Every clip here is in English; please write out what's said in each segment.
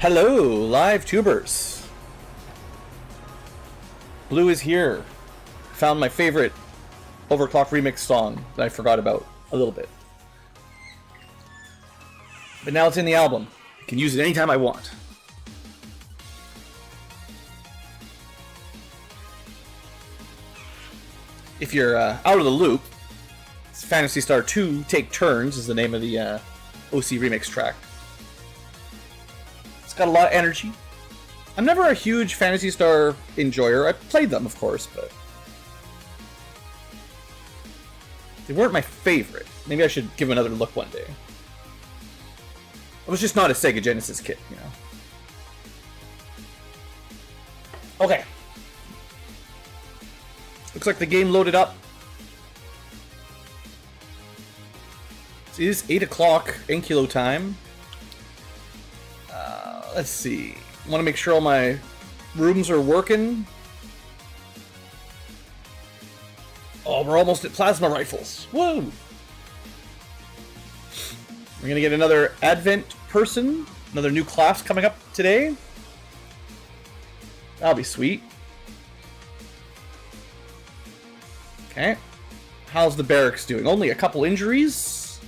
Hello, live tubers. Blue is here. Found my favorite Overclock remix song that I forgot about a little bit. But now it's in the album. I can use it anytime I want. If you're out of the loop, Phantasy Star 2 Take Turns is the name of the OC remix track. It's got a lot of energy. I'm never a huge Phantasy Star enjoyer. I played them, of course, but they weren't my favorite. Maybe I should give them another look one day. I was just not a Sega Genesis kid, you know. Okay. Looks like the game loaded up. It is 8 o'clock Ankylo time. Let's see. I want to make sure all my rooms are working. Oh, we're almost at plasma rifles. Whoa! We're going to get another Advent person. Another new class coming up today. That'll be sweet. Okay. How's the barracks doing? Only a couple injuries.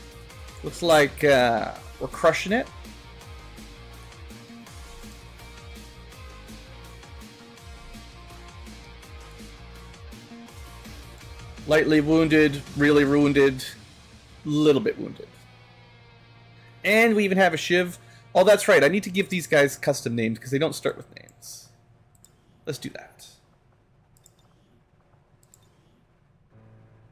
Looks like we're crushing it. Lightly wounded, really wounded, little bit wounded. And we even have a Shiv. Oh, that's right. I need to give these guys custom names because they don't start with names. Let's do that.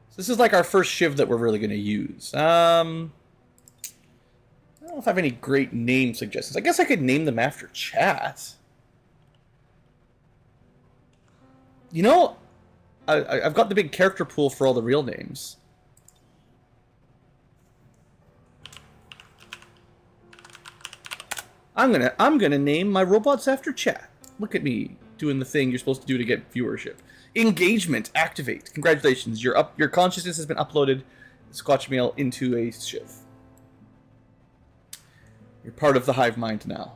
So this is like our first Shiv that we're really going to use. I don't know if I have any great name suggestions. I guess I could name them after chat. You know, I've got the big character pool for all the real names. I'm gonna name my robots after chat. Look at me doing the thing you're supposed to do to get viewership. Engagement, activate. Congratulations, your consciousness has been uploaded, Squatchmail, into a Shiv. You're part of the hive mind now.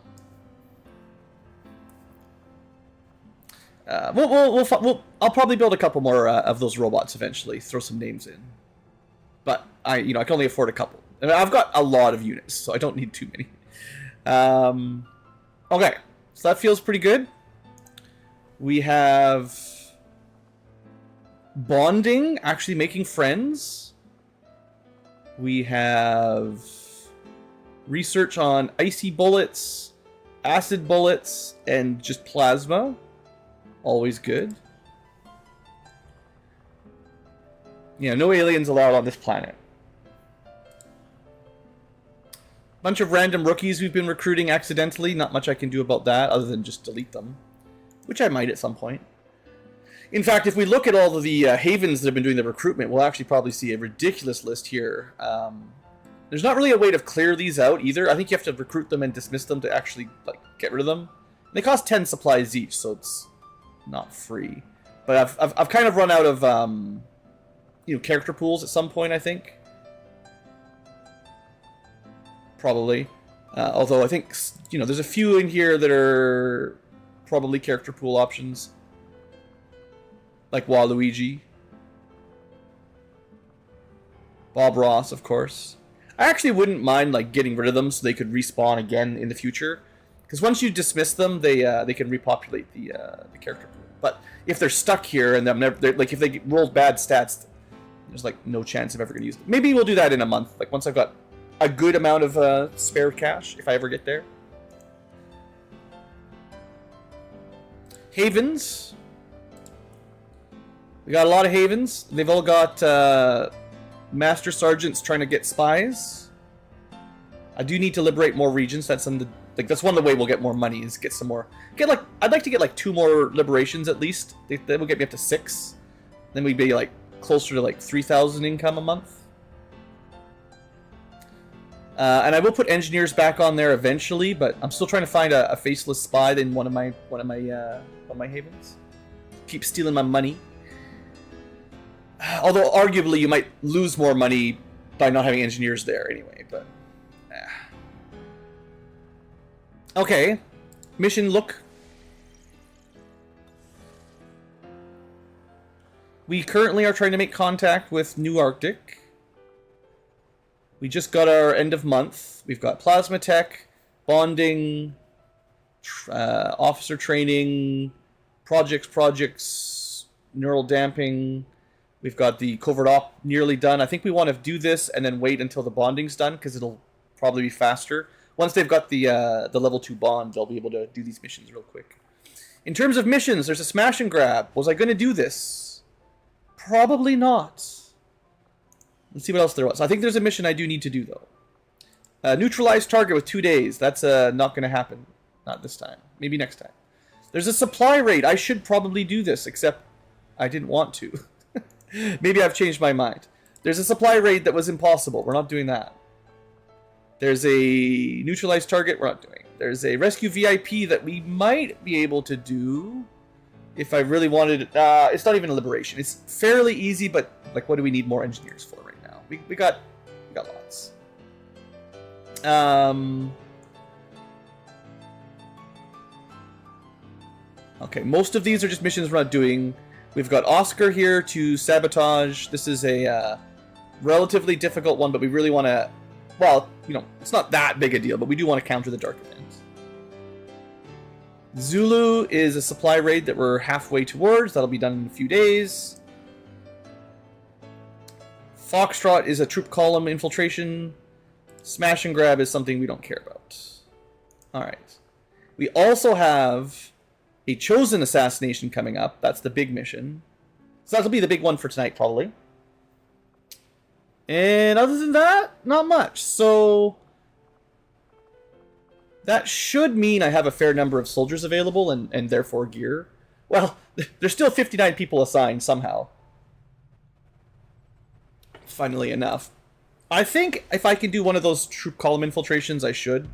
I'll probably build a couple more of those robots eventually. Throw some names in, but I can only afford a couple. I mean, I've got a lot of units, so I don't need too many. Okay, so that feels pretty good. We have bonding, actually making friends. We have research on icy bullets, acid bullets, and just plasma. Always good. Yeah, no aliens allowed on this planet. Bunch of random rookies we've been recruiting accidentally. Not much I can do about that other than just delete them. Which I might at some point. In fact, if we look at all of the havens that have been doing the recruitment, we'll actually probably see a ridiculous list here. There's not really a way to clear these out either. I think you have to recruit them and dismiss them to actually get rid of them. They cost 10 supplies each, so it's not free. But I've kind of run out of character pools at some point, I think. Probably. Although I think there's a few in here that are probably character pool options. Like Waluigi. Bob Ross, of course. I actually wouldn't mind getting rid of them so they could respawn again in the future. Because once you dismiss them, they can repopulate the character pool. But if they're stuck here and if they roll bad stats, there's no chance I'm ever going to use them. Maybe we'll do that in a month. Once I've got a good amount of spare cash, if I ever get there. Havens. We got a lot of havens. They've all got master sergeants trying to get spies. I do need to liberate more regions. That's one of the way we'll get more money is get some more. I'd like to get 2 more liberations at least. That will get me up to 6. Then we'd be closer to 3,000 income a month. And I will put engineers back on there eventually, but I'm still trying to find a faceless spy in one of my havens. Keep stealing my money. Although arguably you might lose more money by not having engineers there anyway, but okay. mission look? We currently are trying to make contact with New Arctic. We just got our end of month. We've got plasma tech, bonding, officer training, projects, neural damping. We've got the covert op nearly done. I think we want to do this and then wait until the bonding's done because it'll probably be faster. Once they've got the level 2 bond, they'll be able to do these missions real quick. In terms of missions, there's a smash and grab. Was I going to do this? Probably not. Let's see what else there was. I think there's a mission I do need to do, though. Neutralize target with 2 days. That's not going to happen. Not this time. Maybe next time. There's a supply raid. I should probably do this, except I didn't want to. Maybe I've changed my mind. There's a supply raid that was impossible. We're not doing that. There's a neutralize target. We're not doing. There's a rescue VIP that we might be able to do. If I really wanted it, it's not even a liberation. It's fairly easy, but like, what do we need more engineers for right now? We got lots. Okay, most of these are just missions we're not doing. We've got Oscar here to sabotage. This is a relatively difficult one, but we really want to. Well, you know, it's not that big a deal, but we do want to counter the Dark Event. Zulu is a supply raid that we're halfway towards. That'll be done in a few days. Foxtrot is a troop column infiltration. Smash and grab is something we don't care about. Alright. We also have a chosen assassination coming up. That's the big mission. So that'll be the big one for tonight, probably. And other than that, not much. So that should mean I have a fair number of soldiers available and therefore gear. Well, there's still 59 people assigned somehow. Funnily enough. I think if I can do one of those troop column infiltrations, I should.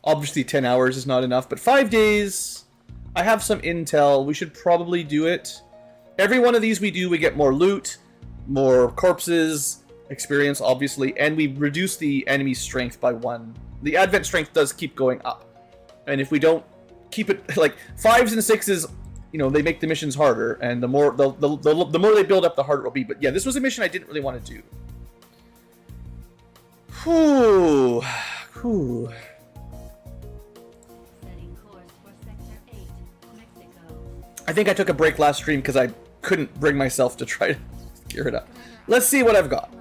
Obviously 10 hours is not enough, but 5 days. I have some intel. We should probably do it. Every one of these we do, we get more loot, more corpses, experience, obviously, and we reduce the enemy's strength by 1. The advent strength does keep going up. And if we don't keep it, like, 5s and 6s, you know, they make the missions harder, and the more the more they build up, the harder it will be. But yeah, this was a mission I didn't really want to do. Whew. Whew. I think I took a break last stream because I couldn't bring myself to try to gear it up. Let's see what I've got.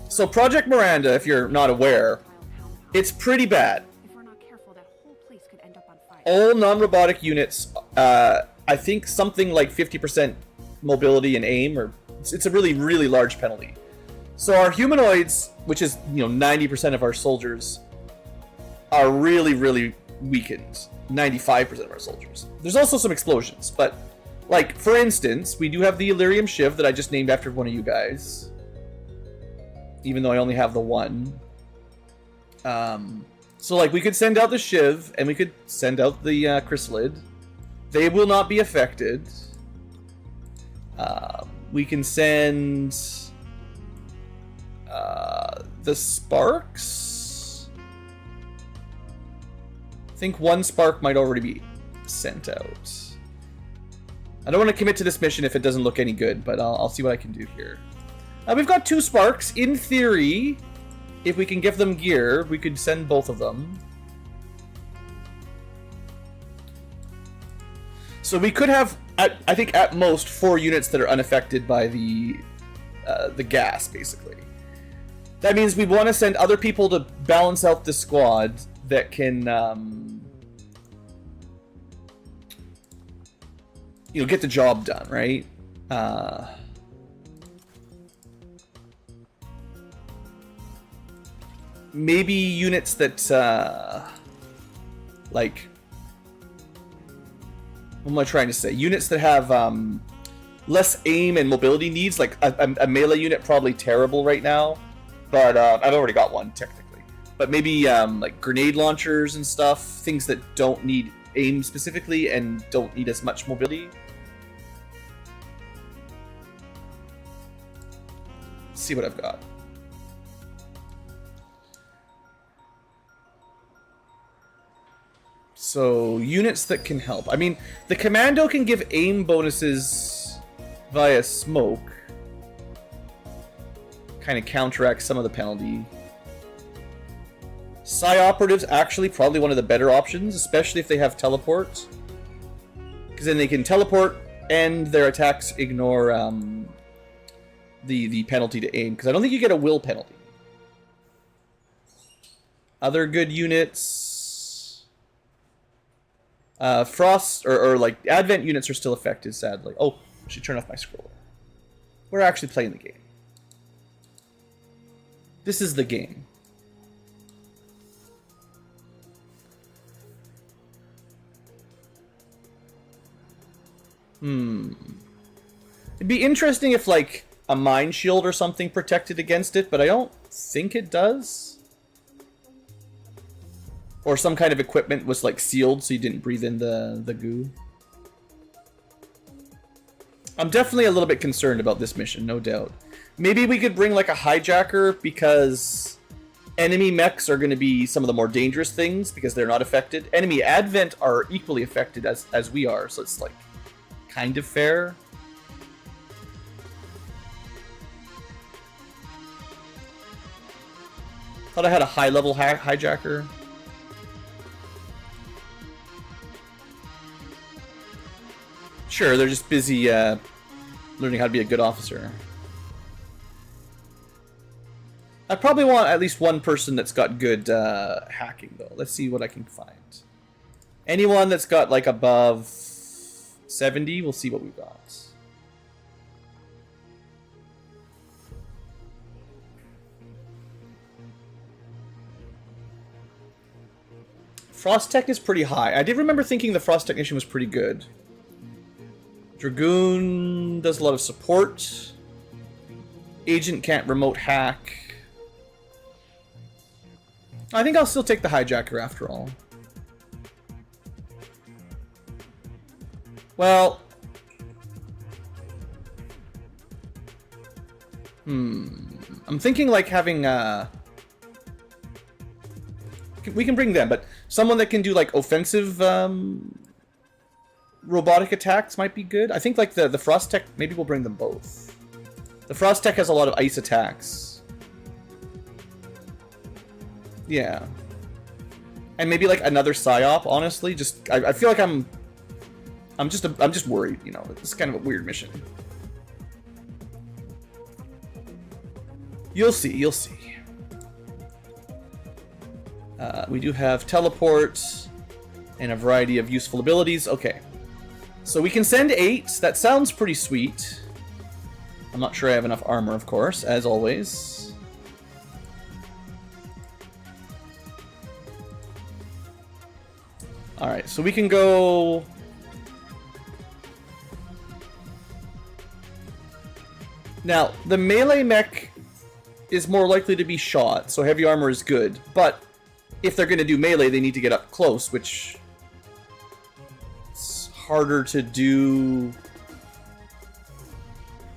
So Project Miranda, if you're not aware, it's pretty bad. All non-robotic units, I think something like 50% mobility and aim, or it's a really, really large penalty. So our humanoids, which is, you know, 90% of our soldiers, are really, really weakened. 95% of our soldiers. There's also some explosions, but, like, for instance, we do have the Illyrium Shiv that I just named after one of you guys. Even though I only have the one. So, like, we could send out the Shiv, and we could send out the Chrysalid. They will not be affected. We can send the Sparks. I think one Spark might already be sent out. I don't want to commit to this mission if it doesn't look any good, but I'll see what I can do here. We've got 2 Sparks. In theory, if we can give them gear, we could send both of them. So we could have, I think, at most 4 units that are unaffected by the gas, basically. That means we want to send other people to balance out the squad that can, you know, get the job done, right? Maybe units that, like, what am I trying to say? Units that have less aim and mobility needs, like a melee unit, probably terrible right now. But I've already got one, technically. But maybe like grenade launchers and stuff, things that don't need aim specifically and don't need as much mobility. Let's see what I've got. So, units that can help. I mean, the commando can give aim bonuses via smoke. Kind of counteracts some of the penalty. Psi operatives actually probably one of the better options, especially if they have teleport. Because then they can teleport and their attacks ignore the penalty to aim. Because I don't think you get a will penalty. Other good units. Frost or like Advent units are still affected, sadly. Oh, I should turn off my scroller. We're actually playing the game. This is the game. It'd be interesting if, like, a mine shield or something protected against it, but I don't think it does. Or some kind of equipment was, like, sealed so you didn't breathe in the goo. I'm definitely a little bit concerned about this mission, no doubt. Maybe we could bring, like, a hijacker, because enemy mechs are going to be some of the more dangerous things, because they're not affected. Enemy Advent are equally affected as we are, so it's, like, kind of fair. Thought I had a high-level hijacker. Sure, they're just busy learning how to be a good officer. I probably want at least one person that's got good hacking, though. Let's see what I can find. Anyone that's got, like, above 70, we'll see what we've got. Frost Tech is pretty high. I did remember thinking the Frost Technician was pretty good. Dragoon does a lot of support. Agent can't remote hack. I think I'll still take the hijacker after all. Well, I'm thinking like having we can bring them, but someone that can do like offensive robotic attacks might be good. I think like the Frost Tech, maybe we'll bring them both. The Frost Tech has a lot of ice attacks. Yeah. And maybe like another psyop, honestly. Just I feel like I'm just worried, you know. It's kind of a weird mission. You'll see, you'll see. We do have teleport and a variety of useful abilities. Okay. So we can send 8. That sounds pretty sweet. I'm not sure I have enough armor, of course, as always. Alright, so we can go... Now, the melee mech is more likely to be shot, so heavy armor is good. But if they're going to do melee, they need to get up close, which... it's harder to do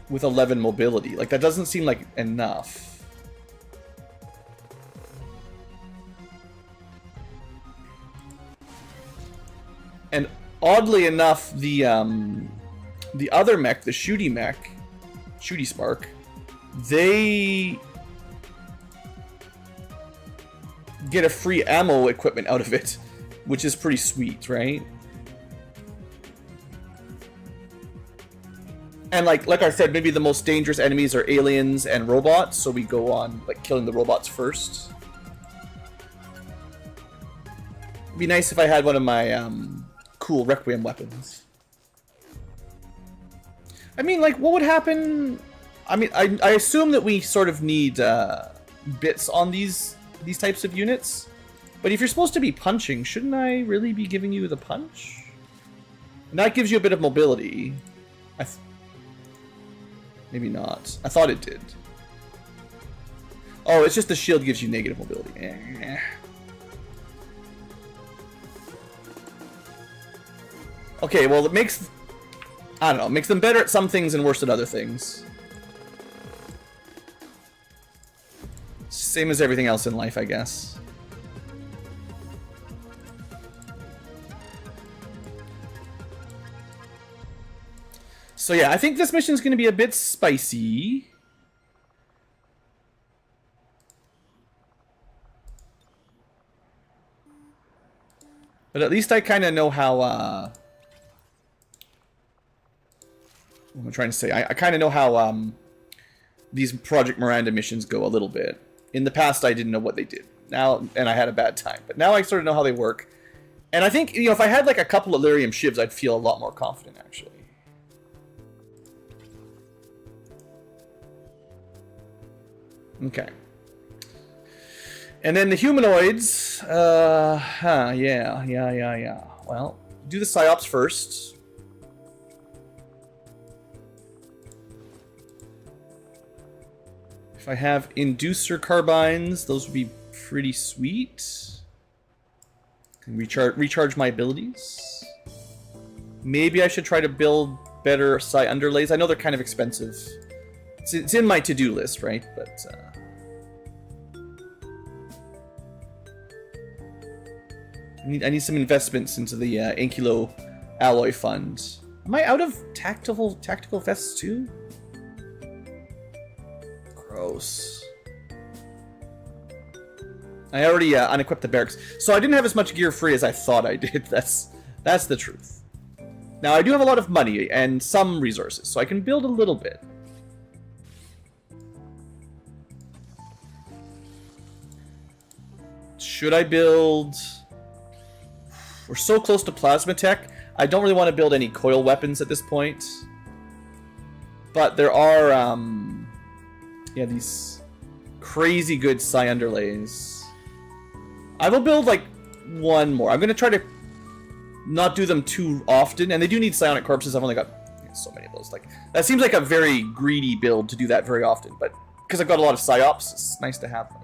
with 11 mobility. Like, that doesn't seem like enough. And oddly enough, the other mech, the Shooty Spark, they get a free ammo equipment out of it, which is pretty sweet, right? And like I said, maybe the most dangerous enemies are aliens and robots, so we go on like killing the robots first. It'd be nice if I had one of my cool Requiem weapons. I mean, like, what would happen? I mean, I assume that we sort of need bits on these types of units. But if you're supposed to be punching, shouldn't I really be giving you the punch? And that gives you a bit of mobility. Maybe not. I thought it did. Oh, it's just the shield gives you negative mobility. Eh. Okay, well, it makes... I don't know, makes them better at some things and worse at other things. Same as everything else in life, I guess. So yeah, I think this mission's going to be a bit spicy. But at least I kind of know how, what am I trying to say? I kind of know how these Project Miranda missions go a little bit. In the past, I didn't know what they did. Now, and I had a bad time. But now I sort of know how they work. And I think, you know, if I had like a couple of lyrium shivs, I'd feel a lot more confident, actually. Okay. And then the humanoids, yeah. Well, do the psyops first. If I have inducer carbines, those would be pretty sweet. Can recharge my abilities. Maybe I should try to build better psi underlays. I know they're kind of expensive. It's in my to-do list, right? But I need some investments into the Ankylo alloy fund. Am I out of tactical vests too? Gross. I already unequipped the barracks, so I didn't have as much gear free as I thought I did. That's the truth. Now I do have a lot of money and some resources, so I can build a little bit. Should I build? We're so close to plasma tech. I don't really want to build any coil weapons at this point. But there are, yeah, these crazy good psi underlays. I will build, like, one more. I'm going to try to not do them too often. And they do need psionic corpses. I've only got so many of those. Like, that seems like a very greedy build to do that very often. But because I've got a lot of psyops, it's nice to have them.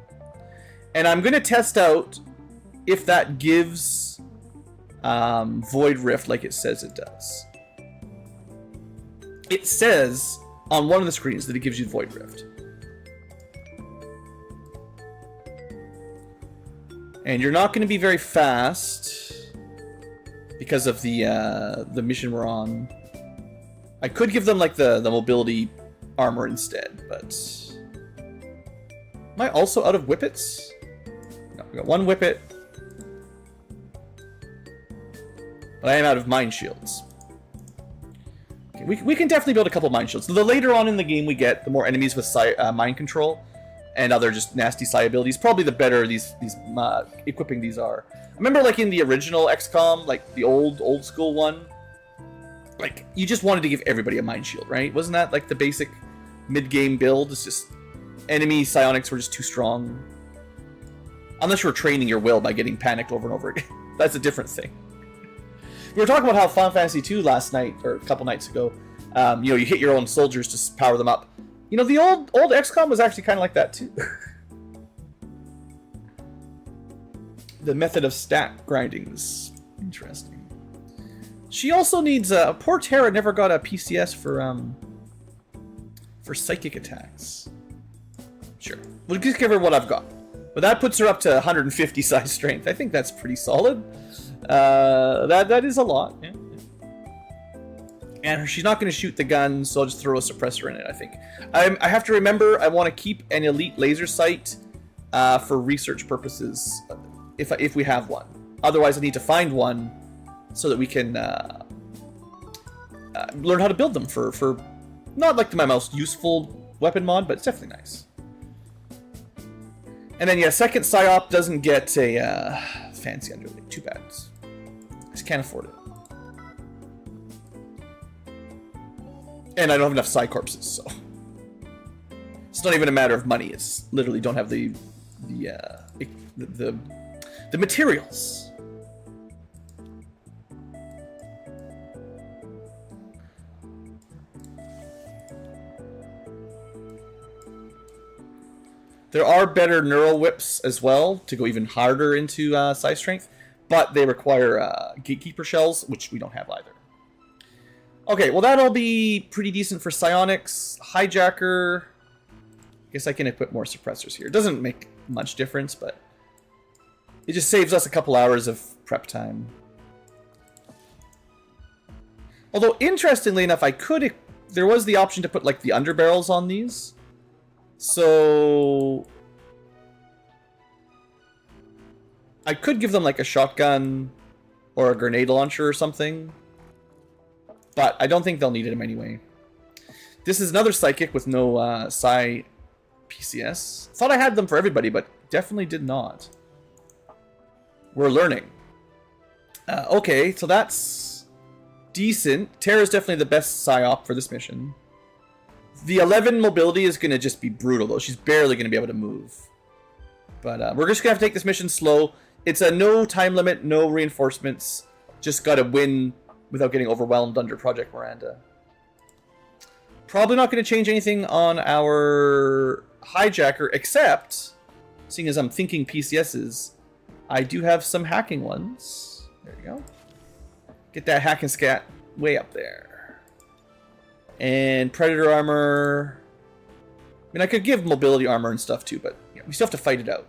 And I'm going to test out if that gives Void Rift like it says it does. It says on one of the screens that it gives you Void Rift. And you're not going to be very fast because of the mission we're on. I could give them like the mobility armor instead, but am I also out of whippets? No, we got one whippet. But I am out of mine shields. Okay, we can definitely build a couple mine shields. The later on in the game we get, the more enemies with mind control and other just nasty psi abilities, probably the better these equipping these are. I remember like in the original XCom, like the old school one, like you just wanted to give everybody a mind shield, right? Wasn't that like the basic mid-game build? It's just enemy psionics were just too strong. Unless you were training your will by getting panicked over and over again. That's a different thing. We were talking about how Final Fantasy II last night, or a couple nights ago, you know, you hit your own soldiers to power them up. You know, the old XCOM was actually kind of like that too. The method of stat grinding is interesting. She also needs poor Terra never got a PCS for psychic attacks. Sure, we'll just give her what I've got, but that puts her up to 150 size strength. I think that's pretty solid. That is a lot. Yeah. And she's not going to shoot the gun, so I'll just throw a suppressor in it, I think. I have to remember I want to keep an elite laser sight for research purposes if we have one. Otherwise, I need to find one so that we can learn how to build them for not like my most useful weapon mod, but it's definitely nice. And then, yeah, second psyop doesn't get a fancy underlay. Too bad. I just can't afford it. And I don't have enough psi corpses, so it's not even a matter of money. It's literally don't have the materials. There are better neural whips as well to go even harder into psi strength, but they require gatekeeper shells, which we don't have either. Okay, well that'll be pretty decent for psionics. Hijacker. I guess I can equip more suppressors here. It doesn't make much difference, but it just saves us a couple hours of prep time. Although, interestingly enough, I could there was the option to put like the underbarrels on these. So I could give them like a shotgun or a grenade launcher or something, but I don't think they'll need them anyway. This is another psychic with no psi PCS. Thought I had them for everybody, but definitely did not. We're learning. Okay, so that's decent. Terra is definitely the best psyop for this mission. The 11 mobility is going to just be brutal, though. She's barely going to be able to move. But we're just going to have to take this mission slow. It's a no time limit, no reinforcements. Just got to win without getting overwhelmed under Project Miranda. Probably not going to change anything on our hijacker, except, seeing as I'm thinking PCSs, I do have some hacking ones. There you go. Get that hack and scat way up there. And Predator armor. I mean, I could give mobility armor and stuff too, but you know, we still have to fight it out.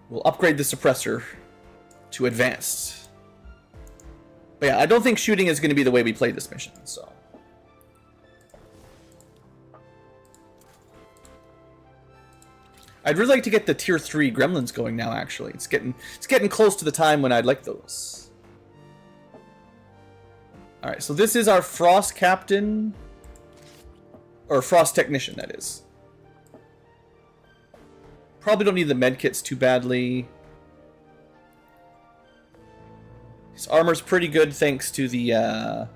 We'll upgrade the suppressor to advanced. But yeah, I don't think shooting is going to be the way we play this mission, so. I'd really like to get the tier 3 gremlins going now, actually. It's getting close to the time when I'd like those. Alright, so this is our Frost Captain. Or Frost Technician, that is. Probably don't need the medkits too badly. His armor's pretty good thanks to the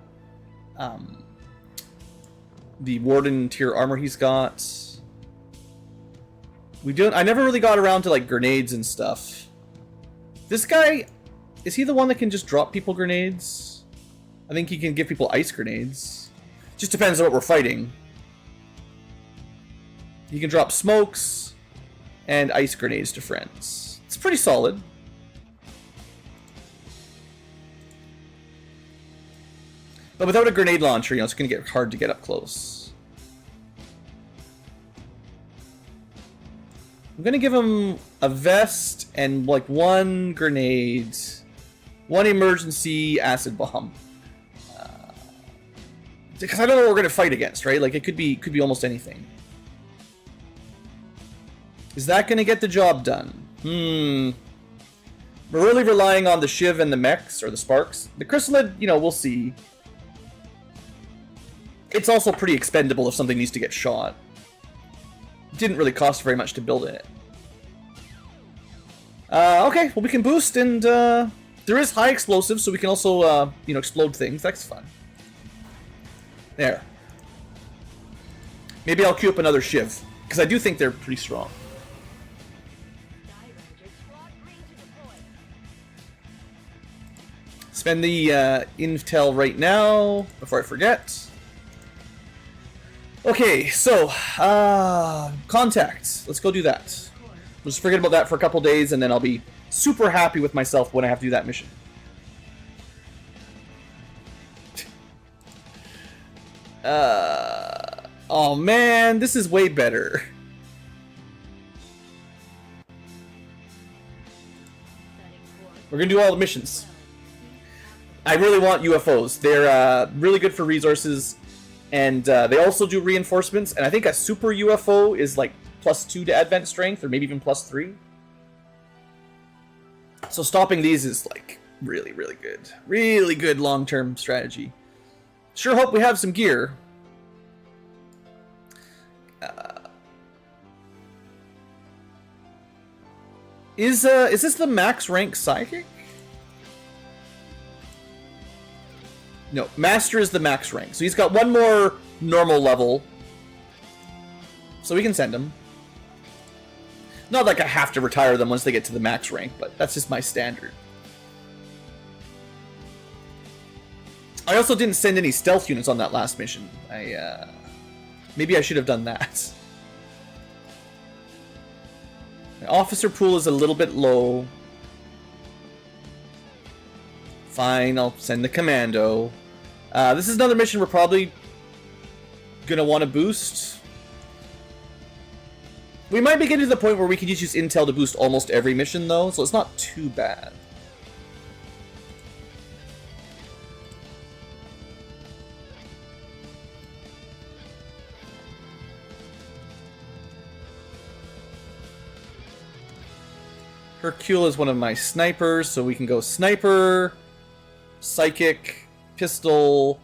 Warden tier armor he's got. I never really got around to like grenades and stuff. This guy, is he the one that can just drop people grenades? I think he can give people ice grenades. Just depends on what we're fighting. He can drop smokes and ice grenades to friends. It's pretty solid. But without a grenade launcher, you know, it's going to get hard to get up close. I'm going to give him a vest and like one grenade, one emergency acid bomb. Because I don't know what we're going to fight against, right? Like it could be almost anything. Is that going to get the job done? We're really relying on the Shiv and the mechs, or the sparks. The chrysalid, you know, we'll see. It's also pretty expendable if something needs to get shot. Didn't really cost very much to build it. Okay, well we can boost, and there is high explosive, so we can also, you know, explode things. That's fun. There. Maybe I'll queue up another Shiv, because I do think they're pretty strong. Spend the intel right now, before I forget. Okay, so, contacts. Let's go do that. We'll just forget about that for a couple days, and then I'll be super happy with myself when I have to do that mission. Oh man, this is way better. We're gonna do all the missions. I really want UFOs. They're really good for resources. And they also do reinforcements, and I think a super UFO is like +2 to advent strength, or maybe even +3. So stopping these is like really, really good. Really good long-term strategy. Sure hope we have some gear. Is this the max rank psychic? No, Master is the max rank. So he's got one more normal level. So we can send him. Not like I have to retire them once they get to the max rank, but that's just my standard. I also didn't send any stealth units on that last mission. Maybe I should have done that. My officer pool is a little bit low. Fine, I'll send the commando. This is another mission we're probably gonna want to boost. We might be getting to the point where we can just use intel to boost almost every mission, though, so it's not too bad. Hercule is one of my snipers, so we can go sniper, psychic, pistol,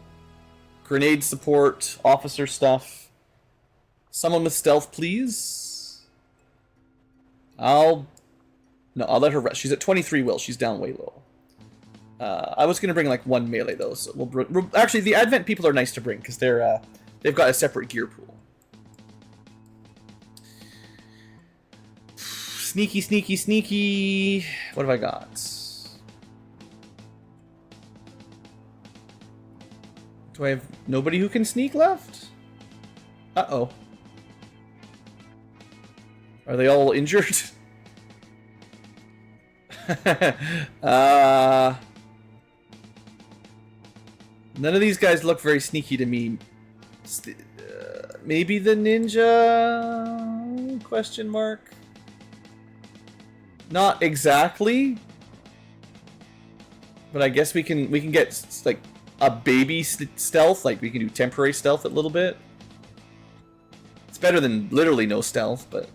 grenade support, officer stuff. Someone with stealth, please. I'll let her rest. She's at 23 will. She's down way low. I was gonna bring like 1 melee though, so we'll actually the Advent people are nice to bring because they've got a separate gear pool. Sneaky, sneaky, sneaky. What have I got? Do I have nobody who can sneak left? Uh-oh. Are they all injured? None of these guys look very sneaky to me. Maybe the ninja? Question mark. Not exactly. But I guess we can get like a baby stealth. Like we can do temporary stealth a little bit. It's better than literally no stealth, but.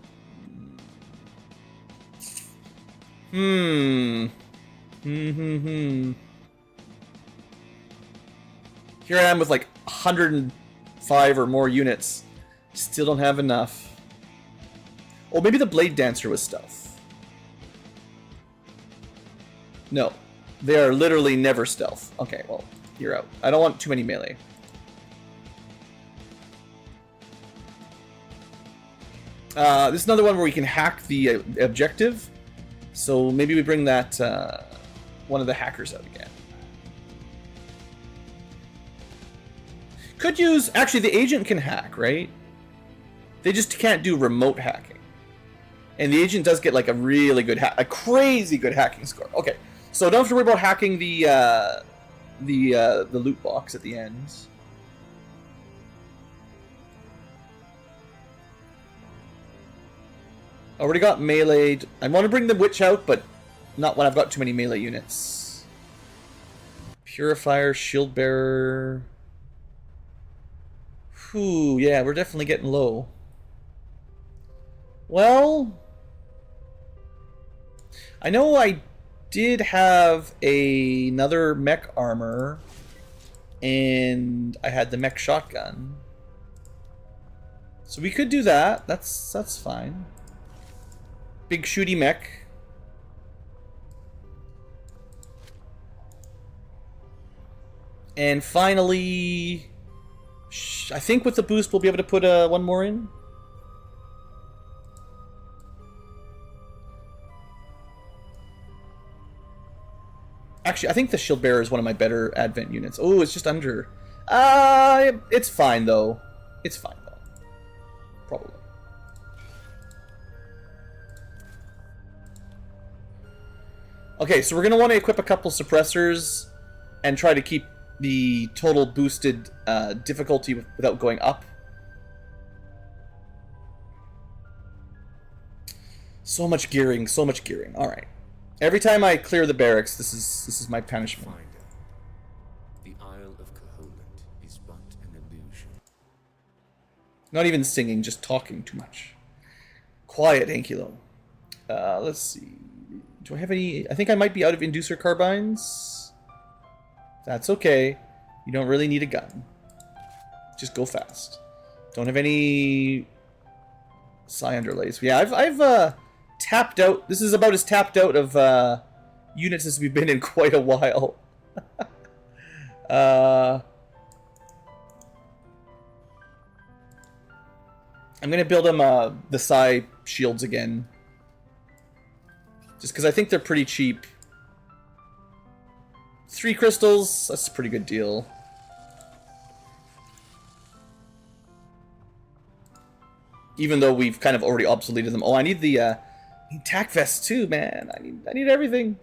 Here I am with like 105 or more units. Still don't have enough. Oh, maybe the Blade Dancer was stealth. No. They are literally never stealth. Okay, well, you're out. I don't want too many melee. This is another one where we can hack the objective. So maybe we bring that one of the hackers out again. Could use... Actually, the agent can hack, right? They just can't do remote hacking. And the agent does get like a really good a crazy good hacking score. Okay, so don't have to worry about hacking the loot box at the end. Already got meleeed. I want to bring the witch out, but not when I've got too many melee units. Purifier, shield bearer. Whew, yeah, we're definitely getting low. Well, I know I did have another mech armor, and I had the mech shotgun. So we could do that. That's fine. Big shooty mech. And finally, I think with the boost we'll be able to put one more in. Actually, I think the shield bearer is one of my better Advent units. Oh, it's just under. It's fine though. It's fine though. Probably. Okay, so we're going to want to equip a couple suppressors and try to keep the total boosted difficulty without going up. So much gearing, so much gearing. All right. Every time I clear the barracks, this is my punishment. The Isle of Koholand is but an illusion. Not even singing, just talking too much. Quiet, Ankylo. Let's see. Do I have any... I think I might be out of inducer carbines. That's okay. You don't really need a gun. Just go fast. Don't have any... psi underlays. Yeah, I've tapped out... This is about as tapped out of units as we've been in quite a while. I'm going to build them the psi shields again. Just because I think they're pretty cheap. 3 crystals, that's a pretty good deal. Even though we've kind of already obsoleted them. Oh, I need the tac vests too, man. I need everything.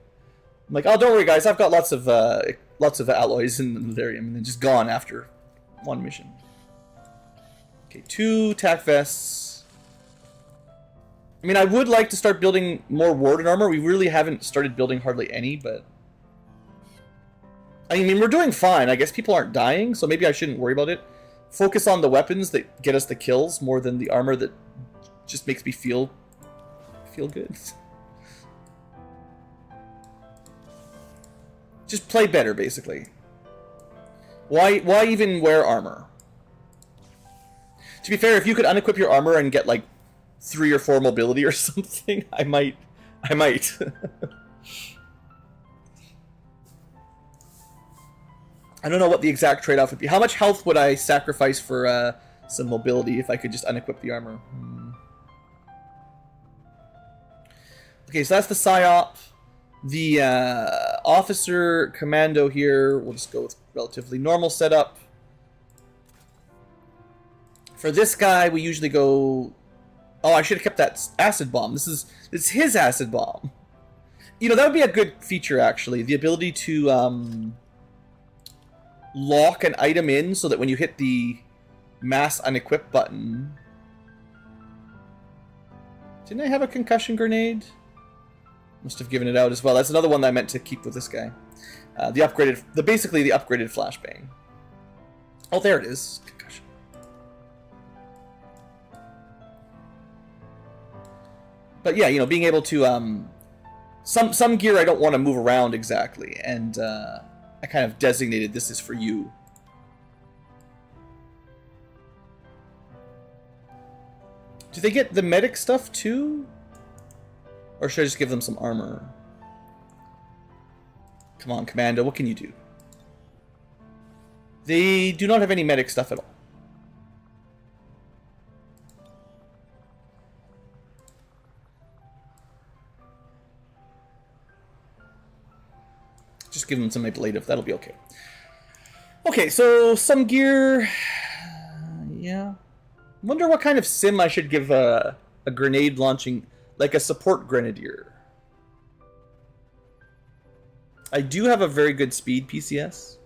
I'm like, oh, don't worry, guys. I've got lots of alloys in the Delirium, and then just gone after one mission. Okay, 2 tac vests. I mean, I would like to start building more Warden armor. We really haven't started building hardly any, but... I mean, we're doing fine. I guess people aren't dying, so maybe I shouldn't worry about it. Focus on the weapons that get us the kills more than the armor that just makes me feel good. Just play better, basically. Why even wear armor? To be fair, if you could unequip your armor and get like 3 or 4 mobility or something, I might. I don't know what the exact trade-off would be. How much health would I sacrifice for some mobility if I could just unequip the armor? Okay, so that's the PSYOP. The officer commando here, we'll just go with relatively normal setup. For this guy, we usually go... Oh, I should have kept that acid bomb. This is his acid bomb. You know, that would be a good feature, actually. The ability to lock an item in so that when you hit the mass unequip button... Didn't I have a concussion grenade? Must have given it out as well. That's another one that I meant to keep with this guy. Basically the upgraded flashbang. Oh, there it is. Concussion. But yeah, you know, being able to some gear I don't want to move around exactly, and I kind of designated this is for you. Do they get the medic stuff too? Or should I just give them some armor? Come on, Commando, what can you do? They do not have any medic stuff at all. Just give them some ablative, that'll be okay. Okay, so some gear... Yeah. Wonder what kind of sim I should give a grenade launching... Like a support grenadier. I do have a very good speed PCS.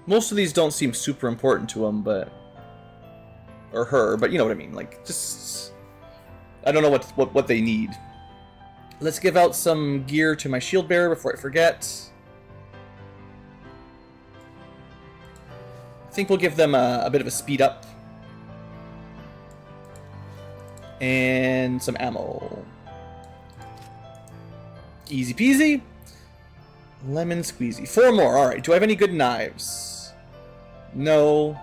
Most of these don't seem super important to him, but... Or her, but you know what I mean. Like, just... I don't know what they need. Let's give out some gear to my shield bearer before I forget. I think we'll give them a bit of a speed up. And some ammo. Easy peasy. Lemon squeezy. 4 more. Alright. Do I have any good knives? No.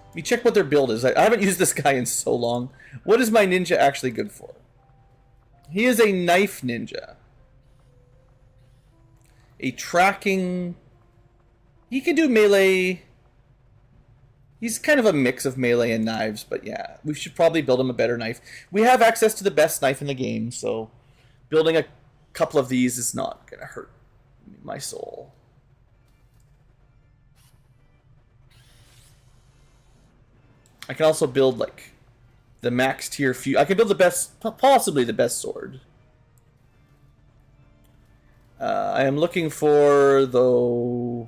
Let me check what their build is. I haven't used this guy in so long. What is my ninja actually good for? He is a knife ninja. A tracking... He can do melee. He's kind of a mix of melee and knives, but yeah. We should probably build him a better knife. We have access to the best knife in the game, so... Building a couple of these is not going to hurt my soul. I can also build, like, the max tier few. I can build the best, possibly the best sword. I am looking for, though...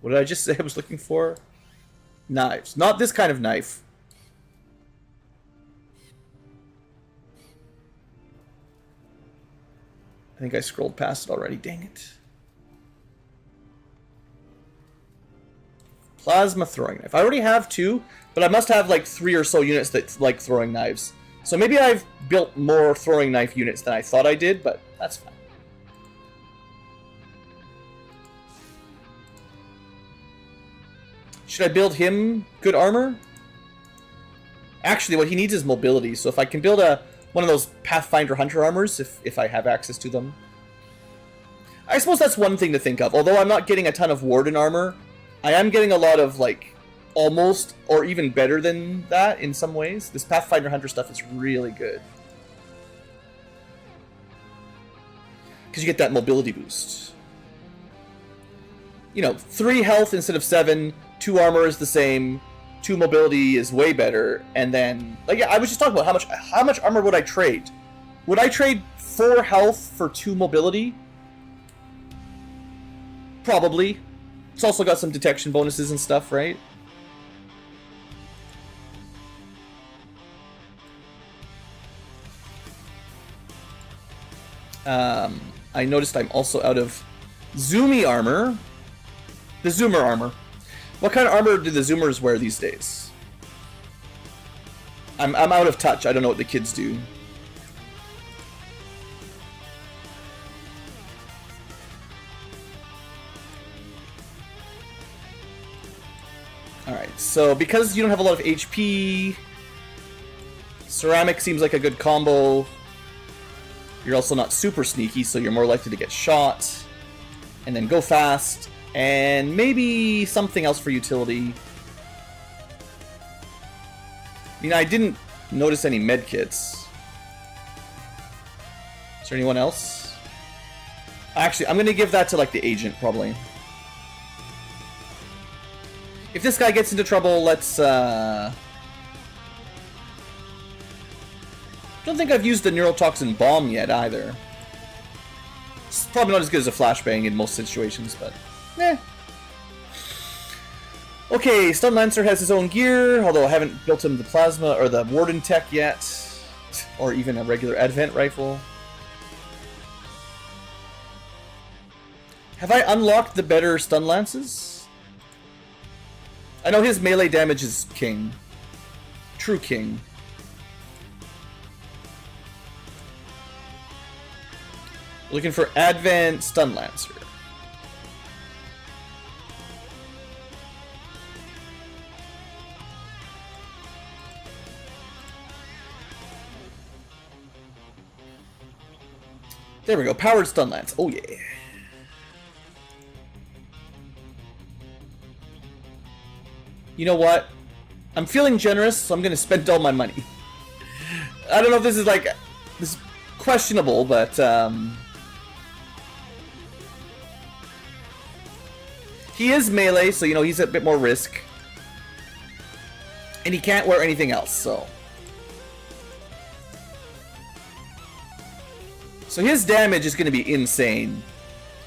What did I just say I was looking for? Knives. Not this kind of knife. I think I scrolled past it already. Dang it. Plasma throwing knife. I already have 2, but I must have like 3 or so units that like throwing knives. So maybe I've built more throwing knife units than I thought I did, but that's fine. Should I build him good armor? Actually, what he needs is mobility, so if I can build one of those Pathfinder Hunter armors, if I have access to them. I suppose that's one thing to think of. Although I'm not getting a ton of Warden armor, I am getting a lot of, like, almost, or even better than that in some ways. This Pathfinder Hunter stuff is really good. Because you get that mobility boost. You know, 3 health instead of 7, 2 armor is the same, 2 mobility is way better, and then... Like, yeah, I was just talking about how much armor would I trade? Would I trade 4 health for 2 mobility? Probably. It's also got some detection bonuses and stuff, right? I noticed I'm also out of Zoomy armor. The Zoomer armor. What kind of armor do the Zoomers wear these days? I'm out of touch. I don't know what the kids do. Alright, so because you don't have a lot of HP, ceramic seems like a good combo. You're also not super sneaky, so you're more likely to get shot. And then go fast. And maybe something else for utility. I mean, I didn't notice any medkits. Is there anyone else? Actually, I'm going to give that to, like, the agent, probably. If this guy gets into trouble, let's, don't think I've used the neurotoxin bomb yet, either. It's probably not as good as a flashbang in most situations, but... eh. Okay, Stun Lancer has his own gear, although I haven't built him the plasma or the Warden tech yet. Or even a regular Advent rifle. Have I unlocked the better Stun Lances? I know his melee damage is king. True king. Looking for Advent Stun Lancer. There we go, powered Stun Lance. Oh yeah. You know what? I'm feeling generous, so I'm gonna spend all my money. I don't know if this is like... this is questionable, but he is melee, so you know he's a bit more risk. And he can't wear anything else, so... so his damage is going to be insane.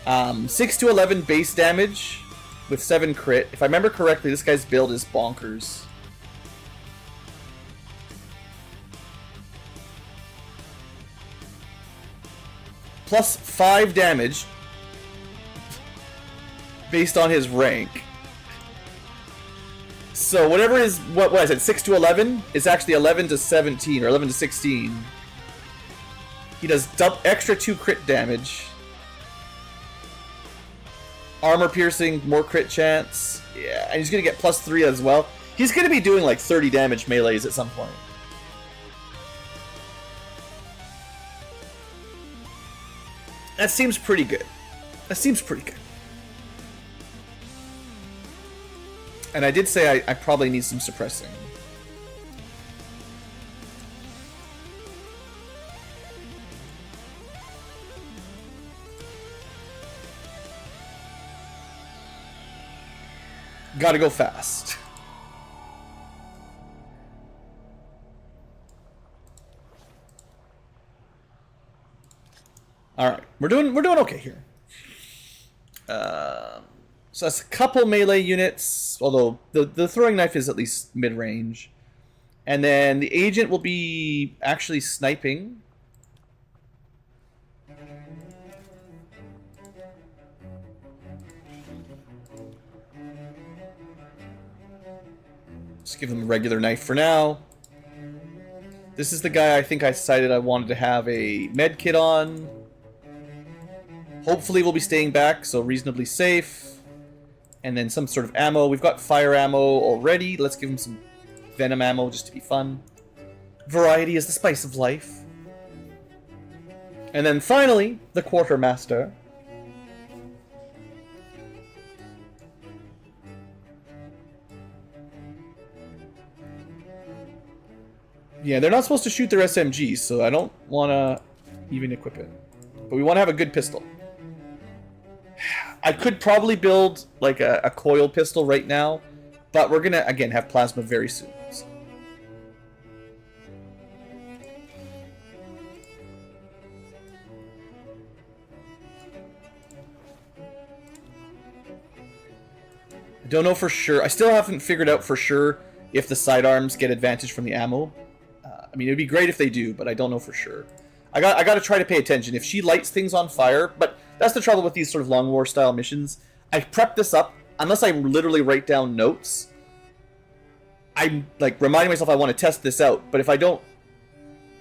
6 to 11 base damage with 7 crit. If I remember correctly, this guy's build is bonkers. Plus 5 damage based on his rank. So whatever is, what I said, 6 to 11 is actually 11 to 17 or 11 to 16. He does extra 2 crit damage. Armor piercing, more crit chance. Yeah, and he's gonna get plus 3 as well. He's gonna be doing like 30 damage melees at some point. That seems pretty good. That seems pretty good. And I did say I probably need some suppressing. Gotta go fast. Alright, we're doing okay here. So that's a couple melee units, although the throwing knife is at least mid-range. And then the agent will be actually sniping. Just give him a regular knife for now. This is the guy I think I decided I wanted to have a med kit on. Hopefully we'll be staying back, so reasonably safe. And then some sort of ammo. We've got fire ammo already. Let's give him some venom ammo just to be fun. Variety is the spice of life. And then finally, the quartermaster. Yeah, they're not supposed to shoot their SMGs, so I don't want to even equip it. But we want to have a good pistol. I could probably build like a coil pistol right now, but we're going to, again, have plasma very soon. So. I don't know for sure. I still haven't figured out for sure if the sidearms get advantage from the ammo. I mean, it would be great if they do, but I don't know for sure. I got to try to pay attention. If she lights things on fire, but that's the trouble with these sort of long war style missions. I prep this up unless I literally write down notes. I'm like reminding myself I want to test this out, but if I don't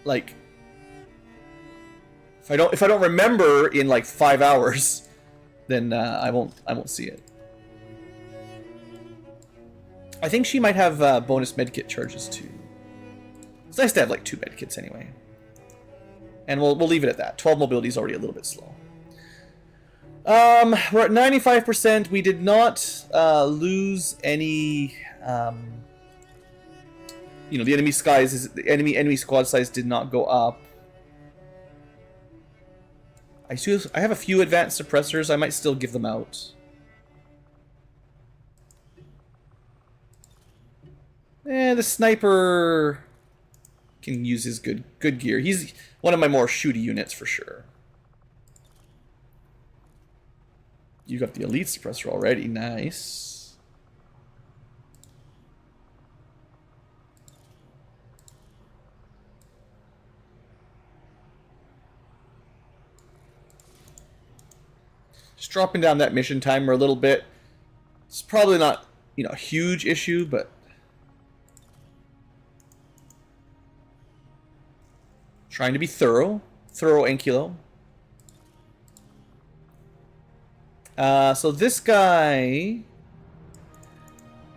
like if I don't remember in like 5 hours, then I won't see it. I think she might have bonus medkit charges too. It's nice to have like 2 medkits anyway. And we'll leave it at that. 12 mobility is already a little bit slow. We're at 95%. We did not lose any. You know, the enemy enemy squad size did not go up. I have a few advanced suppressors. I might still give them out. The sniper can use his good gear. He's one of my more shooty units for sure. You got the elite suppressor already. Nice. Just dropping down that mission timer a little bit. It's probably not, you know, a huge issue, but trying to be thorough Ankylo. So this guy,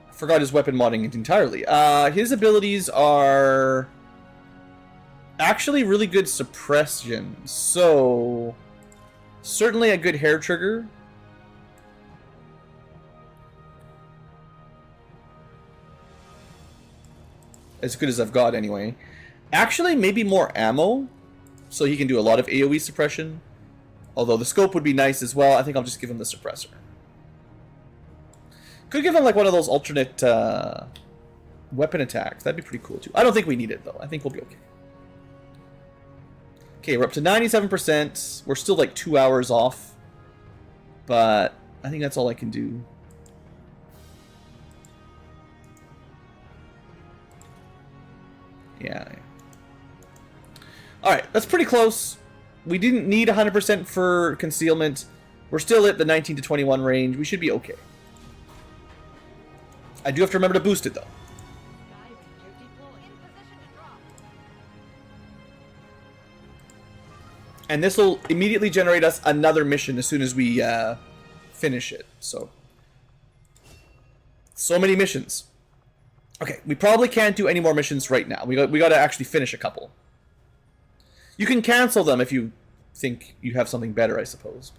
I forgot his weapon modding entirely. His abilities are actually really good suppression. So certainly a good hair trigger. As good as I've got anyway. Actually, maybe more ammo, so he can do a lot of AoE suppression. Although the scope would be nice as well. I think I'll just give him the suppressor. Could give him like one of those alternate weapon attacks. That'd be pretty cool too. I don't think we need it though. I think we'll be okay. Okay, we're up to 97%. We're still like 2 hours off. But I think that's all I can do. Yeah. Alright, that's pretty close. We didn't need 100% for concealment. We're still at the 19 to 21 range. We should be okay. I do have to remember to boost it, though. And this will immediately generate us another mission as soon as we finish it. So many missions. Okay, we probably can't do any more missions right now. We got to actually finish a couple. You can cancel them if you think you have something better, I suppose.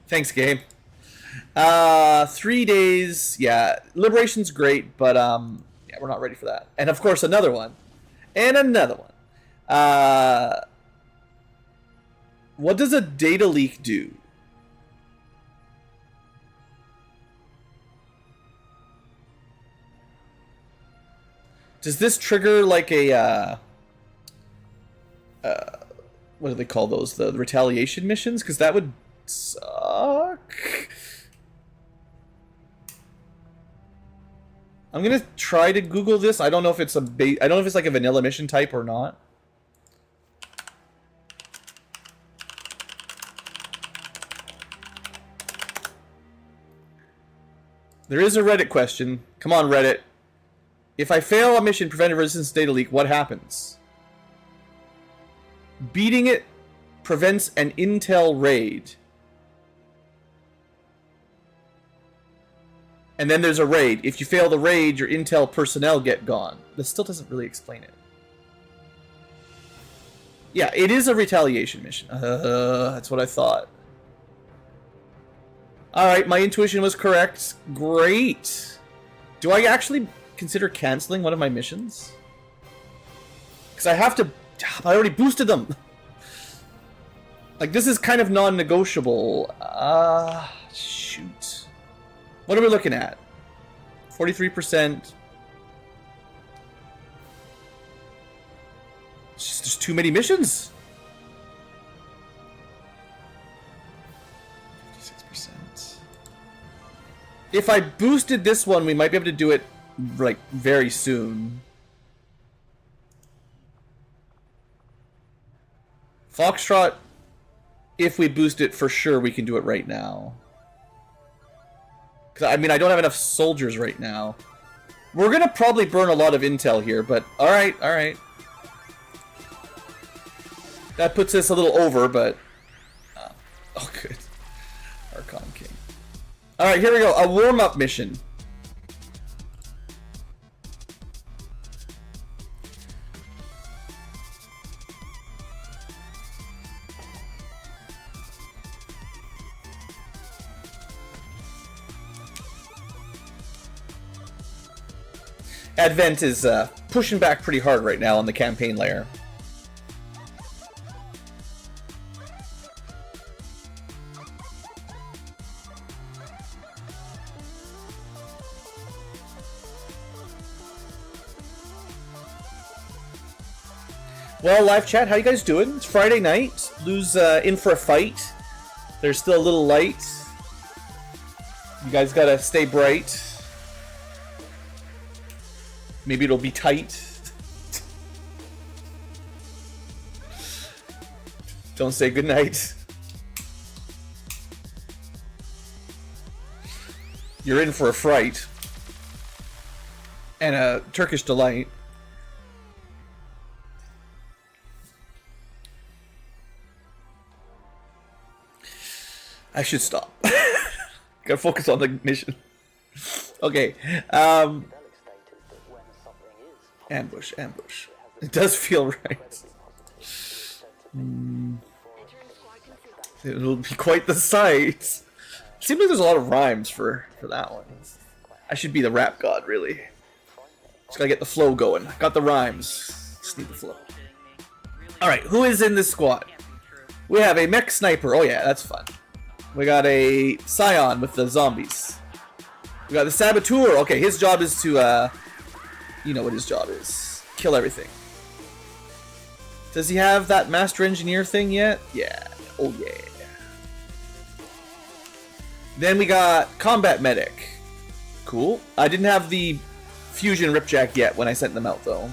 Thanks, game. 3 days. Yeah, Liberation's great, but yeah, we're not ready for that. And of course, another one. And another one. What does a data leak do? Does this trigger like a what do they call those? The retaliation missions? Because that would suck. I'm gonna try to Google this. I don't know if it's I don't know if it's like a vanilla mission type or not. There is a Reddit question. Come on, Reddit. If I fail a mission, preventive resistance data leak, what happens? Beating it prevents an intel raid. And then there's a raid. If you fail the raid, your intel personnel get gone. This still doesn't really explain it. Yeah, it is a retaliation mission. That's what I thought. Alright, my intuition was correct. Great. Do I actually consider canceling one of my missions? Because I have to... I already boosted them. Like, this is kind of non-negotiable. Shoot. What are we looking at? 43%. It's just, there's too many missions. 56%. If I boosted this one, we might be able to do it, like, very soon. Foxtrot, if we boost it for sure, we can do it right now. Because I mean, I don't have enough soldiers right now. We're gonna probably burn a lot of intel here, but alright, alright. That puts us a little over, but... oh, good. Archon King. Alright, here we go. A warm-up mission. Advent is pushing back pretty hard right now on the campaign layer. Well, live chat, how you guys doing? It's Friday night. Lou's in for a fight. There's still a little light. You guys gotta stay bright. Maybe it'll be tight. Don't say goodnight. You're in for a fright. And a Turkish delight. I should stop. Gotta focus on the mission. Okay. Ambush, ambush. It does feel right. It'll be quite the sight. Seems like there's a lot of rhymes for that one. I should be the rap god, really. Just gotta get the flow going. Got the rhymes. Just need the flow. Alright, who is in this squad? We have a mech sniper. Oh yeah, that's fun. We got a Scion with the zombies. We got the Saboteur. Okay, his job is to, you know what his job is. Kill everything. Does he have that Master Engineer thing yet? Yeah. Oh yeah. Then we got Combat Medic. Cool. I didn't have the Fusion Ripjack yet when I sent them out, though.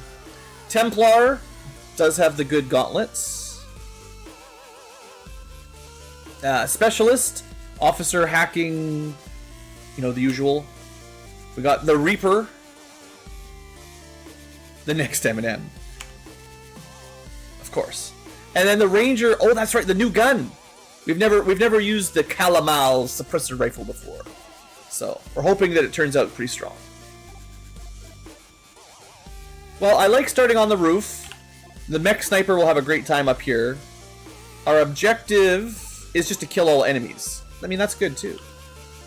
Templar does have the good gauntlets. Specialist. Officer hacking. You know, the usual. We got the Reaper. The next M&M. Of course. And then the Ranger. Oh, that's right, the new gun. We've never used the Kalamal suppressor rifle before. So, we're hoping that it turns out pretty strong. Well, I like starting on the roof. The mech sniper will have a great time up here. Our objective is just to kill all enemies. I mean, that's good too.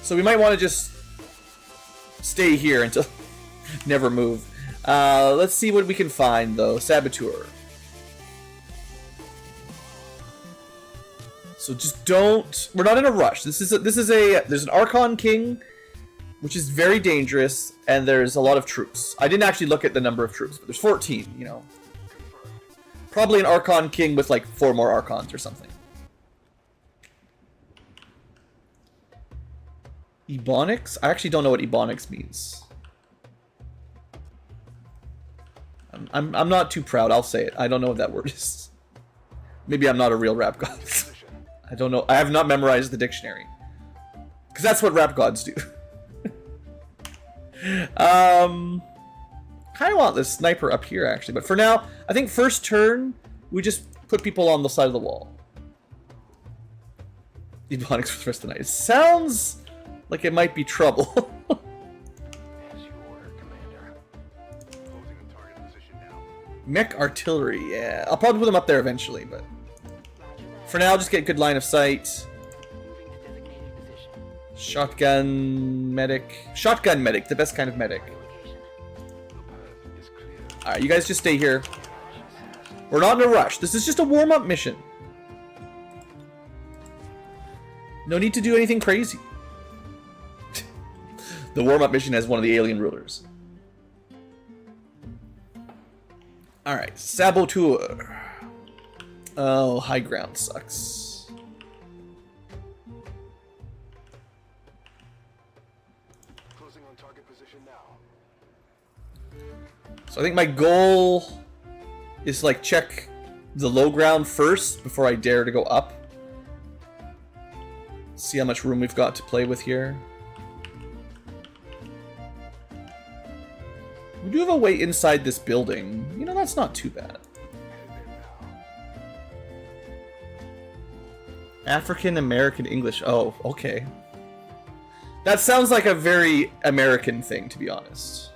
So we might want to just stay here until never move. Let's see what we can find though. Saboteur. So just don't. We're not in a rush. There's an Archon King, which is very dangerous, and there's a lot of troops. I didn't actually look at the number of troops, but there's 14. You know, probably an Archon King with like 4 more Archons or something. Ebonics? I actually don't know what Ebonics means. I'm not too proud. I'll say it. I don't know what that word is. Maybe I'm not a real rap god. I don't know. I have not memorized the dictionary. Because that's what rap gods do. Kind of want this sniper up here, actually. But for now, I think first turn, we just put people on the side of the wall. Ebonics for the rest of the night. It sounds like it might be trouble. As you order, Commander. Closing the target position now. Mech artillery, yeah. I'll probably put them up there eventually, but for now, just get good line of sight. Shotgun medic. Shotgun medic, the best kind of medic. Alright, you guys just stay here. We're not in a rush. This is just a warm-up mission. No need to do anything crazy. The warm-up mission has one of the alien rulers. Alright, Saboteur. Oh, high ground sucks. Closing on target position now. So I think my goal is to, like, check the low ground first before I dare to go up. See how much room we've got to play with here. We do have a way inside this building. You know, that's not too bad. African American English. Oh, okay. That sounds like a very American thing, to be honest.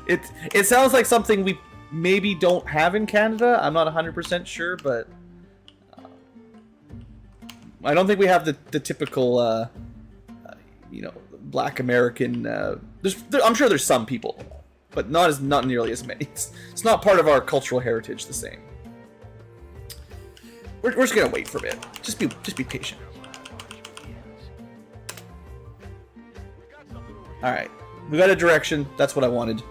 It sounds like something we maybe don't have in Canada. I'm not 100% sure, but I don't think we have the typical, you know, Black American. I'm sure there's some people, but not nearly as many. It's not part of our cultural heritage the same. We're just gonna wait for a bit. Just be patient. All right, we got a direction. That's what I wanted.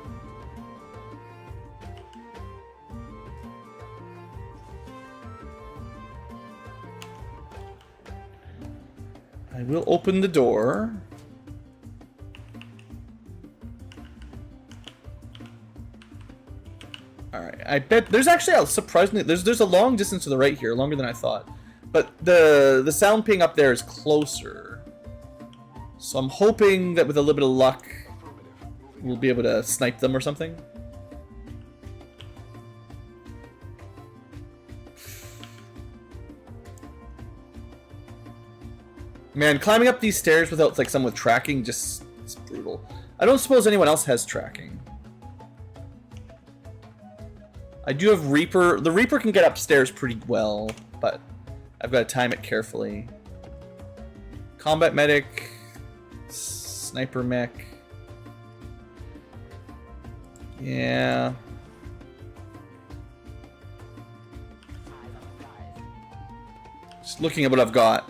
I will open the door. Alright, I bet there's actually a surprisingly there's a long distance to the right here, longer than I thought. But the sound ping up there is closer. So I'm hoping that with a little bit of luck we'll be able to snipe them or something. Man, climbing up these stairs without like someone with tracking just is brutal. I don't suppose anyone else has tracking. I do have Reaper. The Reaper can get upstairs pretty well, but I've got to time it carefully. Combat Medic, Sniper Mech. Yeah. Just looking at what I've got.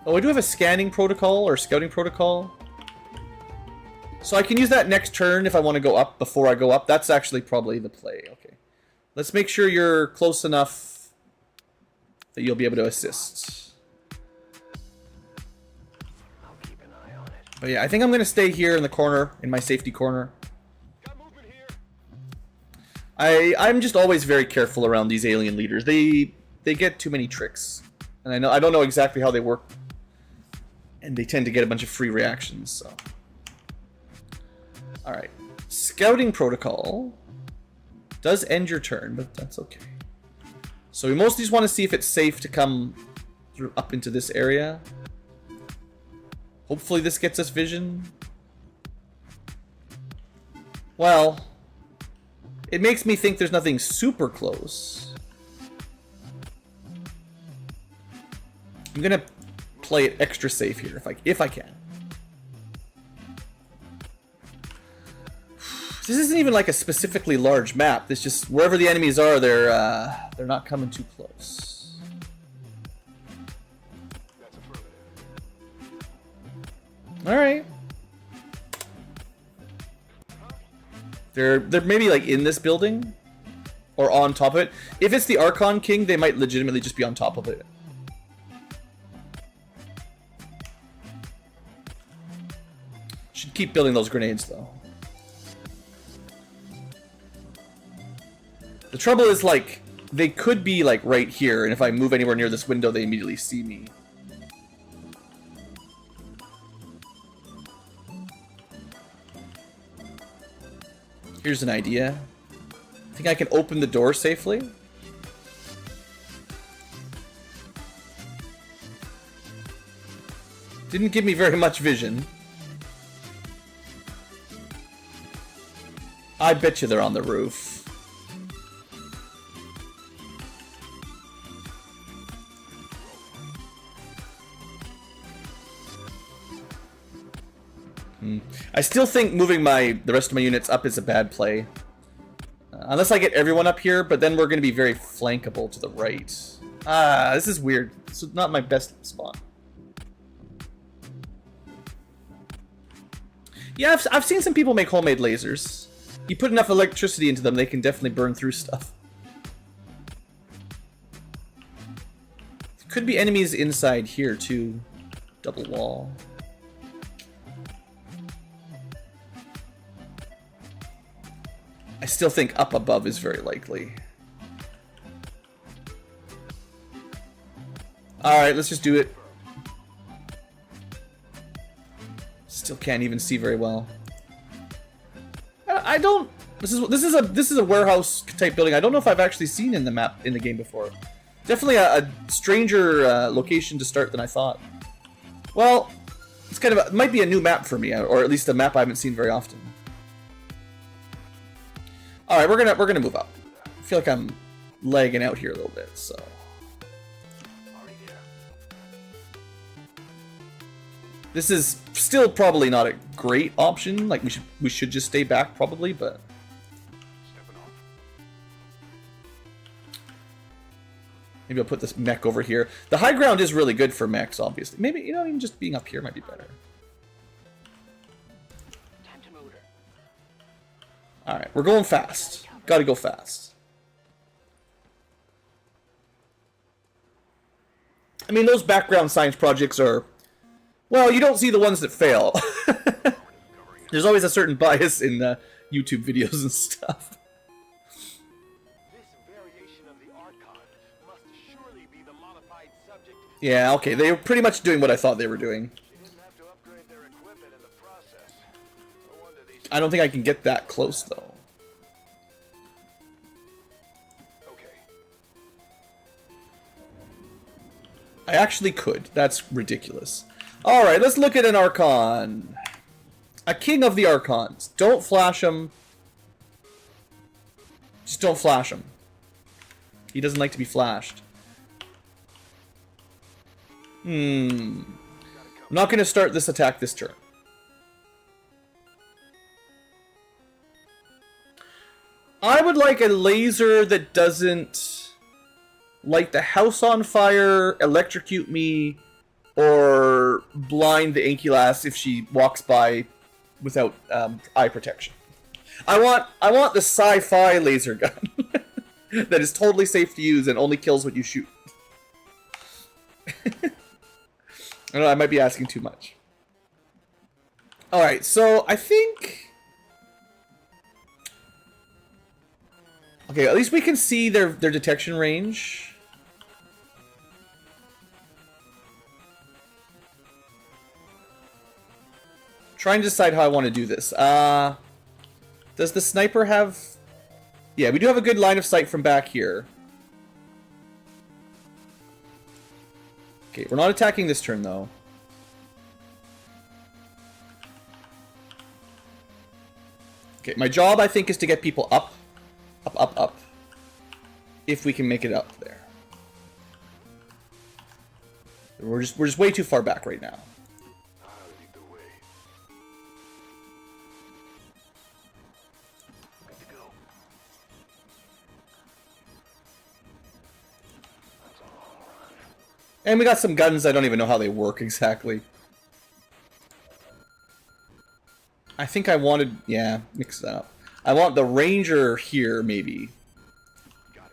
Oh, I do have a scanning protocol or scouting protocol. So I can use that next turn if I want to go up before I go up. That's actually probably the play. Okay. Let's make sure you're close enough that you'll be able to assist. I'll keep an eye on it. But yeah, I think I'm going to stay here in the corner, in my safety corner. Got movement here. I'm just always very careful around these alien leaders. They get too many tricks. And I don't know exactly how they work. And they tend to get a bunch of free reactions, so. Alright. Scouting protocol does end your turn, but that's okay. So we mostly just want to see if it's safe to come through up into this area. Hopefully this gets us vision. Well, it makes me think there's nothing super close. I'm gonna play it extra safe here if I can. This isn't even like a specifically large map. It's just wherever the enemies are, they're not coming too close. That's affirmative. All right. They're maybe like in this building or on top of it. If it's the Archon King, they might legitimately just be on top of it. Should keep building those grenades though. The trouble is, like, they could be, like, right here, and if I move anywhere near this window, they immediately see me. Here's an idea. I think I can open the door safely. Didn't give me very much vision. I bet you they're on the roof. I still think moving the rest of my units up is a bad play. Unless I get everyone up here, but then we're going to be very flankable to the right. Ah, this is weird. This is not my best spot. Yeah, I've seen some people make homemade lasers. You put enough electricity into them, they can definitely burn through stuff. Could be enemies inside here, too. Double wall. I still think up above is very likely. Alright, let's just do it. Still can't even see very well. I don't. This is a warehouse type building. I don't know if I've actually seen in the map in the game before. Definitely a stranger location to start than I thought. Well, it's kind of it might be a new map for me, or at least a map I haven't seen very often. All right, we're gonna move up. I feel like I'm lagging out here a little bit, so. This is still probably not a great option. Like we should just stay back probably, but maybe I'll put this mech over here. The high ground is really good for mechs, obviously. Maybe even just being up here might be better. All right, we're going fast. Got to go fast. I mean, those background science projects are. Well, you don't see the ones that fail. There's always a certain bias in YouTube videos and stuff. This variation of the archon must surely be the modified subject. Yeah, okay, they were pretty much doing what I thought they were doing. They didn't have to upgrade their equipment in the process. No wonder these. I don't think I can get that close, though. Okay. I actually could. That's ridiculous. Alright, let's look at an Archon. A king of the Archons. Don't flash him. Just don't flash him. He doesn't like to be flashed. I'm not going to start this attack this turn. I would like a laser that doesn't light the house on fire, electrocute me, or blind the Ankylo if she walks by without eye protection. I want the sci-fi laser gun that is totally safe to use and only kills what you shoot. I don't know, I might be asking too much. Alright, so I think... Okay, at least we can see their detection range. Trying to decide how I want to do this. Does the sniper have... Yeah, we do have a good line of sight from back here. Okay, we're not attacking this turn, though. Okay, my job, I think, is to get people up. Up, up, up. If we can make it up there. We're just way too far back right now. And we got some guns, I don't even know how they work exactly. I think I wanted... Yeah, mix that up. I want the Ranger here, maybe. Got it.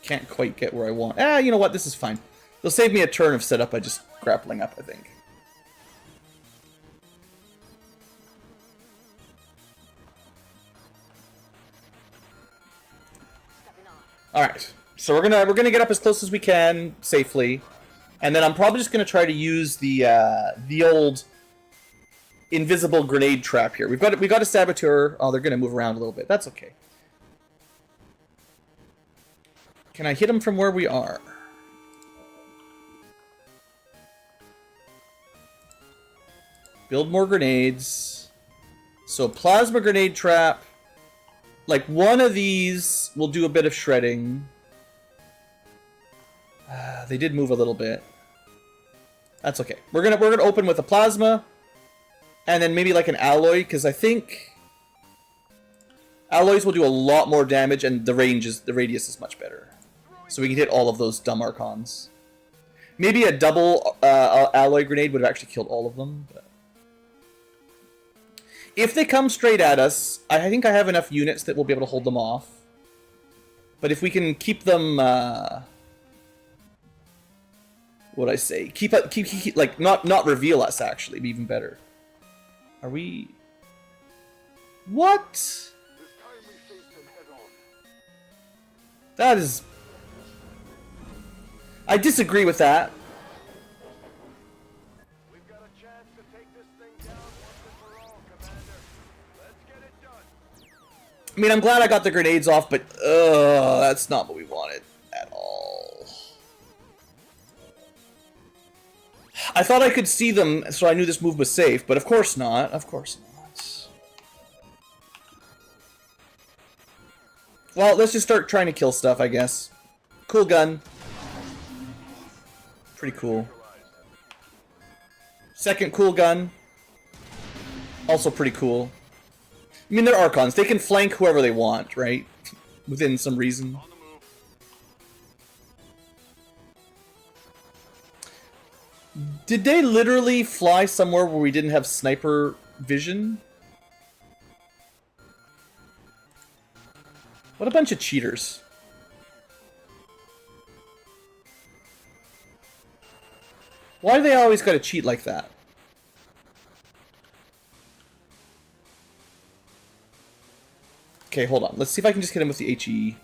Can't quite get where I want. You know what? This is fine. It'll save me a turn of setup by just grappling up, I think. Alright, so we're gonna get up as close as we can safely, and then I'm probably just gonna try to use the old invisible grenade trap here. We got a saboteur. Oh, they're gonna move around a little bit. That's okay. Can I hit them from where we are? Build more grenades. So plasma grenade trap. Like, one of these will do a bit of shredding. They did move a little bit. That's okay. We're gonna open with a plasma, and then maybe like an alloy, because I think alloys will do a lot more damage, and the radius is much better. So we can hit all of those dumb Archons. Maybe a double alloy grenade would have actually killed all of them. But if they come straight at us, I think I have enough units that will be able to hold them off. But if we can keep them, what'd I say? Keep like not reveal us, actually, be even better. Are we... What? This time we face them head on. That is... I disagree with that. We've got a chance to take this thing down once and for all, Commander. Let's get it done. I mean, I'm glad I got the grenades off, but that's not what we wanted at all. I thought I could see them, so I knew this move was safe, but of course not. Of course not. Well, let's just start trying to kill stuff, I guess. Cool gun. Pretty cool. Second cool gun. Also pretty cool. I mean, they're Archons. They can flank whoever they want, right? Within some reason. Did they literally fly somewhere where we didn't have sniper vision? What a bunch of cheaters. Why do they always gotta cheat like that? Okay, hold on. Let's see if I can just hit him with the HE.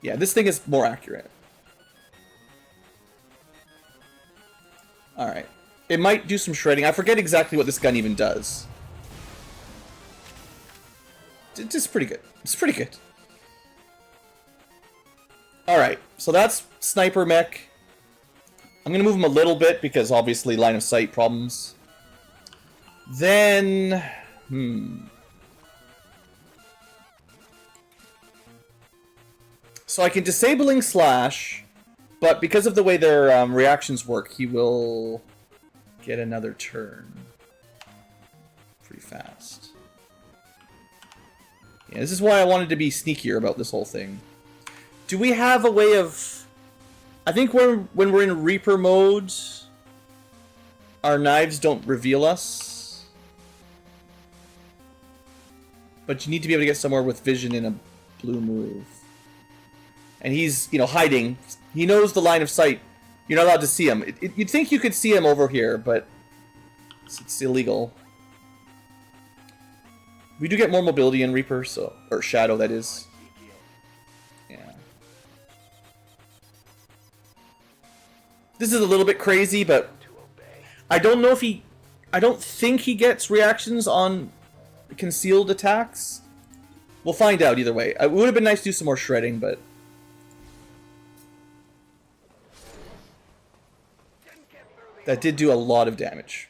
Yeah, this thing is more accurate. Alright. It might do some shredding. I forget exactly what this gun even does. It's pretty good. It's pretty good. Alright, so that's Sniper Mech. I'm gonna move him a little bit because obviously line of sight problems. Then... So I can disabling slash, but because of the way their reactions work, he will get another turn. Pretty fast. Yeah, this is why I wanted to be sneakier about this whole thing. Do we have a way of... I think when we're in Reaper mode, our knives don't reveal us. But you need to be able to get somewhere with vision in a blue move. And he's, you know, hiding. He knows the line of sight. You're not allowed to see him. You'd think you could see him over here, but it's illegal. We do get more mobility in Reaper, so... Or Shadow, that is. Yeah. This is a little bit crazy, but... I don't know if he... I don't think he gets reactions on concealed attacks. We'll find out either way. It would have been nice to do some more shredding, but... That did do a lot of damage.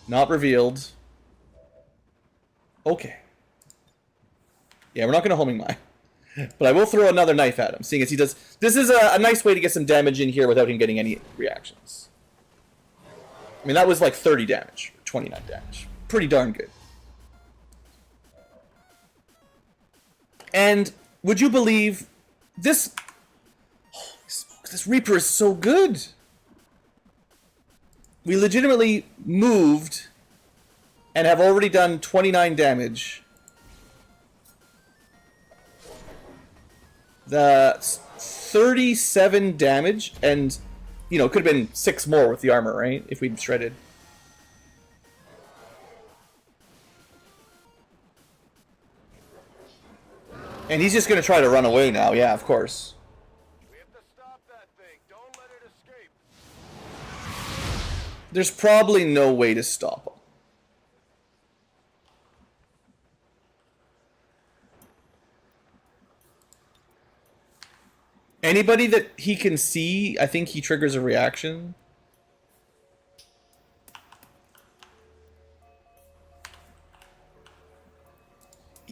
Not revealed. Okay. Yeah, we're not going to homing mine. But I will throw another knife at him, seeing as he does... This is a nice way to get some damage in here without him getting any reactions. I mean, that was like 30 damage. 29 damage. Pretty darn good. And would you believe... This... Holy smokes, this Reaper is so good! We legitimately moved and have already done 29 damage. That's 37 damage, and, you know, it could have been 6 more with the armor, right? If we'd shredded. And he's just going to try to run away now, yeah, of course. We have to stop that thing. Don't let it escape. There's probably no way to stop him. Anybody that he can see, I think he triggers a reaction.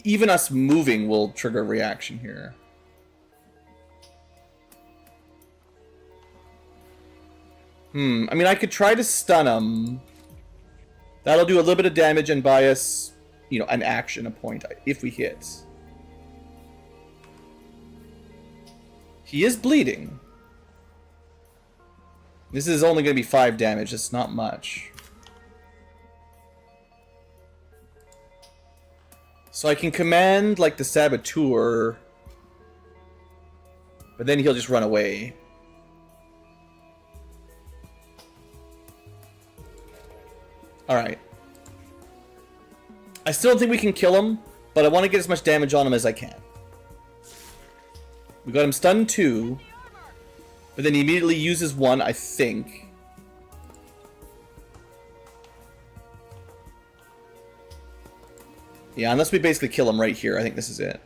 Even us moving will trigger a reaction here. I mean, I could try to stun him. That'll do a little bit of damage and buy us, you know, an action, a point, if we hit. He is bleeding. This is only going to be 5 damage. It's not much. So I can command, like, the Saboteur. But then he'll just run away. Alright. I still don't think we can kill him, but I want to get as much damage on him as I can. We got him stunned 2, but then he immediately uses 1, I think. Yeah, unless we basically kill him right here, I think this is it.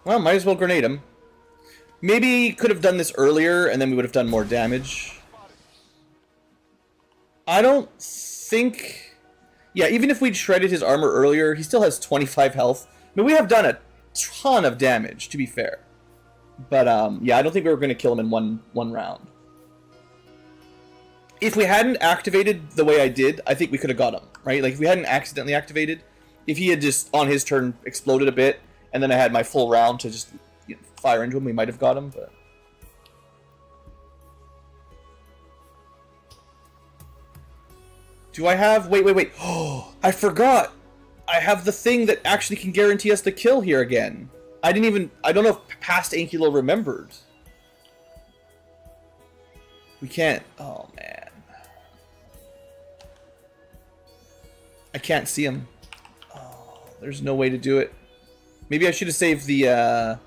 Well, might as well grenade him. Maybe could have done this earlier, and then we would have done more damage. I don't think... Yeah, even if we'd shredded his armor earlier, he still has 25 health. I mean, we have done a ton of damage, to be fair. But, yeah, I don't think we were going to kill him in one round. If we hadn't activated the way I did, I think we could have got him, right? Like, if we hadn't accidentally activated, if he had just, on his turn, exploded a bit, and then I had my full round to just fire into him, we might have got him, but... Do I have... Wait. Oh, I forgot! I have the thing that actually can guarantee us the kill here again. I don't know if past Ankylo remembered. We can't... Oh, man. I can't see him. Oh, there's no way to do it. Maybe I should have saved the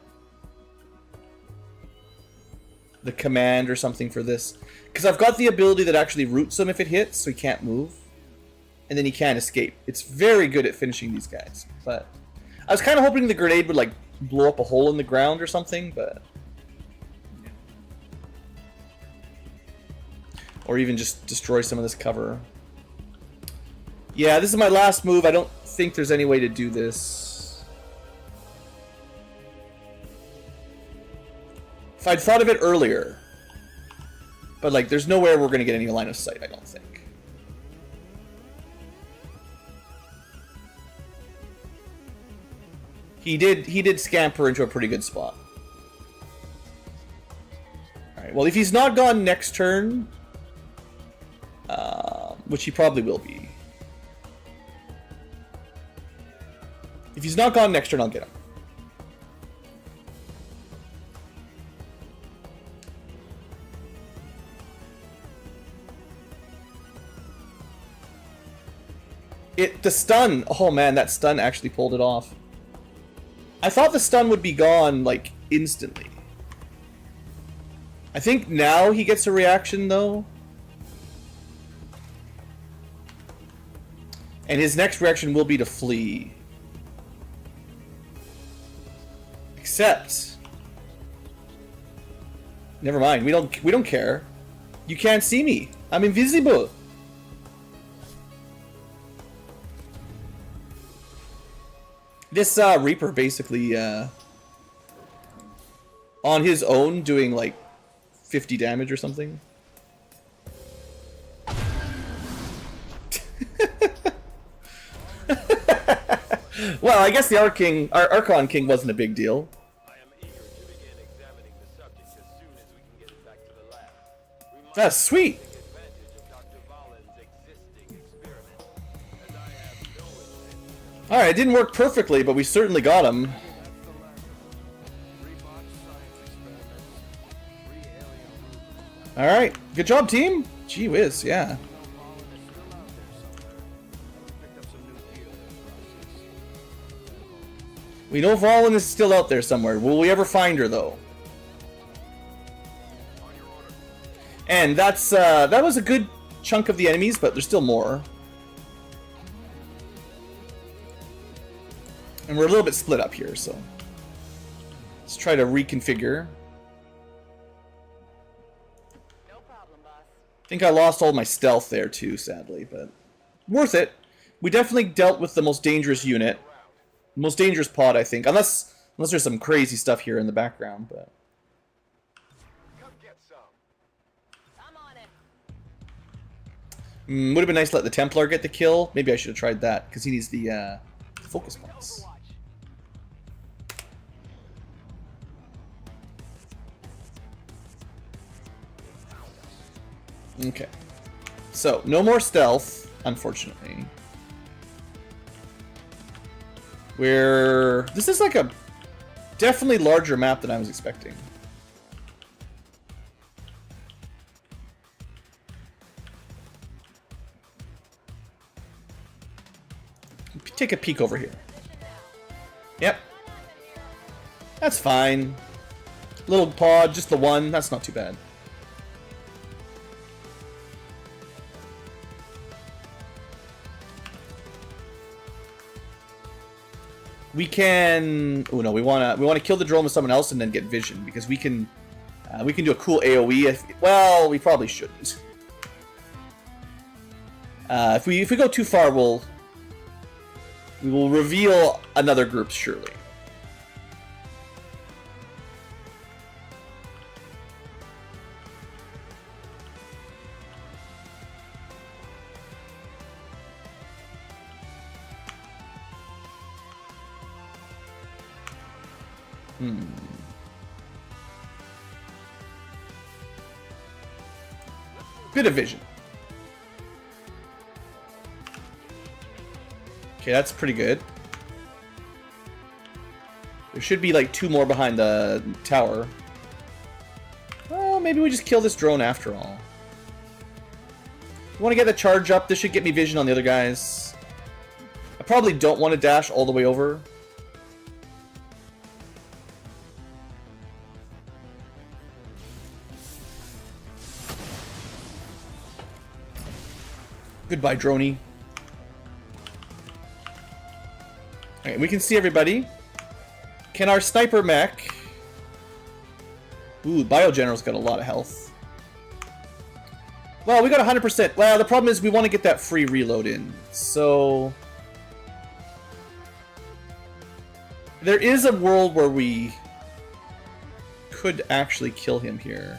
command or something for this. Because I've got the ability that actually roots him if it hits, so he can't move. And then he can't escape. It's very good at finishing these guys. But I was kind of hoping the grenade would, like, blow up a hole in the ground or something, but... Or even just destroy some of this cover. Yeah, this is my last move. I don't think there's any way to do this. If I'd thought of it earlier. But, like, there's nowhere we're going to get any line of sight, I don't think. He did scamper into a pretty good spot. Alright, well, if he's not gone next turn, which he probably will be. If he's not gone next turn, I'll get him. The stun, oh man, that stun actually pulled it off. I thought the stun would be gone, like, instantly. I think now he gets a reaction, though. And his next reaction will be to flee. Except... Never mind, we don't care. You can't see me. I'm invisible. This Reaper basically on his own doing like 50 damage or something. Well, I guess the Archon King wasn't a big deal. I am eager to begin examining the subject as soon as we can get it back to the lab. We must That's sweet. take advantage of Dr. Valen's existing experiment, as I have no intention. Alright, it didn't work perfectly, but we certainly got him. Alright, good job, team. Gee whiz, yeah. We know Valen is still out there somewhere. Will we ever find her, though? And that's that was a good chunk of the enemies, but there's still more. And we're a little bit split up here, so let's try to reconfigure. No problem, boss. I think I lost all my stealth there too, sadly, but worth it. We definitely dealt with the most dangerous unit. Most dangerous pod, I think. Unless there's some crazy stuff here in the background, but... Come get some. I'm on it. would have been nice to let the Templar get the kill. Maybe I should have tried that, because he needs the focus points. Okay. So, no more stealth, unfortunately. This is like a definitely larger map than I was expecting. Take a peek over here. Yep. That's fine. Little pod, just the one. That's not too bad. We can. Oh no, we wanna kill the drone with someone else and then get vision because we can do a cool AOE. Well, we probably shouldn't. If we go too far, we will reveal another group surely. Bit of vision. Okay, that's pretty good. There should be like 2 more behind the tower. Well, maybe we just kill this drone after all. I want to get the charge up. This should get me vision on the other guys. I probably don't want to dash all the way over. Goodbye, droney. Alright, we can see everybody. Can our sniper mech... Ooh, Biogeneral's got a lot of health. Well, we got 100%. Well, the problem is we want to get that free reload in. So... there is a world where we could actually kill him here.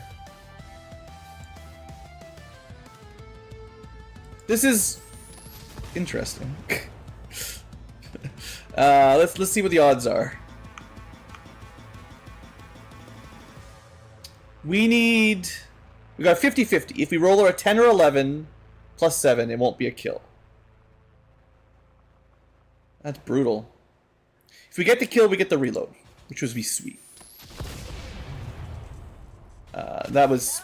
This is interesting. Let's see what the odds are. We got 50-50. If we roll a 10 or 11 plus 7, it won't be a kill. That's brutal. If we get the kill, we get the reload, which would be sweet. That was...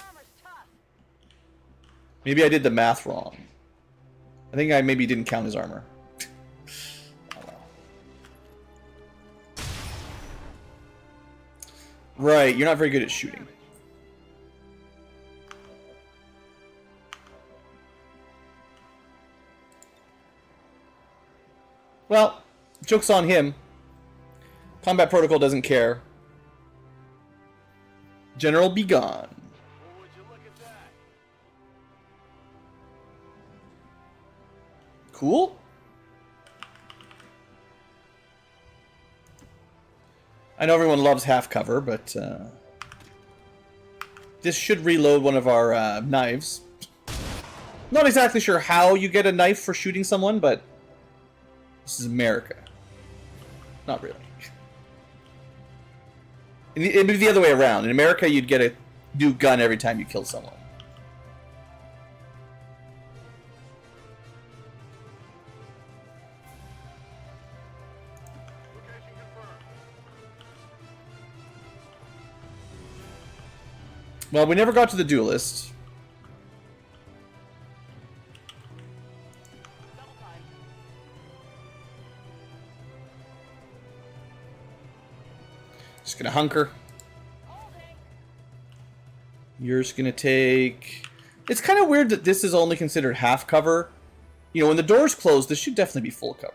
maybe I did the math wrong. I think I maybe didn't count his armor. Oh, well. Right, you're not very good at shooting. Well, joke's on him. Combat protocol doesn't care. General, be gone. Cool. I know everyone loves half cover, but this should reload one of our knives. Not exactly sure how you get a knife for shooting someone, but this is America. Not really. It'd be the other way around. In America, you'd get a new gun every time you kill someone. Well, we never got to the duelist. Just gonna hunker. You're just gonna take... It's kind of weird that this is only considered half cover. You know, when the door's closed, this should definitely be full cover.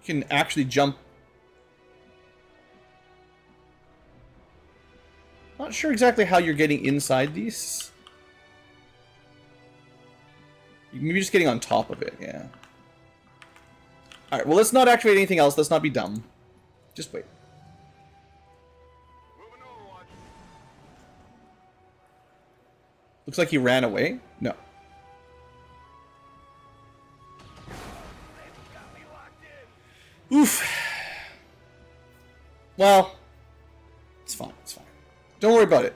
You can actually jump. Not sure exactly how you're getting inside these. Maybe just getting on top of it, yeah. Alright, well, let's not activate anything else. Let's not be dumb. Just wait. Looks like he ran away. No. Oof. Well, it's fine. It's fine. Don't worry about it.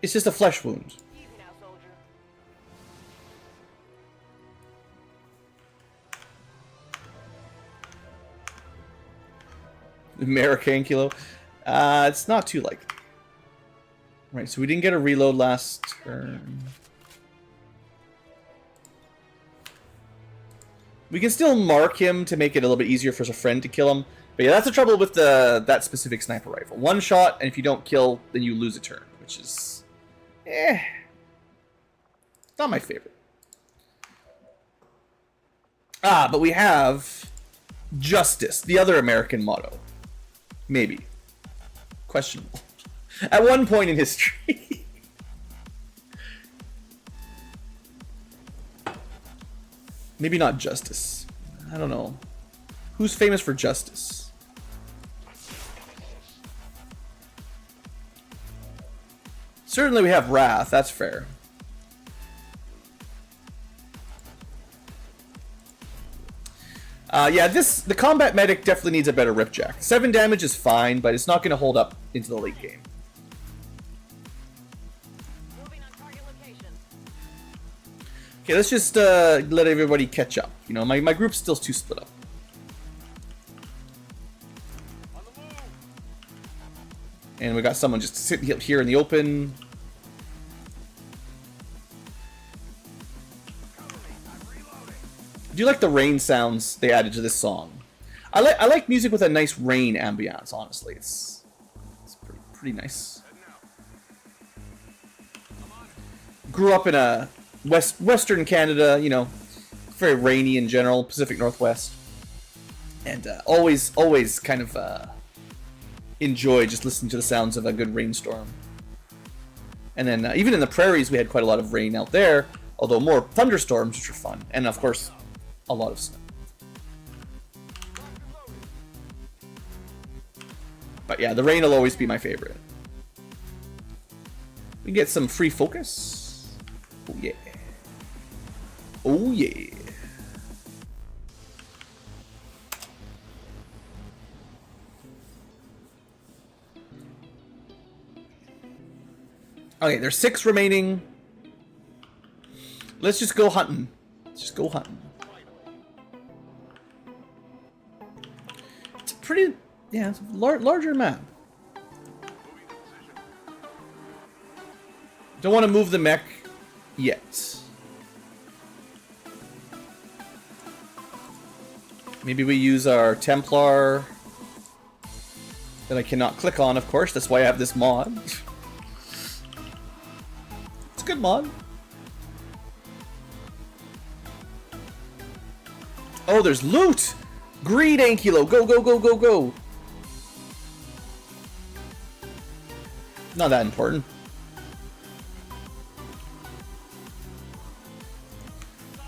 It's just a flesh wound. Easy now, soldier. Merrick Ankylo. It's not too likely. Right, so we didn't get a reload last turn. We can still mark him to make it a little bit easier for a friend to kill him. But yeah, that's the trouble with that specific sniper rifle. One shot, and if you don't kill, then you lose a turn, which is... not my favorite. But we have Justice, the other American motto. Maybe. Questionable. At one point in history. Maybe not Justice. I don't know. Who's famous for justice? Certainly we have Wrath, that's fair. Yeah, the combat medic definitely needs a better ripjack. 7 damage is fine, but it's not going to hold up into the late game. Moving on target location. Okay, let's just let everybody catch up. You know, my group's still too split up. On the move. And we got someone just sitting here in the open. I do like the rain sounds they added to this song. I like music with a nice rain ambiance. Honestly, it's pretty nice. Grew up in a Western Canada, you know, very rainy in general, Pacific Northwest, and always kind of enjoy just listening to the sounds of a good rainstorm. And then even in the prairies, we had quite a lot of rain out there, although more thunderstorms, which were fun, and of course, a lot of snow. But yeah, the rain will always be my favorite. We get some free focus. Oh yeah. Oh yeah. Okay, there's 6 remaining. Let's just go hunting. Let's just go hunting. It's a pretty, yeah, it's a larger map. Don't want to move the mech yet. Maybe we use our Templar that I cannot click on, of course. That's why I have this mod. It's a good mod. Oh, there's loot! Greed, Ankylo! Go, go, go, go, go! Not that important.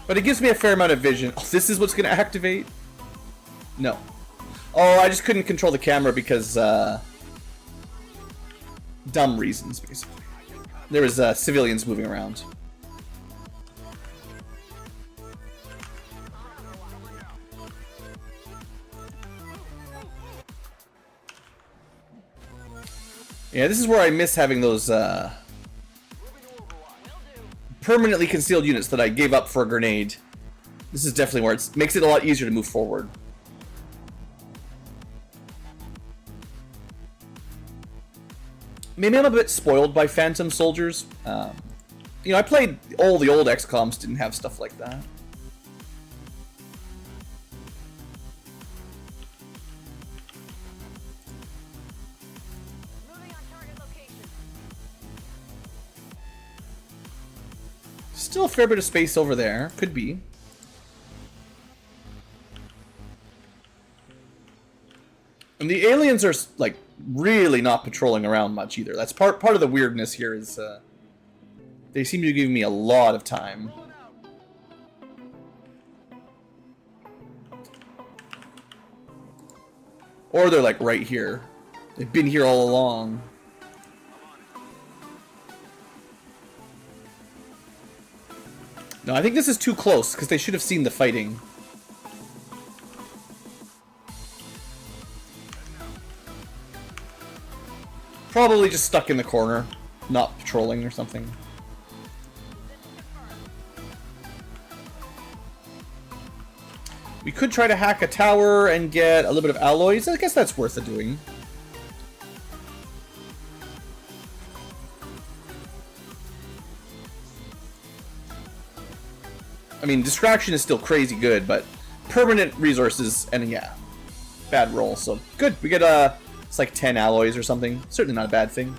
But it gives me a fair amount of vision. Oh, this is what's going to activate? No. Oh, I just couldn't control the camera because, dumb reasons, basically. There was, civilians moving around. Yeah, this is where I miss having those, permanently concealed units that I gave up for a grenade. This is definitely where it makes it a lot easier to move forward. Maybe I'm a bit spoiled by Phantom Soldiers. You know, I played all the old XComs, didn't have stuff like that. Moving on target location. Still a fair bit of space over there. Could be. And the aliens are, like, really not patrolling around much either. That's part of the weirdness here is, they seem to give me a lot of time. Or they're, like, right here. They've been here all along. No, I think this is too close, because they should have seen the fighting. Probably just stuck in the corner. not patrolling or something. We could try to hack a tower and get a little bit of alloys. I guess that's worth it doing. I mean, distraction is still crazy good, but permanent resources, and yeah, bad roll. So good. We get it's like 10 alloys or something. Certainly not a bad thing.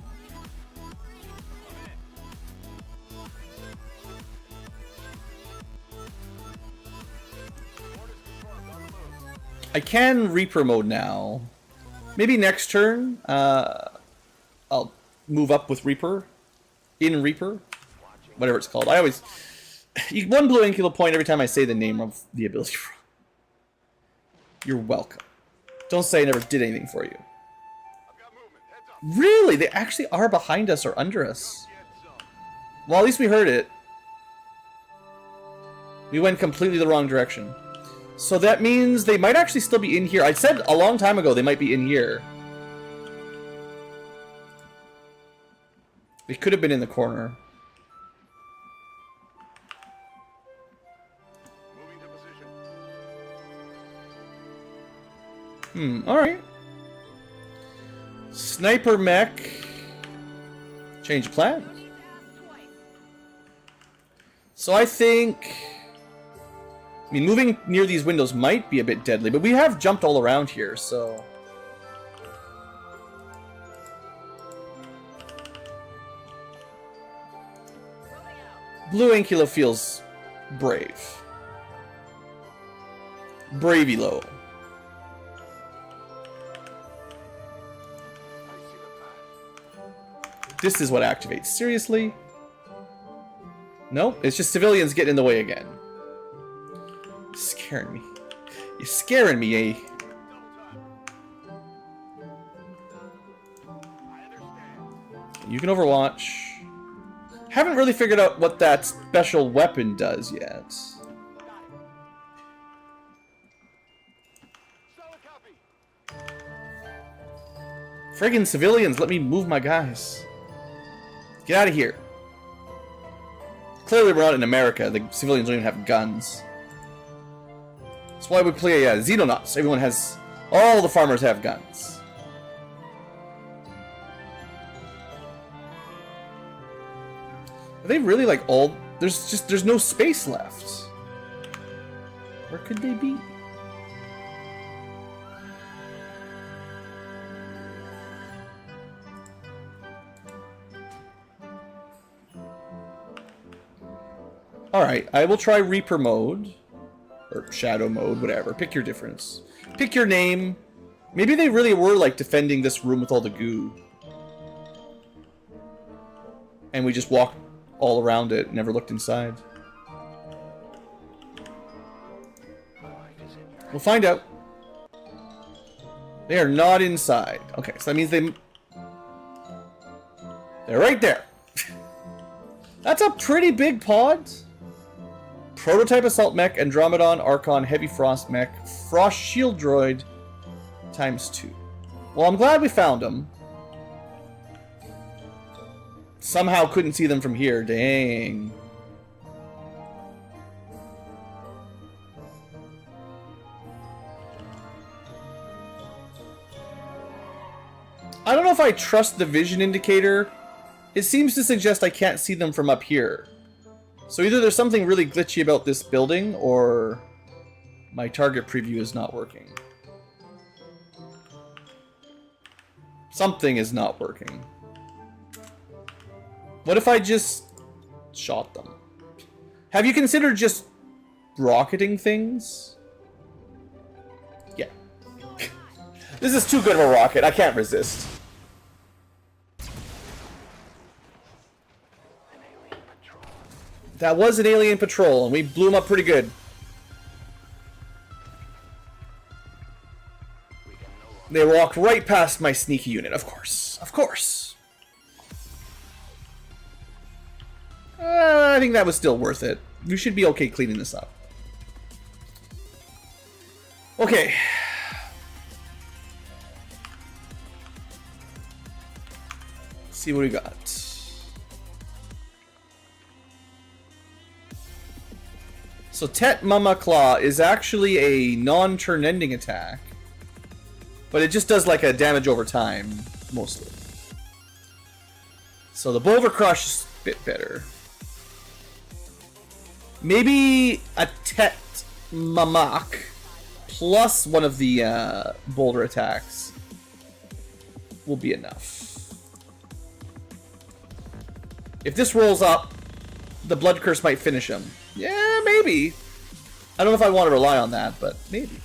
I can Reaper mode now. Maybe next turn, I'll move up with Reaper. In Reaper. Whatever it's called. I always... One blue Ankylo point every time I say the name of the ability. You're welcome. Don't say I never did anything for you. Really? They actually are behind us or under us. Well, at least we heard it. We went completely the wrong direction. So that means they might actually still be in here. I said a long time ago they might be in here. They could have been in the corner. Alright. Sniper mech. Change plan. So I think... I mean, moving near these windows might be a bit deadly, but we have jumped all around here, so... Blue Ankylo feels brave. Bravey-lo. This is what activates. Seriously? No, it's just civilians getting in the way again. Scaring me. You're scaring me, eh? You can Overwatch. Haven't really figured out what that special weapon does yet. Friggin' civilians, let me move my guys. Get out of here. Clearly we're not in America. The civilians don't even have guns. That's why we play Xenonauts. Everyone has... All the farmers have guns. Are they really like all... There's no space left. Where could they be? Alright, I will try Reaper mode. Or Shadow mode, whatever. Pick your difference. Pick your name. Maybe they really were, like, defending this room with all the goo. And we just walked all around it, never looked inside. We'll find out. They are not inside. Okay, so that means they're right there. That's a pretty big pod. Prototype Assault Mech, Andromedon, Archon, Heavy Frost Mech, Frost Shield Droid, ×2. Well, I'm glad we found them. Somehow couldn't see them from here. Dang. I don't know if I trust the vision indicator. It seems to suggest I can't see them from up here. So either there's something really glitchy about this building, or my target preview is not working. Something is not working. What if I just shot them? Have you considered just rocketing things? Yeah. This is too good of a rocket. I can't resist. That was an alien patrol, and we blew him up pretty good. They walked right past my sneaky unit, of course. Of course. I think that was still worth it. We should be okay cleaning this up. Okay. Let's see what we got. So Tet Mama Claw is actually a non-turn ending attack. But it just does like a damage over time, mostly. So the Boulder Crush is a bit better. Maybe a Tet Mamak plus one of the boulder attacks will be enough. If this rolls up, the Blood Curse might finish him. Yeah, maybe. I don't know if I want to rely on that, but maybe.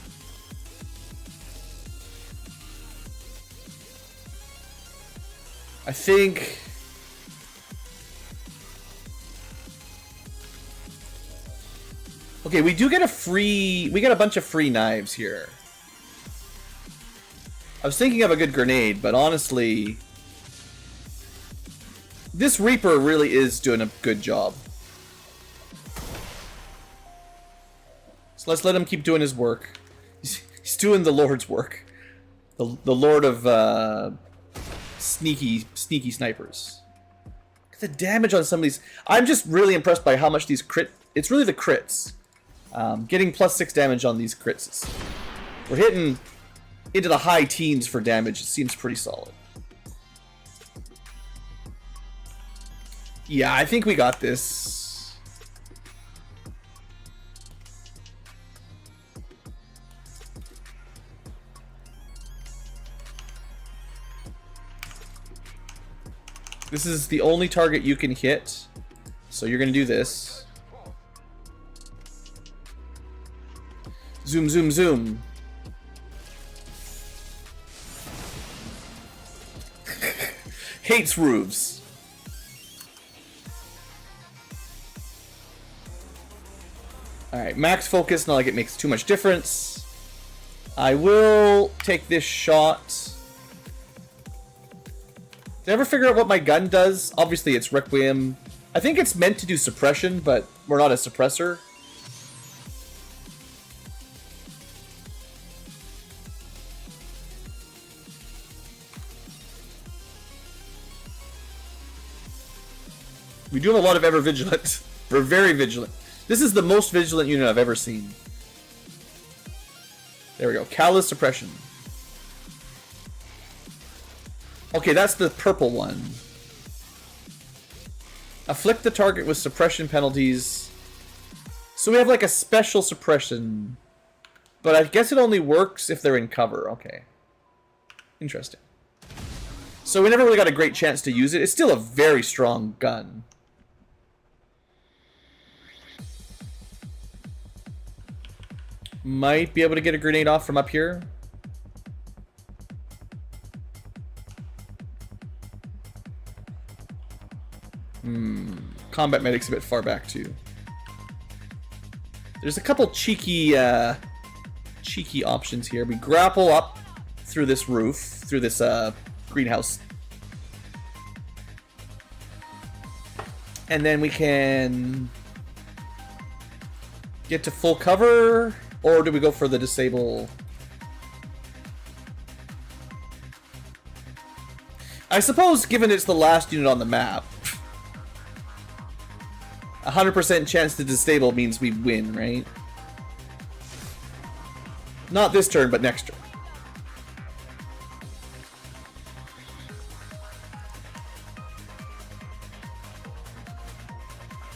I think... Okay, we do get a free... We get a bunch of free knives here. I was thinking of a good grenade, but honestly... This Reaper really is doing a good job. So let's let him keep doing his work. He's doing the Lord's work. The Lord of sneaky snipers. The damage on some of these... I'm just really impressed by how much these crit... It's really the crits. Getting +6 damage on these crits. We're hitting into the high teens for damage. It seems pretty solid. Yeah, I think we got this. This is the only target you can hit. So you're going to do this. Zoom, zoom, zoom. Hates roofs. Alright, max focus, not like it makes too much difference. I will take this shot. Did I ever figure out what my gun does? Obviously it's Requiem. I think it's meant to do suppression, but we're not a suppressor. We do have a lot of ever vigilant. We're very vigilant. This is the most vigilant unit I've ever seen. There we go. Callous suppression. Okay, that's the purple one. Afflict the target with suppression penalties. So we have like a special suppression. But I guess it only works if they're in cover. Okay. Interesting. So we never really got a great chance to use it. It's still a very strong gun. Might be able to get a grenade off from up here. Combat medic's a bit far back too. There's a couple cheeky options here. We grapple up through this roof, through this greenhouse. And then we can get to full cover. Or do we go for the disable? I suppose, given it's the last unit on the map, 100% chance to disable means we win, right? Not this turn, but next turn.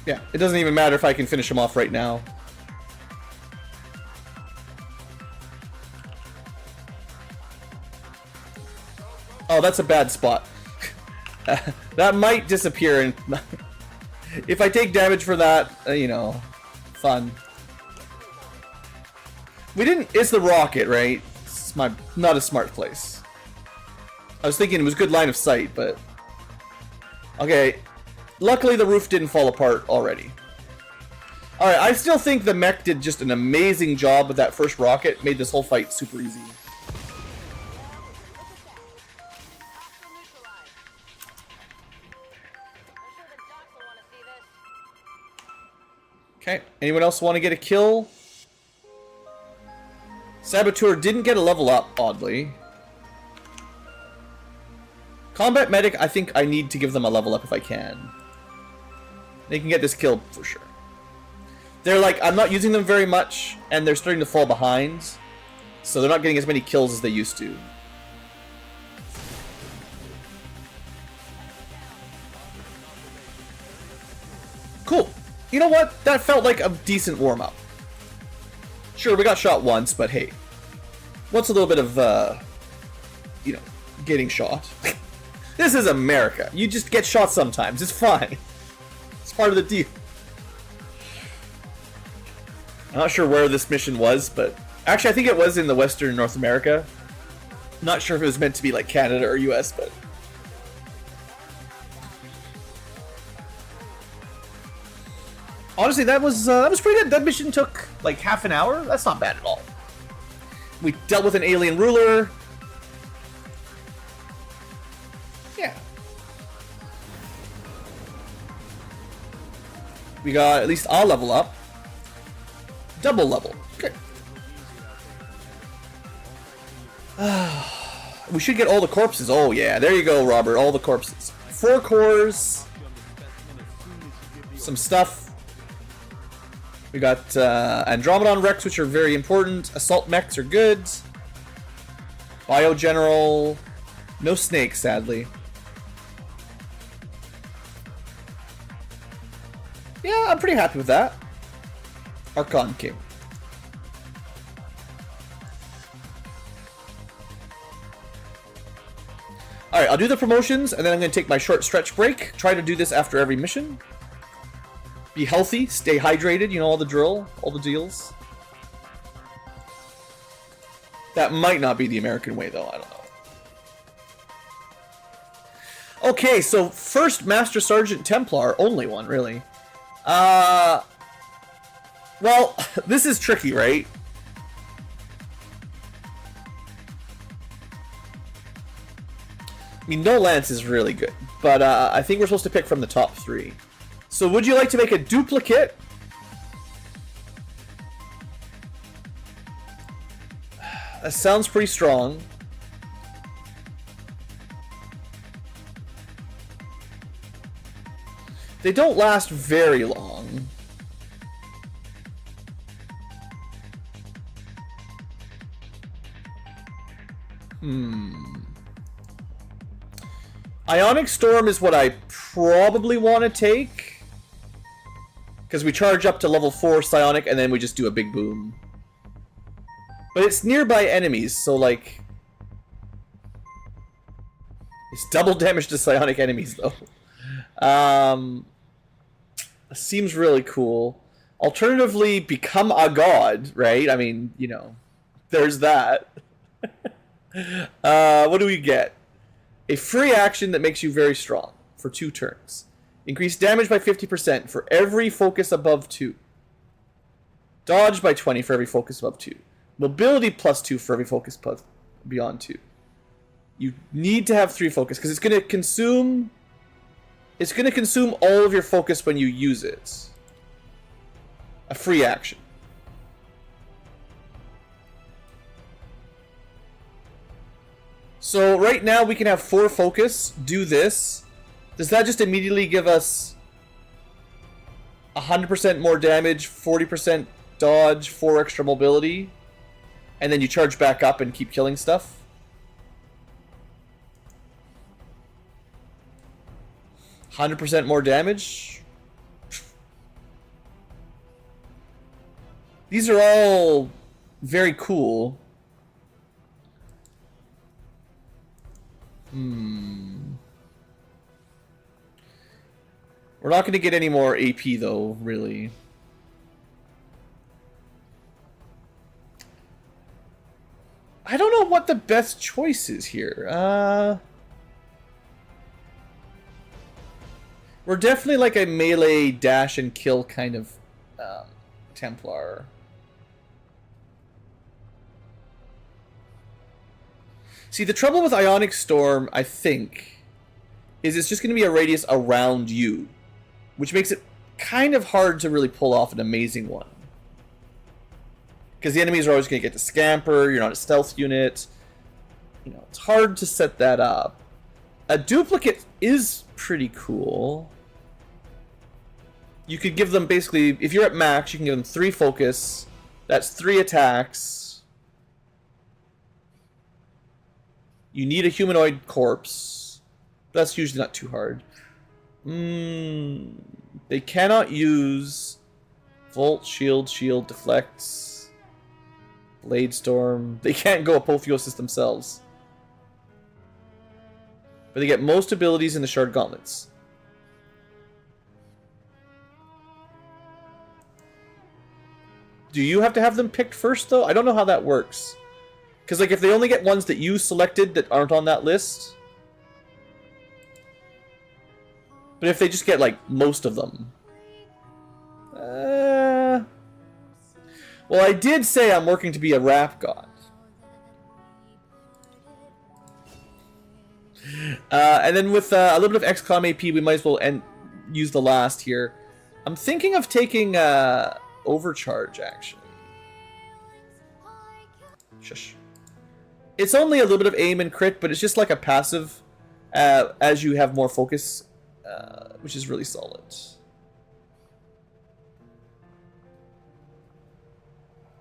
Yeah, it doesn't even matter if I can finish him off right now. Oh, that's a bad spot. That might disappear, and if I take damage for that, you know, fun. We didn't. It's the rocket, right? It's not a smart place. I was thinking it was good line of sight, but okay. Luckily, the roof didn't fall apart already. All right, I still think the mech did just an amazing job with that first rocket. Made this whole fight super easy. Okay, anyone else want to get a kill? Saboteur didn't get a level up, oddly. Combat Medic, I think I need to give them a level up if I can. They can get this kill for sure. They're like, I'm not using them very much, and they're starting to fall behind. So they're not getting as many kills as they used to. Cool. You know what? That felt like a decent warm-up. Sure, we got shot once, but hey. What's a little bit of, you know, getting shot? This is America. You just get shot sometimes. It's fine. It's part of the deal. I'm not sure where this mission was, but... Actually, I think it was in the Western North America. Not sure if it was meant to be like Canada or US, but... Honestly, that was pretty good. That mission took like half an hour. That's not bad at all. We dealt with an alien ruler. Yeah. We got at least a level up. Double level. Okay. We should get all the corpses. Oh yeah, there you go, Robert. All the corpses. 4 cores. Some stuff. We got Andromedon Rex, which are very important. Assault mechs are good. Bio General. No snakes, sadly. Yeah, I'm pretty happy with that. Archon King. Alright, I'll do the promotions, and then I'm going to take my short stretch break. Try to do this after every mission. Be healthy, stay hydrated, you know, all the drill, all the deals. That might not be the American way, though, I don't know. Okay, so first Master Sergeant Templar, only one, really. Well, this is tricky, right? I mean, no Lance is really good, but I think we're supposed to pick from the top 3. So would you like to make a duplicate? That sounds pretty strong. They don't last very long. Ionic Storm is what I probably want to take. Because we charge up to level 4 psionic and then we just do a big boom. But it's nearby enemies, so like... It's double damage to psionic enemies, though. Seems really cool. Alternatively, become a god, right? I mean, you know, there's that. What do we get? A free action that makes you very strong for 2 turns. Increase damage by 50% for every focus above 2. Dodge by 20 for every focus above 2. Mobility plus 2 for every focus beyond 2. You need to have 3 focus because it's going to consume... It's going to consume all of your focus when you use it. A free action. So right now we can have 4 focus, do this. Does that just immediately give us 100% more damage, 40% dodge, 4 extra mobility, and then you charge back up and keep killing stuff? $100% more damage? These are all very cool. We're not going to get any more AP, though, really. I don't know what the best choice is here. We're definitely like a melee dash and kill kind of Templar. See, the trouble with Ionic Storm, I think, is it's just going to be a radius around you, which makes it kind of hard to really pull off an amazing one. Because the enemies are always going to get to scamper, you're not a stealth unit. You know, it's hard to set that up. A duplicate is pretty cool. you could give them basically, if you're at max, you can give them 3 focus. That's 3 attacks. You need a humanoid corpse. That's usually not too hard. They cannot use Volt, Shield, Deflects, Blade Storm. They can't go Apotheosis themselves. But they get most abilities in the Shard Gauntlets. Do you have to have them picked first, though? I don't know how that works. Because, like, if they only get ones that you selected that aren't on that list... But if they just get, like, most of them... Well, I did say I'm working to be a rap god. And then with a little bit of XCom AP, we might as well use the last here. I'm thinking of taking Overcharge, actually. Shush. It's only a little bit of aim and crit, but it's just like a passive as you have more focus, which is really solid.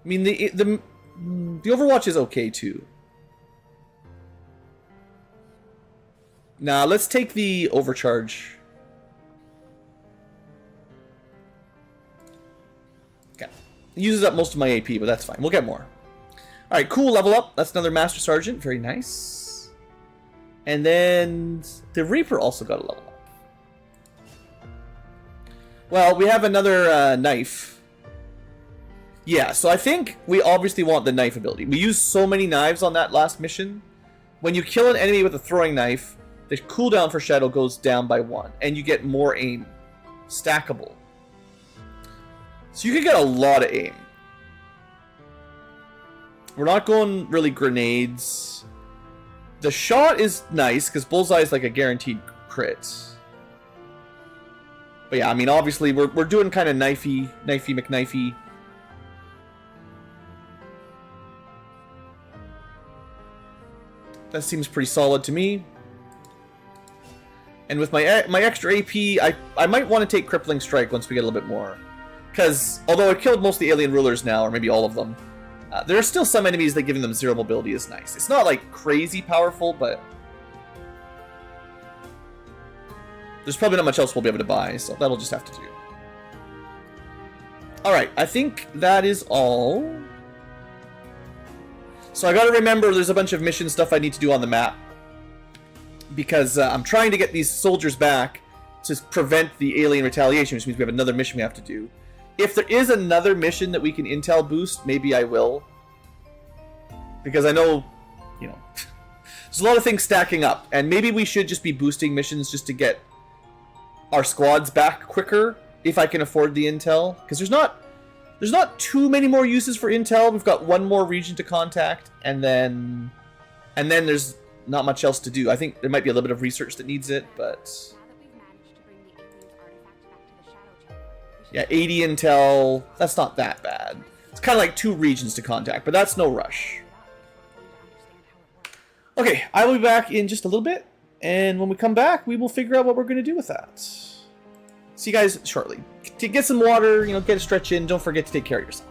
I mean, the Overwatch is okay, too. Nah, let's take the Overcharge. Okay. It uses up most of my AP, but that's fine. We'll get more. Alright, cool, level up. That's another Master Sergeant. Very nice. And then the Reaper also got a level up. Well, we have another knife. Yeah, so I think we obviously want the knife ability. We used so many knives on that last mission. When you kill an enemy with a throwing knife, the cooldown for Shadow goes down by 1, and you get more aim. Stackable. So you can get a lot of aim. We're not going really grenades. The shot is nice, because Bullseye is like a guaranteed crit. But yeah, I mean, obviously, we're doing kind of knifey McKnifey. That seems pretty solid to me. And with my extra AP, I might want to take Crippling Strike once we get a little bit more. Because, although I killed most of the alien rulers now, or maybe all of them, there are still some enemies that giving them 0 mobility is nice. It's not, like, crazy powerful, but... there's probably not much else we'll be able to buy, so that'll just have to do. Alright, I think that is all. So I gotta remember there's a bunch of mission stuff I need to do on the map. Because I'm trying to get these soldiers back to prevent the alien retaliation, which means we have another mission we have to do. If there is another mission that we can intel boost, maybe I will. Because I know, you know, there's a lot of things stacking up. And maybe we should just be boosting missions just to get our squads back quicker, if I can afford the intel. Because there's not too many more uses for intel. We've got 1 more region to contact, and then there's not much else to do. I think there might be a little bit of research that needs it, but... yeah, 80 intel, that's not that bad. It's kind of like 2 regions to contact, but that's no rush. Okay, I will be back in just a little bit, and when we come back, we will figure out what we're going to do with that. See you guys shortly. To get some water, you know, get a stretch in, don't forget to take care of yourself.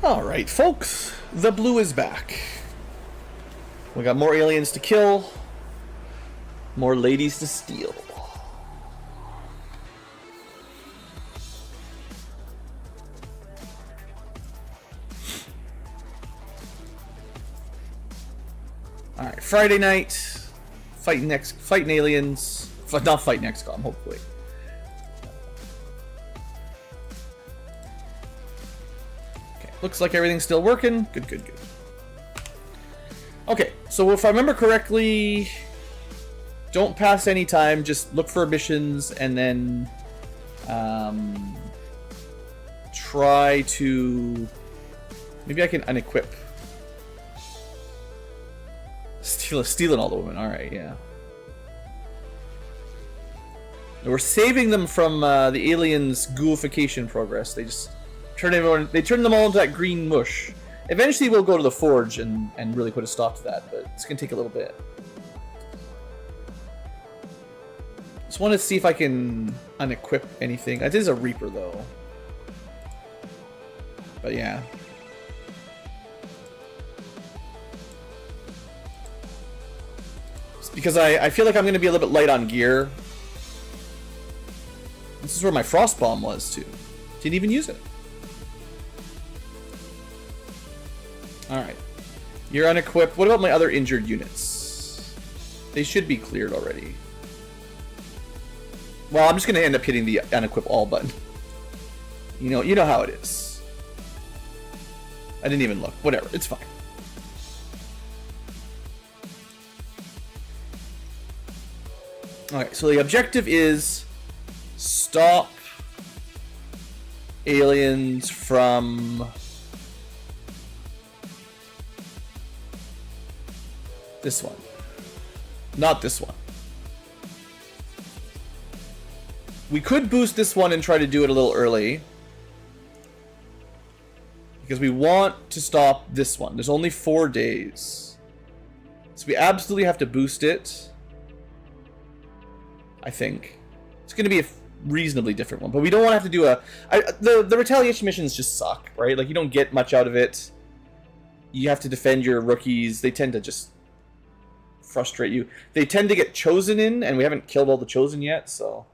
Alright, folks. The blue is back. We got more aliens to kill. More ladies to steal. Alright, Friday night. Fighting aliens. Not fighting XCom, hopefully. Okay, looks like everything's still working. Good, good, good. Okay, so if I remember correctly, don't pass any time, just look for missions and then try to... Maybe I can unequip. Stealing all the women, alright, yeah. We're saving them from the aliens' gooification progress. They just turn them all into that green mush. Eventually we'll go to the forge and really put a stop to that, but it's gonna take a little bit. Just want to see if I can unequip anything. It is a Reaper though. But yeah. It's because I feel like I'm gonna be a little bit light on gear. This is where my frost bomb was too. Didn't even use it. Alright. You're unequipped. What about my other injured units? They should be cleared already. Well, I'm just going to end up hitting the unequip all button. You know how it is. I didn't even look. Whatever. It's fine. Alright, so the objective is stop aliens from... this one. Not this one. We could boost this one and try to do it a little early. Because we want to stop this one. There's only 4 days. So we absolutely have to boost it. I think. It's going to be a reasonably different one. But we don't want to have to do a... the retaliation missions just suck, right? Like, you don't get much out of it. You have to defend your rookies. They tend to just frustrate you. They tend to get chosen in, and we haven't killed all the chosen yet, so...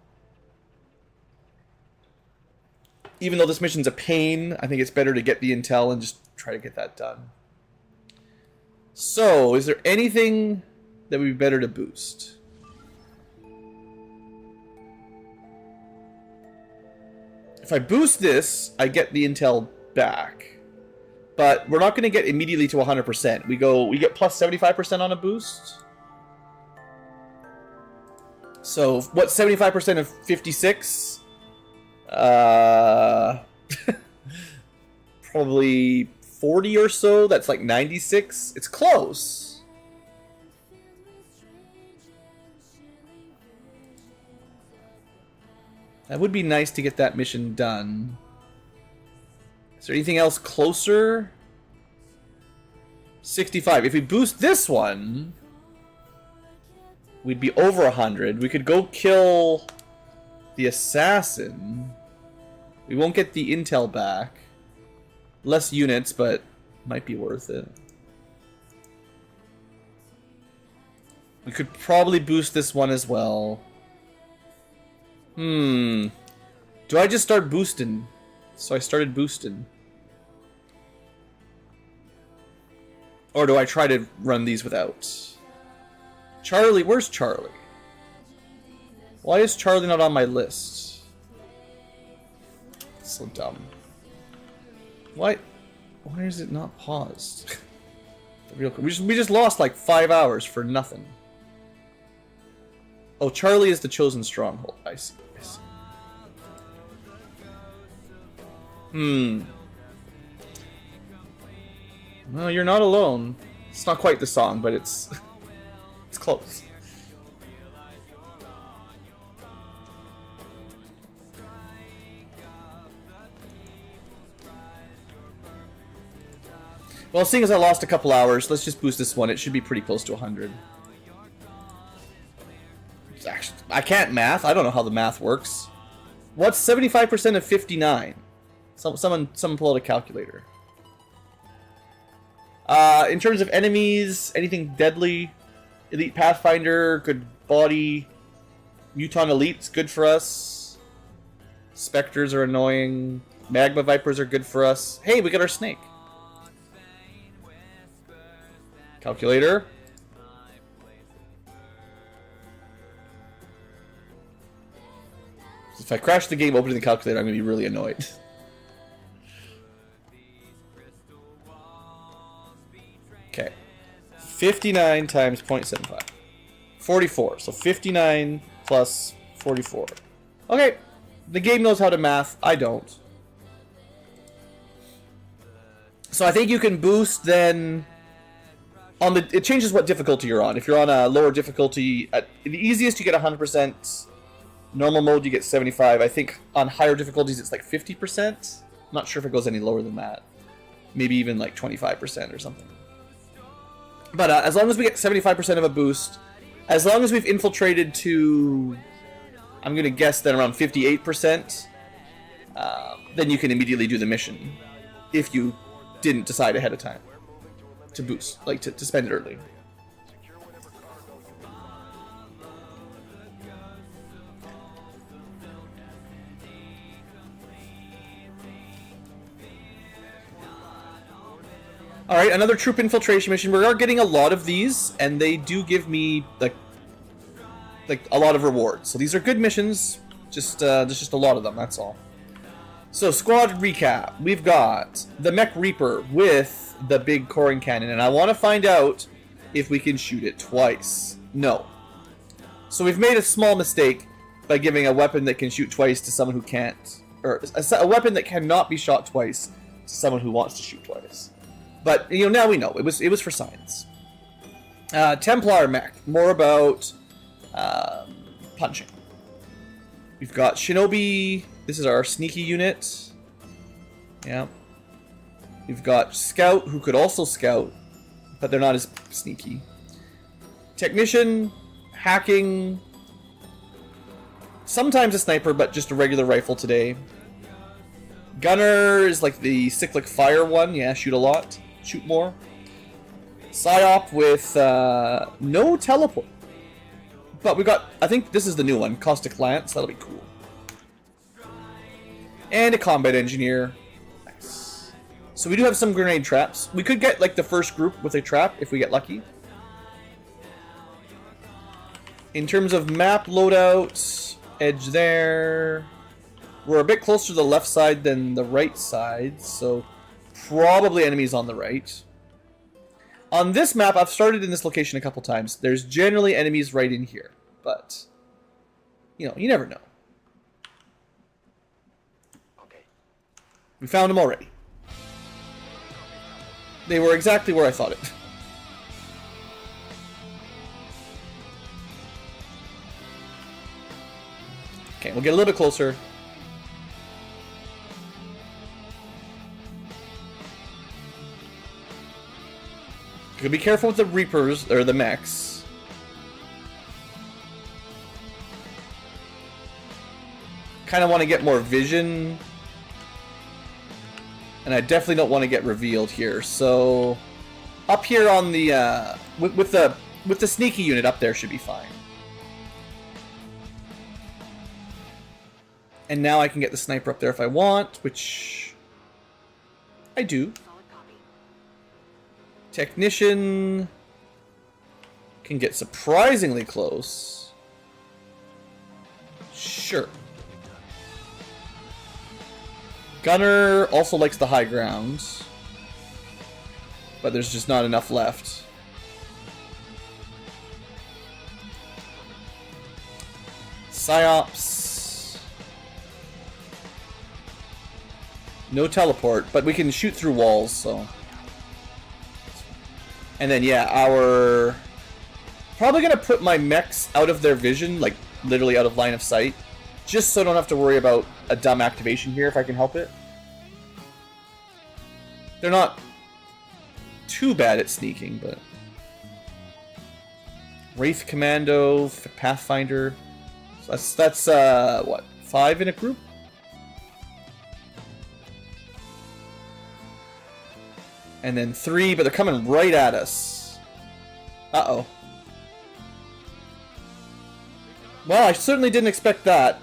Even though this mission's a pain, I think it's better to get the intel and just try to get that done. So, is there anything that would be better to boost? If I boost this, I get the intel back. But we're not going to get immediately to 100%. We get plus 75% on a boost. So, what's 75% of 56? Probably 40 or so. That's like 96. It's close. That would be nice to get that mission done. Is there anything else closer? 65. If we boost this one, we'd be over 100. We could go kill the assassin. We won't get the intel back. Less units, but might be worth it. We could probably boost this one as well. Do I just start boosting? So I started boosting. Or do I try to run these without? Charlie, where's Charlie? Why is Charlie not on my list? So dumb. Why is it not paused? We just lost like 5 hours for nothing. Oh, Charlie is the chosen stronghold. I see. Well, you're not alone. It's not quite the song, but it's it's close. Well, seeing as I lost a couple hours, let's just boost this one. It should be pretty close to 100. Actually, I can't math. I don't know how the math works. What's 75% of 59? Someone pull out a calculator. In terms of enemies, anything deadly, Elite Pathfinder, good body. Muton Elite's good for us. Spectres are annoying. Magma Vipers are good for us. Hey, we got our snake. Calculator. If I crash the game opening the calculator, I'm going to be really annoyed. Okay. 59 times 0.75. 44. So 59 plus 44. Okay. The game knows how to math. I don't. So I think you can boost then... It changes what difficulty you're on. If you're on a lower difficulty, at the easiest you get 100%. Normal mode you get 75. I think on higher difficulties it's like 50%. I'm not sure if it goes any lower than that. Maybe even like 25% or something. But as long as we get 75% of a boost, as long as we've infiltrated to, I'm going to guess then around 58%, then you can immediately do the mission. If you didn't decide ahead of time to boost, like to spend it early. Alright, another troop infiltration mission. We are getting a lot of these, and they do give me like a lot of rewards. So these are good missions. There's just a lot of them, that's all. So, squad recap. We've got the Mech Reaper with the big coring cannon, and I want to find out if we can shoot it twice. No. So we've made a small mistake by giving a weapon that can shoot twice to someone who can't, or a weapon that cannot be shot twice to someone who wants to shoot twice. But now we know it was for science. Templar Mech, more about punching. We've got Shinobi. This is our sneaky unit. Yeah. We've got Scout, who could also scout, but they're not as sneaky. Technician, hacking. Sometimes a sniper, but just a regular rifle today. Gunner is like the cyclic fire one. Yeah, shoot a lot. Shoot more. Psyop with no teleport. But we got, I think this is the new one, Caustic Lance. That'll be cool. And a combat engineer. Nice. So we do have some grenade traps. We could get like the first group with a trap if we get lucky. In terms of map loadout, edge there. We're a bit closer to the left side than the right side, so probably enemies on the right. On this map, I've started in this location a couple times. There's generally enemies right in here, but you never know. We found them already. They were exactly where I thought it. Okay, we'll get a little bit closer. Gotta be careful with the Reapers, or the mechs. Kind of want to get more vision. And I definitely don't want to get revealed here. So up here on the with the sneaky unit up there should be fine. And now I can get the sniper up there if I want, which I do. Technician can get surprisingly close. Sure. Gunner also likes the high ground, but there's just not enough left. Psyops. No teleport, but we can shoot through walls, so. And then, yeah, probably gonna put my mechs out of their vision, like literally out of line of sight, just so I don't have to worry about a dumb activation here if I can help it. They're not too bad at sneaking, but Wraith Commando, Pathfinder. So that's what, 5 in a group? And then 3, but they're coming right at us. Uh-oh. Well, I certainly didn't expect that.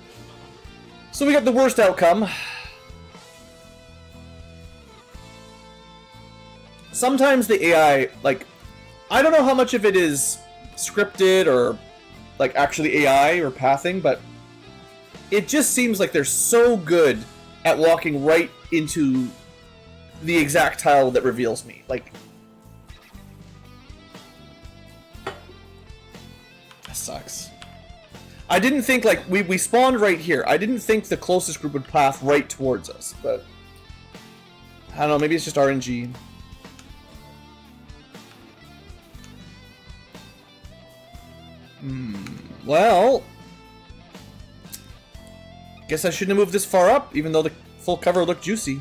So we got the worst outcome. Sometimes the AI, like, I don't know how much of it is scripted or, like, actually AI or pathing, but it just seems like they're so good at walking right into the exact tile that reveals me. Like, that sucks. I didn't think, like, we spawned right here. I didn't think the closest group would path right towards us, but I don't know, maybe it's just RNG. Well, guess I shouldn't have moved this far up, even though the full cover looked juicy.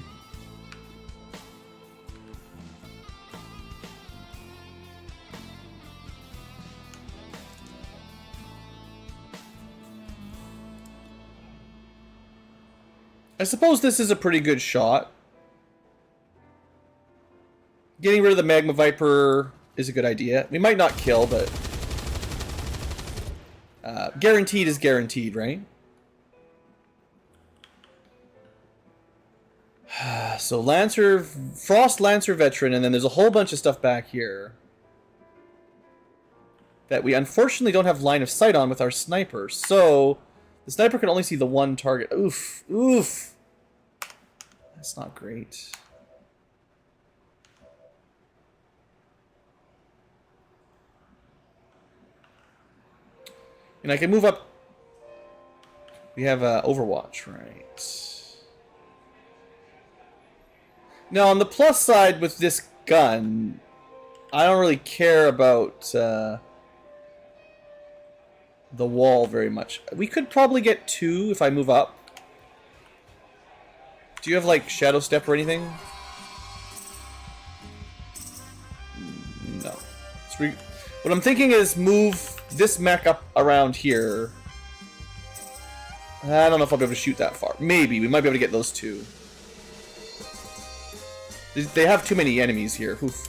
I suppose this is a pretty good shot. Getting rid of the Magma Viper is a good idea. We might not kill, but guaranteed is guaranteed, right? So Lancer, Frost Lancer Veteran, and then there's a whole bunch of stuff back here that we unfortunately don't have line of sight on with our sniper. So the sniper can only see the one target. Oof, oof. That's not great. And I can move up. We have Overwatch, right? Now, on the plus side with this gun, I don't really care about the wall very much. We could probably get 2 if I move up. Do you have, like, Shadow Step or anything? No. What I'm thinking is move this mech up around here. I don't know if I'll be able to shoot that far. Maybe. We might be able to get those 2. They have too many enemies here. Oof.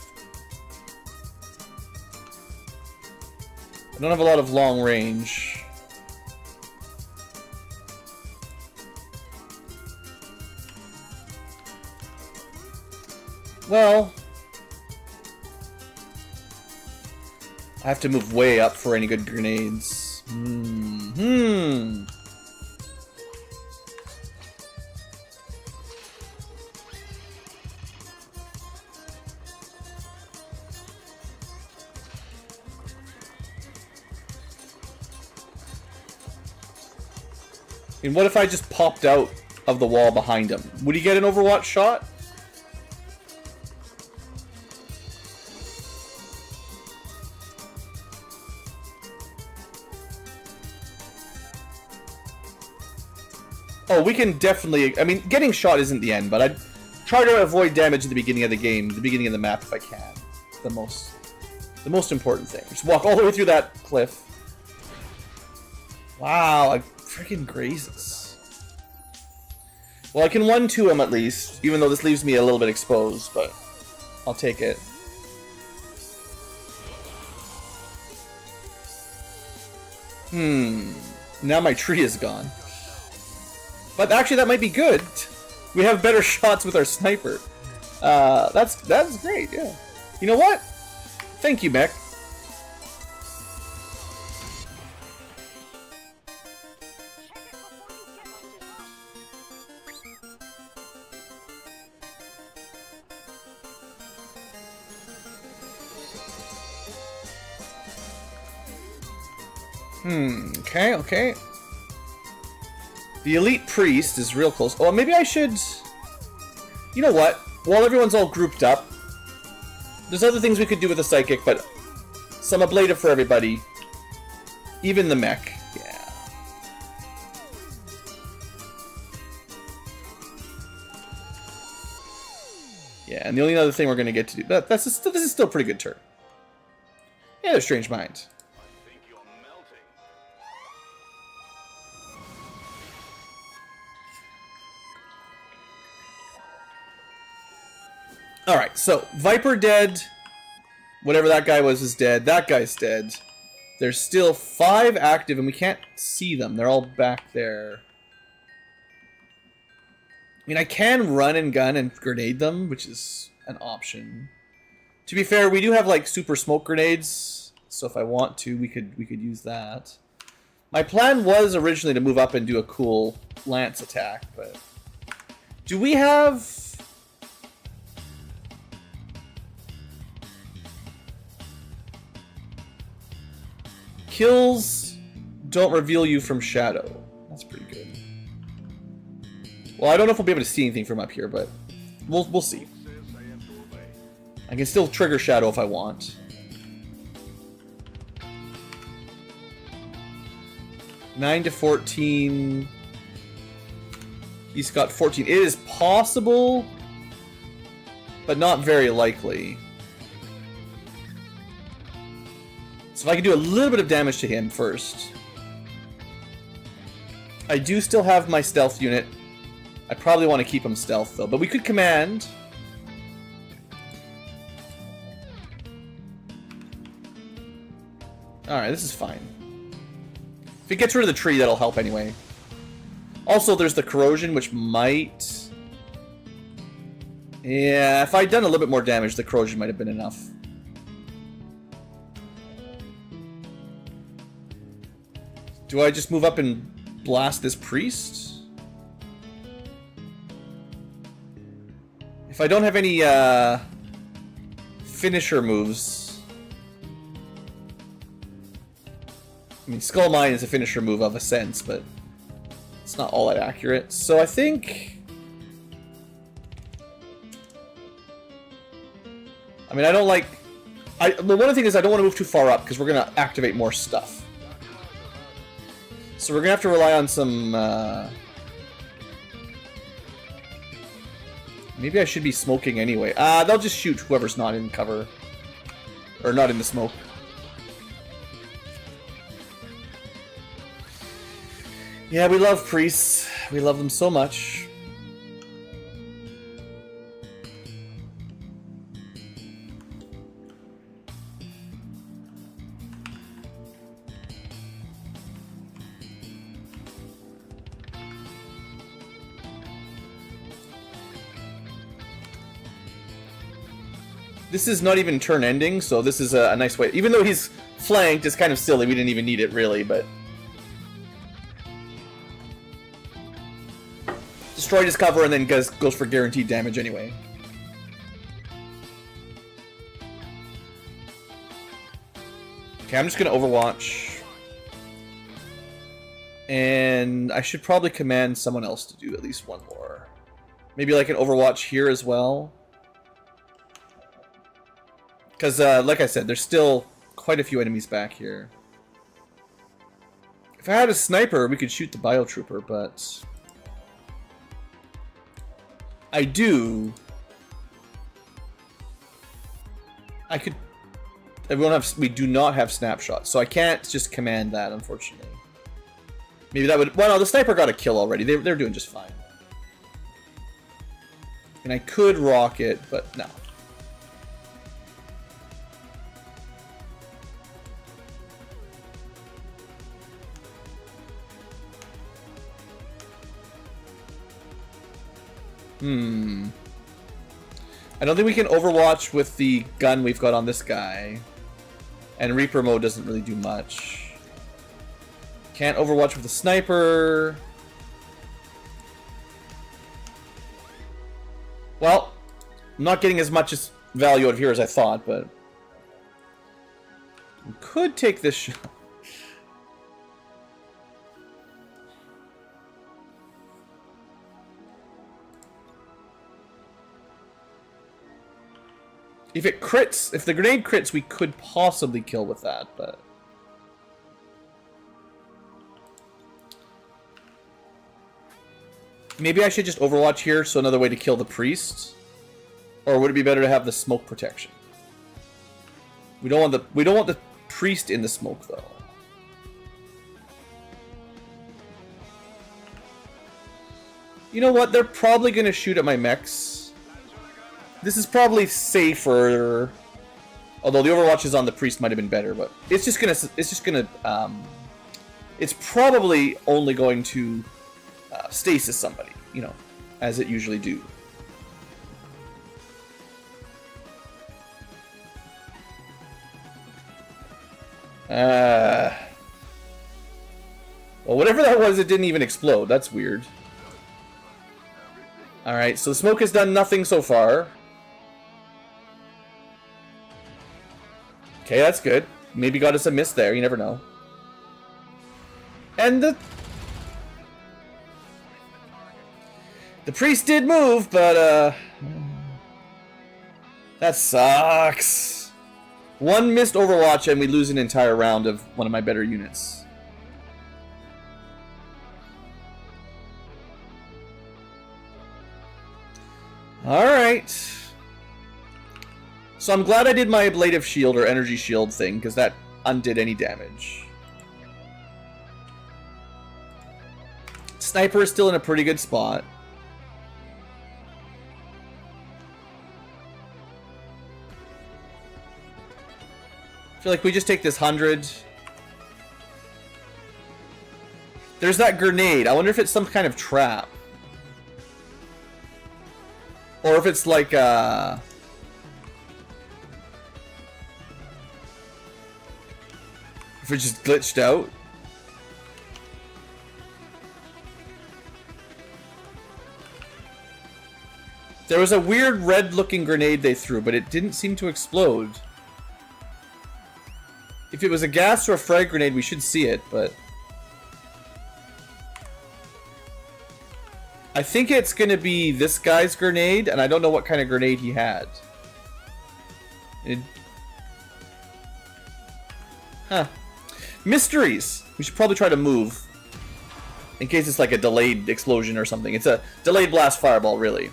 I don't have a lot of long range. Well, I have to move way up for any good grenades. And what if I just popped out of the wall behind him? Would he get an Overwatch shot? Oh, we can definitely... I mean, getting shot isn't the end, but I'd try to avoid damage at the beginning of the game, the beginning of the map if I can. The most important thing. Just walk all the way through that cliff. Wow, I freaking grazes. Well, I can 1-2 him at least, even though this leaves me a little bit exposed, but I'll take it. Now my tree is gone. But actually, that might be good. We have better shots with our sniper. That's great, yeah. You know what? Thank you, mech. Okay, okay. The elite priest is real close. Oh, maybe I should... You know what? While everyone's all grouped up, there's other things we could do with a psychic, but some ablative for everybody. Even the mech. Yeah. Yeah, and the only other thing we're going to get to do... This is still a pretty good turn. Yeah, there's Strange Mind. Alright, so Viper dead. Whatever that guy was is dead. That guy's dead. There's still 5 active and we can't see them. They're all back there. I mean, I can run and gun and grenade them, which is an option. To be fair, we do have like super smoke grenades, so if I want to, we could use that. My plan was originally to move up and do a cool lance attack, but do we have kills don't reveal you from shadow? That's pretty good. Well, I don't know if we'll be able to see anything from up here, but we'll see. I can still trigger shadow if I want. 9 to 14. He's got 14. It is possible, but not very likely. So if I can do a little bit of damage to him first. I do still have my stealth unit. I probably want to keep him stealth though, but we could command. Alright, this is fine. If it gets rid of the tree, that'll help anyway. Also, there's the corrosion, which might... Yeah, if I'd done a little bit more damage, the corrosion might have been enough. Do I just move up and blast this priest? If I don't have any finisher moves... I mean, Skull Mine is a finisher move of a sense, but it's not all that accurate. So I think... I mean, I don't like... Well, one of the things is I don't want to move too far up, because we're going to activate more stuff. So we're going to have to rely on some... Maybe I should be smoking anyway. They'll just shoot whoever's not in cover. Or not in the smoke. Yeah, we love priests. We love them so much. This is not even turn ending, so this is a nice way. Even though he's flanked, it's kind of silly. We didn't even need it really, but... Destroyed his cover and then goes for guaranteed damage anyway. Okay, I'm just gonna Overwatch. And I should probably command someone else to do at least one more. Maybe like an Overwatch here as well. Because, like I said, there's still quite a few enemies back here. If I had a sniper, we could shoot the Biotrooper, but... I do... I could... We do not have snapshots, so I can't just command that, unfortunately. Maybe that would... Well, no, the sniper got a kill already. They're doing just fine. And I could rocket, but no. I don't think we can Overwatch with the gun we've got on this guy. And Reaper mode doesn't really do much. Can't Overwatch with the sniper. Well, I'm not getting as much value out of here as I thought, but... we could take this shot. If it crits, if the grenade crits, we could possibly kill with that, but... Maybe I should just Overwatch here, so another way to kill the priest? Or would it be better to have the smoke protection? We don't want the priest in the smoke, though. You know what? They're probably going to shoot at my mechs. This is probably safer. Although the Overwatches on the Priest might have been better, but it's probably only going to stasis somebody, you know, as it usually do. Well, whatever that was, it didn't even explode. That's weird. Alright, so the smoke has done nothing so far. Okay, that's good. Maybe got us a miss there, you never know. And the priest did move, but that sucks. One missed Overwatch and we lose an entire round of one of my better units. Alright. So I'm glad I did my ablative shield or energy shield thing, because that undid any damage. Sniper is still in a pretty good spot. I feel like we just take this 100. There's that grenade. I wonder if it's some kind of trap. Or if it's like if it just glitched out. There was a weird red looking grenade they threw, but it didn't seem to explode. If it was a gas or a frag grenade, we should see it, but I think it's gonna be this guy's grenade, and I don't know what kind of grenade he had. Huh. Mysteries! We should probably try to move. In case it's like a delayed explosion or something. It's a delayed blast fireball, really.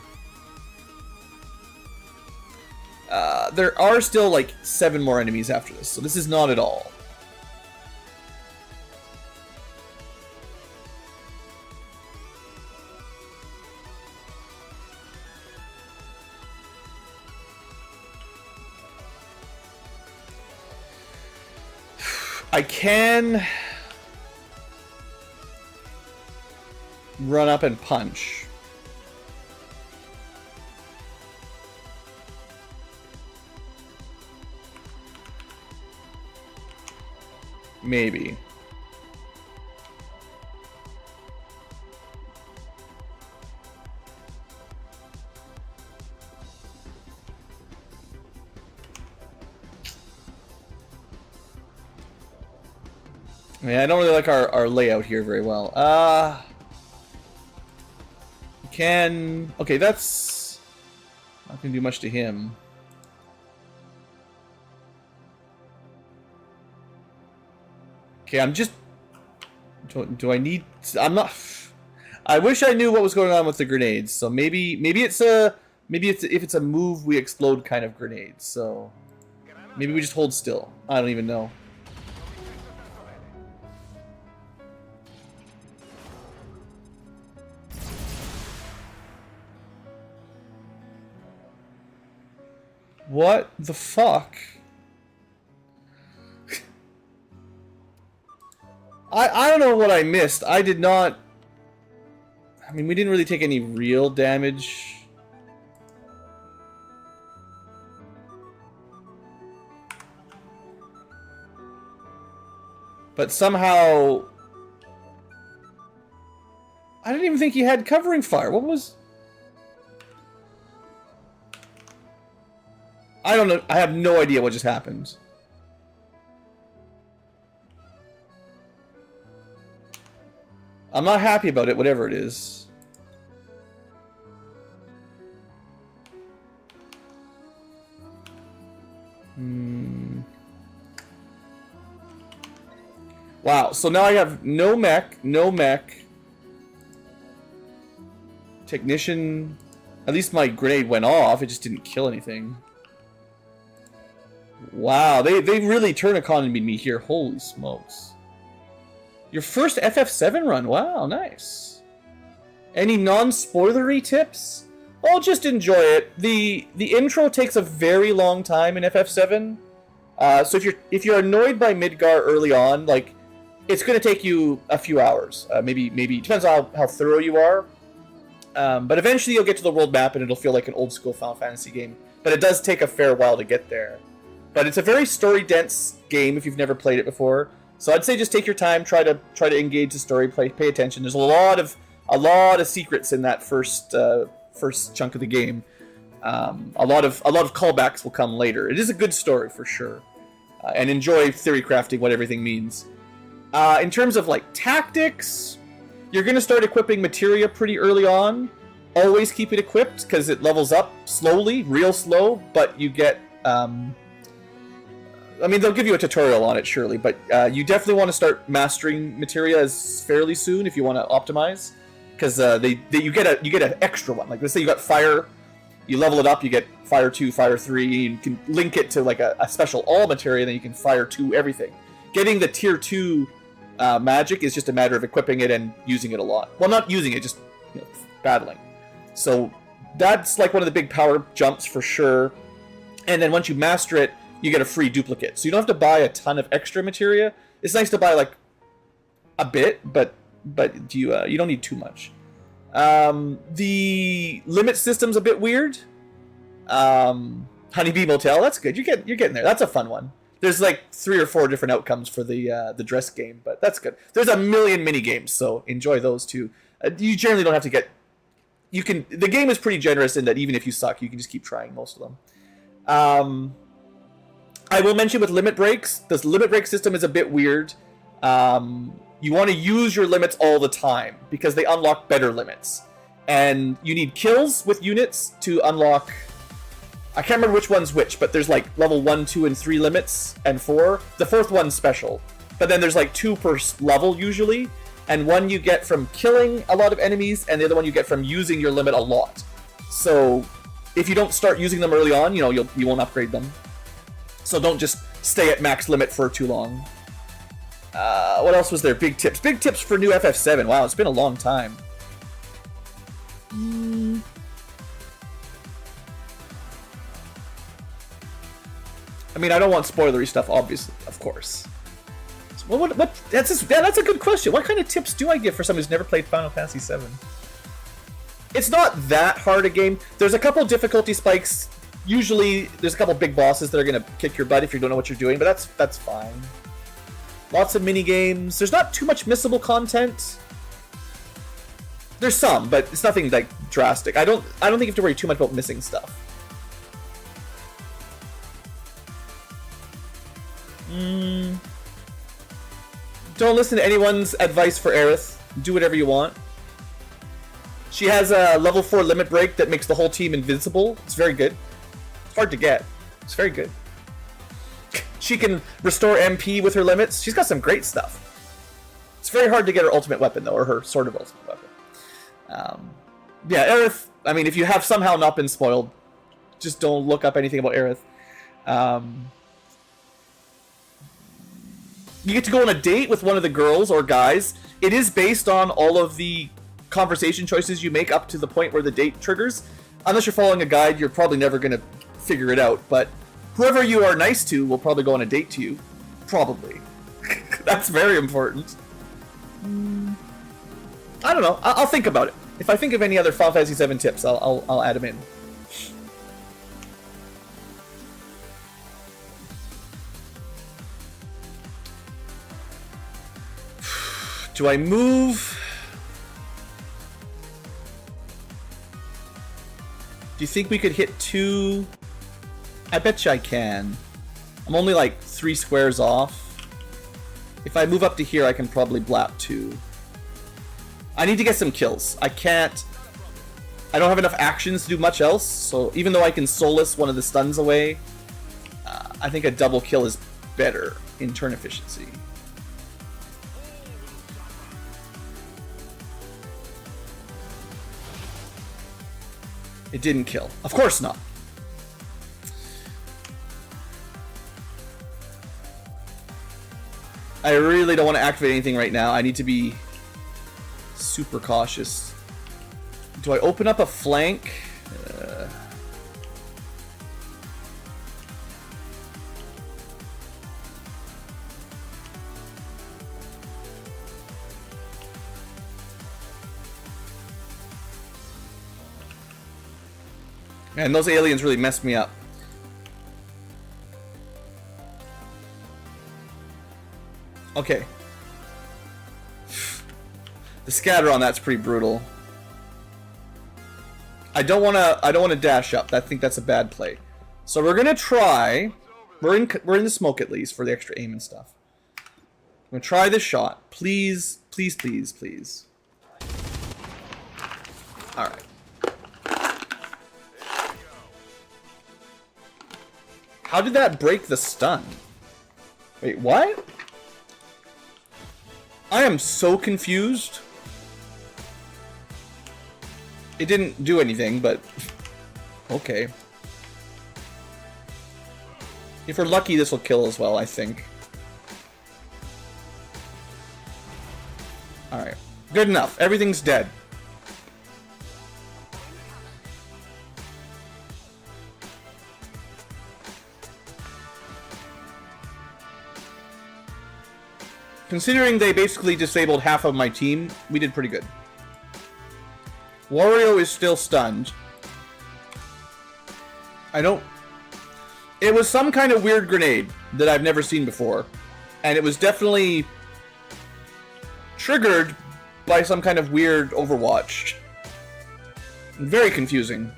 There are still like 7 more enemies after this, so this is not at all. I can run up and punch. Maybe. I mean, I don't really like our layout here very well. Can... Okay, that's... not gonna do much to him. Okay, I'm just... Do I need... I'm not... I wish I knew what was going on with the grenades. So maybe it's a... Maybe if it's a move, we explode kind of grenade. So... Maybe we just hold still. I don't even know. What the fuck? I don't know what I missed. I did not... I mean, we didn't really take any real damage. But somehow... I didn't even think he had covering fire. What was... I don't know. I have no idea what just happened. I'm not happy about it, whatever it is. Wow, so now I have no mech, technician. At least my grenade went off, it just didn't kill anything. Wow, they really turn-a-con me here. Holy smokes. Your first FF7 run. Wow, nice. Any non-spoilery tips? I'll just enjoy it. The intro takes a very long time in FF7. So if you're annoyed by Midgar early on, like, it's going to take you a few hours. Maybe it depends on how thorough you are. But eventually you'll get to the world map and it'll feel like an old school Final Fantasy game. But it does take a fair while to get there. But it's a very story dense game if you've never played it before. So I'd say just take your time, try to engage the story, pay attention. There's a lot of secrets in that first chunk of the game. A lot of callbacks will come later. It is a good story for sure. And enjoy theory crafting what everything means. In terms of like tactics, you're going to start equipping materia pretty early on. Always keep it equipped because it levels up slowly, real slow, but you get... I mean, they'll give you a tutorial on it, surely, but you definitely want to start mastering materia fairly soon if you want to optimize, because you get an extra one. Like, let's say you got fire, you level it up, you get fire 2, fire 3, you can link it to like a special all materia, then you can fire 2 everything. Getting the tier 2 magic is just a matter of equipping it and using it a lot. Well, not using it, just battling. So that's like one of the big power jumps for sure. And then once you master it, you get a free duplicate. So you don't have to buy a ton of extra materia. It's nice to buy like a bit, but you don't need too much. The limit system's a bit weird. Honeybee Motel, that's good. You're getting there. That's a fun one. There's like 3 or 4 different outcomes for the dress game, but that's good. There's a million mini games, so enjoy those too. You generally don't have to get. The game is pretty generous in that even if you suck, you can just keep trying most of them. I will mention with limit breaks, this limit break system is a bit weird. You want to use your limits all the time because they unlock better limits. And you need kills with units to unlock... I can't remember which one's which, but there's like level 1, 2, and 3 limits, and 4. The 4th one's special. But then there's like 2 per level usually, and one you get from killing a lot of enemies, and the other one you get from using your limit a lot. So if you don't start using them early on, you won't upgrade them. So don't just stay at max limit for too long. What else was there? Big tips. Big tips for new FF7. Wow, it's been a long time. I mean, I don't want spoilery stuff, obviously, of course. What? That's a good question. What kind of tips do I give for someone who's never played Final Fantasy VII? It's not that hard a game. There's a couple difficulty spikes. Usually, there's a couple big bosses that are going to kick your butt if you don't know what you're doing, but that's fine. Lots of mini games. There's not too much missable content. There's some, but it's nothing like drastic. I don't think you have to worry too much about missing stuff. Don't listen to anyone's advice for Aerith. Do whatever you want. She has a level 4 limit break that makes the whole team invincible. It's very good. It's hard to get. It's very good. She can restore MP with her limits. She's got some great stuff. It's very hard to get her ultimate weapon, though, or her sort of ultimate weapon. Yeah, Aerith, I mean, if you have somehow not been spoiled, just don't look up anything about Aerith. You get to go on a date with one of the girls or guys. It is based on all of the conversation choices you make up to the point where the date triggers. Unless you're following a guide, you're probably never going to figure it out, but whoever you are nice to will probably go on a date to you. Probably. That's very important. I don't know. I'll think about it. If I think of any other Final Fantasy VII tips, I'll add them in. Do I move? Do you think we could hit 2? I bet you I can. I'm only like 3 squares off. If I move up to here, I can probably blap 2. I need to get some kills. I don't have enough actions to do much else, so even though I can solace one of the stuns away, I think a double kill is better in turn efficiency. It didn't kill. Of course not. I really don't want to activate anything right now. I need to be super cautious. Do I open up a flank? Man, those aliens really messed me up. Okay. The scatter on that's pretty brutal. I don't wanna dash up. I think that's a bad play. So we're gonna try. We're in the smoke at least for the extra aim and stuff. I'm gonna try this shot. Please, please, please, please. Alright. How did that break the stun? Wait, what? I am so confused. It didn't do anything, but okay. If we're lucky, this will kill as well, I think. Alright. Good enough. Everything's dead. Considering they basically disabled half of my team, we did pretty good. Wario is still stunned. I don't... It was some kind of weird grenade that I've never seen before. And it was definitely triggered by some kind of weird Overwatch. Very confusing.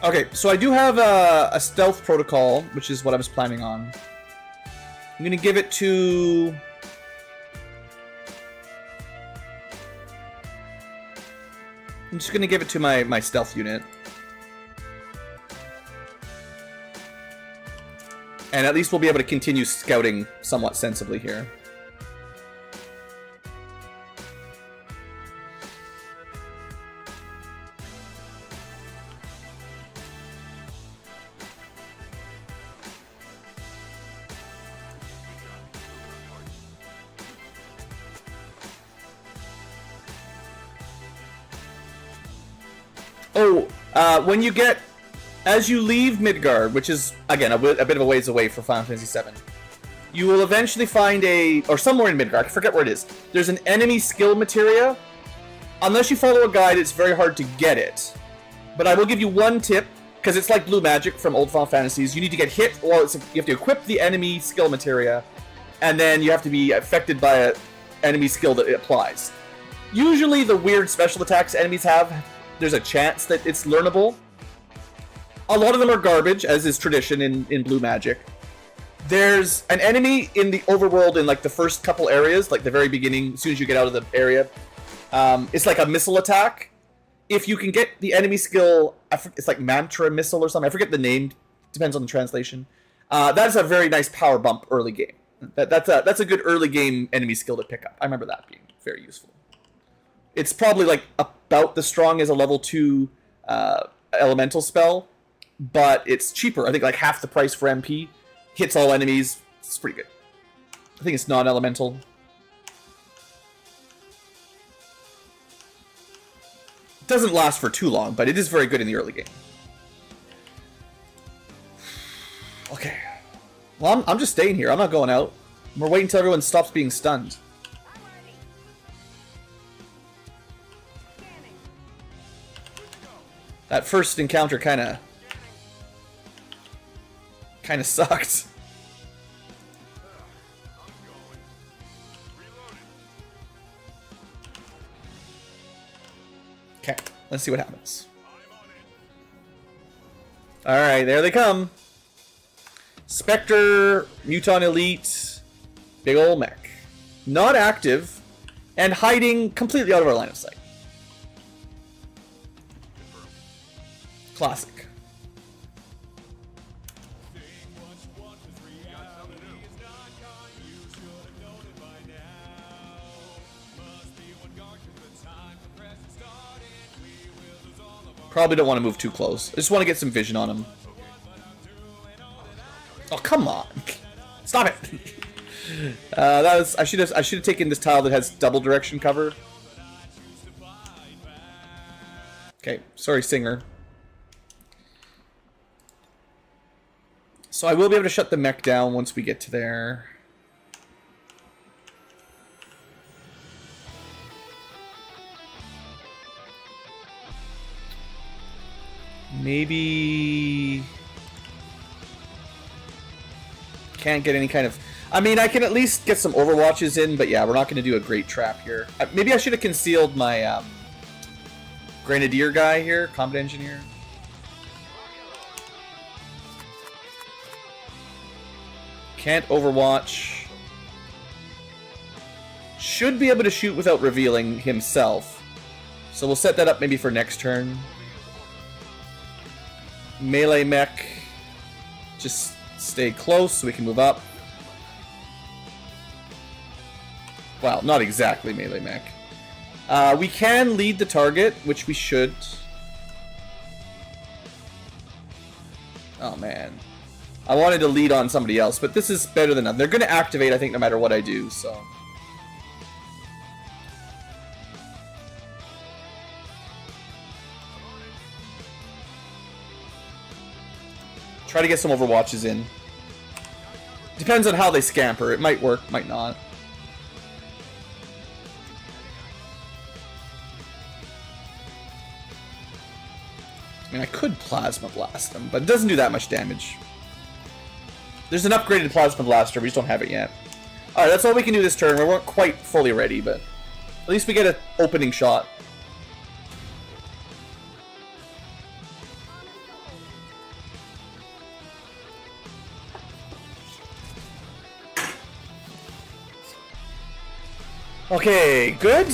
Okay, so I do have a stealth protocol, which is what I was planning on. I'm gonna give it to... I'm just gonna give it to my stealth unit. And at least we'll be able to continue scouting somewhat sensibly here. Oh, when you get... As you leave Midgard, which is, again, a bit of a ways away for Final Fantasy VII, you will eventually find or somewhere in Midgard, I forget where it is, there's an enemy skill materia. Unless you follow a guide, it's very hard to get it. But I will give you one tip, because it's like blue magic from old Final Fantasies. You need to get hit, or you have to equip the enemy skill materia, and then you have to be affected by an enemy skill that it applies. Usually the weird special attacks enemies have, there's a chance that it's learnable. A lot of them are garbage, as is tradition in Blue Magic. There's an enemy in the overworld in like the first couple areas, like the very beginning, as soon as you get out of the area. It's like a missile attack. If you can get the enemy skill, it's like Mantra Missile or something. I forget the name. Depends on the translation. That's a very nice power bump early game. That's a good early game enemy skill to pick up. I remember that being very useful. It's probably like about as strong as a level 2 elemental spell. But it's cheaper. I think like half the price for MP. Hits all enemies. It's pretty good. I think it's non-elemental. It doesn't last for too long, but it is very good in the early game. Okay. Well, I'm just staying here. I'm not going out. We're waiting until everyone stops being stunned. That first encounter kind of sucked. Okay, let's see what happens. Alright, there they come. Spectre, Muton Elite, big ol' mech. Not active, and hiding completely out of our line of sight. Classic. Probably don't want to move too close. I just want to get some vision on him. Oh, come on. Stop it. I should have taken this tile that has double direction cover. Okay, sorry, Singer. So I will be able to shut the mech down once we get to there. Maybe... Can't get any kind of... I mean, I can at least get some overwatches in, but yeah, we're not going to do a great trap here. Maybe I should have concealed my Grenadier guy here, Combat Engineer. Can't overwatch. Should be able to shoot without revealing himself. So we'll set that up maybe for next turn. Melee mech. Just stay close so we can move up. Well, not exactly melee mech. We can lead the target, which we should. Oh man. I wanted to lead on somebody else, but this is better than nothing. They're going to activate, I think, no matter what I do, so... Try to get some overwatches in. Depends on how they scamper. It might work, might not. I mean, I could Plasma Blast them, but it doesn't do that much damage. There's an upgraded Plasma Blaster, we just don't have it yet. Alright, that's all we can do this turn. We weren't quite fully ready, but at least we get an opening shot. Okay, good.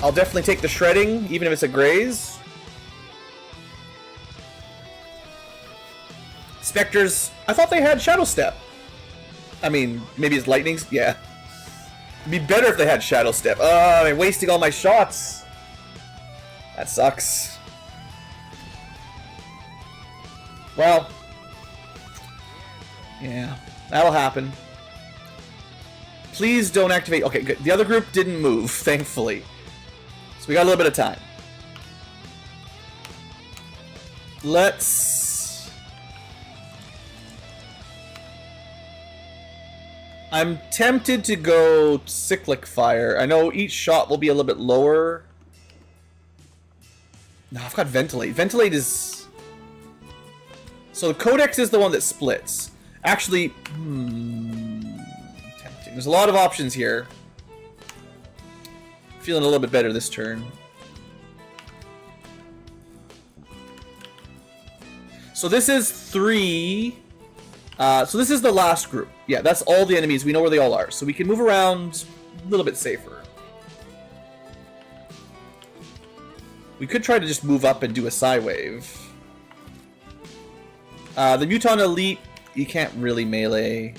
I'll definitely take the shredding, even if it's a graze. Spectres, I thought they had Shadow Step. I mean, maybe it's lightnings? Yeah. It'd be better if they had Shadow Step. Oh, I'm wasting all my shots. That sucks. Well. Yeah, that'll happen. Please don't activate. Okay, good. The other group didn't move, thankfully. So we got a little bit of time. Let's... I'm tempted to go Cyclic Fire. I know each shot will be a little bit lower. No, I've got Ventilate. Ventilate is... So the Codex is the one that splits. Actually, tempting. There's a lot of options here. Feeling a little bit better this turn. So this is 3... so this is the last group. Yeah, that's all the enemies. We know where they all are. So we can move around a little bit safer. We could try to just move up and do a Psy Wave. The Muton Elite, you can't really melee.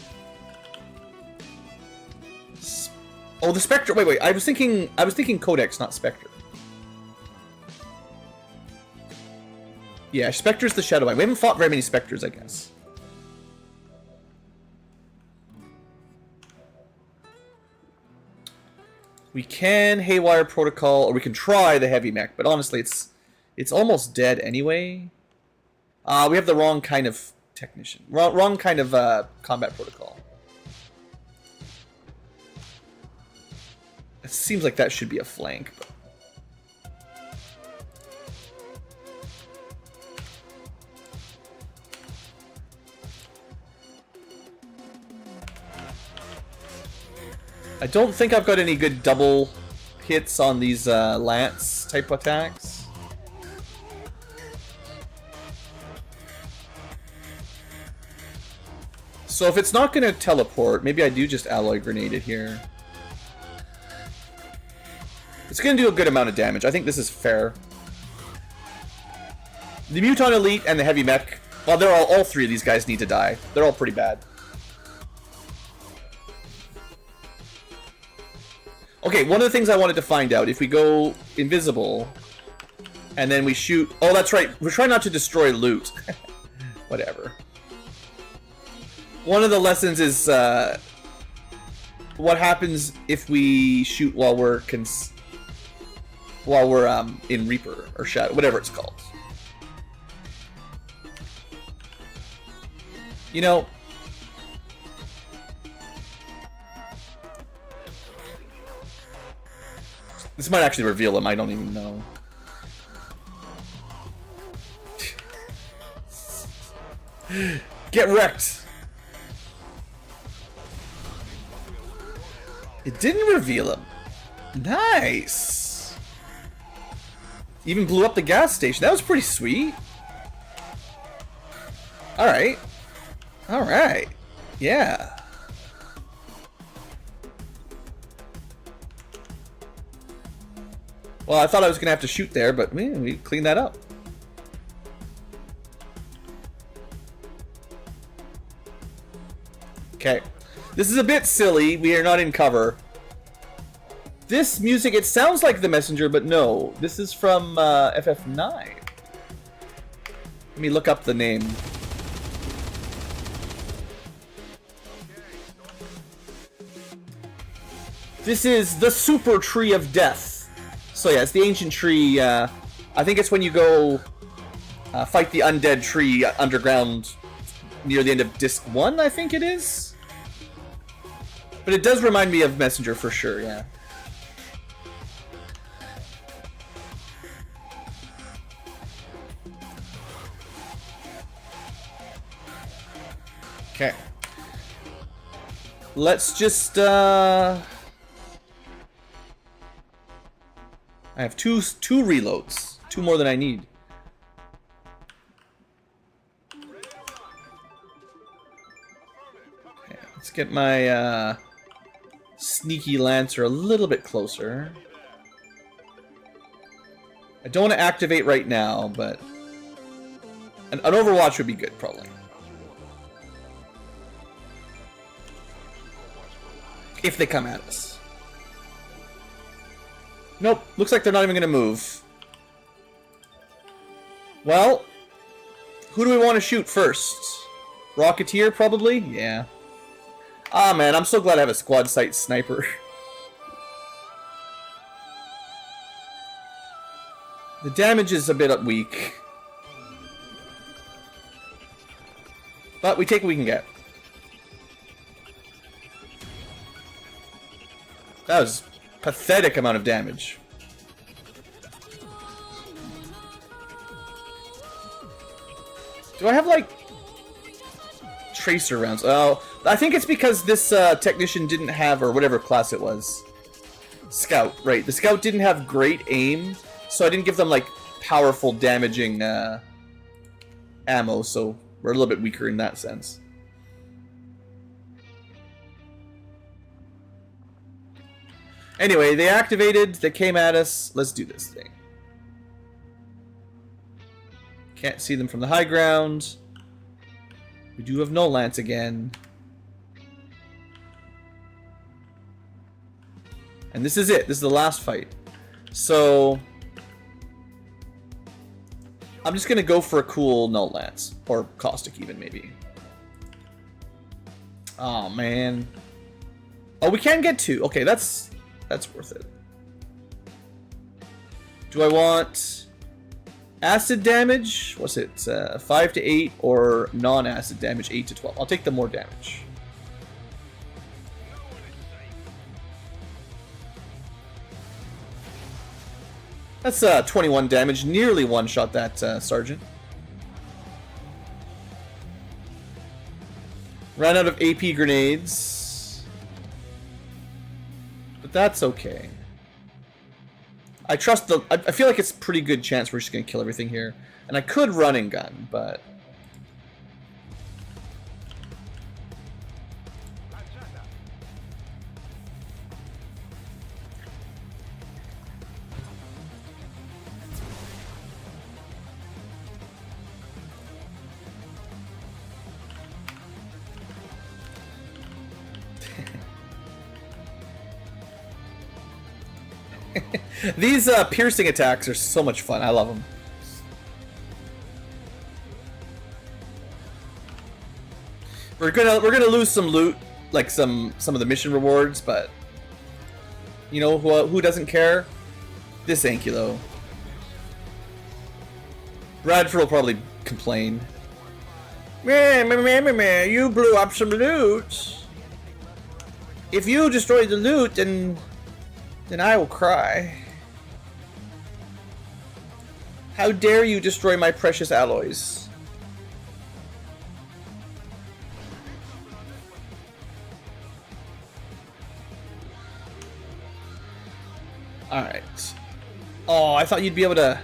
Oh, the Spectre. Wait. I was thinking Codex, not Spectre. Yeah, Spectre's the Shadow Mine. We haven't fought very many Spectres, I guess. We can Haywire Protocol, or we can try the Heavy Mech, but honestly, it's almost dead anyway. We have the wrong kind of technician. Wrong kind of combat protocol. It seems like that should be a flank, but... I don't think I've got any good double hits on these Lance type attacks. So if it's not going to teleport, maybe I do just Alloy Grenade it here. It's going to do a good amount of damage. I think this is fair. The Muton Elite and the Heavy Mech, well, they're all three of these guys need to die. They're all pretty bad. Okay, one of the things I wanted to find out, if we go invisible, and then we shoot... Oh, that's right. We're trying not to destroy loot. Whatever. One of the lessons is what happens if we shoot while we're... while we're in Reaper or Shadow, whatever it's called. You know, this might actually reveal him. I don't even know. Get wrecked. It didn't reveal him. Nice. Even blew up the gas station. That was pretty sweet. Alright. Alright. Yeah. Well, I thought I was going to have to shoot there, but we cleaned that up. Okay. This is a bit silly. We are not in cover. This music, it sounds like The Messenger, but no. This is from FF9. Let me look up the name. This is the Super Tree of Death. So yeah, it's the ancient tree. I think it's when you go fight the undead tree underground near the end of Disc 1, I think it is. But it does remind me of Messenger for sure, yeah. Okay. Let's just, I have two reloads. 2 more than I need. Okay, let's get my, Sneaky Lancer a little bit closer. I don't want to activate right now, but an Overwatch would be good, probably. If they come at us. Nope, looks like they're not even going to move. Well, who do we want to shoot first? Rocketeer, probably? Yeah. Ah, man, I'm so glad I have a quad sight sniper. The damage is a bit weak. But we take what we can get. That was a pathetic amount of damage. Do I have, like, tracer rounds? Oh, I think it's because this technician didn't have, or whatever class it was. Scout, right. The Scout didn't have great aim, so I didn't give them, like, powerful, damaging ammo, so we're a little bit weaker in that sense. Anyway, they activated, they came at us. Let's do this thing. Can't see them from the high ground. We do have no lance again. And this is it. This is the last fight. So I'm just going to go for a cool null lance. Or caustic even, maybe. Oh, man. Oh, we can get 2. Okay, that's worth it. Do I want acid damage? What's it? 5 to 8 or non-acid damage 8 to 12. I'll take the more damage. That's 21 damage. Nearly one-shot that sergeant. Ran out of AP grenades. But that's okay. I trust the... I feel like it's a pretty good chance we're just going to kill everything here. And I could run and gun, but... These piercing attacks are so much fun. I love them. We're gonna lose some loot, like some of the mission rewards, but you know who doesn't care? This Ankylo. Bradford will probably complain. Meh, you blew up some loot. If you destroy the loot, then I will cry. How dare you destroy my precious alloys? Alright. Oh, I thought you'd be able to...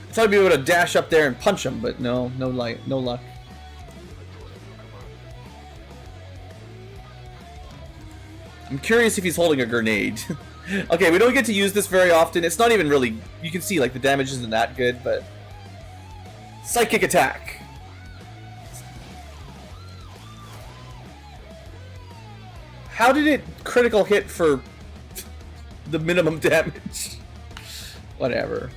I thought I'd be able to dash up there and punch him, but no luck. I'm curious if he's holding a grenade. Okay, we don't get to use this very often. It's not even really... You can see, like, the damage isn't that good, but... Psychic attack! How did it critical hit for the minimum damage? Whatever.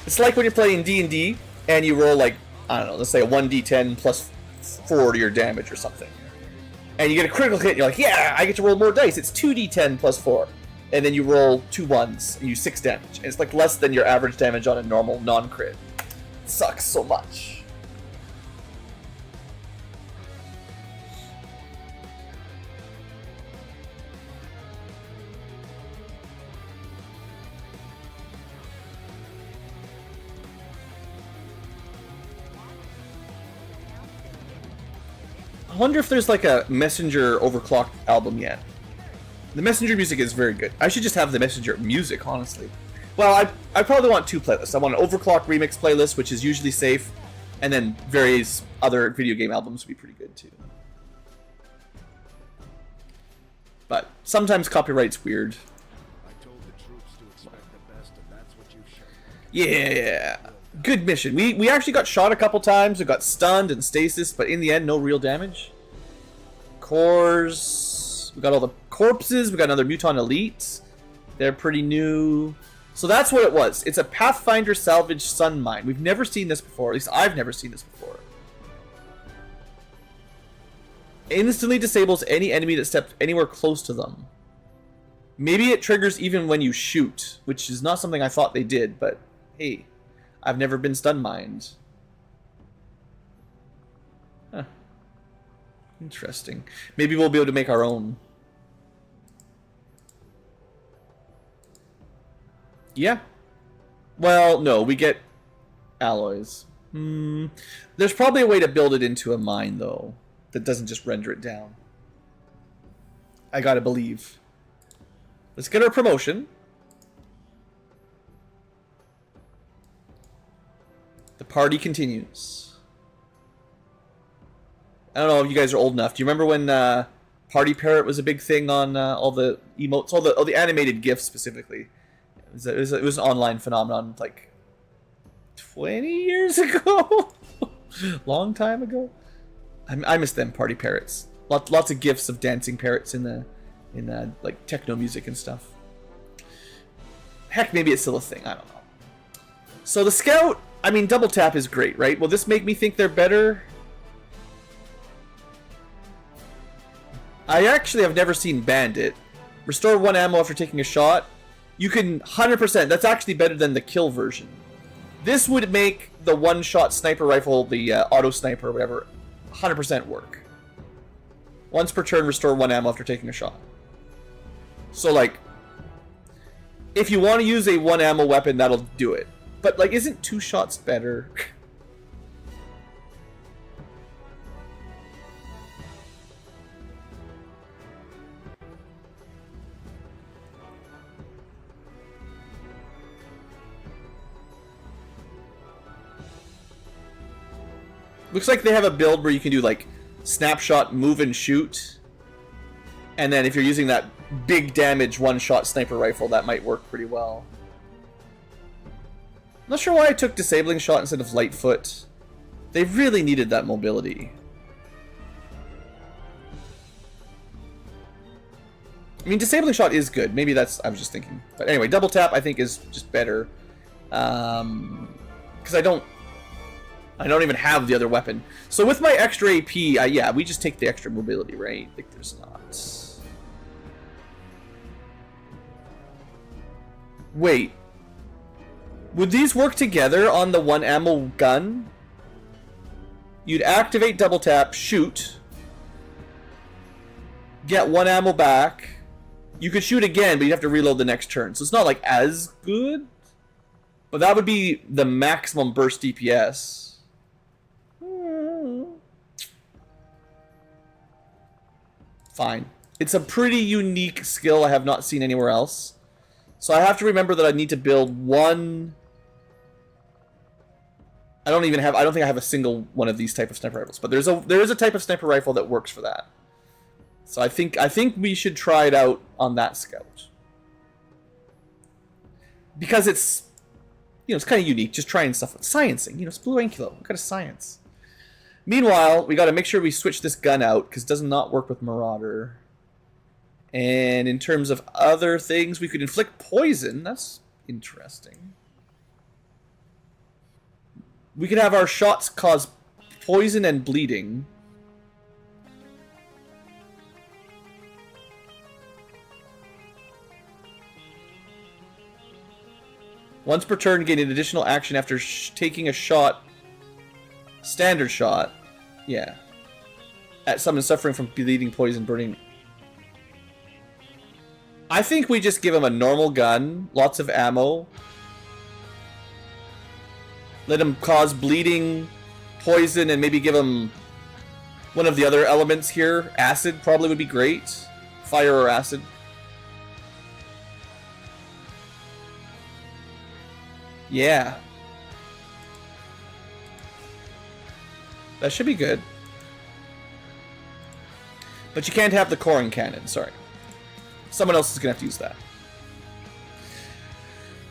It's like when you're playing D&D and you roll, like, I don't know, let's say a 1d10 plus 4 to your damage or something. And you get a critical hit and you're like, yeah, I get to roll more dice. It's 2d10 plus 4. And then you roll 2 1s and you 6 damage. And it's like less than your average damage on a normal non-crit. It sucks so much. I wonder if there's like a Messenger overclocked album yet. The Messenger music is very good. I should just have the Messenger music, honestly. Well, I probably want 2 playlists. I want an overclock remix playlist, which is usually safe, and then various other video game albums would be pretty good too. But sometimes copyright's weird. I told the troops to expect the best, and that's what you've shown. Yeah. Good mission. We actually got shot a couple times. We got stunned and stasis, but in the end, no real damage. Cores. We got all the corpses. We got another Muton Elite. They're pretty new. So that's what it was. It's a Pathfinder salvage sun mine. We've never seen this before. At least I've never seen this before. Instantly disables any enemy that steps anywhere close to them. Maybe it triggers even when you shoot, which is not something I thought they did, but hey. I've never been stun mined. Huh. Interesting. Maybe we'll be able to make our own. Yeah. Well, no, we get alloys. There's probably a way to build it into a mine, though, that doesn't just render it down. I gotta believe. Let's get our promotion. The party continues. I don't know if you guys are old enough. Do you remember when Party Parrot was a big thing on all the emotes, all the animated GIFs specifically? It was an online phenomenon like 20 years ago? Long time ago? I miss them Party Parrots. Lots of GIFs of dancing parrots in like techno music and stuff. Heck, maybe it's still a thing. I don't know. So the Scout, I mean, double tap is great, right? Will this make me think they're better? I actually have never seen Bandit. Restore 1 ammo after taking a shot. You can 100%. That's actually better than the kill version. This would make the one-shot sniper rifle, the auto sniper or whatever, 100% work. Once per turn, restore 1 ammo after taking a shot. So, like, if you want to use a 1 ammo weapon, that'll do it. But, like, isn't 2 shots better? Looks like they have a build where you can do, like, snapshot, move, and shoot. And then if you're using that big damage one-shot sniper rifle, that might work pretty well. Not sure why I took disabling shot instead of light foot. They really needed that mobility. I mean, disabling shot is good. Maybe that's... I was just thinking. But anyway, double tap I think is just better. Because I don't... I don't even have the other weapon. So with my extra AP, yeah, we just take the extra mobility, right? Like there's not. Wait. Would these work together on the 1 ammo gun? You'd activate double tap, shoot. Get 1 ammo back. You could shoot again, but you'd have to reload the next turn. So it's not like as good. But that would be the maximum burst DPS. Fine. It's a pretty unique skill I have not seen anywhere else. So I have to remember that I need to build one. I don't think I have a single one of these type of sniper rifles, but there is a type of sniper rifle that works for that. So I think we should try it out on that scout. Because it's it's kind of unique, just trying stuff. Sciencing, it's blue Ankylo. What kind of science? Meanwhile, we got to make sure we switch this gun out because it does not work with Marauder. And in terms of other things, we could inflict poison. That's interesting. We could have our shots cause poison and bleeding. Once per turn, gain an additional action after taking a shot. Standard shot. Yeah. At someone suffering from bleeding, poison, burning. I think we just give him a normal gun, lots of ammo. Let him cause bleeding, poison, and maybe give him one of the other elements here. Acid probably would be great. Fire or acid. Yeah. That should be good. But you can't have the coring cannon, sorry. Someone else is going to have to use that.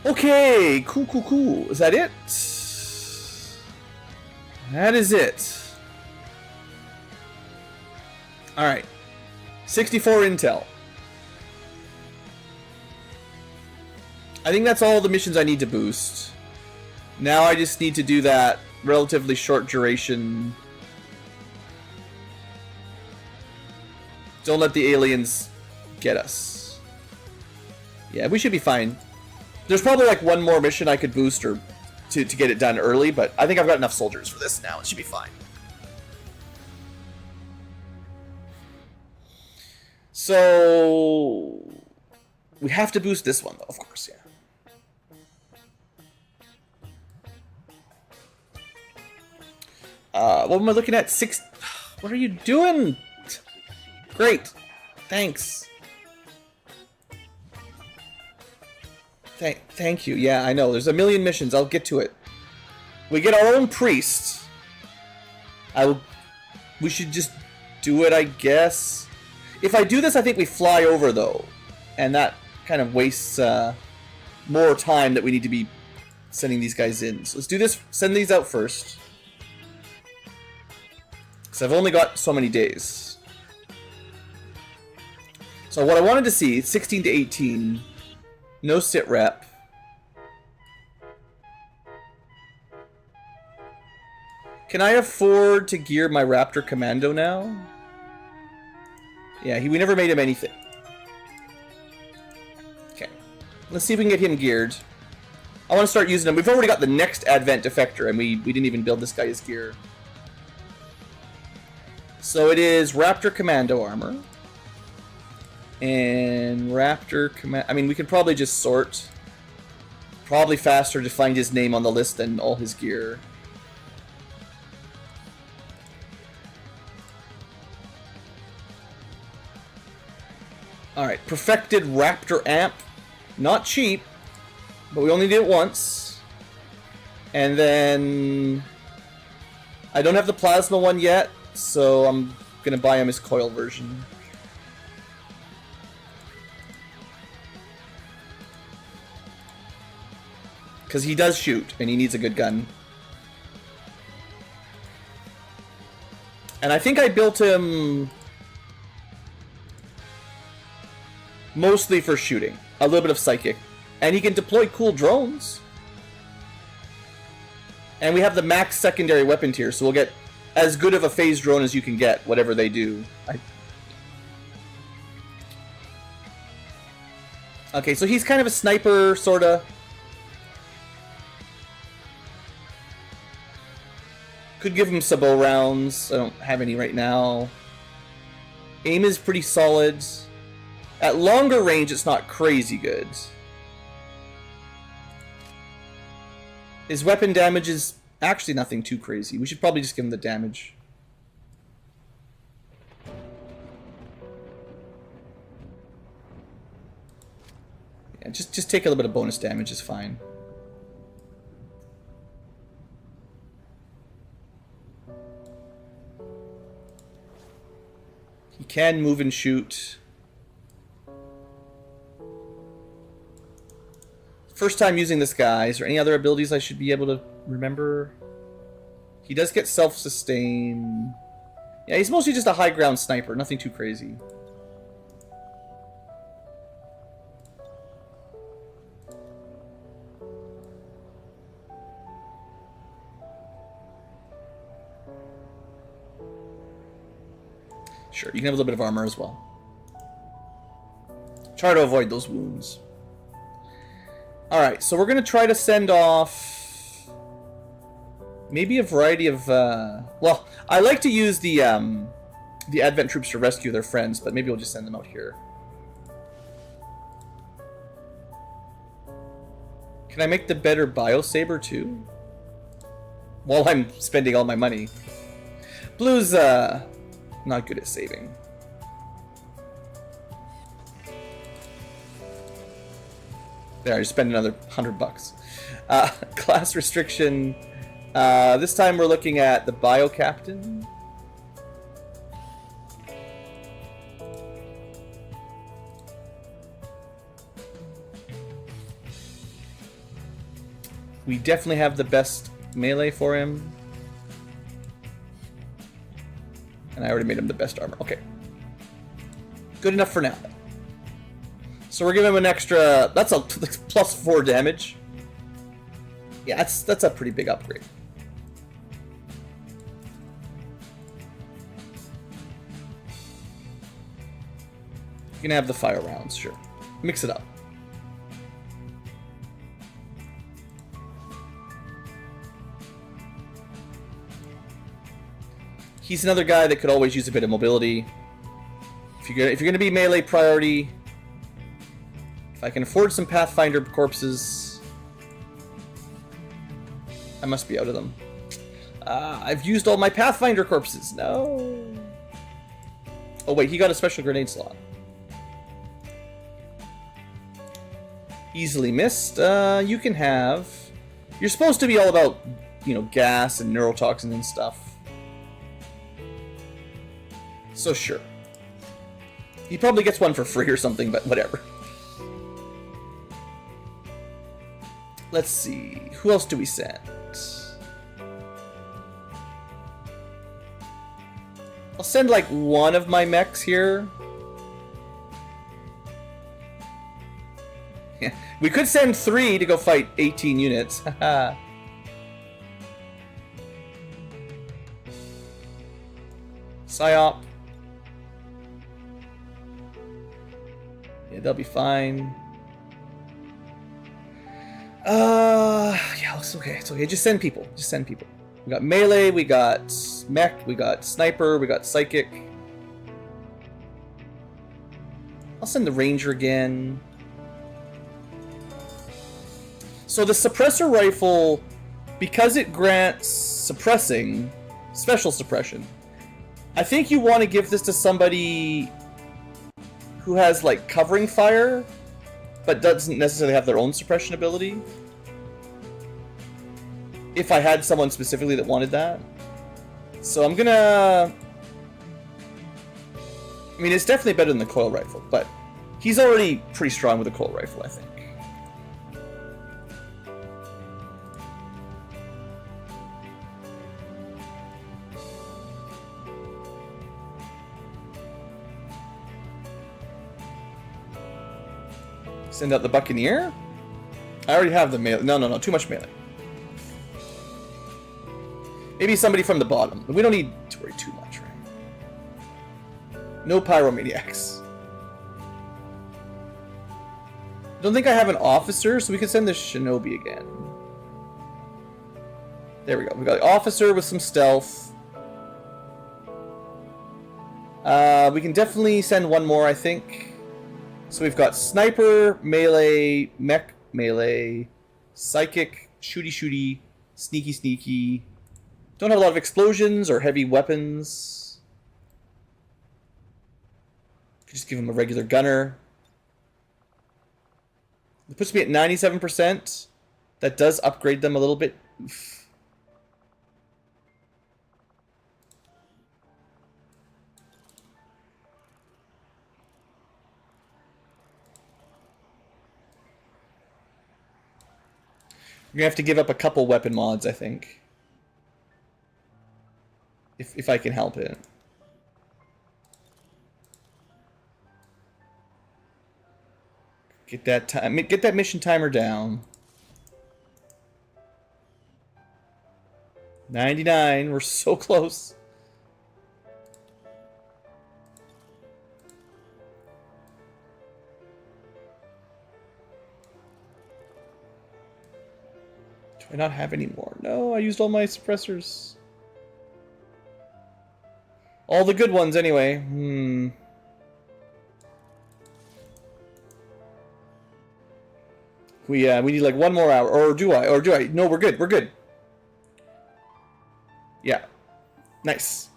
Okay, cool. Is that it? That is it. Alright. 64 intel. I think that's all the missions I need to boost. Now I just need to do that relatively short duration. Don't let the aliens get us. Yeah, we should be fine. There's probably like one more mission I could boost or to get it done early, but I think I've got enough soldiers for this now. It should be fine. So we have to boost this one though, of course, yeah. What am I looking at? What are you doing? Great. Thanks. Thank you. Yeah, I know. There's a million missions. I'll get to it. We get our own priest. We should just do it, I guess. If I do this, I think we fly over, though. And that kind of wastes more time that we need to be sending these guys in. So let's do this. Send these out first. Because I've only got so many days. So what I wanted to see, 16 to 18, no sit rep. Can I afford to gear my Raptor Commando now? Yeah, we never made him anything. Okay, let's see if we can get him geared. I want to start using him. We've already got the next Advent Defector, and we didn't even build this guy as gear. So it is Raptor Commando armor. And Raptor Command... I mean, we could probably just sort. Probably faster to find his name on the list than all his gear. Alright, Perfected Raptor Amp. Not cheap, but we only did it once. And then... I don't have the Plasma one yet, so I'm gonna buy him his coil version. Because he does shoot, and he needs a good gun. And I think I built him mostly for shooting. A little bit of psychic. And he can deploy cool drones. And we have the max secondary weapon tier, so we'll get as good of a phase drone as you can get, whatever they do. Okay, so he's kind of a sniper, sorta. Could give him sabot rounds. I don't have any right now. Aim is pretty solid. At longer range, it's not crazy good. His weapon damage is actually nothing too crazy. We should probably just give him the damage. Yeah, just take a little bit of bonus damage is fine. He can move and shoot. First time using this guy. Is there any other abilities I should be able to remember? He does get self-sustain. Yeah, he's mostly just a high ground sniper. Nothing too crazy. Sure, you can have a little bit of armor as well. Try to avoid those wounds. Alright, so we're going to try to send off maybe a variety of... well, I like to use the Advent troops to rescue their friends, but maybe we'll just send them out here. Can I make the better Bio-Saber too? While I'm spending all my money. Blue's not good at saving. There, I just spent another $100. Class restriction. This time we're looking at the Bio Captain. We definitely have the best melee for him. And I already made him the best armor. Okay. Good enough for now. So we're giving him an extra... That's a plus 4 damage. Yeah, that's a pretty big upgrade. You can have the fire rounds, sure. Mix it up. He's another guy that could always use a bit of mobility. If you're going to be melee priority, if I can afford some Pathfinder corpses, I must be out of them. I've used all my Pathfinder corpses. No. Oh wait, he got a special grenade slot. Easily missed. You can have... You're supposed to be all about, you know, gas and neurotoxin and stuff. So sure. He probably gets one for free or something, but whatever. Let's see. Who else do we send? I'll send like one of my mechs here. Yeah. We could send 3 to go fight 18 units. Haha. Psyop. Yeah, they'll be fine. Yeah, it's okay. It's okay. Just send people. Just send people. We got melee, we got mech, we got sniper, we got psychic. I'll send the ranger again. So the suppressor rifle, because it grants suppressing, special suppression, I think you want to give this to somebody who has like covering fire, but doesn't necessarily have their own suppression ability. If I had someone specifically that wanted that. So I'm gonna... I mean, it's definitely better than the coil rifle, but he's already pretty strong with the coil rifle, I think. Send out the Buccaneer? I already have the melee. No, too much melee. Maybe somebody from the bottom. We don't need to worry too much, right? No pyromaniacs. Don't think I have an officer, so we can send the shinobi again. There we go. We got the officer with some stealth. We can definitely send one more, I think. So we've got sniper, melee, mech, melee, psychic, shooty, sneaky. Don't have a lot of explosions or heavy weapons. Could just give him a regular gunner. It puts me at 97%. That does upgrade them a little bit. Oof. You're gonna have to give up a couple weapon mods, I think. If I can help it. Get that mission timer down. 99, we're so close. Do I not have any more? No, I used all my suppressors. All the good ones, anyway. We need like one more hour, or do I? No, we're good. Yeah, nice.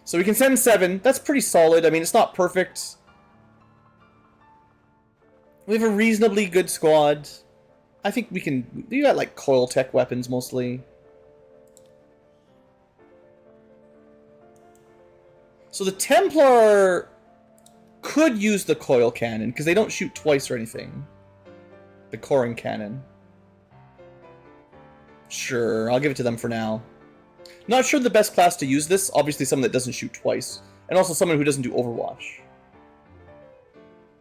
So we can send 7. That's pretty solid. I mean, it's not perfect. We have a reasonably good squad. I think we can. We got like coil tech weapons mostly. So the Templar could use the coil cannon, because they don't shoot twice or anything. The coring cannon. Sure, I'll give it to them for now. Not sure the best class to use this. Obviously someone that doesn't shoot twice. And also someone who doesn't do Overwatch.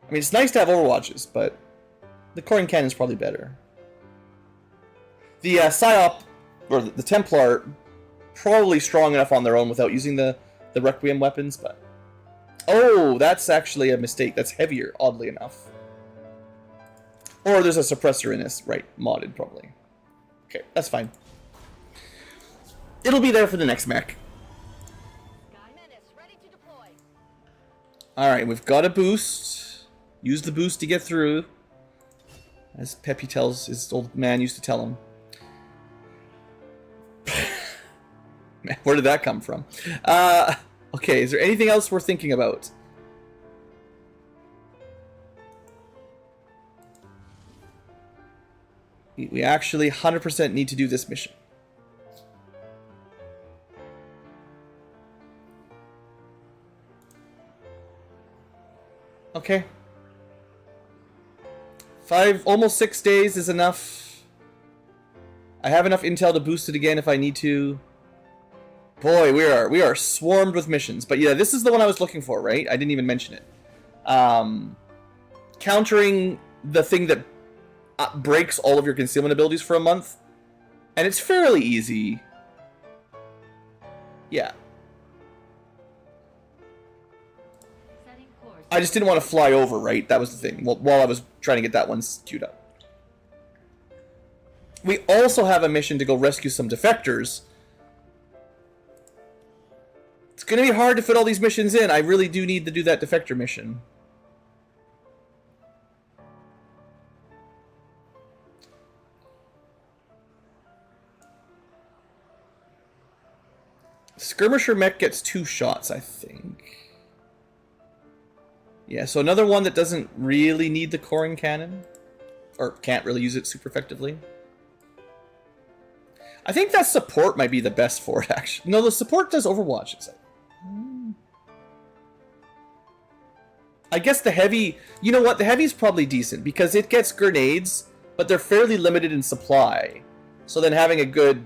I mean, it's nice to have Overwatches, but the coring cannon is probably better. The Psyop, or the Templar, probably strong enough on their own without using the Requiem weapons, but... Oh, that's actually a mistake. That's heavier, oddly enough. Or there's a suppressor in this, right? Modded, probably. Okay, that's fine. It'll be there for the next mech. Alright, we've got a boost. Use the boost to get through. As Peppy tells his old man used to tell him. Man, where did that come from? Okay, is there anything else we're thinking about? We actually 100% need to do this mission. Okay. Almost 6 days is enough. I have enough intel to boost it again if I need to. Boy, we are swarmed with missions. But yeah, this is the one I was looking for, right? I didn't even mention it. Countering the thing that breaks all of your concealment abilities for a month. And it's fairly easy. Yeah. I just didn't want to fly over, right? That was the thing. While I was trying to get that one queued up. We also have a mission to go rescue some defectors. It's going to be hard to fit all these missions in. I really do need to do that defector mission. Skirmisher mech gets 2 shots, I think. Yeah, so another one that doesn't really need the coring cannon. Or can't really use it super effectively. I think that support might be the best for it, actually. No, the support does Overwatch. It's like, I guess the heavy... You know what? The heavy's probably decent, because it gets grenades, but they're fairly limited in supply. So then having a good,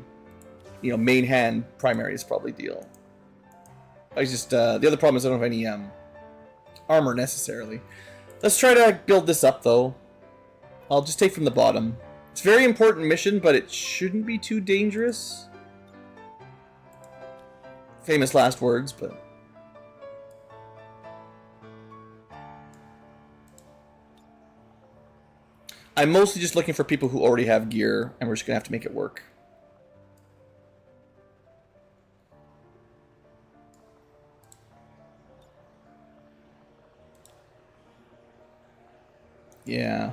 you know, main hand primary is probably deal. I just... the other problem is I don't have any... armor necessarily. Let's try to build this up though. I'll just take from the bottom. It's a very important mission, but it shouldn't be too dangerous. famous last words, but... I'm mostly just looking for people who already have gear, and we're just going to have to make it work. Yeah.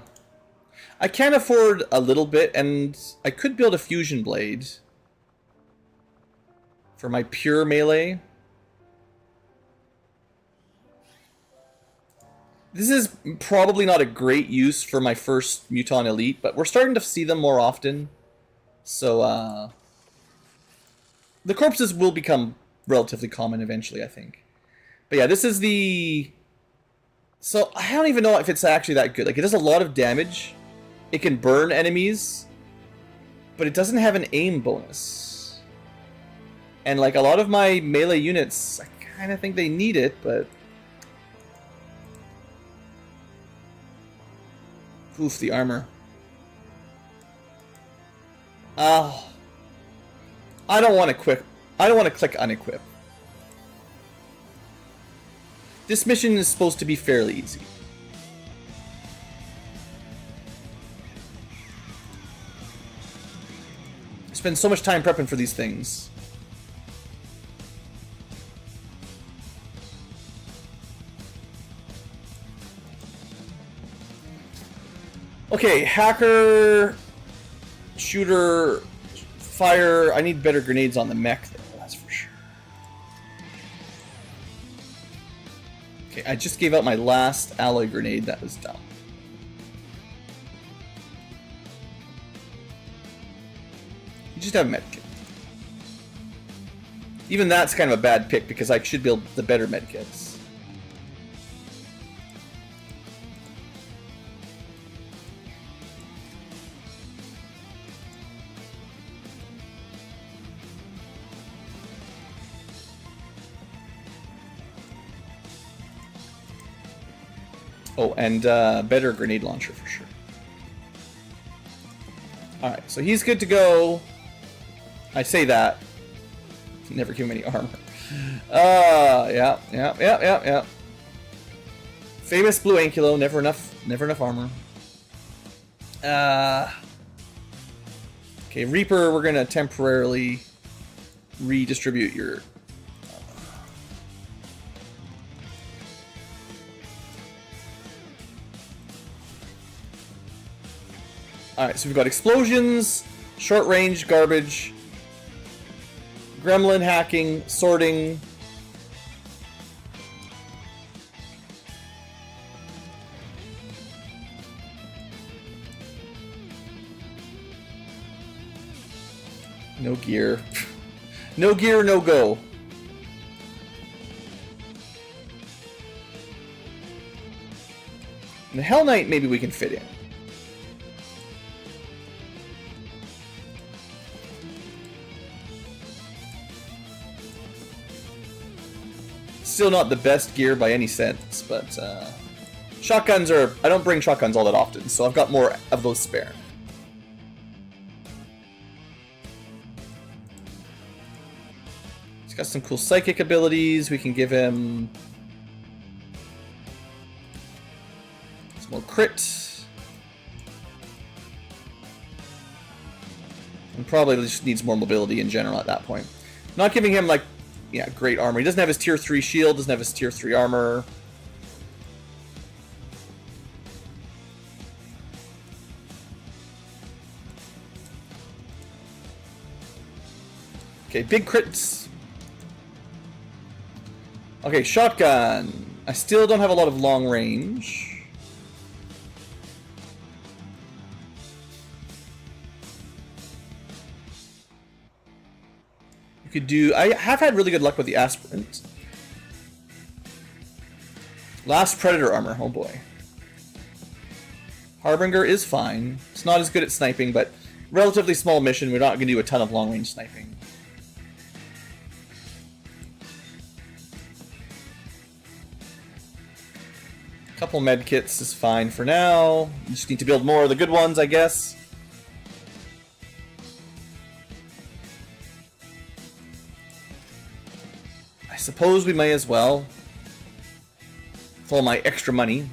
I can afford a little bit, and I could build a fusion blade for my pure melee. This is probably not a great use for my first Muton Elite, but we're starting to see them more often. So, the corpses will become relatively common eventually, I think. But yeah, this is the... So, I don't even know if it's actually that good. Like, it does a lot of damage. It can burn enemies. But it doesn't have an aim bonus. And, like, a lot of my melee units, I kind of think they need it, but... Oof, the armor. Oh. I don't want to click unequip. This mission is supposed to be fairly easy. I spend so much time prepping for these things. Okay, hacker, shooter, fire. I need better grenades on the mech, though, that's for sure. Okay, I just gave out my last alloy grenade. That was dumb. You just have a medkit. Even that's kind of a bad pick because I should build the better medkits. Oh, and better grenade launcher for sure. Alright, so he's good to go. I say that. Never give him any armor. Yeah. Famous blue Ankylo, never enough armor. Okay, Reaper, we're gonna temporarily redistribute your... Alright, so we've got explosions, short range, garbage, gremlin hacking, sorting. No gear. No gear, no go. And the Hell Knight maybe we can fit in. Still not the best gear by any sense, but shotguns are... I don't bring shotguns all that often, so I've got more of those spare. He's got some cool psychic abilities. We can give him some more crit. And probably just needs more mobility in general at that point. Not giving him, like, yeah, great armor. He doesn't have his tier 3 shield, doesn't have his tier 3 armor. Okay, big crits. Okay, shotgun. I still don't have a lot of long range. You could do... I have had really good luck with the aspirant. Last predator armor. Oh boy. Harbinger is fine. It's not as good at sniping, but relatively small mission. We're not going to do a ton of long range sniping. Couple med kits is fine for now. You just need to build more of the good ones, I guess. suppose we may as well. With all my extra money.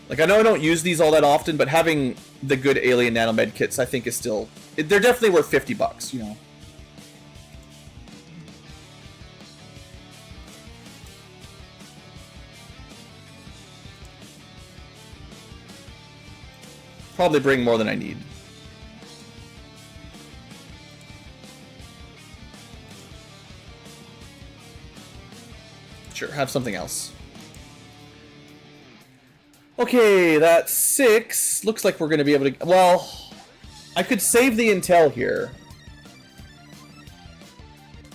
Like, I know I don't use these all that often, but having the good alien nanomed kits, I think, is still... They're definitely worth $50, you know. Probably bring more than I need. Sure, have something else. Okay, that's 6. Looks like we're going to be able to... Well, I could save the intel here.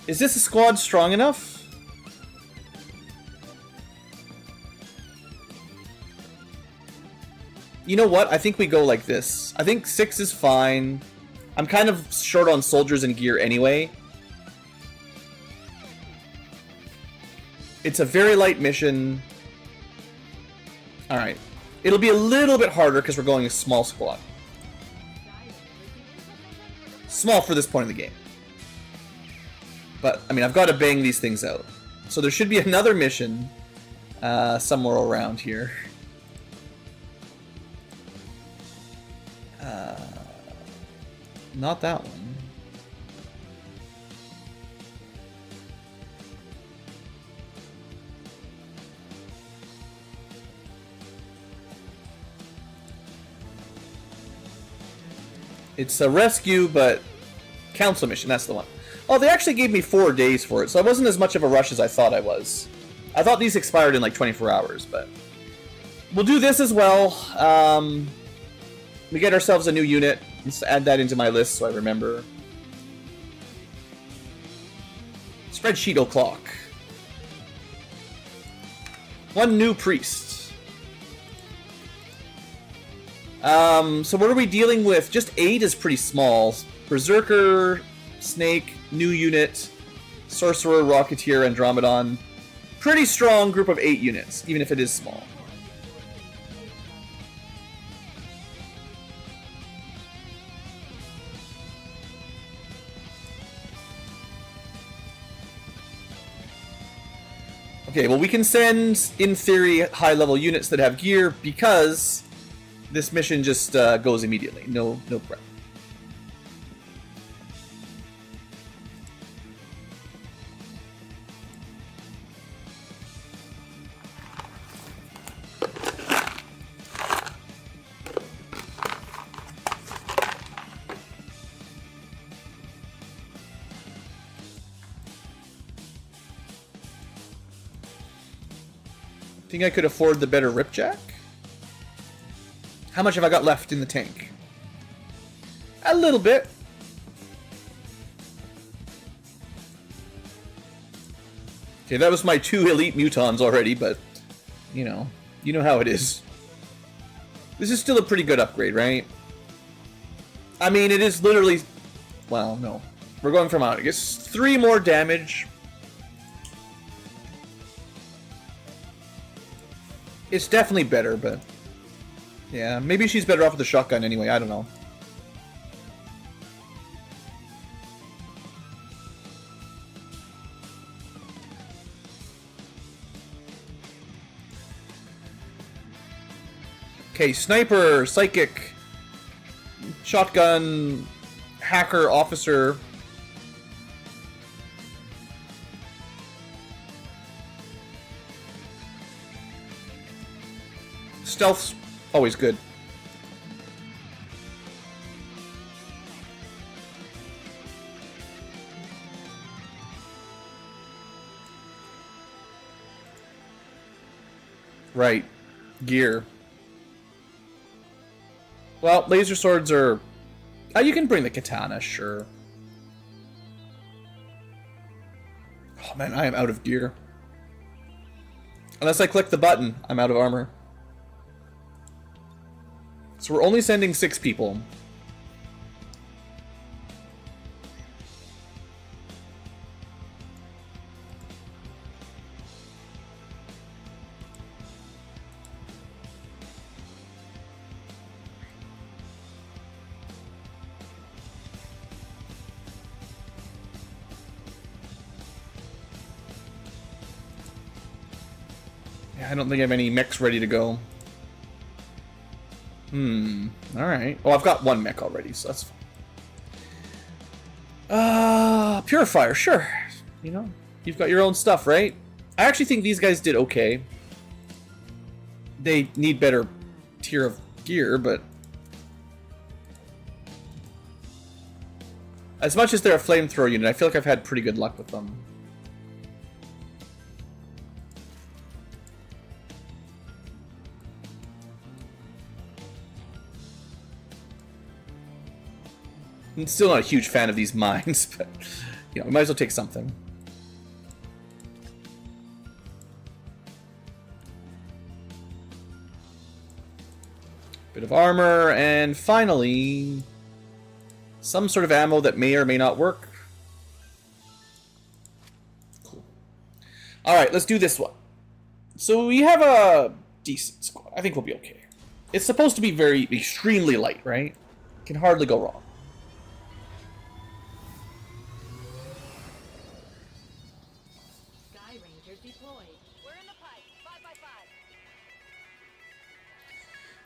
Is this a squad strong enough? You know what? I think we go like this. I think 6 is fine. I'm kind of short on soldiers and gear anyway. It's a very light mission. Alright. It'll be a little bit harder because we're going a small squad. Small for this point in the game. But, I mean, I've got to bang these things out. So there should be another mission somewhere around here. Not that one. It's a rescue, but council mission, that's the one. Oh, they actually gave me 4 days for it, so I wasn't as much of a rush as I thought I was. I thought these expired in like 24 hours, but... We'll do this as well. We get ourselves a new unit. Let's add that into my list so I remember. Spreadsheet o'clock. 1 new priest. So what are we dealing with? Just 8 is pretty small. Berserker, Snake, new unit, Sorcerer, Rocketeer, Andromedon. Pretty strong group of 8 units, even if it is small. Okay, well we can send, in theory, high-level units that have gear because this mission just goes immediately. No prep. Think I could afford the better Ripjack? How much have I got left in the tank? A little bit. Okay, that was my 2 elite mutons already, but you know how it is. This is still a pretty good upgrade, right? I mean, it is literally... Well, no. We're going from, I guess, 3 more damage. It's definitely better, but... Yeah, maybe she's better off with the shotgun anyway, I don't know. Okay, sniper, psychic, shotgun, hacker, officer... Stealth's always good. Right. Gear. Well, laser swords are... you can bring the katana, sure. Oh man, I am out of gear. Unless I click the button, I'm out of armor. So we're only sending 6 people. Yeah, I don't think I have any mechs ready to go. Alright. Oh, I've got one mech already, so that's fine. Purifier, sure. You know, you've got your own stuff, right? I actually think these guys did okay. They need better tier of gear, but as much as they're a flamethrower unit, I feel like I've had pretty good luck with them. I'm still not a huge fan of these mines, but you know, we might as well take something. Bit of armor, and finally, some sort of ammo that may or may not work. Cool. Alright, let's do this one. So we have a decent squad. I think we'll be okay. It's supposed to be very extremely light, right? Can hardly go wrong. Sky Rangers deployed. We're in the pipe. 5x5.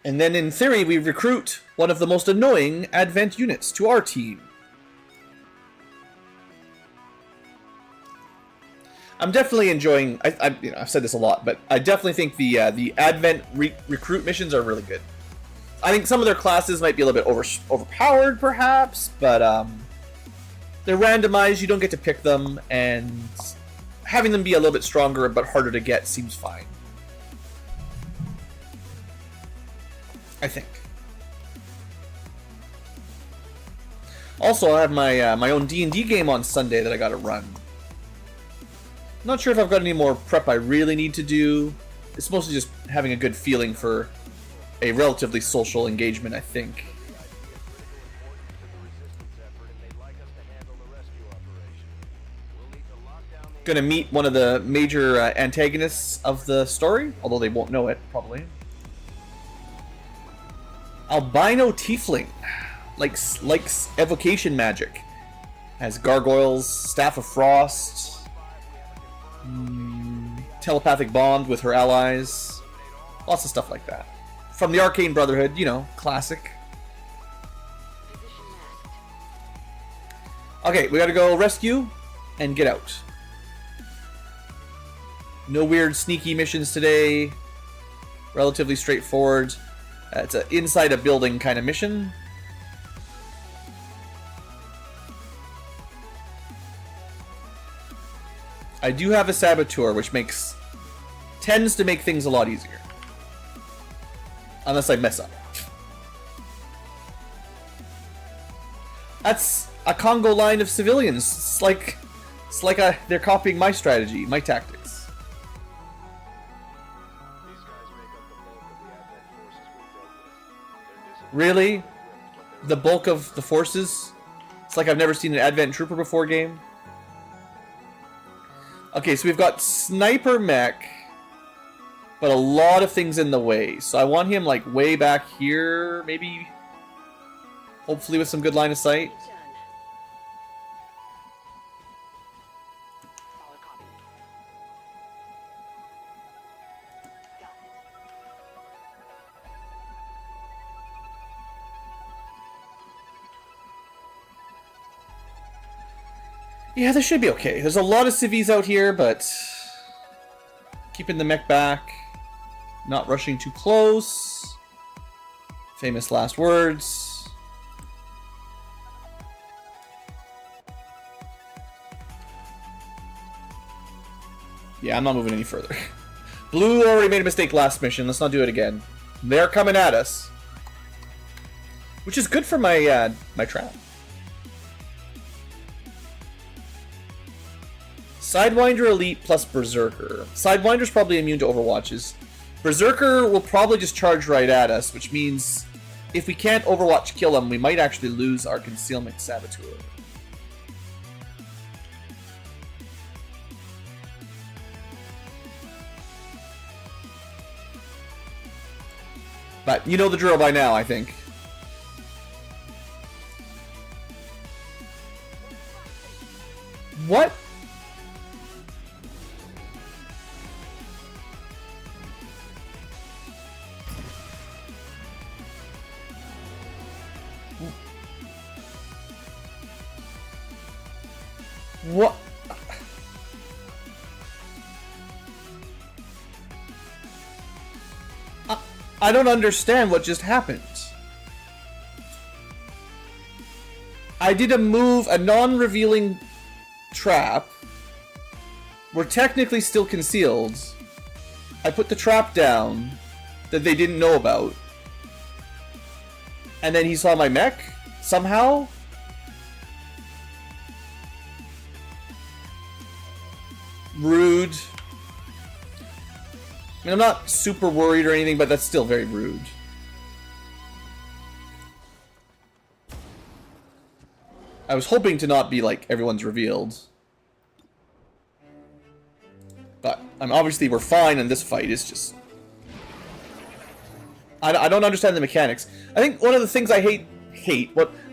And then in theory, we recruit one of the most annoying Advent units to our team. I'm definitely enjoying. I've said this a lot, but I definitely think the Advent recruit missions are really good. I think some of their classes might be a little bit overpowered, perhaps, but they're randomized. You don't get to pick them, and having them be a little bit stronger but harder to get seems fine. I think. Also, I have my my own D&D game on Sunday that I got to run. Not sure if I've got any more prep I really need to do. It's mostly just having a good feeling for a relatively social engagement, I think. Gonna meet one of the major antagonists of the story, although they won't know it, probably. Albino Tiefling. Likes evocation magic. Has gargoyles, Staff of Frost, telepathic bond with her allies. Lots of stuff like that. From the Arcane Brotherhood, you know, classic. Okay, we gotta go rescue and get out. No weird sneaky missions today. Relatively straightforward. It's an inside a building kind of mission. I do have a saboteur, which tends to make things a lot easier. Unless I mess up. That's a Congo line of civilians. It's like they're copying my strategy, my tactics. Really? The bulk of the forces? It's like I've never seen an Advent Trooper before game. Okay, so we've got Sniper Mech, but a lot of things in the way. So I want him like way back here, maybe. Hopefully with some good line of sight. Yeah, this should be okay. There's a lot of civvies out here, but keeping the mech back, not rushing too close. Famous last words. Yeah, I'm not moving any further. Blue already made a mistake last mission. Let's not do it again. They're coming at us, which is good for my my trap. Sidewinder Elite plus Berserker. Sidewinder's probably immune to Overwatches. Berserker will probably just charge right at us, which means if we can't Overwatch kill him, we might actually lose our Concealment Saboteur. But you know the drill by now, I think. What? I don't understand what just happened. I did a move, a non-revealing trap. We're technically still concealed. I put the trap down that they didn't know about. And then he saw my mech? Somehow? Rude. I mean, I'm not super worried or anything, but that's still very rude. I was hoping to not be like everyone's revealed. But obviously we're fine, and this fight is just... I don't understand the mechanics. I think one of the things I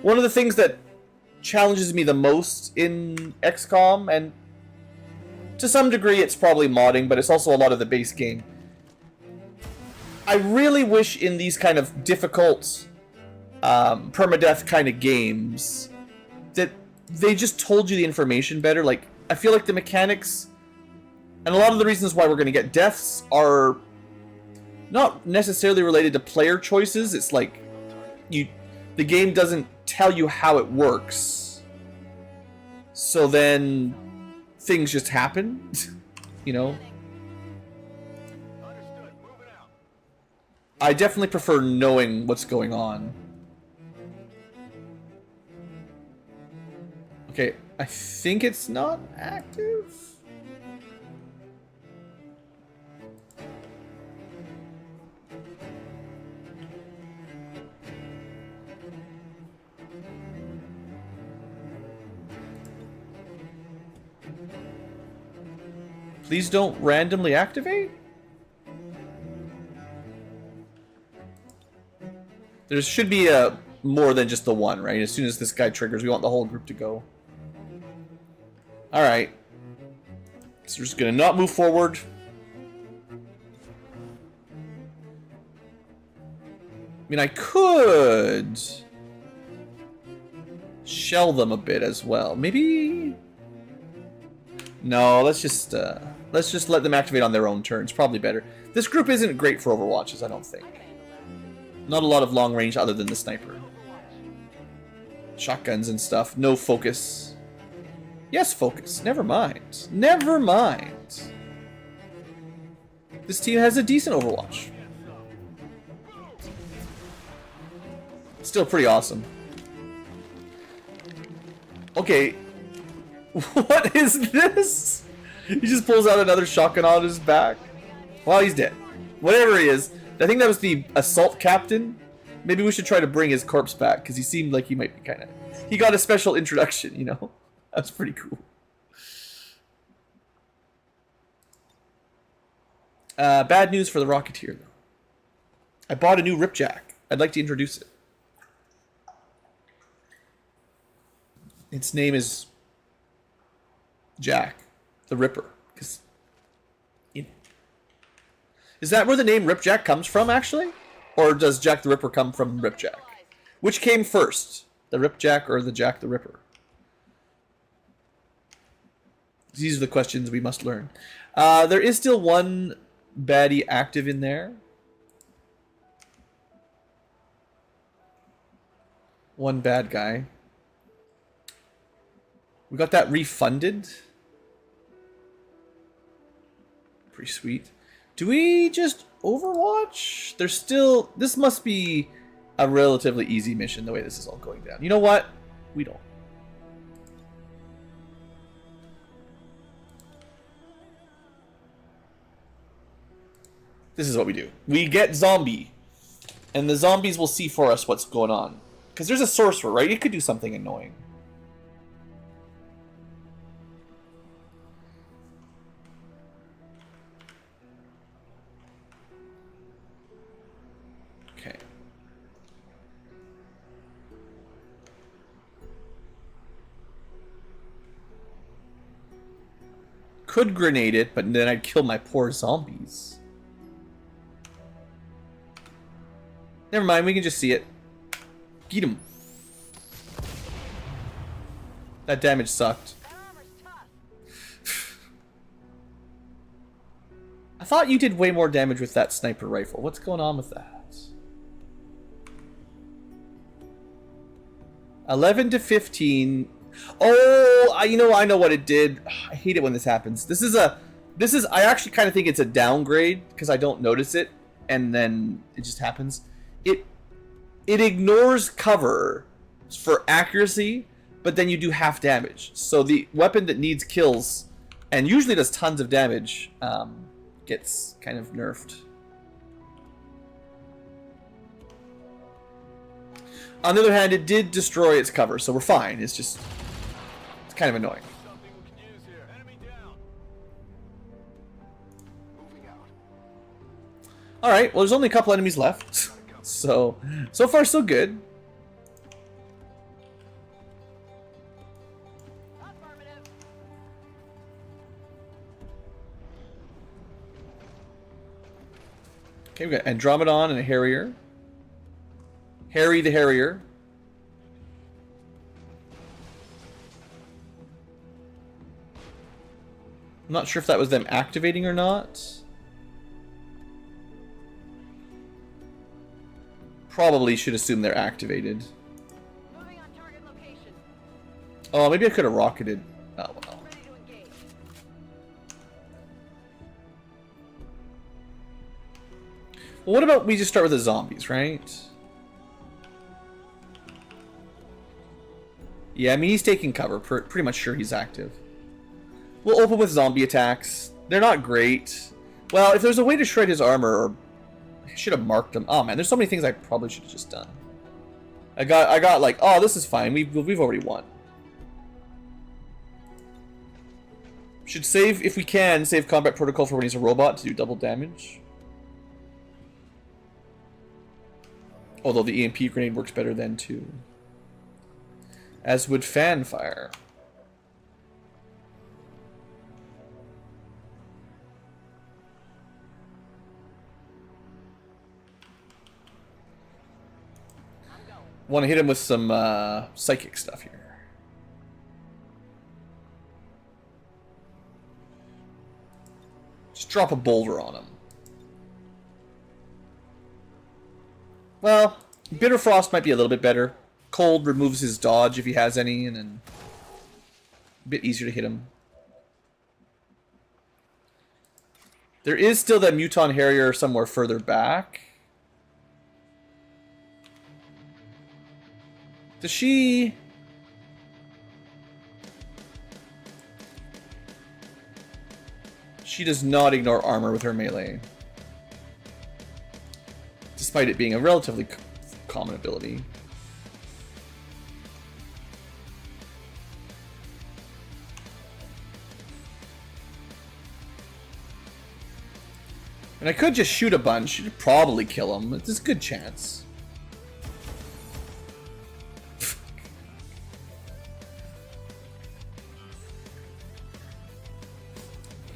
one of the things that challenges me the most in XCOM, and to some degree it's probably modding, but it's also a lot of the base game. I really wish in these kind of difficult permadeath kind of games that they just told you the information better. Like, I feel like the mechanics and a lot of the reasons why we're going to get deaths are not necessarily related to player choices. It's like the game doesn't tell you how it works, so then things just happen. You know, Understood. Moving out. I definitely prefer knowing what's going on. Okay, I think it's not active. Please don't randomly activate? There should be more than just the one, right? As soon as this guy triggers, we want the whole group to go. Alright. So we're just gonna not move forward. I mean, I could shell them a bit as well. Maybe... No, let's just let them activate on their own turns. Probably better. This group isn't great for Overwatches, I don't think. Not a lot of long range other than the sniper. Shotguns and stuff. No focus. Yes, focus. Never mind. Never mind. This team has a decent Overwatch. Still pretty awesome. Okay. What is this? He just pulls out another shotgun on his back. Well, he's dead. Whatever he is. I think that was the assault captain. Maybe we should try to bring his corpse back, because he seemed like he might be kind of... He got a special introduction, you know? That's pretty cool. Bad news for the Rocketeer, though. I bought a new Ripjack. I'd like to introduce it. Its name is Jack the Ripper. Because, you know. Is that where the name Ripjack comes from, actually? Or does Jack the Ripper come from Ripjack? Which came first? The Ripjack or the Jack the Ripper? These are the questions we must learn. There is still one baddie active in there. One bad guy. We got that refunded. Pretty sweet. Do we just Overwatch? There's still... This must be a relatively easy mission, the way this is all going down. You know what? We don't. This is what we do. We get zombie. And the zombies will see for us what's going on. Because there's a sorcerer, right? It could do something annoying. Okay. Could grenade it, but then I'd kill my poor zombies. Never mind, we can just see it. Get him. That damage sucked. I thought you did way more damage with that sniper rifle. What's going on with that? 11 to 15. Oh, I know what it did. I hate it when this happens. This is I actually kind of think it's a downgrade because I don't notice it, and then it just happens. It ignores cover for accuracy, but then you do half damage. So the weapon that needs kills and usually does tons of damage gets kind of nerfed. On the other hand, it did destroy its cover, so we're fine. It's kind of annoying. Something we can use here. Enemy down. Moving out. All right. Well, there's only a couple enemies left, so far so good. Affirmative. Okay, we got Andromedon and a Harrier. Harry the Harrier. I'm not sure if that was them activating or not. Probably should assume they're activated. Moving on target location. Oh, maybe I could have rocketed. Oh, well. Ready to engage. Well, what about we just start with the zombies, right? Yeah, I mean, he's taking cover. Pretty much sure he's active. We'll open with zombie attacks. They're not great. Well, if there's a way to shred his armor, or I should have marked him. Oh man, there's so many things I probably should have just done. I got like, oh, this is fine. We've already won. Should save, if we can, save combat protocol for when he's a robot to do double damage. Although the EMP grenade works better then too. As would fan fire. Want to hit him with some psychic stuff here. Just drop a boulder on him. Well, Bitter Frost might be a little bit better. Cold removes his dodge if he has any, and then a bit easier to hit him. There is still that Muton Harrier somewhere further back. Does she... She does not ignore armor with her melee. Despite it being a relatively common ability. And I could just shoot a bunch. It'd probably kill him. It's a good chance.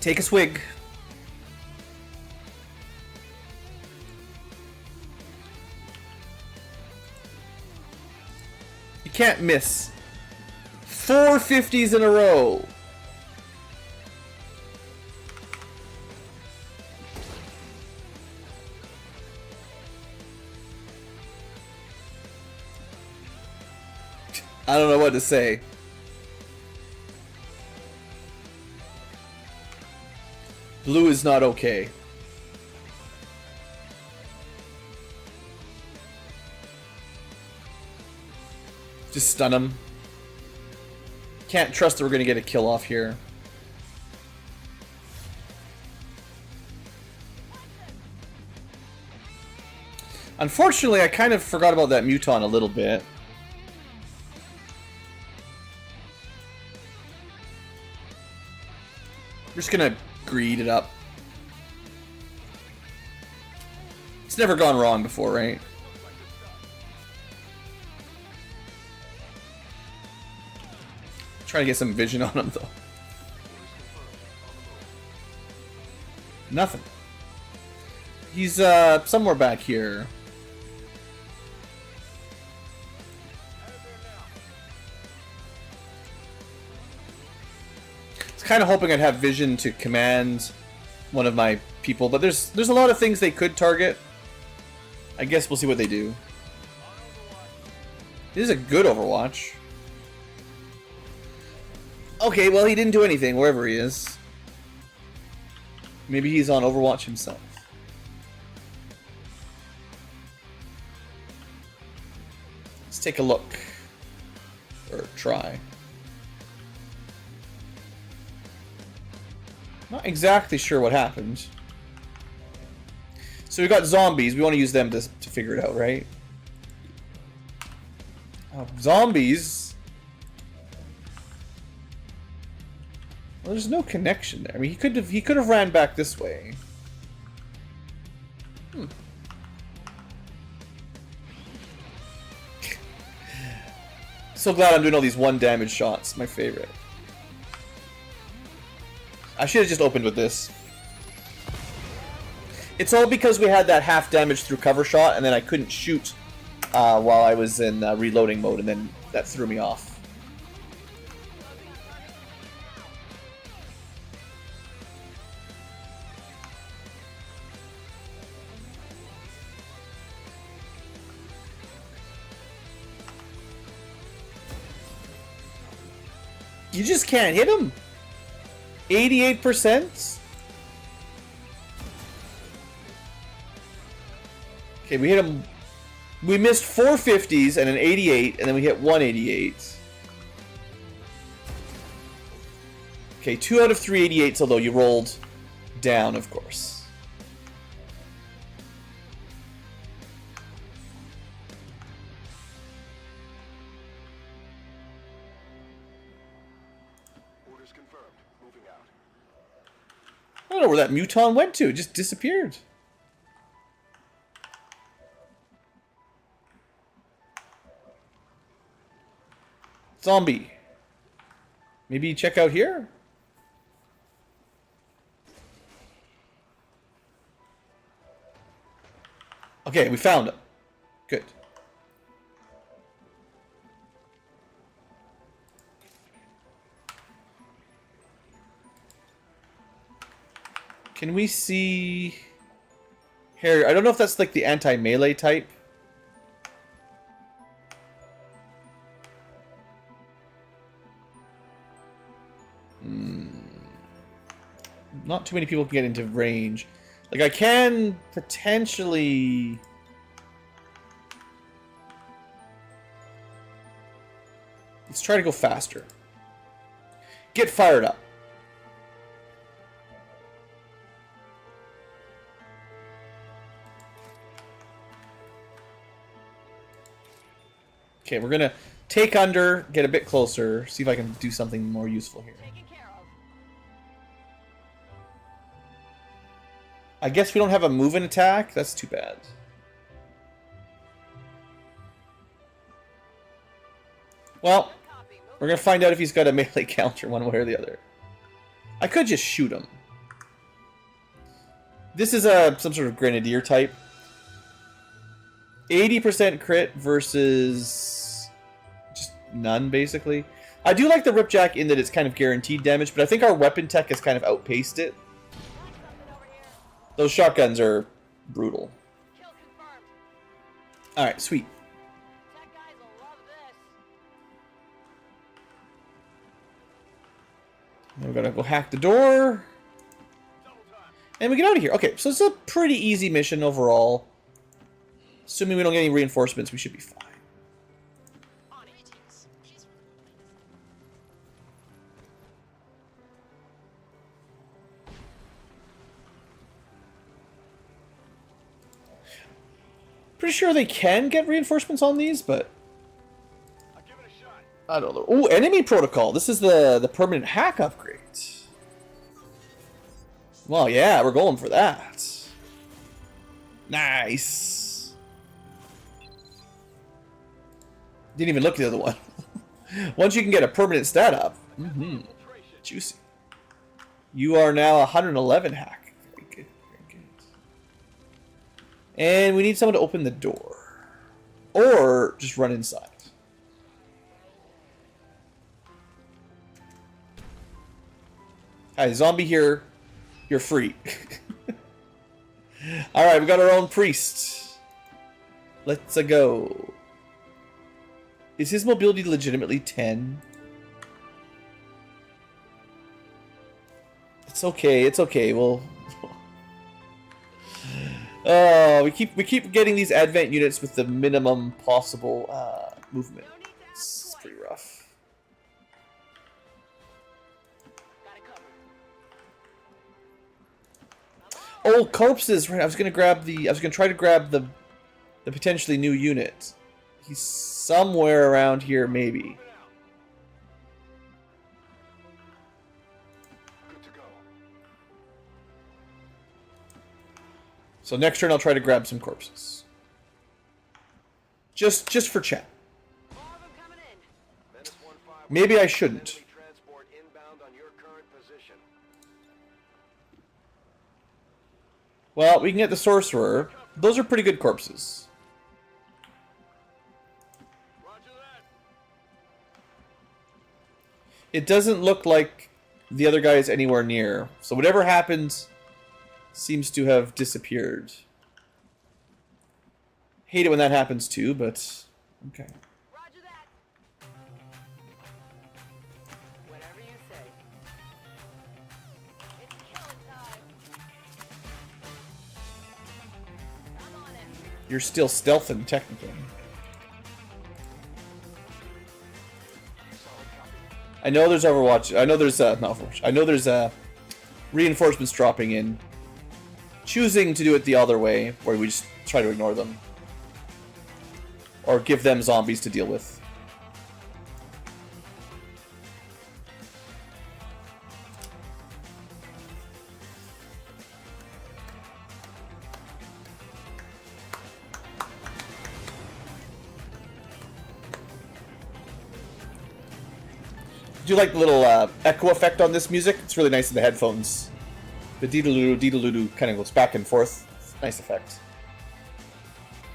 Take a swig. You can't miss. 4 50s in a row. I don't know what to say. Blue is not okay. Just stun him. Can't trust that we're gonna get a kill off here. Unfortunately, I kind of forgot about that Muton a little bit. We're just gonna greed it up. It's never gone wrong before, right? Trying to get some vision on him, though. Nothing. He's somewhere back here. Kind of hoping I'd have vision to command one of my people, but there's a lot of things they could target. I guess we'll see what they do. This is a good Overwatch. Okay, well, he didn't do anything wherever he is. Maybe he's on Overwatch himself. Let's take a look. Or try. Not exactly sure what happened. So we got zombies. We want to use them to figure it out, right? Zombies. Well, there's no connection there. I mean, he could have ran back this way. So glad I'm doing all these 1 damage shots. My favorite. I should have just opened with this. It's all because we had that half damage through cover shot, and then I couldn't shoot while I was in reloading mode, and then that threw me off. You just can't hit him. 88%? Okay, we hit him. We missed 4 50s and an 88, and then we hit 188. Okay, 2 out of 3 88s, although you rolled down, of course. Orders confirmed. Moving out. I don't know where that muton went to. It just disappeared. Zombie. Maybe check out here? Okay, we found him. Good. Can we see... Here, I don't know if that's like the anti-melee type. Not too many people can get into range. Like, I can potentially... Let's try to go faster. Get fired up. Okay, we're gonna take under, get a bit closer, see if I can do something more useful here. Taken care of. I guess we don't have a move and attack. That's too bad. Well, Copy. Move. we're gonna find out if he's got a melee counter one way or the other. I could just shoot him. This is some sort of grenadier type. 80% crit versus just none, basically. I do like the Ripjack in that it's kind of guaranteed damage, but I think our weapon tech has kind of outpaced it. Something over here. Those shotguns are brutal. Kill confirmed. Alright, sweet. Tech guys will love this. Now we gotta go hack the door. And we get out of here. Okay, so it's a pretty easy mission overall. Assuming we don't get any reinforcements, we should be fine. On it. Pretty sure they can get reinforcements on these, but I'll give it a shot. I don't know. Oh, enemy protocol. This is the permanent hack upgrade. Well, yeah, we're going for that. Nice. Didn't even look at the other one. Once you can get a permanent stat up. Juicy. You are now 111 hack. Very good. Very good. And we need someone to open the door. Or just run inside. Hi, zombie here. You're free. Alright, we got our own priest. Let's go. Is his mobility legitimately 10? It's okay. It's okay. We'll. We keep getting these advent units with the minimum possible movement. It's pretty rough. Got it covered. Oh, corpses! Right. I was gonna try to grab the potentially new unit. He's somewhere around here, maybe. Good to go. So next turn I'll try to grab some corpses. Just for chat. More of them coming in. Menace 1-5. Maybe I shouldn't. Enemy transport inbound on your current position. Well, we can get the sorcerer. Those are pretty good corpses. Roger that. It doesn't look like the other guy is anywhere near. So whatever happened seems to have disappeared. Hate it when that happens too, but okay. Roger that. Whatever you say. It's killing time. I'm on it. You're still stealthing technically. I know there's Overwatch. I know there's not Overwatch. I know there's reinforcements dropping in. Choosing to do it the other way, where we just try to ignore them. Or give them zombies to deal with. Do you like the little echo effect on this music? It's really nice in the headphones. The deedaloo kind of goes back and forth. It's a nice effect.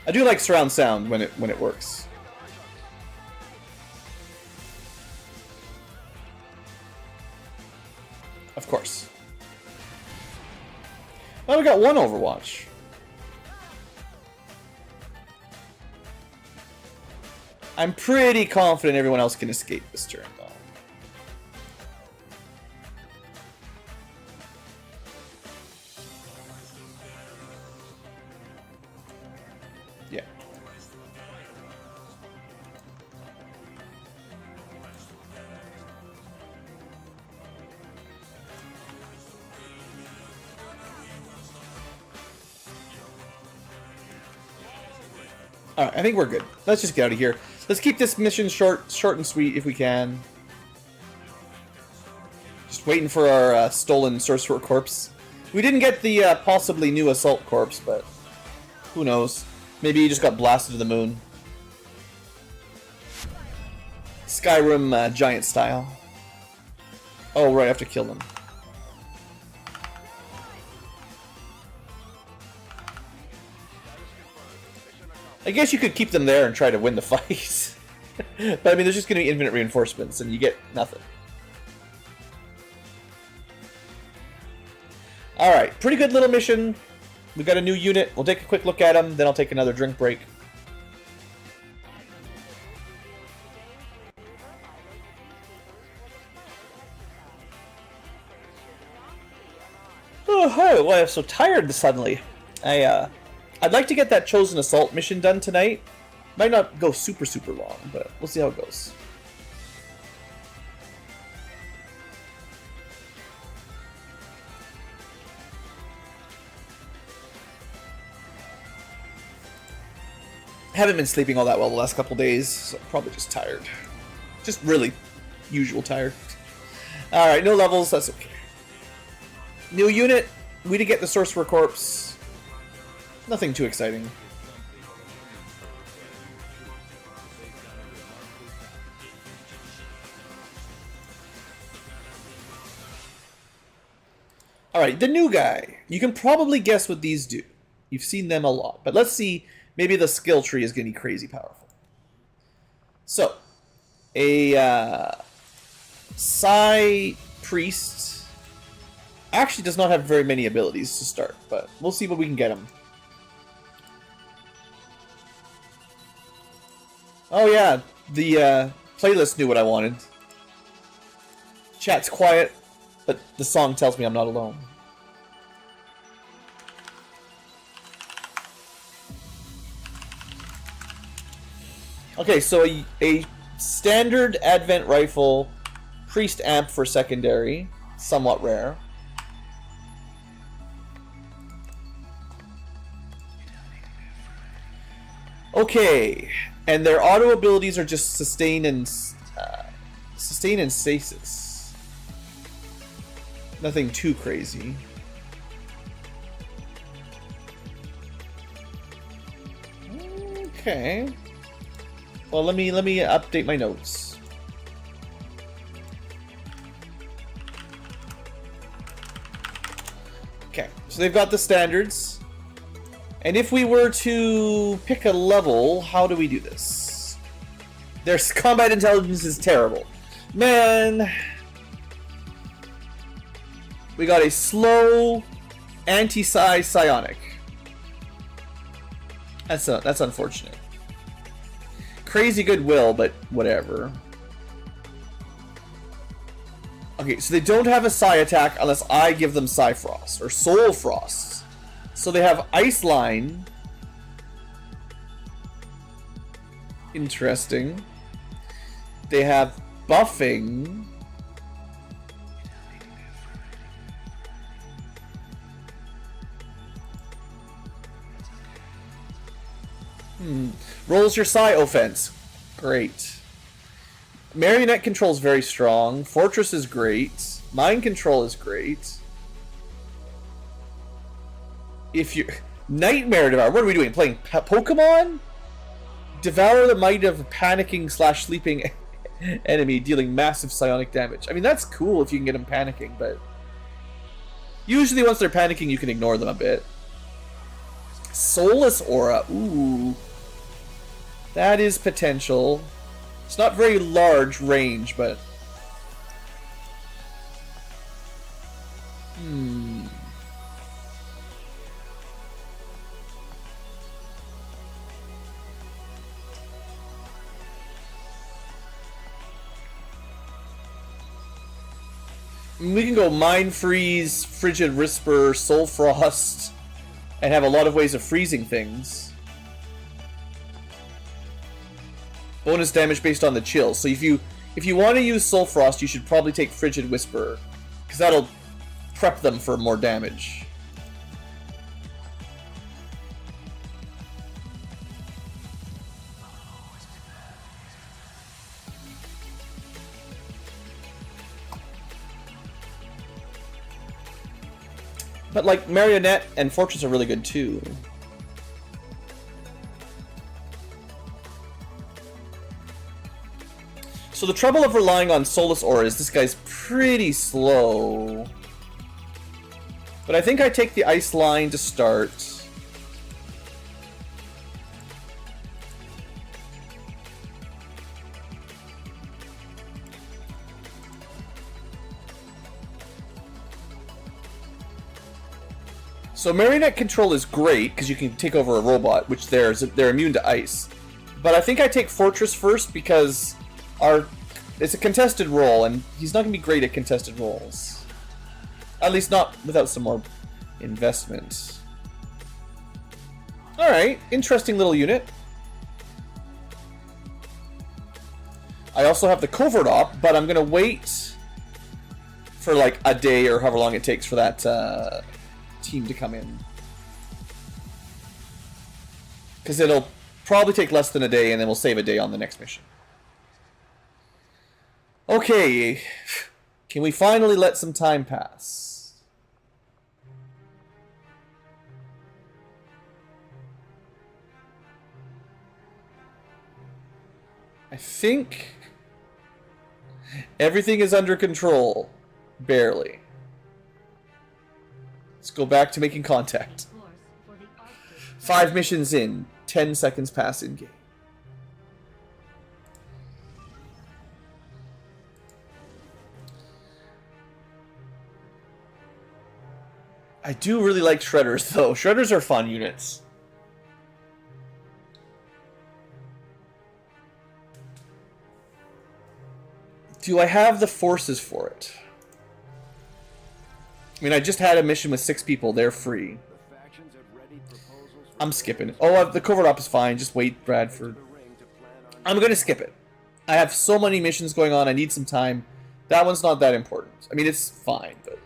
I do like surround sound when it works. Of course. Well, we got one Overwatch. I'm pretty confident everyone else can escape this turn, though. Yeah. Alright, I think we're good. Let's just get out of here. Let's keep this mission short and sweet if we can. Just waiting for our stolen sorcerer corpse. We didn't get the possibly new assault corpse, but who knows? Maybe he just got blasted to the moon. Skyrim giant style. Oh, right, I have to kill them. I guess you could keep them there and try to win the fight. But I mean, there's just going to be infinite reinforcements, and you get nothing. Alright, pretty good little mission. We got a new unit. We'll take a quick look at them, then I'll take another drink break. Oh, hey, why I'm so tired suddenly. I'd like to get that chosen assault mission done tonight. Might not go super long, but we'll see how it goes. Haven't been sleeping all that well the last couple days, so probably just tired. Just really usual tired. Alright, no levels, that's okay. New unit, we did get the Sorcerer Corpse. Nothing too exciting. Alright, the new guy. You can probably guess what these do. You've seen them a lot. But let's see, maybe the skill tree is going to be crazy powerful. So, a Psi Priest actually does not have very many abilities to start, but we'll see what we can get him. Oh yeah, The playlist knew what I wanted. Chat's quiet, but the song tells me I'm not alone. Okay, so a standard Advent rifle, priest amp for secondary, somewhat rare. Okay, and their auto abilities are just sustain and stasis. Nothing too crazy. Okay. Well, let me update my notes. Okay, so they've got the standards. And if we were to pick a level, how do we do this? Their combat intelligence is terrible. Man. We got a slow anti-psi psionic. That's unfortunate. Crazy goodwill, but whatever. Okay, so they don't have a psi attack unless I give them psi frost or soul frost. So they have ice line. Interesting. They have buffing. Rolls your psi offense. Great. Marionette control is very strong. Fortress is great. Mind control is great. If you Nightmare Devour, what are we doing? Playing Pokemon? Devour the might of a panicking / sleeping enemy, dealing massive psionic damage. I mean, that's cool if you can get them panicking, but usually once they're panicking, you can ignore them a bit. Soulless Aura. Ooh. That is potential. It's not very large range, but... We can go Mind Freeze, Frigid Whisper, Soul Frost, and have a lot of ways of freezing things. Bonus damage based on the chill. So if you want to use Soul Frost, you should probably take Frigid Whisper, because that'll prep them for more damage. But like Marionette and Fortress are really good too. So the trouble of relying on Soulless Aura is this guy's pretty slow. But I think I take the Ice Line to start. So Marionette control is great because you can take over a robot, which they're immune to ice. But I think I take Fortress first because it's a contested role, and he's not going to be great at contested roles. At least not without some more investment. Alright, interesting little unit. I also have the Covert Op, but I'm going to wait for like a day or however long it takes for that team to come in. Because it'll probably take less than a day, and then we'll save a day on the next mission. Okay, can we finally let some time pass? I think everything is under control. Barely. Let's go back to making contact. 5 missions in, 10 seconds pass in game. I do really like Shredders, though. Shredders are fun units. Do I have the forces for it? I mean, I just had a mission with 6 people. They're free. The factions have ready proposals for I'm skipping it. Oh, the covert op is fine. Just wait, Bradford. the ring to plan on. I'm going to skip it. I have so many missions going on. I need some time. That one's not that important. I mean, it's fine, but...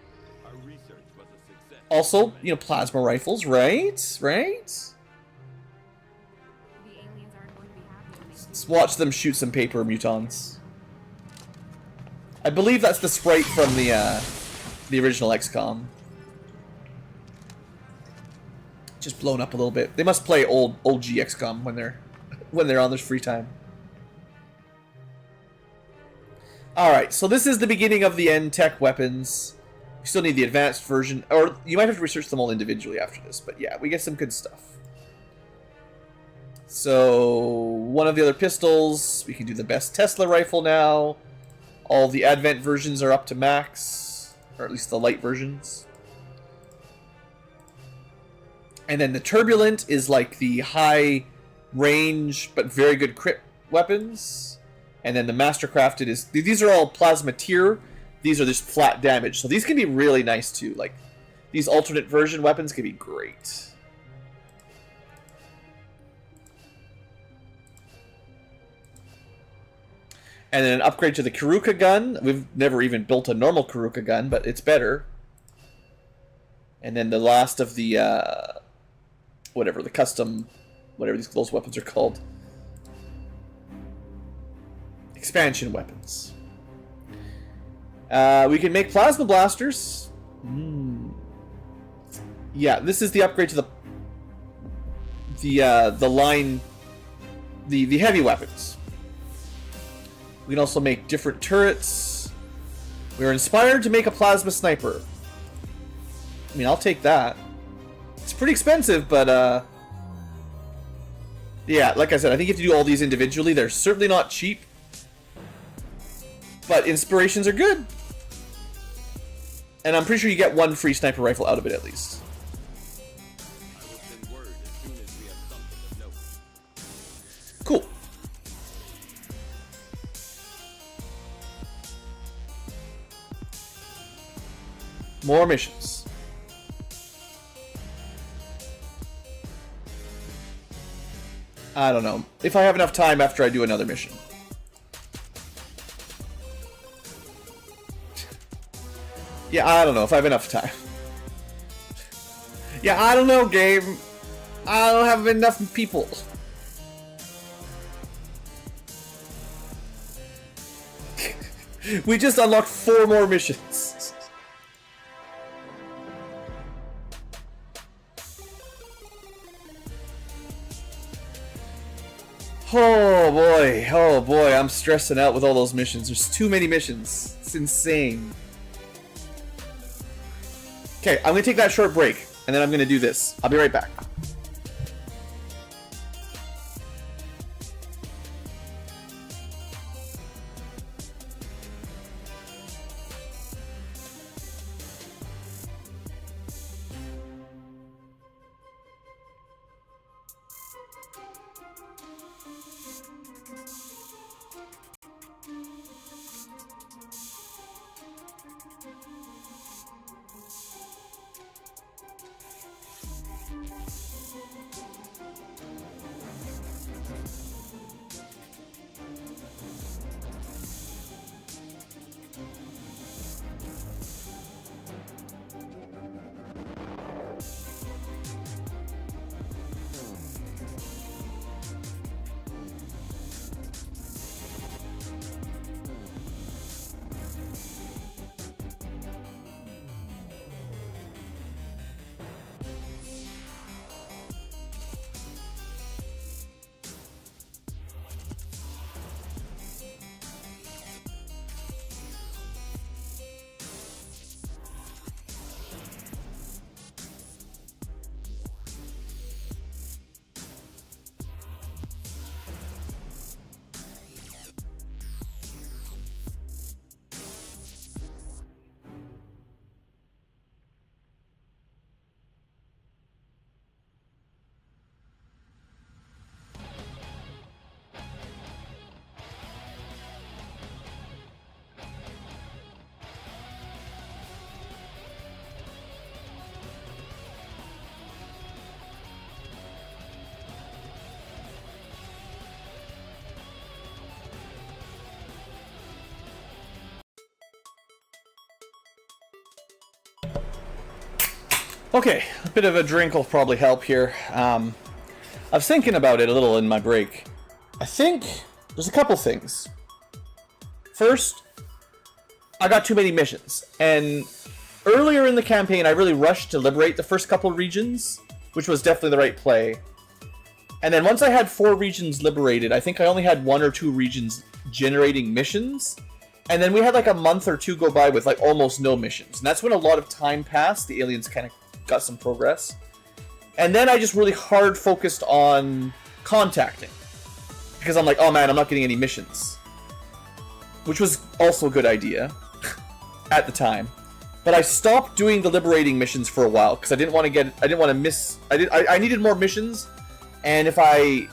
Our research was a success. Also, you know, plasma rifles, right? Right? The aliens aren't going to be happy when they see Let's watch them shoot some paper mutons. I believe that's the sprite from the original XCom. Just blown up a little bit. They must play old G XCOM when they're on their free time. Alright, so this is the beginning of the end tech weapons. We still need the advanced version, or you might have to research them all individually after this, but yeah, we get some good stuff. So, one of the other pistols, we can do the best Tesla rifle now. All the advent versions are up to max, or at least the light versions. And then the turbulent is like the high range but very good crit weapons. And then the mastercrafted is, these are all plasma tier. These are just flat damage. So these can be really nice too. Like, these alternate version weapons can be great. And then an upgrade to the Kuruka gun. We've never even built a normal Kuruka gun, but it's better. And then the last of the, whatever, the custom, whatever those weapons are called. Expansion weapons. We can make plasma blasters. Yeah, this is the upgrade to the line, the heavy weapons. We can also make different turrets. We were inspired to make a plasma sniper. I mean, I'll take that. It's pretty expensive, but yeah, like I said, I think you have to do all these individually. They're certainly not cheap. But inspirations are good. And I'm pretty sure you get one free sniper rifle out of it at least. I will send word as soon as we have something of note. Cool. More missions. I don't know. If I have enough time after I do another mission. Yeah, I don't know if I have enough time. Yeah, I don't know, game. I don't have enough people. We just unlocked 4 more missions. Oh boy, I'm stressing out with all those missions. There's too many missions. It's insane. Okay, I'm gonna take that short break, and then I'm gonna do this. I'll be right back. Okay, a bit of a drink will probably help here. I was thinking about it a little in my break. I think there's a couple things. First, I got too many missions, and earlier in the campaign I really rushed to liberate the first couple regions, which was definitely the right play. And then once I had 4 regions liberated, I think I only had 1 or 2 regions generating missions. And then we had like a month or 2 go by with like almost no missions. And that's when a lot of time passed. The aliens kind of got some progress. And then I just really hard focused on contacting. Because I'm like, oh man, I'm not getting any missions. Which was also a good idea at the time. But I stopped doing the liberating missions for a while because I didn't want to miss. I needed more missions, and if I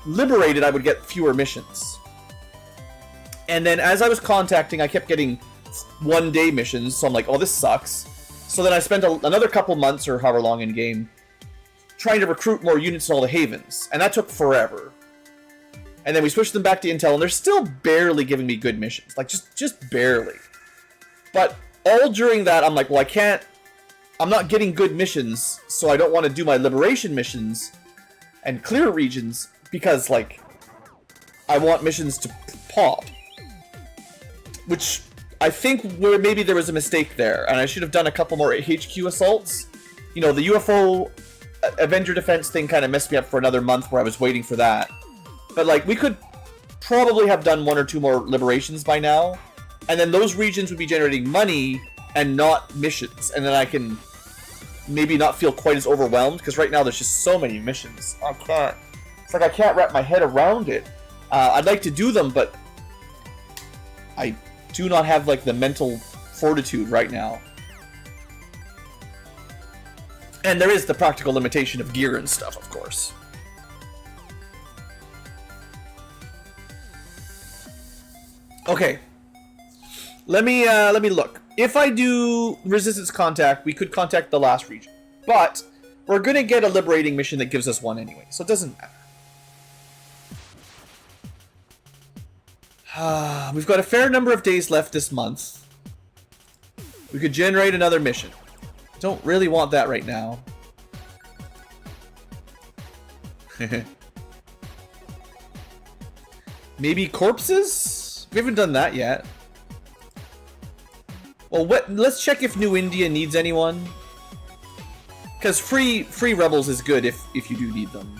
liberated, I would get fewer missions. And then as I was contacting, I kept getting 1-day missions, so I'm like, oh, this sucks. So then I spent another couple months or however long in game trying to recruit more units in all the havens, and that took forever. And then we switched them back to Intel, and they're still barely giving me good missions, like just barely. But all during that, I'm like, well, I'm not getting good missions, so I don't want to do my liberation missions and clear regions because, like, I want missions to pop. Which I think where maybe there was a mistake there, and I should have done a couple more HQ assaults. You know, the UFO Avenger Defense thing kind of messed me up for another month where I was waiting for that. But, like, we could probably have done 1 or 2 more liberations by now, and then those regions would be generating money and not missions, and then I can maybe not feel quite as overwhelmed, because right now there's just so many missions. It's like I can't wrap my head around it. I'd like to do them, but I do not have, like, the mental fortitude right now. And there is the practical limitation of gear and stuff, of course. Okay. Let me look. If I do resistance contact, we could contact the last region. But we're going to get a liberating mission that gives us 1 anyway, so it doesn't matter. We've got a fair number of days left this month. We could generate another mission. Don't really want that right now. Maybe corpses? We haven't done that yet. Well, let's check if New India needs anyone. Because free rebels is good if you do need them.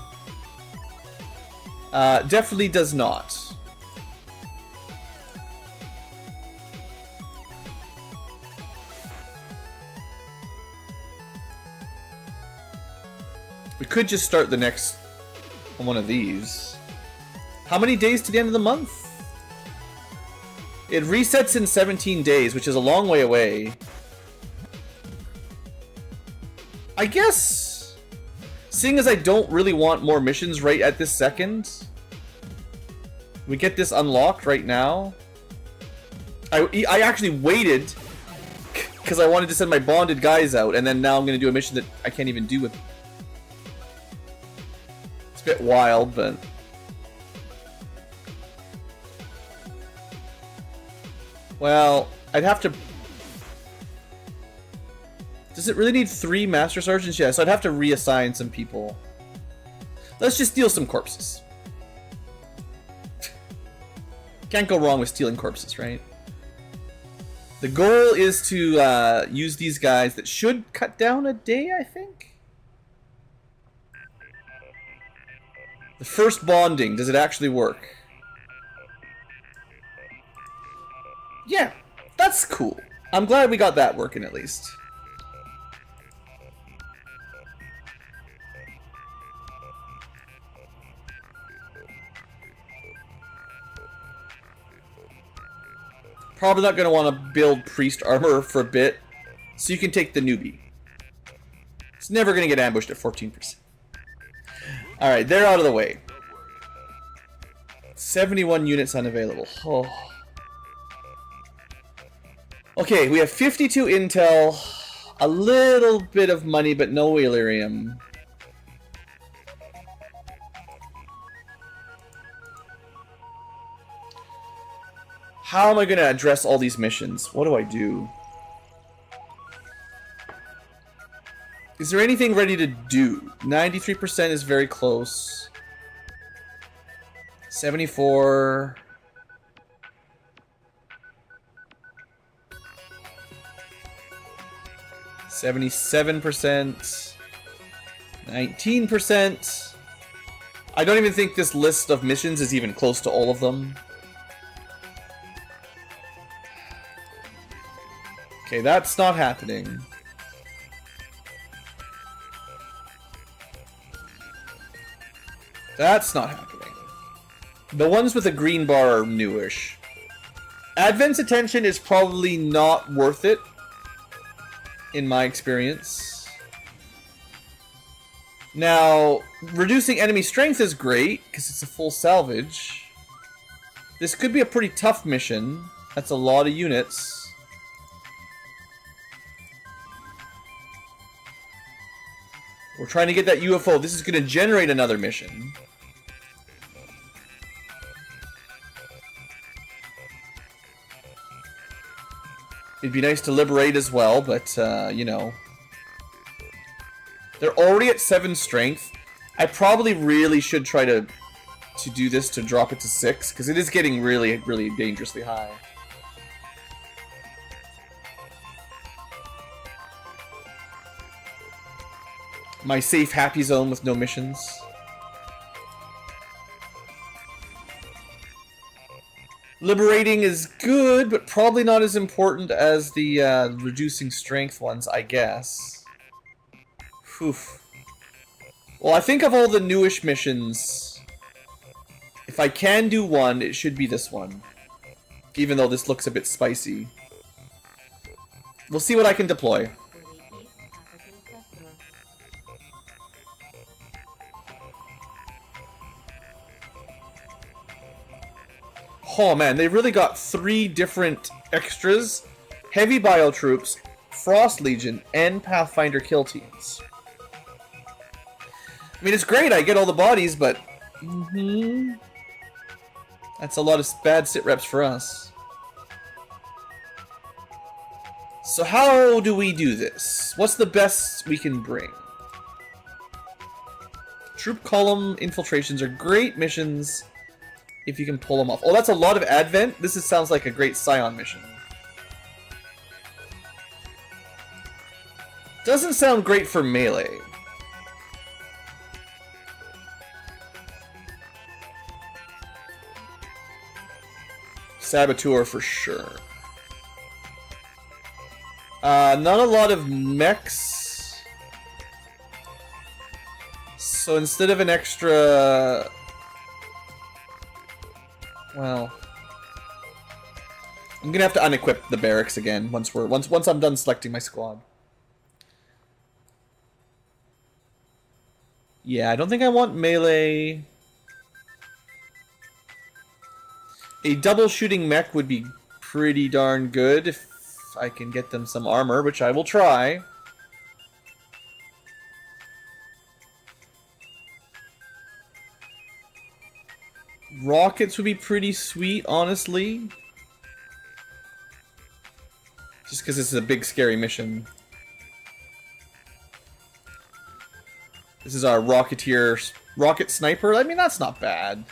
Definitely does not. We could just start the next one of these. How many days to the end of the month? It resets in 17 days, which is a long way away. I guess, seeing as I don't really want more missions right at this second, we get this unlocked right now. I actually waited because I wanted to send my bonded guys out, and then now I'm going to do a mission that I can't even do with. It's a bit wild, but... Well, I'd have to... Does it really need 3 Master Sergeants? Yeah, so I'd have to reassign some people. Let's just steal some corpses. Can't go wrong with stealing corpses, right? The goal is to use these guys that should cut down a day, I think? The first bonding, does it actually work? Yeah, that's cool. I'm glad we got that working at least. Probably not going to want to build priest armor for a bit, so you can take the newbie. It's never going to get ambushed at 14%. Alright, they're out of the way. 71 units unavailable. Oh. Okay, we have 52 intel, a little bit of money, but no Illyrium. How am I going to address all these missions? What do I do? Is there anything ready to do? 93% is very close. 74. %. 19%. I don't even think this list of missions is even close to all of them. Okay, that's not happening. That's not happening. The ones with a green bar are newish. Advent's attention is probably not worth it, in my experience. Now, reducing enemy strength is great, because it's a full salvage. This could be a pretty tough mission. That's a lot of units. We're trying to get that UFO. This is going to generate another mission. It'd be nice to liberate as well, but, you know. They're already at 7 strength. I probably really should try to do this to drop it to 6, because it is getting really, really dangerously high. My safe, happy zone with no missions. Liberating is good, but probably not as important as the reducing strength ones, I guess. Whew. Well, I think of all the newish missions, if I can do one, it should be this one. Even though this looks a bit spicy. We'll see what I can deploy. Oh man, they really got 3 different extras. Heavy Biotroops, Frost Legion, and Pathfinder kill teams. I mean, it's great, I get all the bodies, but... That's a lot of bad sit reps for us. So how do we do this? What's the best we can bring? Troop column infiltrations are great missions. If you can pull them off. Oh, that's a lot of Advent. This sounds like a great Scion mission. Doesn't sound great for melee. Saboteur for sure. Not a lot of mechs. So instead of an extra... Well, I'm gonna have to unequip the barracks again once I'm done selecting my squad. Yeah, I don't think I want melee. A double shooting mech would be pretty darn good if I can get them some armor, which I will try. Rockets would be pretty sweet, honestly. Just because this is a big, scary mission. This is our Rocketeer Rocket Sniper. I mean, that's not bad.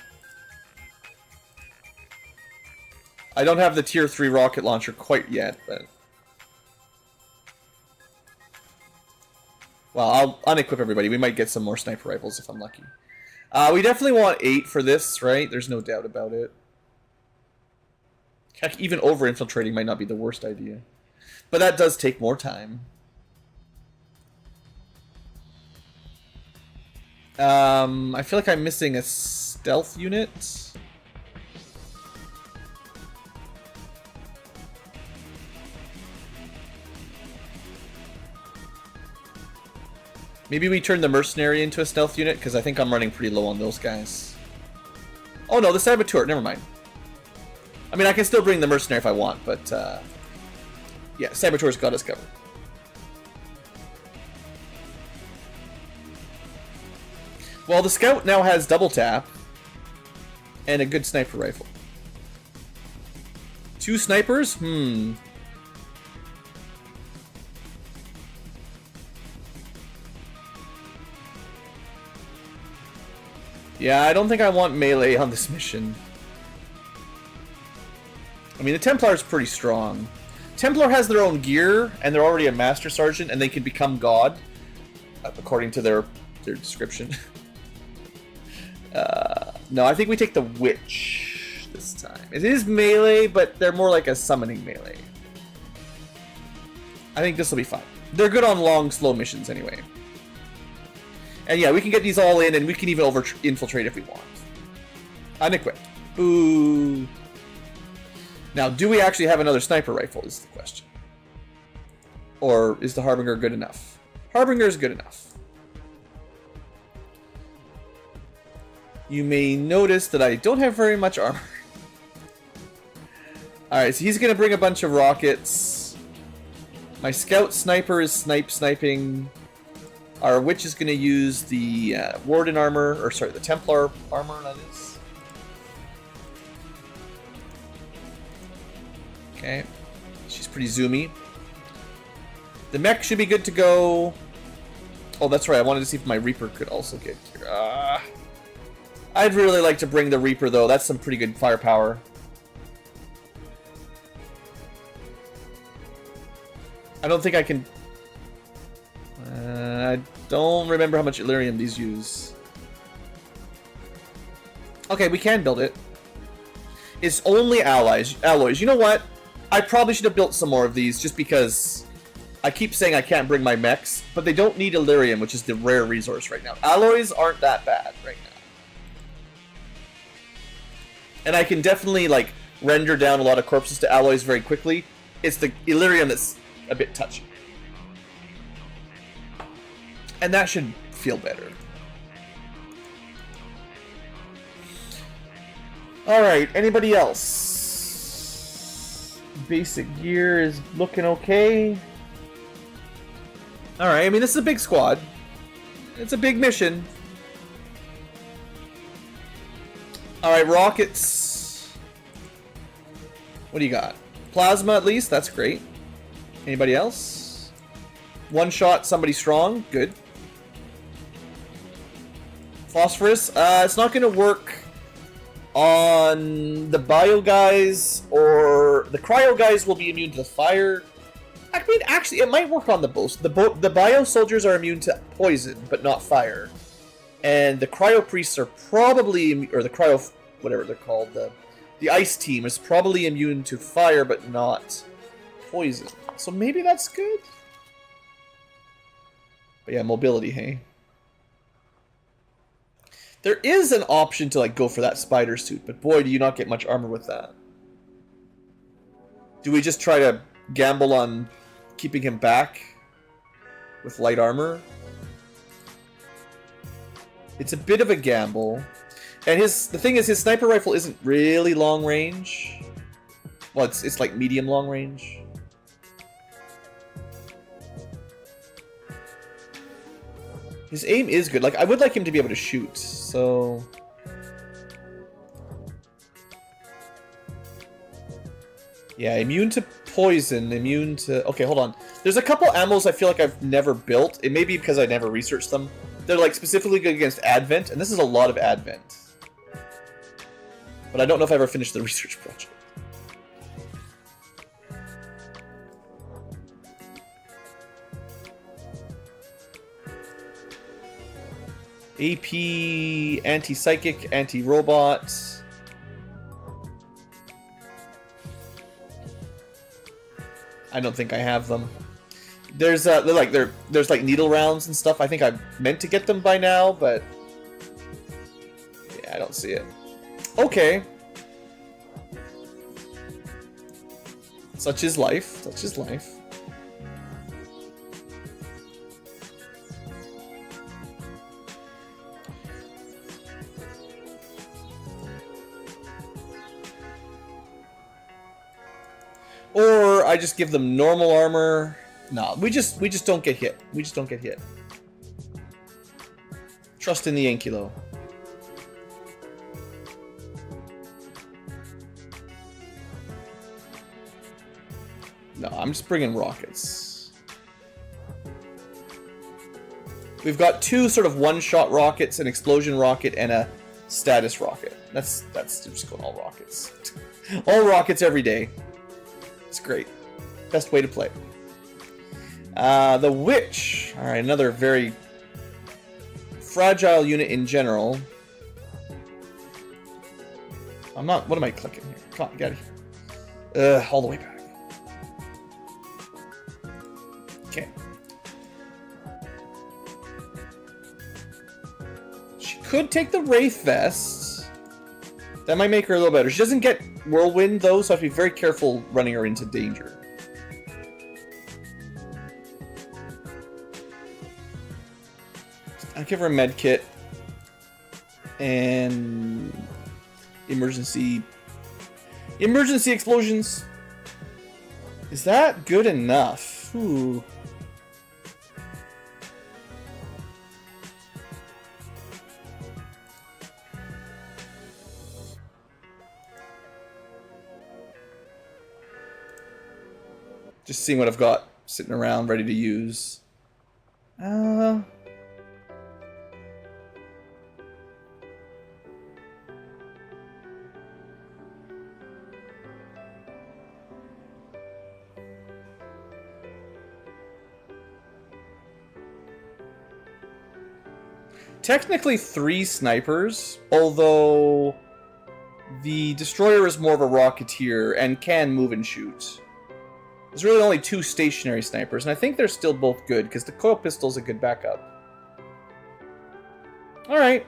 I don't have the Tier 3 rocket launcher quite yet, but... Well, I'll unequip everybody. We might get some more sniper rifles if I'm lucky. We definitely want 8 for this, right? There's no doubt about it. Heck, even over-infiltrating might not be the worst idea. But that does take more time. I feel like I'm missing a stealth unit. Maybe we turn the mercenary into a stealth unit, because I think I'm running pretty low on those guys. Oh no, the saboteur, never mind. I mean, I can still bring the mercenary if I want, but yeah, saboteur's got us covered. Well, the scout now has double tap and a good sniper rifle. 2 snipers? Yeah, I don't think I want melee on this mission. I mean, the Templar's pretty strong. Templar has their own gear, and they're already a Master Sergeant, and they can become God, according to their description. No, I think we take the Witch this time. It is melee, but they're more like a summoning melee. I think this will be fine. They're good on long, slow missions anyway. And yeah, we can get these all in, and we can even infiltrate if we want. Unequipped. Boo. Now, do we actually have another sniper rifle is the question. Or is the Harbinger good enough? Harbinger is good enough. You may notice that I don't have very much armor. Alright, so he's going to bring a bunch of rockets. My scout sniper is sniping. Our witch is going to use the Warden armor, or sorry, the Templar armor, that is. Okay. She's pretty zoomy. The mech should be good to go. Oh, that's right. I wanted to see if my Reaper could also get here. I'd really like to bring the Reaper, though. That's some pretty good firepower. I don't think I can... I don't remember how much Illyrium these use. Okay, we can build it. It's only alloys. You know what? I probably should have built some more of these, just because I keep saying I can't bring my mechs, but they don't need Illyrium, which is the rare resource right now. Alloys aren't that bad right now. And I can definitely, like, render down a lot of corpses to alloys very quickly. It's the Illyrium that's a bit touchy. And that should feel better. Alright, anybody else? Basic gear is looking okay. Alright, I mean, this is a big squad. It's a big mission. Alright, rockets. What do you got? Plasma, at least? That's great. Anybody else? One shot, somebody strong. Good. Phosphorus. It's not going to work on the bio guys, or the cryo guys will be immune to fire. I mean, actually, it might work on the both. The bio soldiers are immune to poison, but not fire. And the cryo priests are probably, or the cryo, whatever they're called, the ice team is probably immune to fire, but not poison. So maybe that's good. But yeah, mobility, hey. There is an option to like go for that spider suit, but boy, do you not get much armor with that. Do we just try to gamble on keeping him back with light armor? It's a bit of a gamble. And the thing is, his sniper rifle isn't really long range. Well, it's like medium long range. His aim is good. Like, I would like him to be able to shoot, so... Yeah, immune to poison, immune to... Okay, hold on. There's a couple ammos I feel like I've never built. It may be because I never researched them. They're, like, specifically good against Advent, and this is a lot of Advent. But I don't know if I ever finished the research project. AP, anti-psychic, anti-robot. I don't think I have them. There's there's like needle rounds and stuff. I think I meant to get them by now, but yeah, I don't see it. Okay. Such is life. Such is life. Or I just give them normal armor. No, we just don't get hit. We just don't get hit. Trust in the Ankylo. No, I'm just bringing rockets. We've got two sort of one-shot rockets, an explosion rocket, and a status rocket. That's just going all rockets. All rockets every day. It's great. Best way to play. The witch. All right, another very fragile unit in general. I'm not. What am I clicking here? Come on, get it. All the way back. Okay. She could take the Wraith Vest. That might make her a little better. She doesn't get Whirlwind though, so I have to be very careful running her into danger. I'll give her a med kit and emergency explosions. Is that good enough? Ooh. Just seeing what I've got sitting around ready to use. Technically 3 snipers, although the destroyer is more of a rocketeer and can move and shoot. There's really only 2 stationary snipers, and I think they're still both good because the coil pistol's a good backup. Alright.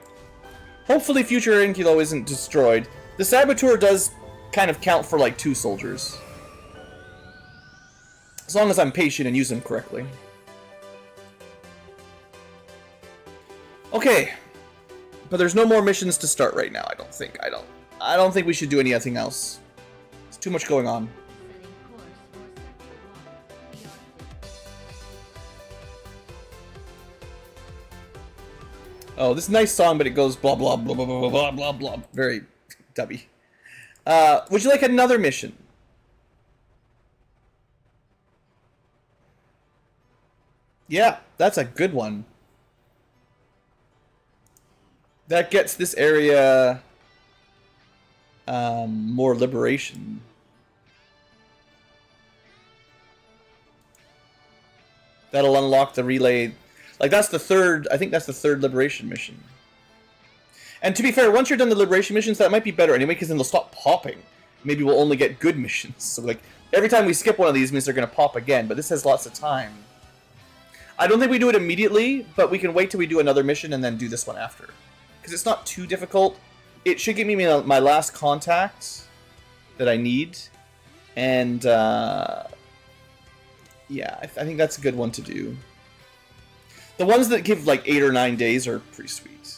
Hopefully future Ankylo isn't destroyed. The Saboteur does kind of count for like 2 soldiers. As long as I'm patient and use them correctly. Okay, but there's no more missions to start right now. I don't think. I don't think we should do anything else. There's too much going on. Oh, this is a nice song, but it goes blah blah blah blah blah blah blah blah. Very dubby. Would you like another mission? Yeah, that's a good one. That gets this area more liberation. That'll unlock the relay. Like, that's the third, I think that's the third liberation mission. And to be fair, once you're done the liberation missions, that might be better anyway, because then they'll stop popping. Maybe we'll only get good missions. So, like, every time we skip one of these means they're going to pop again, but this has lots of time. I don't think we do it immediately, but we can wait till we do another mission and then do this one after. Because it's not too difficult. It should give me my last contact that I need. And, yeah, I think that's a good one to do. The ones that give, like, 8 or 9 days are pretty sweet.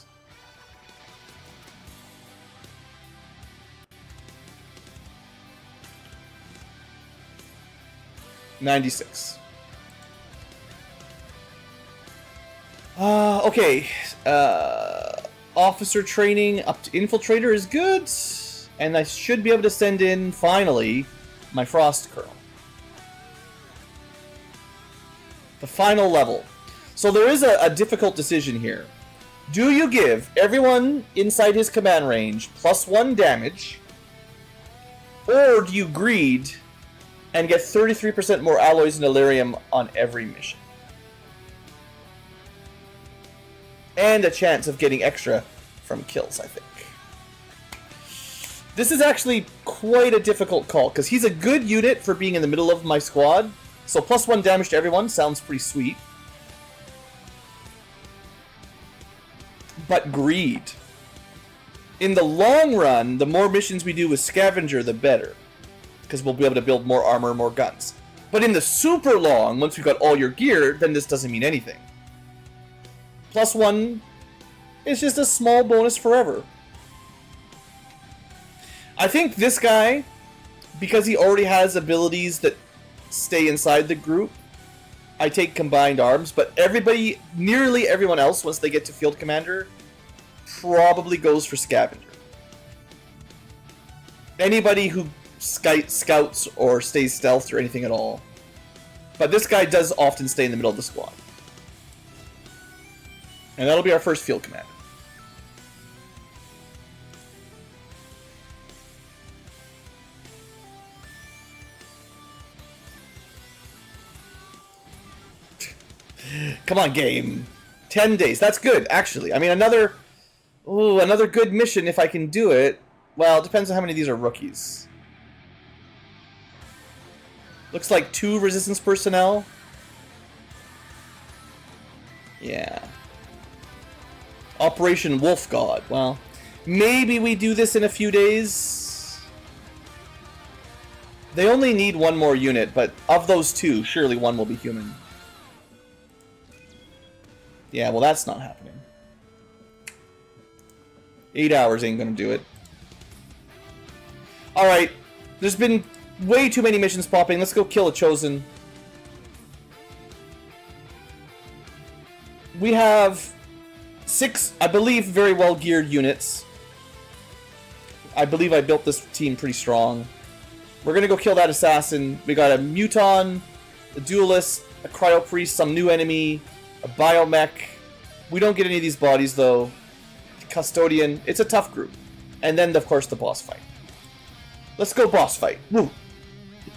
96. Okay. Officer training up to infiltrator is good. And I should be able to send in, finally, my Frost Colonel. The final level. So there is a difficult decision here. Do you give everyone inside his command range +1 damage? Or do you greed and get 33% more alloys and Elerium on every mission? And a chance of getting extra from kills, I think. This is actually quite a difficult call, because he's a good unit for being in the middle of my squad. So +1 damage to everyone sounds pretty sweet. But greed. In the long run, the more missions we do with Scavenger, the better. Because we'll be able to build more armor, more guns. But in the super long, once we've got all your gear, then this doesn't mean anything. +1 is just a small bonus forever. I think this guy, because he already has abilities that stay inside the group, I take Combined Arms, but everybody, nearly everyone else, once they get to Field Commander, probably goes for Scavenger. Anybody who scouts or stays stealthed or anything at all. But this guy does often stay in the middle of the squad. And that'll be our first Field Commander. Come on, game. 10 days. That's good, actually. I mean, another good mission if I can do it. Well, it depends on how many of these are rookies. Looks like 2 resistance personnel. Yeah. Operation Wolf God. Well, maybe we do this in a few days. They only need 1 more unit, but of those 2, surely 1 will be human. Yeah, well, that's not happening. 8 hours ain't gonna do it. Alright, there's been way too many missions popping. Let's go kill a Chosen. We have 6, I believe, very well geared units. I believe I built this team pretty strong. We're gonna go kill that assassin. We got a Muton, a Duelist, a Cryo Priest, some new enemy, a Biomech. We don't get any of these bodies though. Custodian. It's a tough group. And then, of course, the boss fight. Let's go boss fight. Woo! Get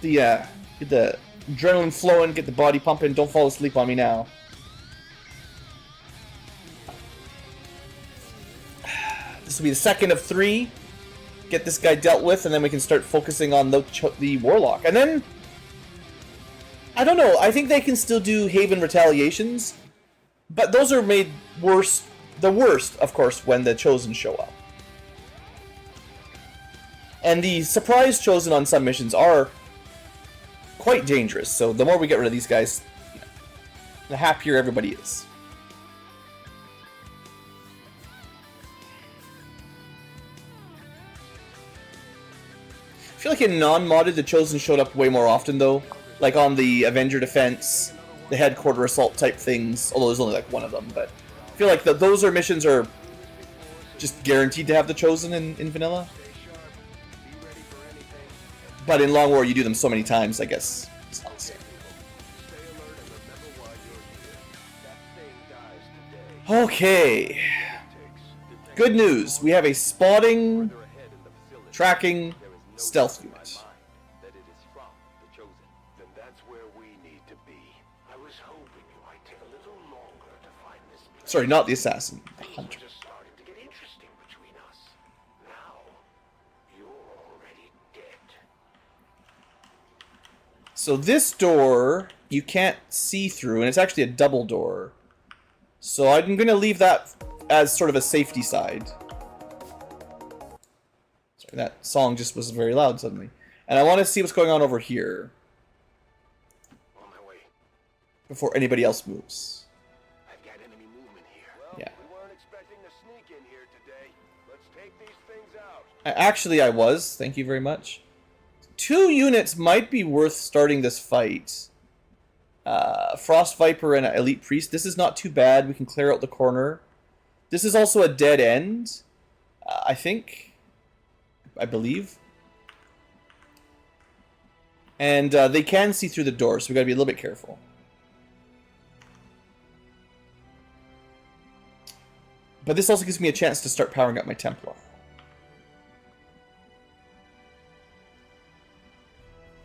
the adrenaline flowing, get the body pumping. Don't fall asleep on me now. This will be the second of 3. Get this guy dealt with, and then we can start focusing on the Warlock. And then, I don't know, I think they can still do Haven Retaliations, but those are made worse, the worst, of course, when the Chosen show up. And the surprise Chosen on some missions are quite dangerous, so the more we get rid of these guys, you know, the happier everybody is. I feel like in non-modded, the Chosen showed up way more often, though. Like on the Avenger Defense, the Headquarter Assault type things, although there's only like 1 of them, but I feel like those missions are just guaranteed to have the Chosen in vanilla. But in Long War, you do them so many times, I guess it's not the same. Okay. Good news. We have a spotting, tracking, stealth unit. That it is from the Chosen. Then that's where we need to be. I was hoping you might take a little longer to find this place. Sorry, not the assassin. The hunter. Just starting to get interesting between us. Now, you're already dead. So this door you can't see through, and it's actually a double door. So I'm going to leave that as sort of a safety side. Sorry, that song just was very loud suddenly. And I want to see what's going on over here On my way. before anybody else moves. I've got enemy movement here. Well, Yeah. we weren't expecting to sneak in here today. Let's take these things out. Actually, I was. Thank you very much. 2 units might be worth starting this fight. Frost Viper and an Elite Priest. This is not too bad. We can clear out the corner. This is also a dead end, I think. I believe. And they can see through the door, so we got to be a little bit careful. But this also gives me a chance to start powering up my Templar.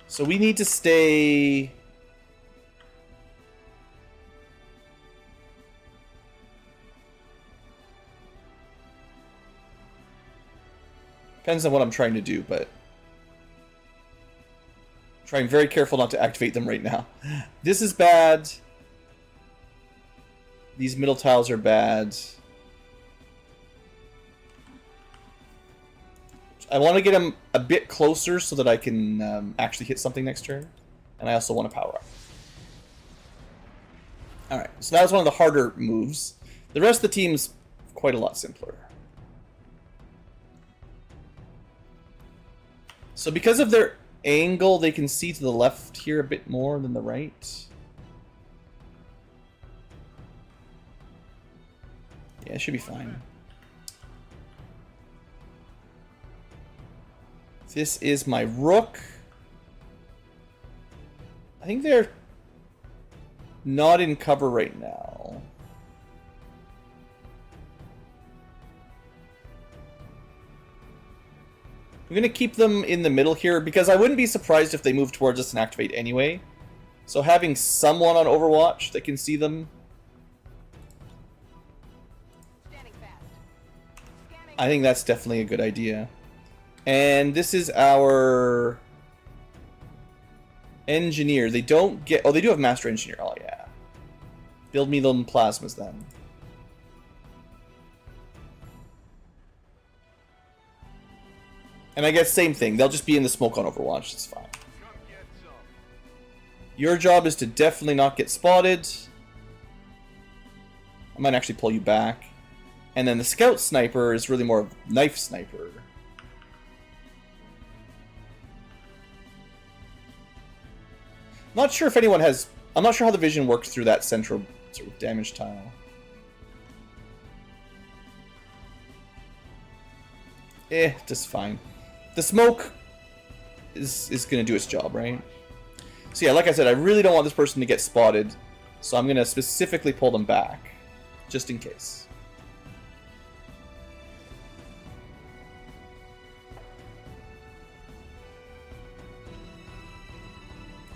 So we need to stay... Depends on what I'm trying to do, but... Trying very careful not to activate them right now. This is bad. These middle tiles are bad. I want to get them a bit closer so that I can actually hit something next turn. And I also want to power up. Alright, so that was one of the harder moves. The rest of the team's quite a lot simpler. So because of their angle, they can see to the left here a bit more than the right. Yeah, it should be fine. This is my rook. I think they're not in cover right now. I'm going to keep them in the middle here because I wouldn't be surprised if they move towards us and activate anyway. So having someone on Overwatch that can see them I think that's definitely a good idea. And this is our engineer. They don't get... Oh, they do have master engineer. Oh, yeah. Build me them plasmas then. And I guess same thing. They'll just be in the smoke on Overwatch. It's fine. Your job is to definitely not get spotted. I might actually pull you back. And then the scout sniper is really more of a knife sniper. Not sure if anyone has... I'm not sure how the vision works through that central sort of damage tile. Just fine. The smoke is going to do its job, right? So yeah, like I said, I really don't want this person to get spotted. So I'm going to specifically pull them back. Just in case.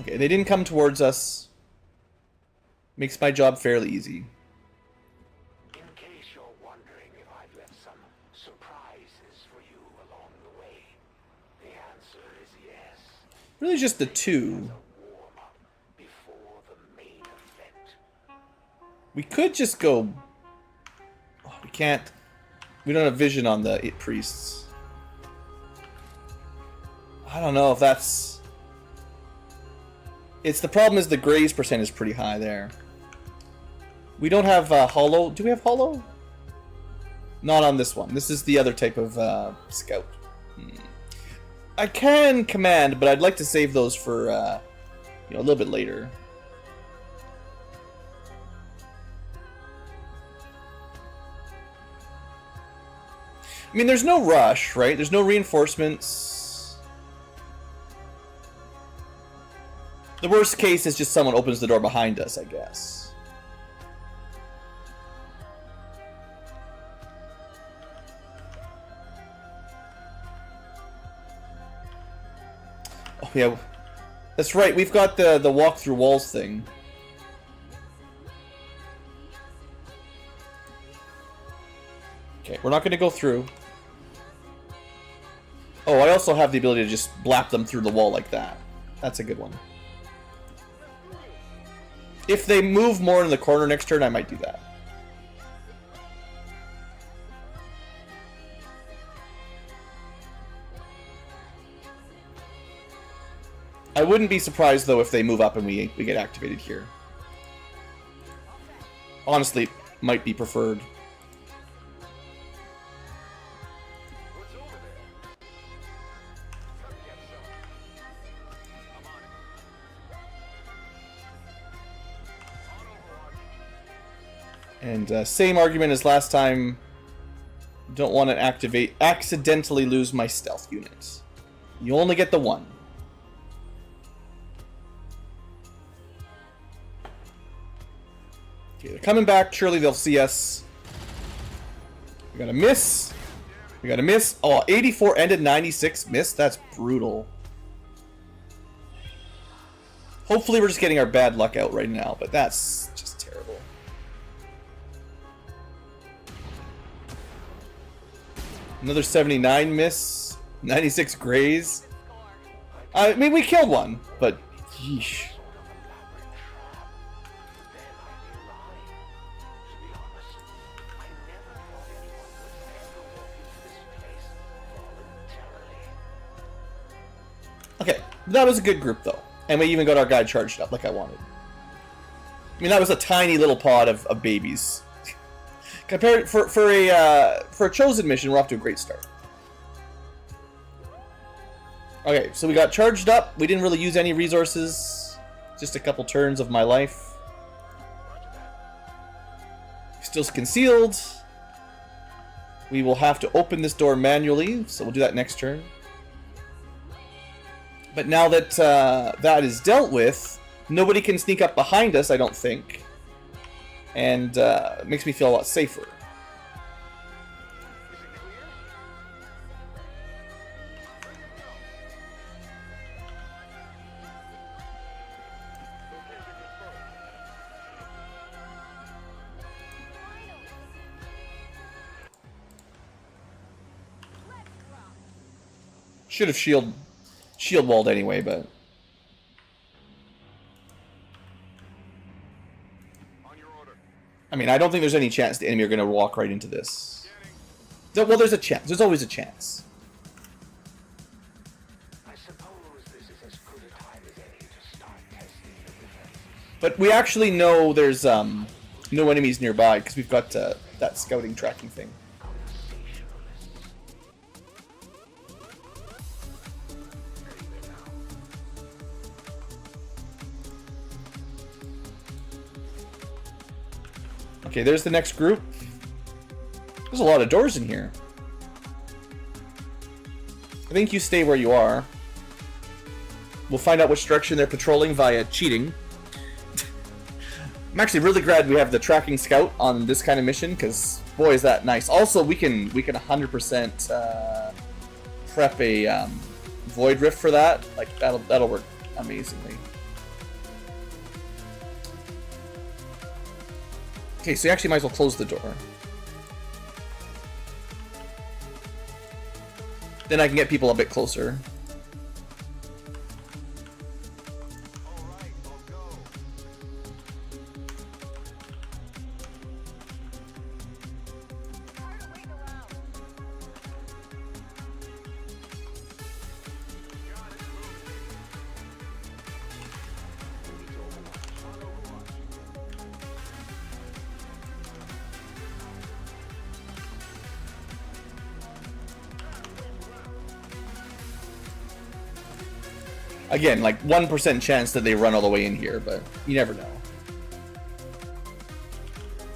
Okay, they didn't come towards us. Makes my job fairly easy. In case you're wondering if I've left some surprises for you along the way, the answer is yes. Really just the two. Warm up before the main event. We could just go... Oh, we can't... We don't have vision on the priests. I don't know if that's... It's the problem is the graze percent is pretty high there. We don't have hollow. Do we have hollow? Not on this one. This is the other type of scout. I can command, but I'd like to save those for you know, a little bit later. I mean, there's no rush, right? There's no reinforcements. The worst case is just someone opens the door behind us, I guess. Oh yeah, that's right. We've got the walk through walls thing. Okay, we're not going to go through. Oh, I also have the ability to just blap them through the wall like that. That's a good one. If they move more in the corner next turn, I might do that. I wouldn't be surprised, though, if they move up and we get activated here. Honestly, might be preferred. What's over there? Come get some. I'm on it. On Overwatch. And same argument as last time. Don't want to accidentally lose my stealth unit. You only get the one. Okay, they're coming back. Surely they'll see us. We got a miss. We got a miss. Oh, 84 ended, 96 miss. That's brutal. Hopefully we're just getting our bad luck out right now, but that's just terrible. Another 79 miss. 96 graze. I mean, we killed one, but yeesh. Okay, that was a good group though, and we even got our guy charged up like I wanted. I mean, that was a tiny little pod of babies. Compared for a chosen mission, we're off to a great start. Okay, so we got charged up. We didn't really use any resources. Just a couple turns of my life. Still concealed. We will have to open this door manually, so we'll do that next turn. But now that that is dealt with, nobody can sneak up behind us, I don't think. And it makes me feel a lot safer. Should have shield walled anyway, but On your order. I mean, I don't think there's any chance the enemy are going to walk right into this. Well, there's a chance. There's always a chance. I suppose this is as good a time as any to start testing the defenses. But we actually know there's no enemies nearby because we've got that scouting tracking thing. Okay, there's the next group. There's a lot of doors in here. I think you stay where you are. We'll find out which direction they're patrolling via cheating. I'm actually really glad we have the tracking scout on this kind of mission, because boy is that nice. Also, we can 100% prep a void rift for that. Like that'll work amazingly. Okay, so you actually might as well close the door. Then I can get people a bit closer. All right, I'll go. Tired of waiting around. Got it. On Overwatch. Again, like 1% chance that they run all the way in here, but you never know.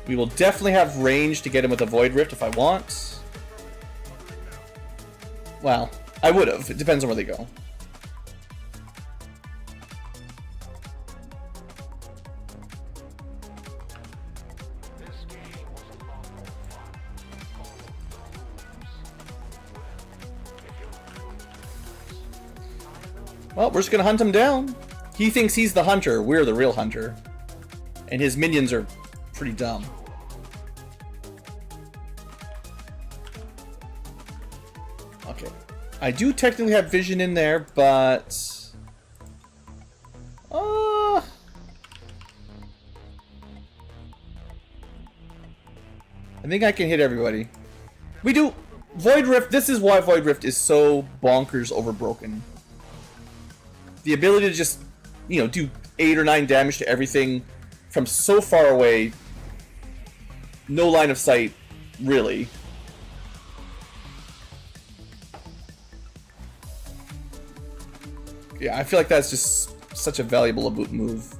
We will definitely have range to get him with a Void Rift if I want. Well, I would have. It depends on where they go. This game was a lot more fun. Follow the rules. Well, we're just gonna hunt him down. He thinks he's the hunter. We're the real hunter. And his minions are pretty dumb. Okay. I do technically have vision in there, but... I think I can hit everybody. We do... Void Rift, this is why Void Rift is so bonkers overbroken. The ability to just, you know, do 8 or 9 damage to everything from so far away. No line of sight, really. Yeah, I feel like that's just such a valuable move.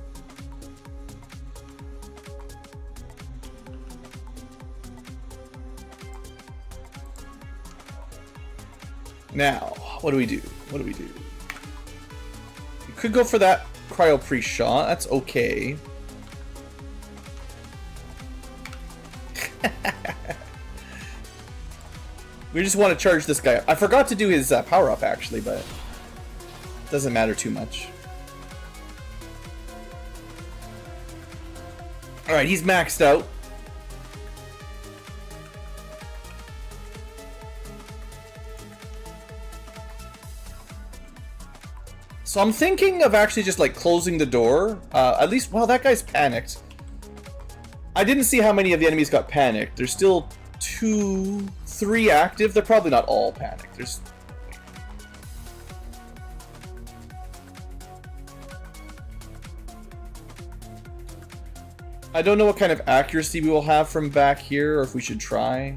Now, what do we do? What do we do? We could go for that cryo pre-shot. That's okay. We just want to charge this guy up. I forgot to do his power-up, actually, but it doesn't matter too much. Alright, he's maxed out. So I'm thinking of actually just like closing the door. At least, well, that guy's panicked. I didn't see how many of the enemies got panicked. There's still 2, 3 active. They're probably not all panicked. There's... I don't know what kind of accuracy we will have from back here, or if we should try.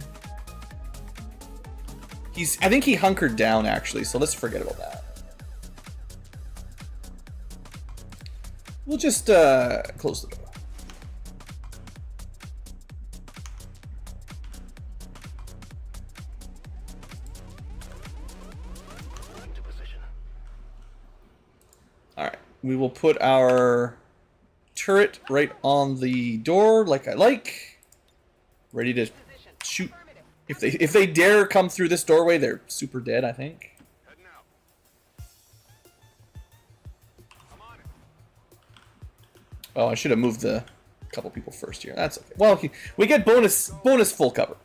I think he hunkered down, actually, so let's forget about that. We'll just close the door. Into position. Alright, we will put our turret right on the door, like I like. Ready to shoot. If they dare come through this doorway, they're super dead, I think. Heading out. I'm on it. Oh, I should have moved the couple people first here. That's okay. Well, we get bonus full cover.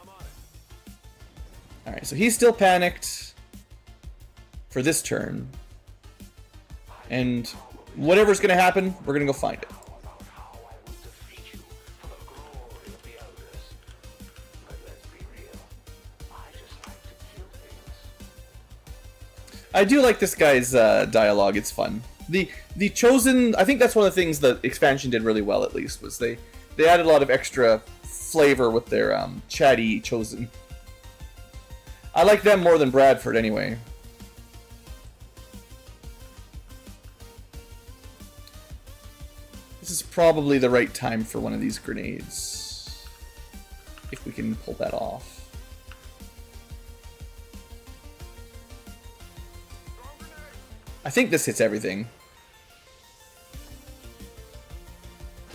I'm on it. Alright, so he's still panicked. for this turn. And whatever's going to happen, we're going to go find it. About how I would defeat you for the glory of the elders. But let's be real. I just like to kill things. I do like this guy's dialogue. It's fun. The Chosen, I think that's one of the things the expansion did really well, at least, was they added a lot of extra flavor with their chatty Chosen. I like them more than Bradford, anyway. This is probably the right time for one of these grenades. If we can pull that off. I think this hits everything.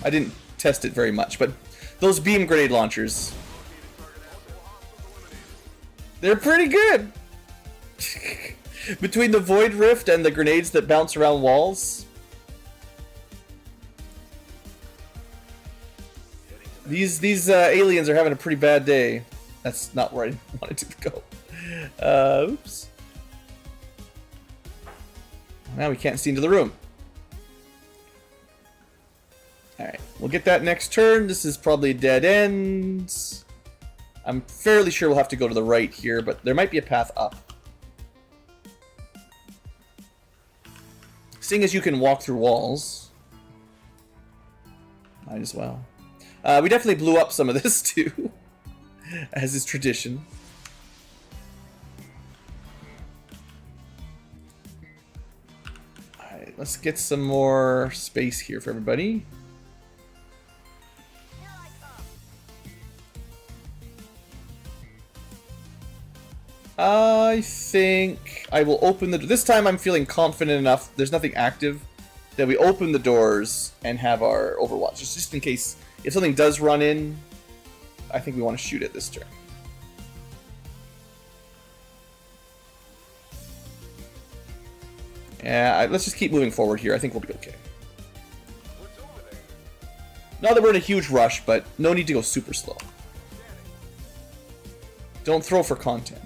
I didn't test it very much, but those beam grenade launchers, they're pretty good. Between the Void Rift and the grenades that bounce around walls, these aliens are having a pretty bad day. That's not where I wanted to go. Oops. Now we can't see into the room. Alright, we'll get that next turn. This is probably a dead end. I'm fairly sure we'll have to go to the right here, but there might be a path up. Seeing as you can walk through walls, might as well. We definitely blew up some of this too, as is tradition. Alright, let's get some more space here for everybody. Here I come. I think I will open the... This time I'm feeling confident enough, there's nothing active, that we open the doors and have our Overwatch. Just in case, if something does run in, I think we want to shoot it this turn. Yeah, let's just keep moving forward here. I think we'll be okay. Not that we're in a huge rush, but no need to go super slow. Don't throw for content.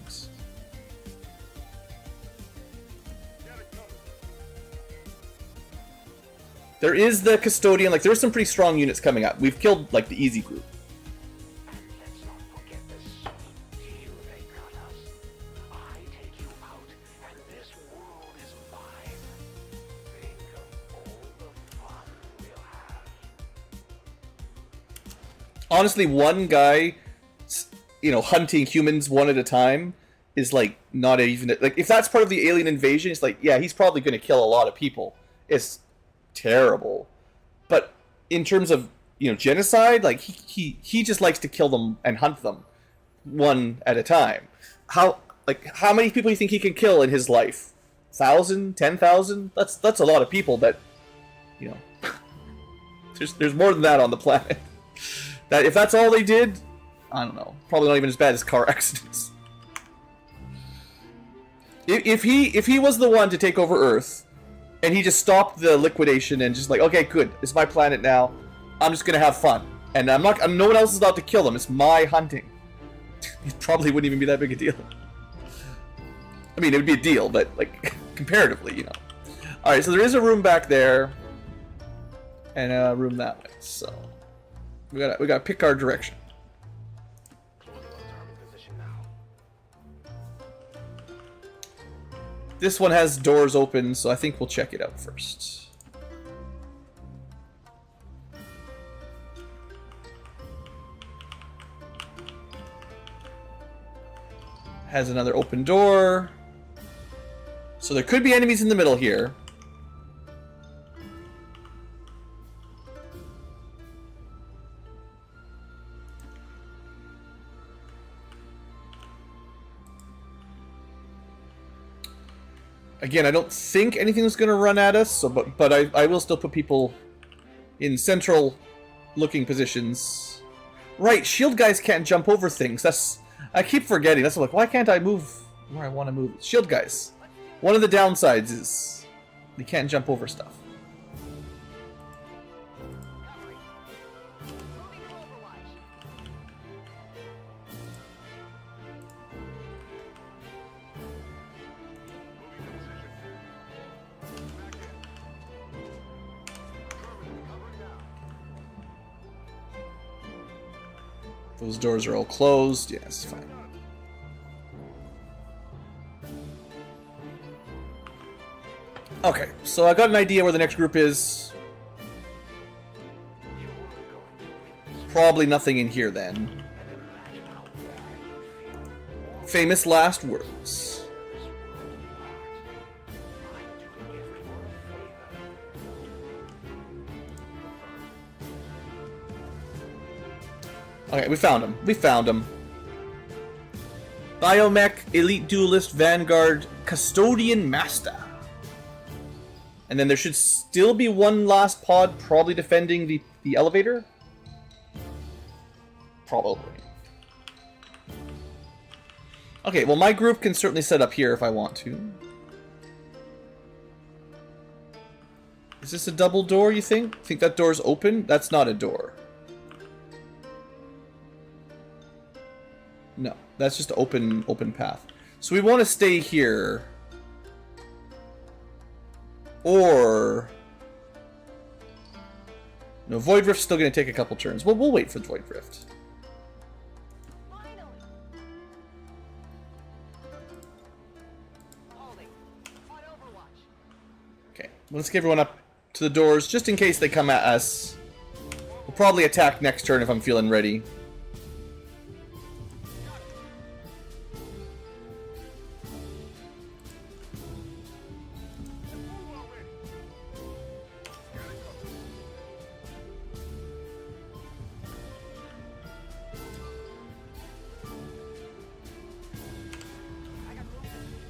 There is the Custodian, like there's some pretty strong units coming up. We've killed like the easy group. And let's not forget the sweet deal they got us. I take you out, and this world is mine. Think of all the fun we'll have. Honestly, one guy, you know, hunting humans one at a time is like not even like if that's part of the alien invasion, it's like yeah, he's probably going to kill a lot of people. It's terrible, but in terms of, you know, genocide, like he just likes to kill them and hunt them one at a time. How many people do you think he can kill in his life? 1,000, 10,000? That's a lot of people. That, you know, there's more than that on the planet. That if that's all they did, I don't know, probably not even as bad as car accidents. If he was the one to take over Earth, and he just stopped the liquidation and just like, okay, good, it's my planet now. I'm just gonna have fun, and no one else is allowed to kill them. It's my hunting. It probably wouldn't even be that big a deal. I mean, it would be a deal, but like comparatively, you know. All right, so there is a room back there, and a room that way. So we gotta pick our direction. This one has doors open, so I think we'll check it out first. Has another open door. So there could be enemies in the middle here. Again, I don't think anything's going to run at us, so but I will still put people in central looking positions. Right, shield guys can't jump over things. I keep forgetting. That's like, why can't I move where I want to move? Shield guys. One of the downsides is they can't jump over stuff. Moving to Overwatch. Those doors are all closed. Yes, fine. Okay, so I got an idea where the next group is. Probably nothing in here then. Famous last words. Okay, we found him. We found him. Biomech, Elite Duelist, Vanguard, Custodian Master. And then there should still be one last pod probably defending the elevator? Probably. Okay, well my group can certainly set up here if I want to. Is this a double door, you think? Think that door's open? That's not a door. No, that's just open path. So we want to stay here. Or... No, Void Rift's still going to take a couple turns. Well, we'll wait for Void Rift. Finally. Holding. On Overwatch. Okay, let's get everyone up to the doors, just in case they come at us. We'll probably attack next turn if I'm feeling ready.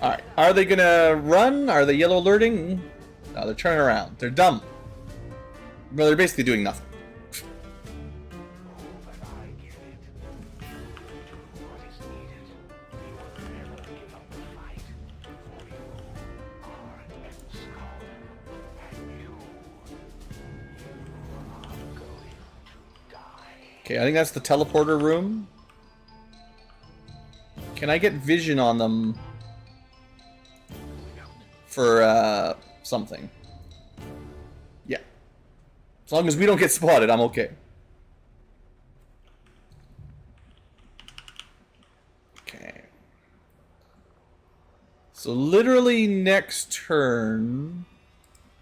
Alright, are they gonna run? Are they yellow alerting? No, they're turning around. They're dumb. Well, they're basically doing nothing. But I get it. Do what is needed. You will never give up the fight. For you are XCom. And you are going to die. Okay, I think that's the teleporter room. Can I get vision on them? For, something. Yeah. As long as we don't get spotted, I'm okay. Okay. So literally next turn,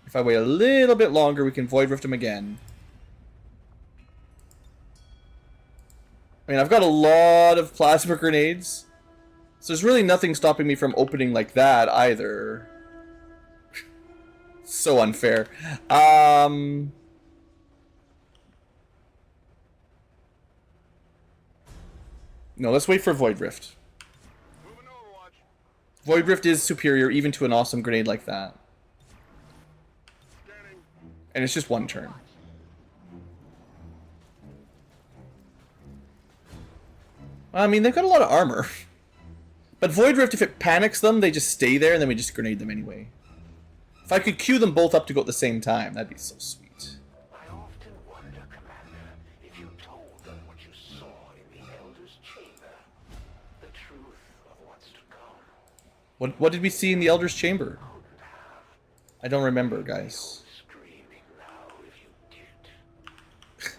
if I wait a little bit longer, we can Void Rift him again. I mean, I've got a lot of plasma grenades, so there's really nothing stopping me from opening like that either. So unfair. No, let's wait for Void Rift. Moving to Overwatch. Void Rift is superior even to an awesome grenade like that. Scanning. And it's just one turn. I mean, they've got a lot of armor. But Void Rift, if it panics them, they just stay there and then we just grenade them anyway. If I could queue them both up to go at the same time, that'd be so sweet. I often wonder, Commander, if you told them what you saw in the Elder's Chamber. The truth of what's to come. What did we see in the Elder's Chamber? Couldn't have. I don't remember, guys. Screaming now if you did.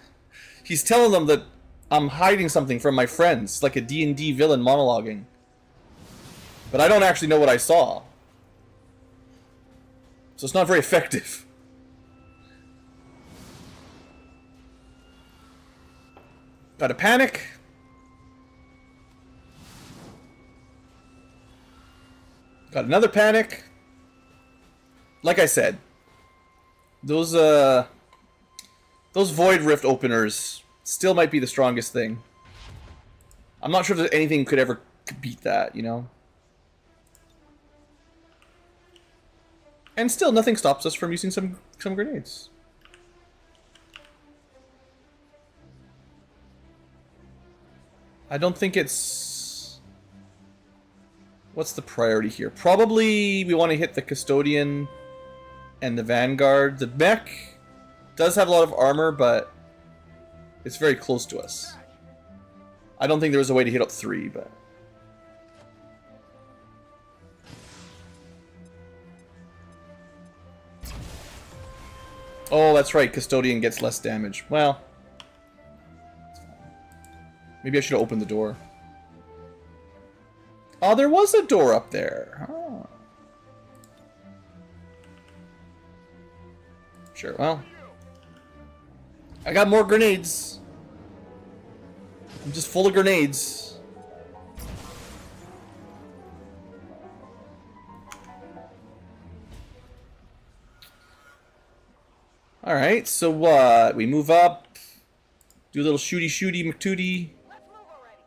He's telling them that I'm hiding something from my friends, like a D&D villain monologuing. But I don't actually know what I saw. So it's not very effective. Got a panic. Got another panic. Like I said, those Void Rift openers still might be the strongest thing. I'm not sure if anything could ever beat that, you know? And still, nothing stops us from using some grenades. I don't think it's... What's the priority here? Probably we want to hit the Custodian and the Vanguard. The mech does have a lot of armor, but it's very close to us. I don't think there was a way to hit up 3, but... Oh, that's right. Custodian gets less damage. Well, Maybe I should have opened the door. Oh, there was a door up there. Oh. Sure, well. I got more grenades. I'm just full of grenades. Alright, so what? We move up. Do a little shooty McTooty. Let's move already.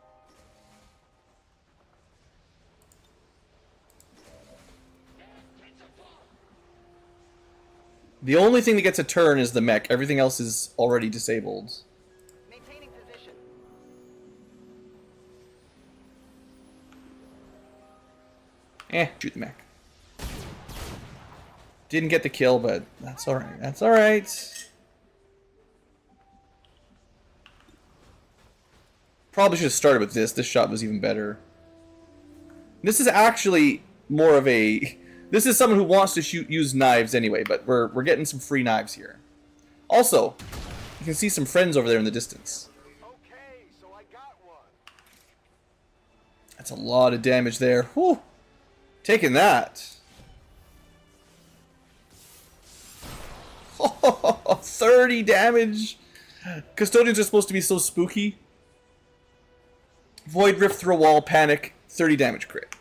The only thing that gets a turn is the mech. Everything else is already disabled. Maintaining position. Shoot the mech. Didn't get the kill, but that's alright. That's alright. Probably should have started with this. This shot was even better. This is actually more of a... This is someone who wants to use knives anyway, but we're getting some free knives here. Also, you can see some friends over there in the distance. Okay, so I got one. That's a lot of damage there. Whew. Taking that. 30 damage. Custodians are supposed to be so spooky. Void, rift through a wall, panic, 30 damage crit.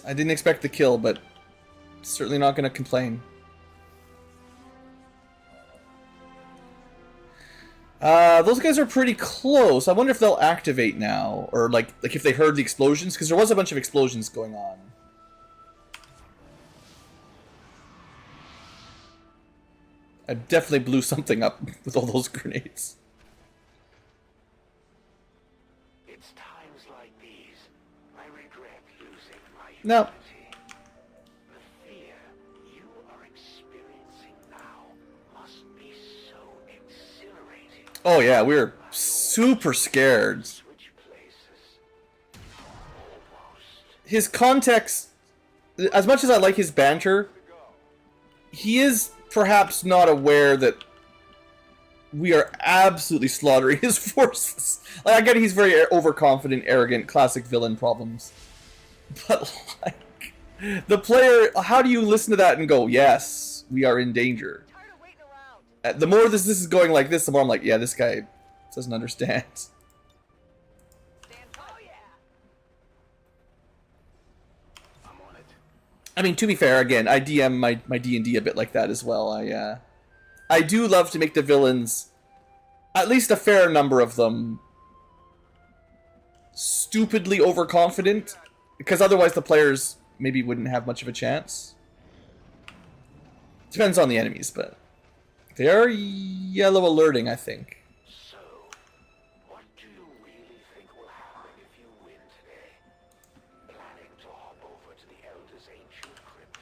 I didn't expect the kill, but certainly not going to complain. Those guys are pretty close. I wonder if they'll activate now, or like if they heard the explosions, because there was a bunch of explosions going on. I definitely blew something up with all those grenades. It's times like these I regret losing my No. humanity. The fear you are experiencing now must be so exhilarating. Oh yeah, we were super scared. Switch places. Almost. His context, as much as I like his banter, he is perhaps not aware that we are absolutely slaughtering his forces. Like, I get he's very overconfident, arrogant, classic villain problems. But, like, the player, how do you listen to that and go, yes, we are in danger? Tired of waiting around. The more this is going like this, the more I'm like, yeah, this guy doesn't understand. Stand by. Oh, yeah. I'm on it. I mean, to be fair, again, I DM my D&D a bit like that as well. I do love to make the villains, at least a fair number of them, stupidly overconfident, because otherwise the players maybe wouldn't have much of a chance. Depends on the enemies, but they are yellow alerting, I think. So, what do you really think will happen if you win today? Planning to hop over to the Elder's ancient crypt,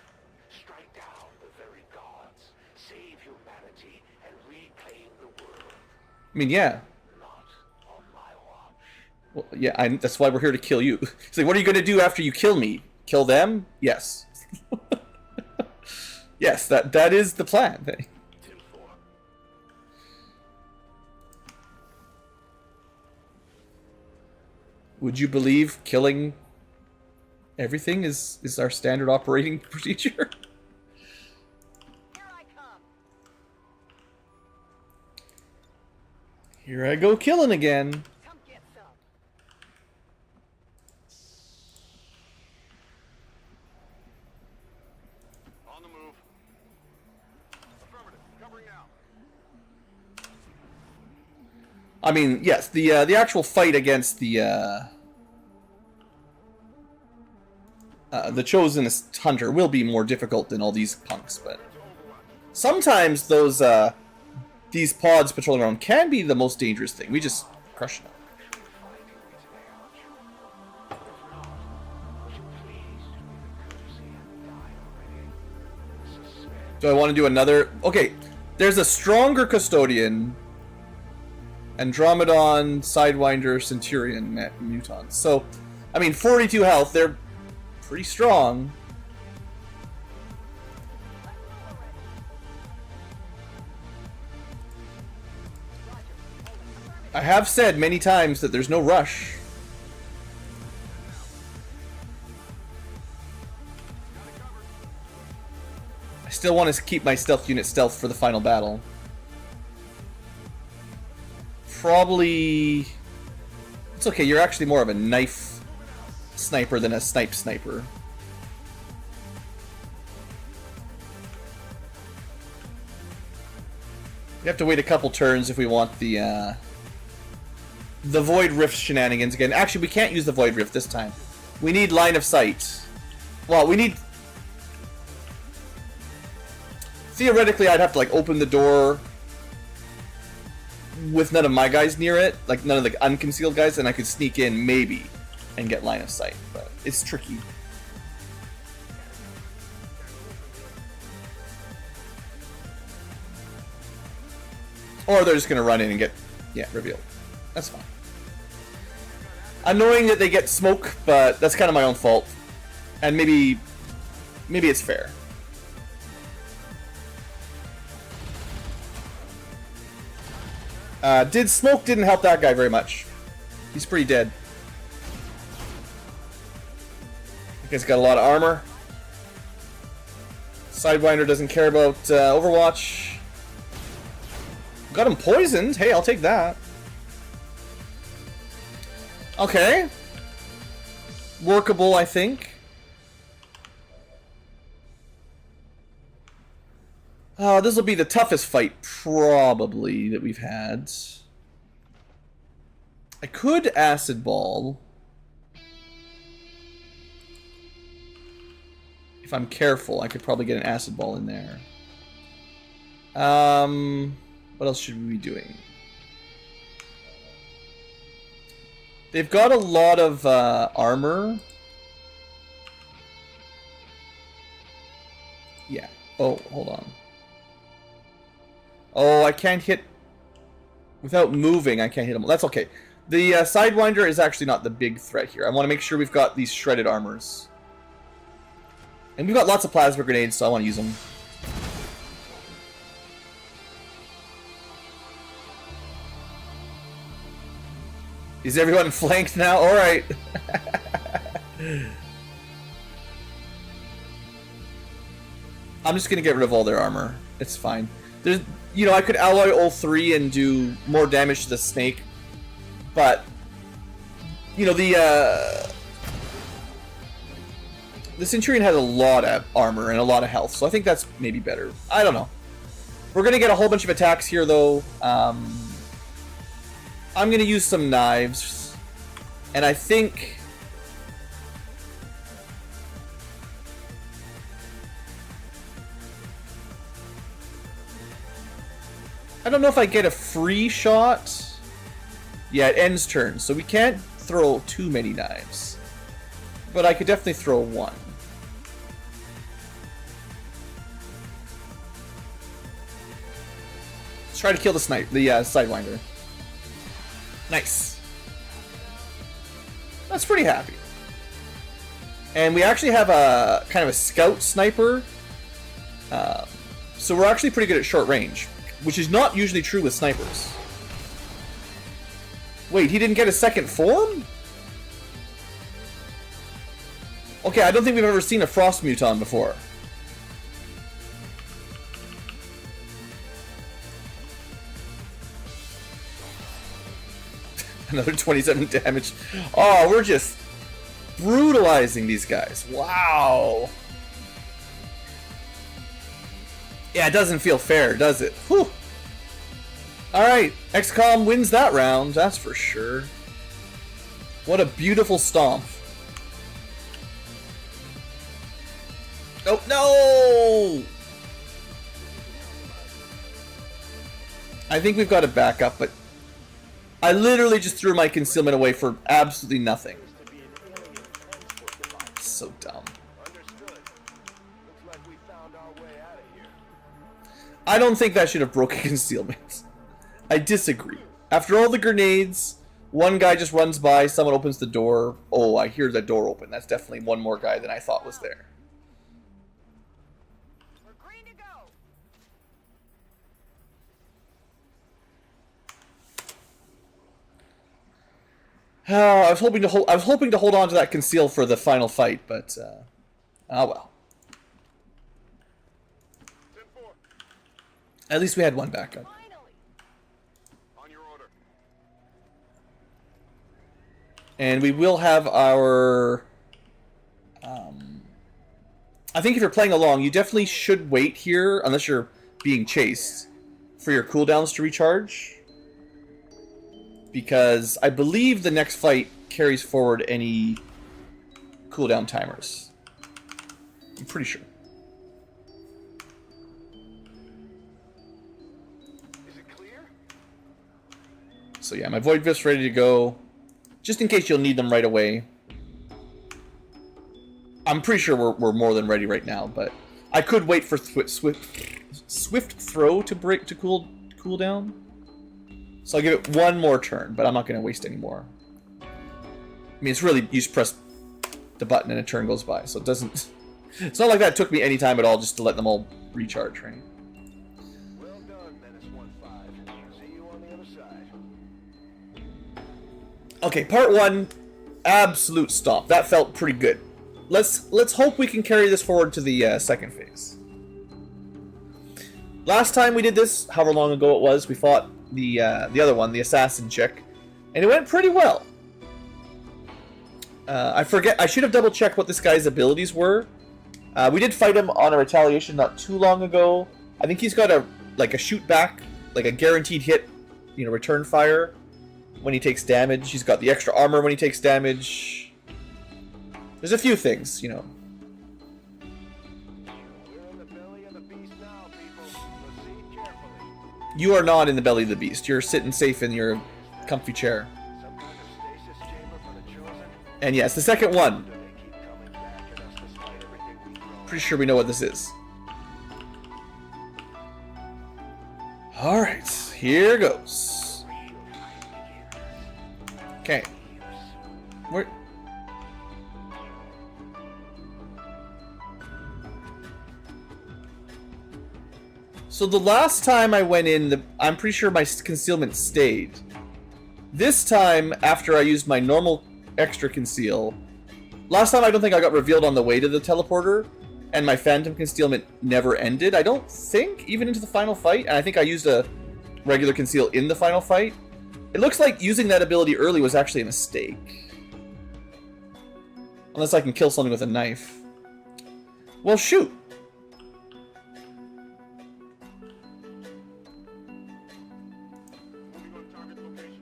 strike down the very gods, save humanity, and reclaim the world? I mean, yeah. Not on my watch. Well, yeah, that's why we're here to kill you. It's like, what are you going to do after you kill me? Kill them? Yes. Yes, that is the plan. 10-4. Would you believe killing everything is our standard operating procedure? Here I come. Here I go killing again. Come get some. On the move. Affirmative. Covering now. I mean, yes, the actual fight against the chosen hunter will be more difficult than all these punks, but sometimes those these pods patrolling around can be the most dangerous thing. We just crush them. Do I want to do another? Okay, there's a stronger custodian, Andromedon, Sidewinder, Centurion mutants. So, I mean, 42 health, they're pretty strong. I have said many times that there's no rush. I still want to keep my stealth unit stealth for the final battle. Probably... It's okay, you're actually more of a knife sniper than a sniper. We have to wait a couple turns if we want the Void Rift shenanigans again. Actually, we can't use the Void Rift this time. We need line of sight. Well, we need... Theoretically, I'd have to, like, open the door with none of my guys near it. Like, none of the unconcealed guys, and I could sneak in, maybe, and get line of sight. But it's tricky. Or they're just going to run in and get, yeah, revealed. That's fine. Annoying that they get smoke, but that's kind of my own fault. And maybe it's fair. Smoke didn't help that guy very much. He's pretty dead. He's got a lot of armor. Sidewinder doesn't care about Overwatch. Got him poisoned. Hey, I'll take that. Okay. Workable, I think. This will be the toughest fight, probably, that we've had. I could Acid Ball. If I'm careful, I could probably get an Acid Ball in there. What else should we be doing? They've got a lot of armor. Yeah. Oh, hold on. Oh, I can't hit... Without moving, I can't hit them. That's okay. The Sidewinder is actually not the big threat here. I want to make sure we've got these shredded armors. And we've got lots of plasma grenades, so I want to use them. Is everyone flanked now? Alright. I'm just gonna get rid of all their armor. It's fine. There's, you know, I could alloy all three and do more damage to the snake, but you know, the Centurion has a lot of armor and a lot of health, so I think that's maybe better. I don't know. We're gonna get a whole bunch of attacks here, though. I'm gonna use some knives, and I think I don't know if I get a free shot. Yeah, it ends turns, so we can't throw too many knives. But I could definitely throw one. Let's try to kill the Sidewinder. Nice. That's pretty happy. And we actually have a kind of a scout sniper. So we're actually pretty good at short range, which is not usually true with snipers. Wait, he didn't get a second form? Okay, I don't think we've ever seen a Frost Muton before. Another 27 damage. Oh, we're just brutalizing these guys. Wow. Yeah, it doesn't feel fair, does it? Whew. Alright, XCom wins that round, that's for sure. What a beautiful stomp. Oh, no! I think we've got it back up, but I literally just threw my concealment away for absolutely nothing. So dumb. I don't think that should have broken concealment. I disagree. After all the grenades, one guy just runs by, someone opens the door. Oh, I hear the door open. That's definitely one more guy than I thought was there. We're green to go. I was hoping to hold on to that conceal for the final fight, but oh well. 10-4. At least we had one backup. Finally. On your order. And we will have our... I think if you're playing along, you definitely should wait here, unless you're being chased, for your cooldowns to recharge. Because I believe the next fight carries forward any cooldown timers. I'm pretty sure. Is it clear? So yeah, my Void Vift's ready to go. Just in case you'll need them right away. I'm pretty sure we're more than ready right now, but I could wait for Swift Throw to cool down. So I'll give it one more turn, but I'm not going to waste any more. I mean, it's really, you just press the button and a turn goes by, so it doesn't... It's not like that took me any time at all just to let them all recharge, right? Well done, Menace 1-5. See you on the other side. Okay, part 1, absolute stop. That felt pretty good. Let's hope we can carry this forward to the second phase. Last time we did this, however long ago it was, we fought the other one, the assassin chick, and it went pretty well. I forget. I should have double checked what this guy's abilities were. We did fight him on a retaliation not too long ago. I think he's got a shoot back, like a guaranteed hit, return fire when he takes damage. He's got the extra armor when he takes damage. There's a few things, We're in the belly of the beast now, people. Proceed carefully. You are not in the belly of the beast. You're sitting safe in your comfy chair. Some kind of stasis chamber for the chosen? And yes, the second one. Do they keep coming back at us despite everything we've grown? Pretty sure we know what this is. Alright, here goes. Okay. Where... So the last time I went in, I'm pretty sure my concealment stayed. This time, after I used my normal extra conceal, last time I don't think I got revealed on the way to the teleporter, and my phantom concealment never ended, I don't think, even into the final fight, and I think I used a regular conceal in the final fight. It looks like using that ability early was actually a mistake. Unless I can kill something with a knife. Well, shoot! Moving on target location.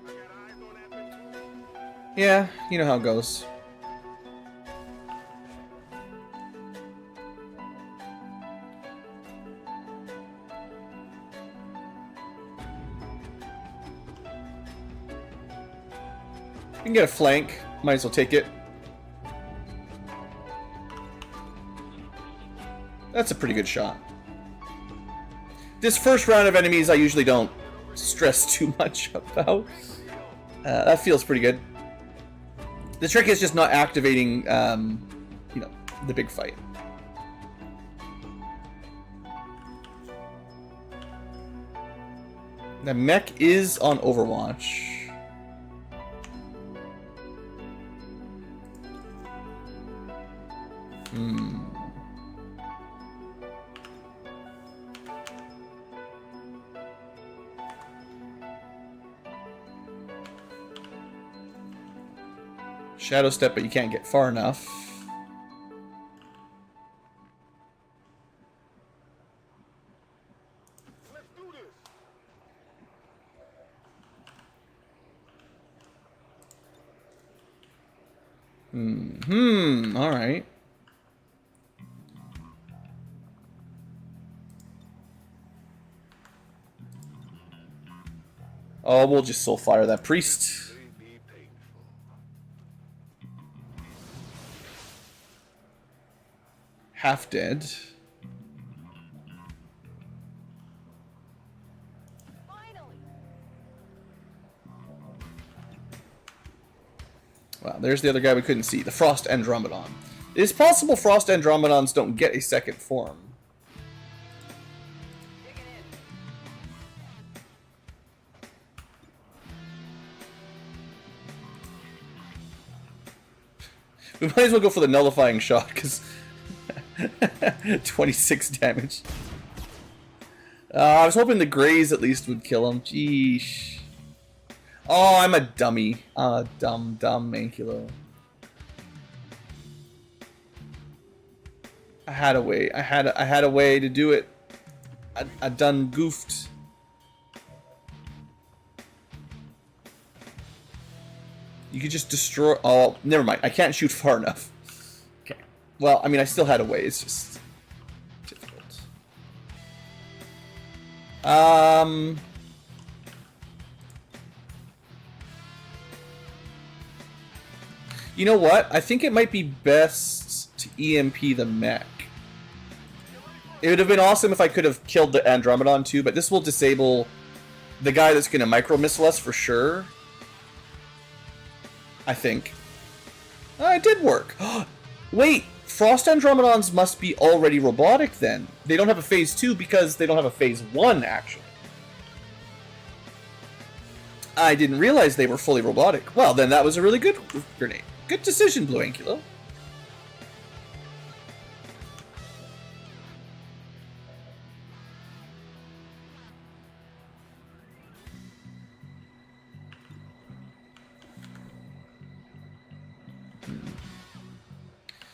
I got eyes on that thing too. Yeah, you know how it goes. You can get a flank. Might as well take it. That's a pretty good shot. This first round of enemies I usually don't stress too much about. That feels pretty good. The trick is just not activating, the big fight. The mech is on Overwatch. Shadow step, but you can't get far enough. Let's do this. All right. Oh, we'll just soul fire that priest. May be painful. Half dead. Finally. Wow, there's the other guy we couldn't see. The Frost Andromedon. It is possible Frost Andromedons don't get a second form. Digging We might as well go for the nullifying shot, because 26 damage. I was hoping the Greys at least would kill him. Jeesh. Oh, I'm a dummy. I'm a dumb Ankylo. I had a way. I had a way to do it. I done goofed. You could just destroy. Oh, never mind. I can't shoot far enough. Okay. Well, I mean, I still had a way. It's just difficult. You know what? I think it might be best to EMP the mech. It would have been awesome if I could have killed the Andromedon too, but this will disable the guy that's going to micro-missile us for sure. I think. It did work. Wait, Frost Andromedons must be already robotic then. They don't have a phase 2 because they don't have a phase 1 actually. I didn't realize they were fully robotic. Well, then that was a really good grenade. Good decision, Blue Ankylo.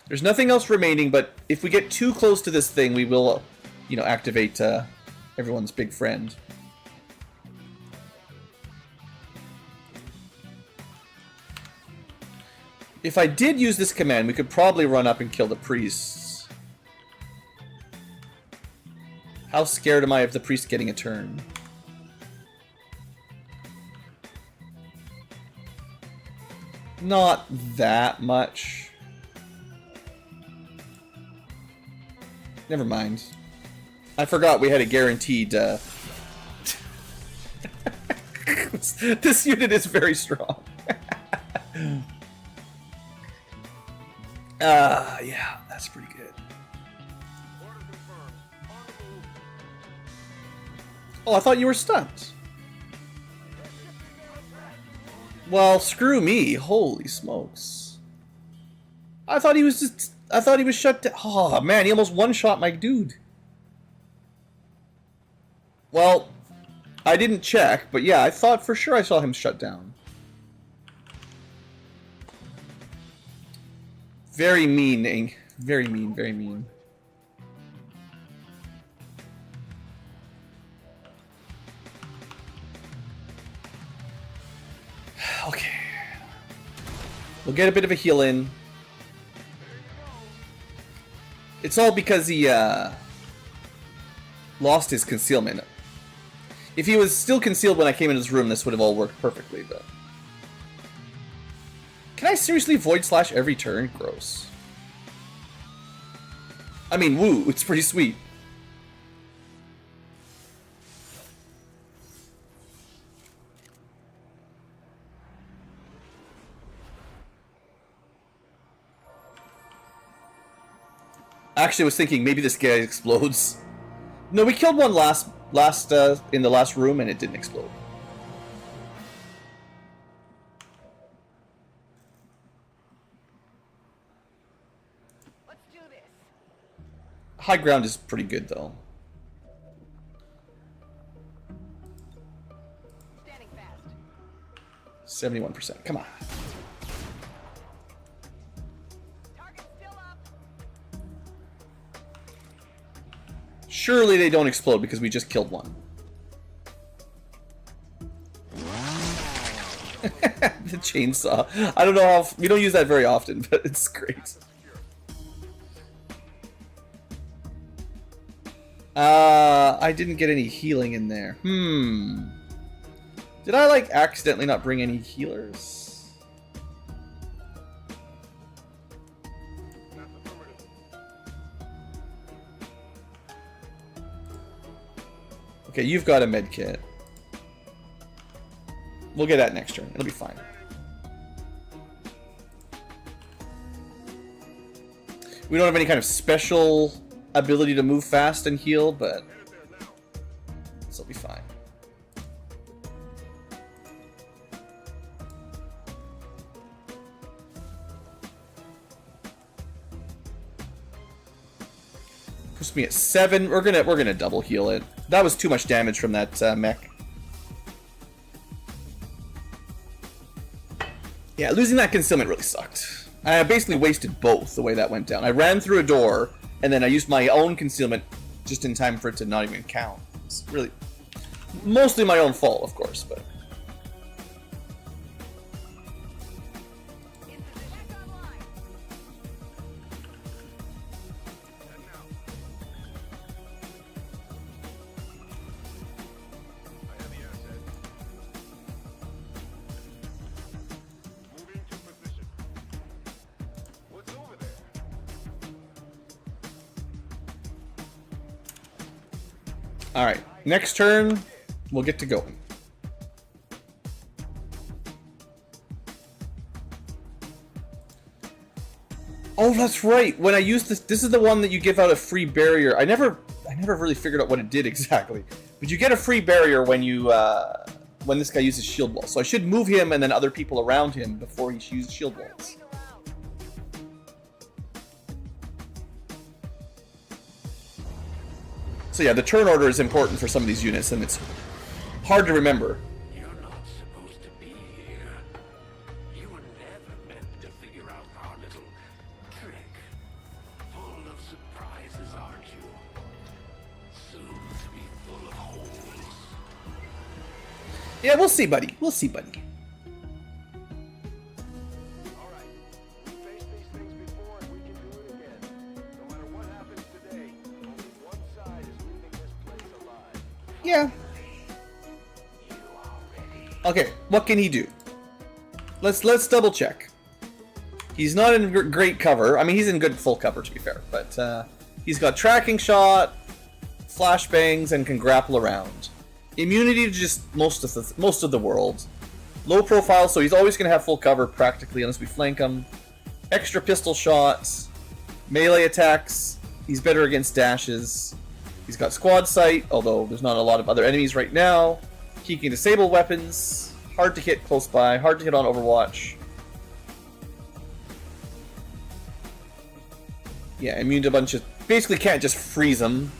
There's nothing else remaining, but if we get too close to this thing, we will, you know, activate everyone's big friend. If I did use this command, we could probably run up and kill the priests. How scared am I of the priest getting a turn? Not that much. Never mind. I forgot we had a guaranteed... This unit is very strong. Yeah, that's pretty good. Oh, I thought you were stunned. Well, screw me. Holy smokes. I thought he was shut down. Oh, man, he almost one-shot my dude. Well, I didn't check, but yeah, I thought for sure I saw him shut down. Very mean, Ing. Very mean, very mean. Okay. We'll get a bit of a heal in. It's all because he lost his concealment. If he was still concealed when I came into his room, this would have all worked perfectly, but... Can I seriously void slash every turn? Gross. I mean, woo, it's pretty sweet. Actually, I was thinking maybe this guy explodes. No, we killed one in the last room and it didn't explode. Let's do this. High ground is pretty good though. Standing fast. 71%. Come on. Target still up. Surely they don't explode because we just killed one. The chainsaw. I don't know how... We don't use that very often, but it's great. I didn't get any healing in there. Did I, like, accidentally not bring any healers? Okay, you've got a med kit. We'll get that next turn. It'll be fine. We don't have any kind of special ability to move fast and heal, but this will be fine. Puts me at 7. We're gonna double heal it. That was too much damage from that mech. Yeah, losing that concealment really sucked. I basically wasted both the way that went down. I ran through a door, and then I used my own concealment just in time for it to not even count. It's really mostly my own fault, of course, but. In position online. And now. I have the asset. Moving to position. What's over there? All right, next turn, we'll get to going. Oh, that's right. When I use this is the one that you give out a free barrier. I never really figured out what it did exactly. But you get a free barrier when you when this guy uses shield wall. So I should move him and then other people around him before he uses shield walls. So yeah, the turn order is important for some of these units, and it's hard to remember. You're not supposed to be here. You were never meant to figure out our little trick. Full of surprises, aren't you? Soon to be full of holes. Yeah, we'll see, buddy. We'll see, buddy. All right. We faced these things before and we can do it again. No matter what happens today, only one side is leaving this place alive. Yeah. You are ready. Okay, what can he do? Let's double check. He's not in great cover. I mean, he's in good full cover, to be fair. But he's got tracking shot, flashbangs, and can grapple around. Immunity to just most of the world. Low profile, so he's always going to have full cover practically, unless we flank him. Extra pistol shots, melee attacks. He's better against dashes. He's got squad sight, although there's not a lot of other enemies right now. He can disable weapons. Hard to hit close by. Hard to hit on Overwatch. Yeah, immune to a bunch of... Basically can't just freeze him.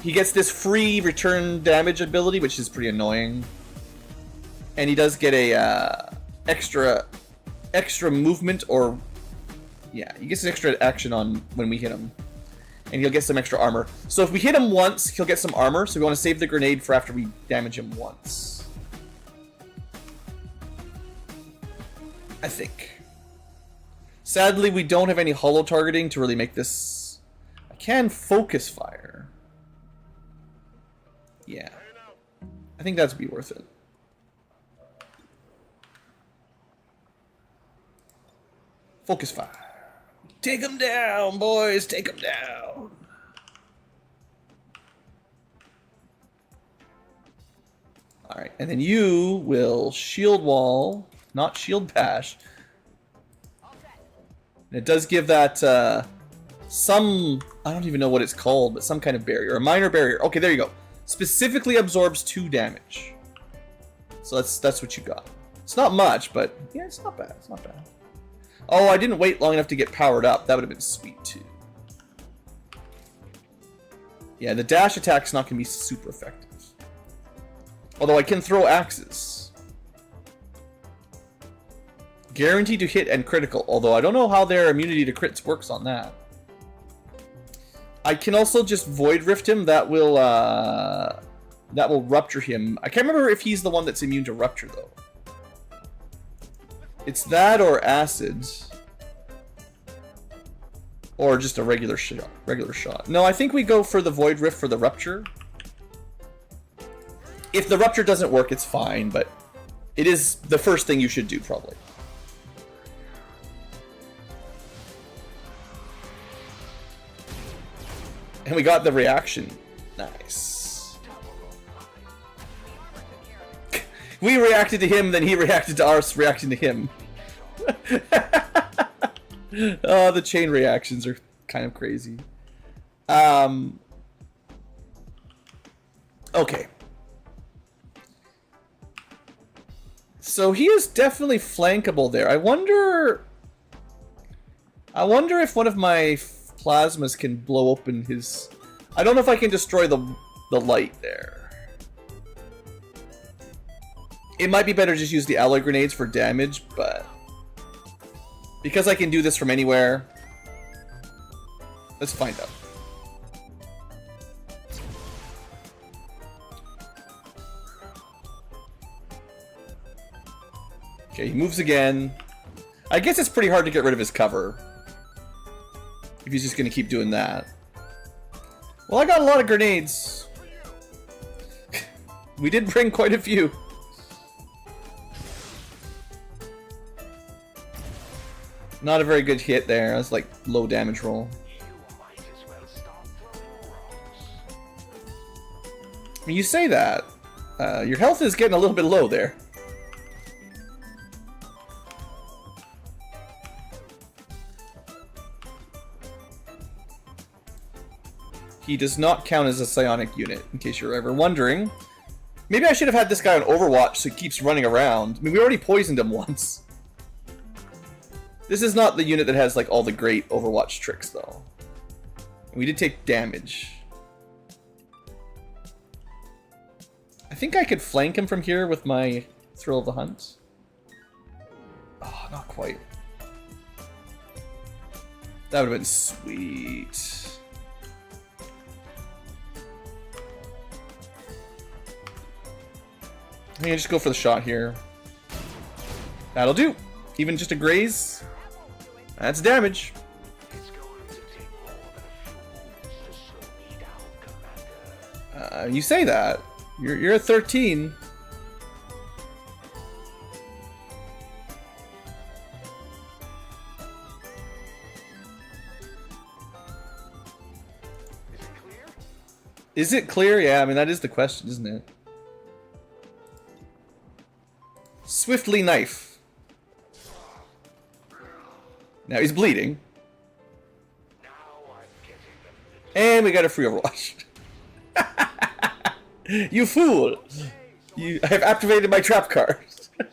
He gets this free return damage ability, which is pretty annoying. And he does get a extra movement, or... Yeah, he gets an extra action on when we hit him. And he'll get some extra armor. So if we hit him once, he'll get some armor, so we want to save the grenade for after we damage him once. I think. Sadly, we don't have any holo targeting to really make this... I can focus fire. Yeah. I think that'd be worth it. Focus fire. Take him down, boys! Take him down! Alright, and then you will shield wall, not shield bash. And it does give that, some... I don't even know what it's called, but some kind of barrier. A minor barrier. Okay, there you go. Specifically absorbs 2 damage. So that's what you got. It's not much, but yeah, it's not bad. It's not bad. Oh, I didn't wait long enough to get powered up. That would have been sweet, too. Yeah, the dash attack's not going to be super effective. Although I can throw axes. Guaranteed to hit and critical, although I don't know how their immunity to crits works on that. I can also just Void Rift him. That will rupture him. I can't remember if he's the one that's immune to rupture, though. It's that or acid. Or just a regular shot. No, I think we go for the Void Rift for the rupture. If the rupture doesn't work, it's fine, but it is the first thing you should do, probably. And we got the reaction. Nice. We reacted to him, then he reacted to us reacting to him. Oh, the chain reactions are kind of crazy. Okay. So he is definitely flankable there. I wonder if one of my plasmas can blow open his I don't know if I can destroy the light there. It might be better to just use the alloy grenades for damage, but because I can do this from anywhere, let's find out. Okay, he moves again. I guess it's pretty hard to get rid of his cover if he's just going to keep doing that. Well, I got a lot of grenades. We did bring quite a few. Not a very good hit there. That's like low damage roll. You might as well start throwing rocks. I mean, you say that. Your health is getting a little bit low there. He does not count as a psionic unit, in case you're ever wondering. Maybe I should have had this guy on Overwatch so he keeps running around. I mean, we already poisoned him once. This is not the unit that has, like, all the great Overwatch tricks, though. And we did take damage. I think I could flank him from here with my Thrill of the Hunt. Oh, not quite. That would have been sweet. I think I just go for the shot here. That'll do. Even just a graze. That's damage. It's going to take more than a few minutes to slow me down, Commander. You say that. You're at 13. Is it clear? Is it clear? Yeah, I mean, that is the question, isn't it? Swiftly knife. Now he's bleeding. Now I'm getting them. And we got a free Overwatch. You fool! I have activated my trap card. Sort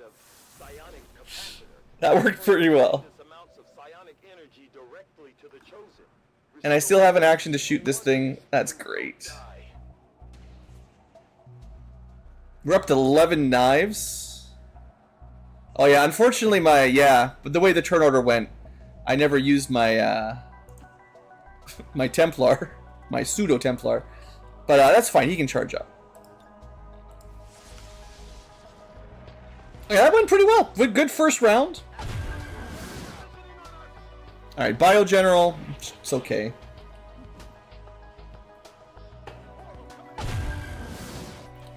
of psionic capacitor. That worked pretty well. Amounts of psionic energy directly to the chosen. And I still have an action to shoot this thing. That's great. We're up to 11 knives. Oh yeah, unfortunately but the way the turn order went, I never used my my Templar, my pseudo Templar. But that's fine, he can charge up. Yeah, that went pretty well. Good first round. Alright, Bio General, it's okay.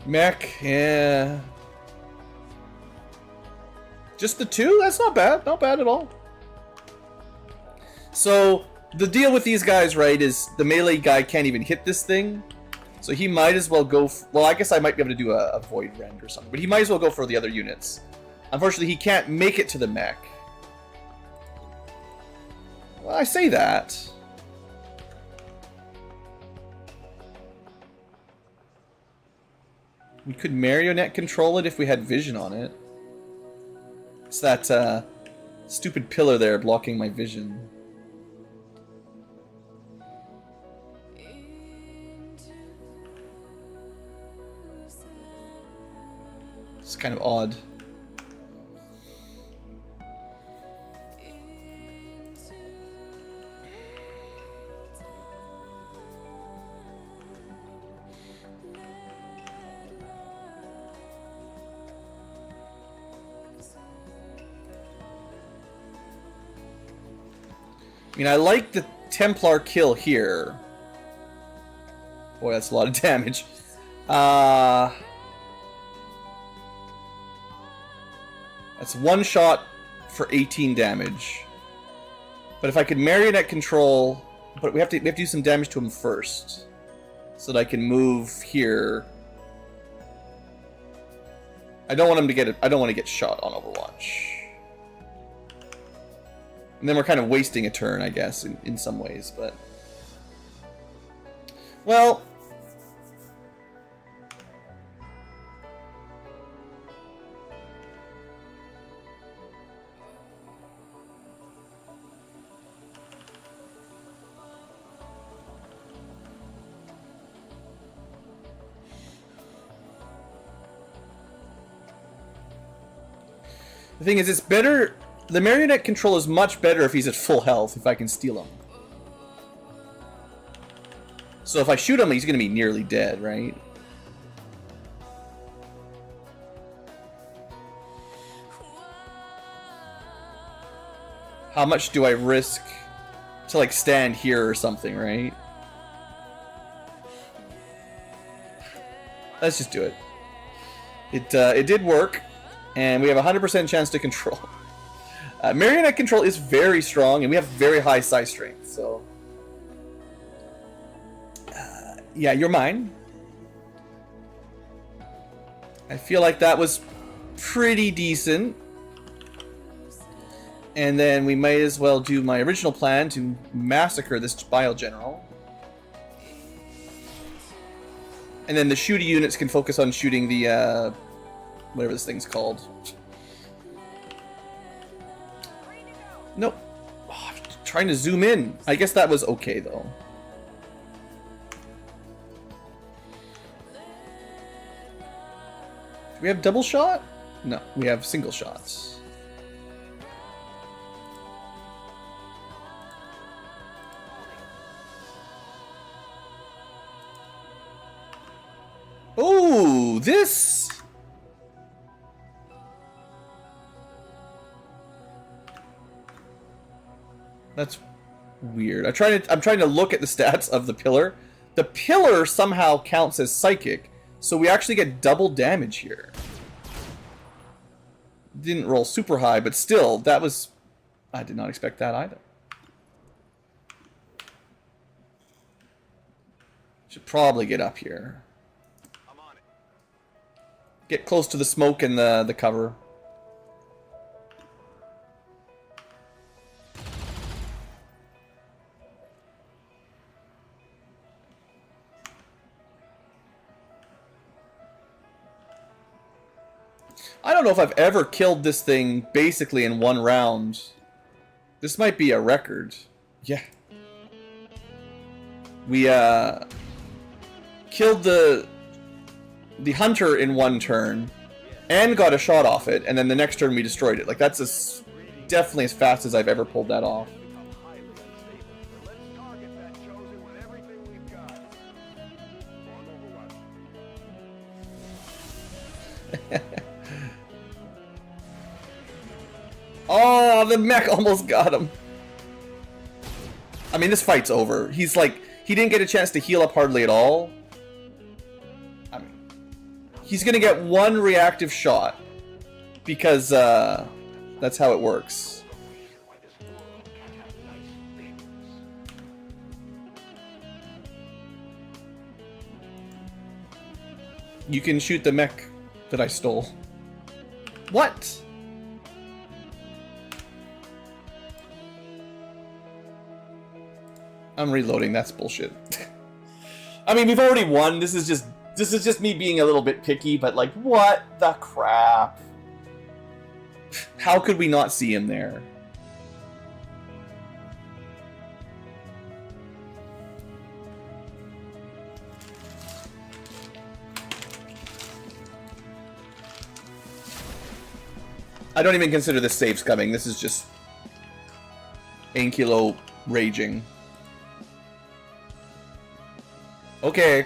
Mech, yeah. Just the two? That's not bad. Not bad at all. So, the deal with these guys, right, is the melee guy can't even hit this thing. So he might as well go... well, I guess I might be able to do a Void Rend or something. But he might as well go for the other units. Unfortunately, he can't make it to the mech. Well, I say that. We could marionette control it if we had vision on it. It's that stupid pillar there blocking my vision. It's kind of odd. I mean, I like the Templar kill here. Boy, that's a lot of damage. That's one shot for 18 damage. But if I could marionette control, but we have to do some damage to him first, so that I can move here. I don't want him to get I don't want to get shot on Overwatch. And then we're kind of wasting a turn, I guess, in some ways, but... well... The thing is, it's better... The marionette control is much better if he's at full health, if I can steal him. So if I shoot him, he's going to be nearly dead, right? How much do I risk to, like, stand here or something, right? Let's just do it. It did work, and we have a 100% chance to control. Marionette control is very strong, and we have very high size strength, so... yeah, you're mine. I feel like that was pretty decent. And then we might as well do my original plan to massacre this bio general. And then the shooty units can focus on shooting the, whatever this thing's called. Nope. Oh, I'm trying to zoom in. I guess that was okay, though. Do we have double shot? No, we have single shots. Oh, this... That's weird. I'm trying to look at the stats of the pillar. The pillar somehow counts as psychic, so we actually get double damage here. Didn't roll super high, but still, that was... I did not expect that either. Should probably get up here. I'm on it. Get close to the smoke and the cover. I don't know if I've ever killed this thing basically in one round. This might be a record. Yeah. We killed the hunter in one turn and got a shot off it, and then the next turn we destroyed it. Like, that's definitely as fast as I've ever pulled that off. Become highly unstable. But let's target that chosen with everything we've got. On Overwatch. Oh, the mech almost got him. I mean, this fight's over. He's like, he didn't get a chance to heal up hardly at all. I mean, he's gonna get one reactive shot because that's how it works. Where this world can have nice things. You can shoot the mech that I stole. What? I'm reloading. That's bullshit. I mean, we've already won. This is just me being a little bit picky, but like, what the crap? How could we not see him there? I don't even consider this saves coming. This is just Ankylo raging. Okay.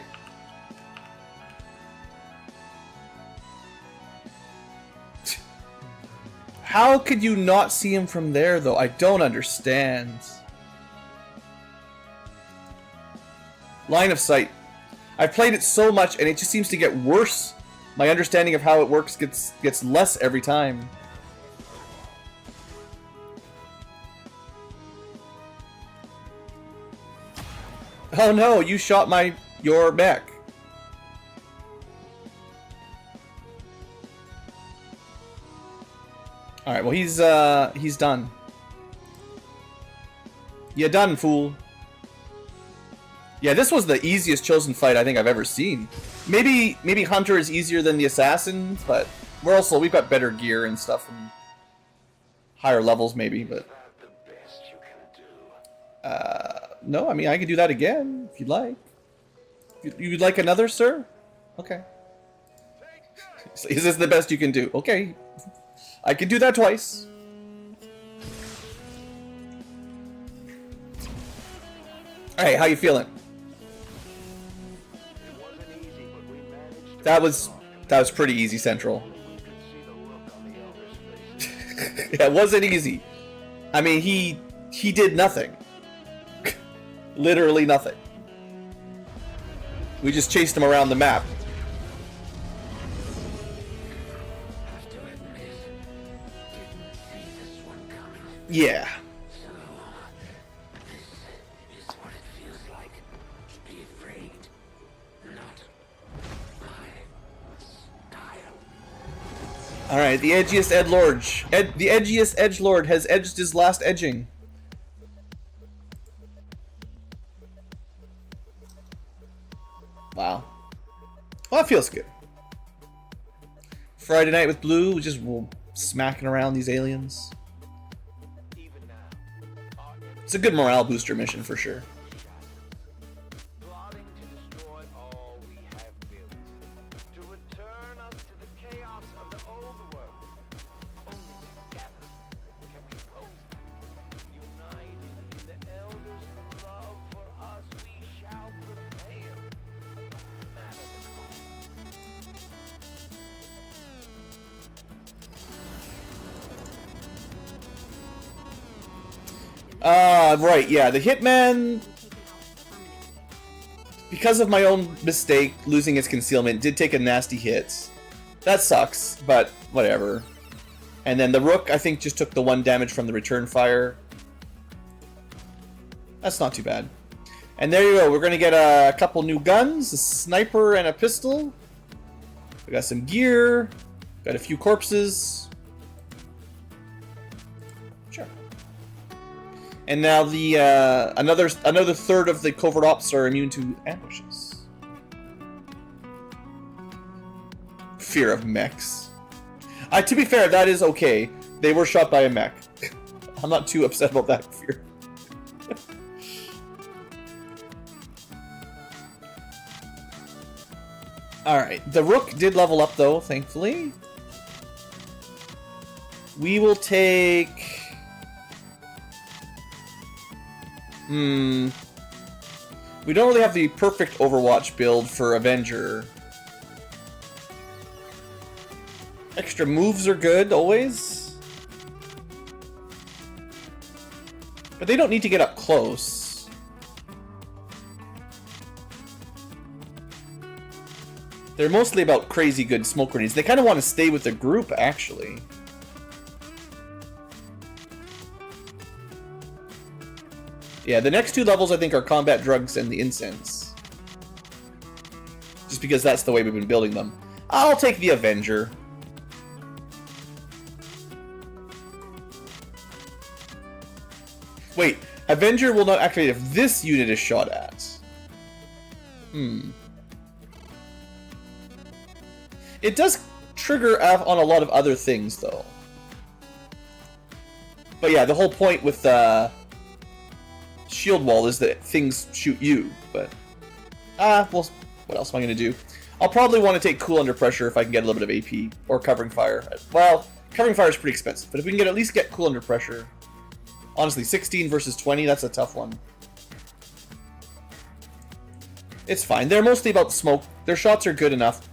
How could you not see him from there, though? I don't understand. Line of sight. I've played it so much, and it just seems to get worse. My understanding of how it works gets less every time. Oh no, you shot your mech. Alright, well he's done. You done, fool. Yeah, this was the easiest chosen fight I think I've ever seen. Maybe Hunter is easier than the Assassin, but we've got better gear and stuff and higher levels maybe, but Is that the best you can do? no, I mean I can do that again if you'd like. You'd like another, sir? Okay. Is this the best you can do? Okay. I can do that twice. Hey, how you feeling? It wasn't easy, but we managed to That was pretty easy, Central. we could see the look on the elders' faces. Yeah, it wasn't easy. I mean, he did nothing. Literally nothing. We just chased him around the map. Have to admit, didn't see this one coming. Yeah. So, this is what it feels like to be afraid. Not my style. All right, the edgiest edgelord, the edgiest edgelord has edged his last edging. Wow. Well, that feels good. Friday night with Blue, just smacking around these aliens. Even now, our It's a good morale booster mission for sure. plotting to destroy all we have built, to return us to the chaos of the old world. Only together can we pose that. United in the elders' love for us, we shall prevail. No matter the cost. Right, yeah, the Hitman, because of my own mistake, losing its concealment, did take a nasty hit. That sucks, but whatever. And then the Rook, I think, just took the 1 damage from the return fire. That's not too bad. And there you go, we're gonna get a couple new guns, a sniper and a pistol. We got some gear, got a few corpses. Sure. And now the another third of the covert ops are immune to ambushes. Fear of mechs. To be fair, that is okay. They were shot by a mech. I'm not too upset about that fear. Alright, the Rook did level up though, thankfully. We will take... We don't really have the perfect Overwatch build for Avenger. Extra moves are good, always. But they don't need to get up close. They're mostly about crazy good smoke grenades. They kind of want to stay with the group, actually. Yeah, the next 2 levels I think are combat drugs and the incense. Just because that's the way we've been building them. I'll take the Avenger. Wait, Avenger will not activate if this unit is shot at. It does trigger on a lot of other things, though. But yeah, the whole point with shield wall is that things shoot you, but... well, what else am I going to do? I'll probably want to take cool under pressure if I can get a little bit of AP, or covering fire. Well, covering fire is pretty expensive, but if we can at least get cool under pressure... Honestly, 16 versus 20, that's a tough one. It's fine. They're mostly about smoke. Their shots are good enough.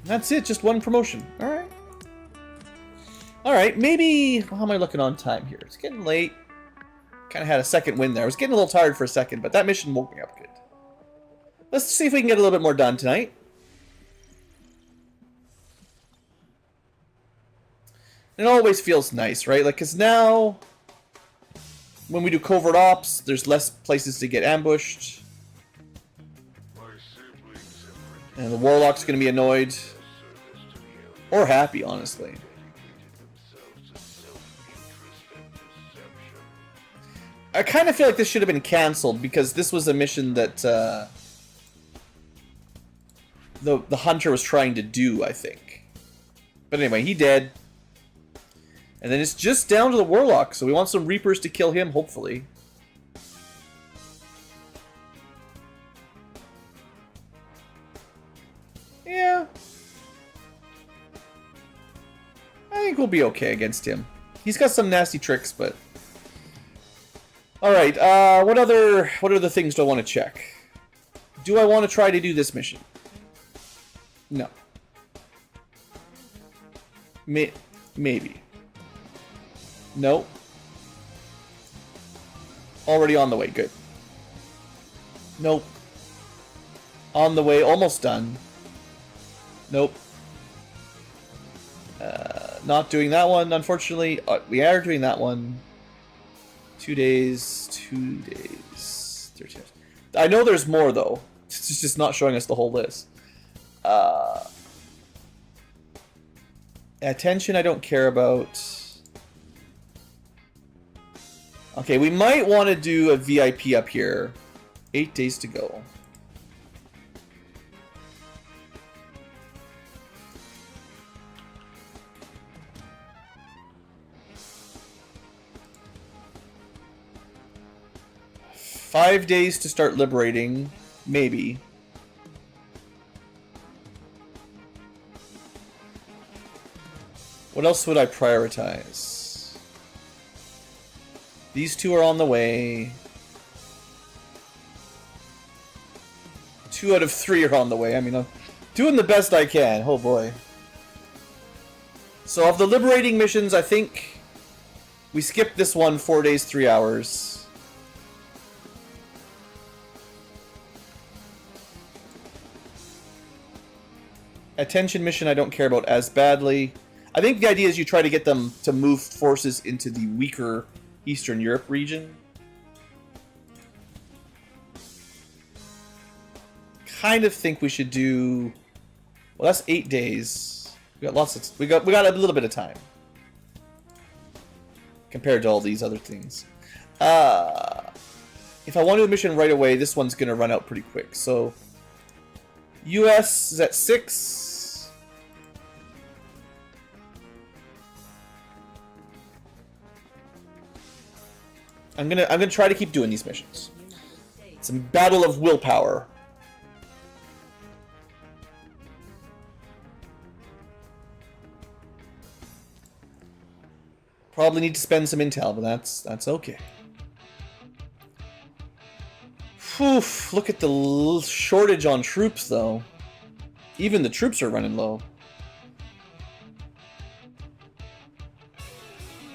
That's it, just 1 promotion. Alright. Alright, maybe... How am I looking on time here? It's getting late. Kind of had a second win there. I was getting a little tired for a second, but that mission woke me up good. Let's see if we can get a little bit more done tonight. It always feels nice, right? Like, because now, when we do covert ops, there's less places to get ambushed. And the Warlock's going to be annoyed. Or happy, honestly. I kind of feel like this should have been cancelled, because this was a mission that the Hunter was trying to do, I think. But anyway, he dead. And then it's just down to the Warlock, so we want some Reapers to kill him, hopefully. Yeah. think we'll be okay against him. He's got some nasty tricks, but... Alright, what other things do I want to check? Do I want to try to do this mission? No. Maybe. No. Already on the way, good. Nope. On the way, almost done. Nope. Not doing that one, unfortunately. We are doing that one. 2 days, 2 days, 13. I know there's more, though. It's just not showing us the whole list. Attention, I don't care about. Okay, we might want to do a VIP up here. 8 days to go. Five days to start liberating, maybe. What else would I prioritize? These two are on the way. 2 out of 3 are on the way. I mean, I'm doing the best I can. Oh boy. So of the liberating missions, I think we skipped this one, 4 days, 3 hours. Attention mission I don't care about as badly. I think the idea is you try to get them to move forces into the weaker Eastern Europe region. Kind of think we should do... Well, that's 8 days. We got lots of... We got a little bit of time. Compared to all these other things. If I want to do a mission right away, this one's going to run out pretty quick. So... US is at 6. I'm gonna try to keep doing these missions. It's a battle of willpower. Probably need to spend some intel, but that's okay. Whew, look at the shortage on troops, though. Even the troops are running low.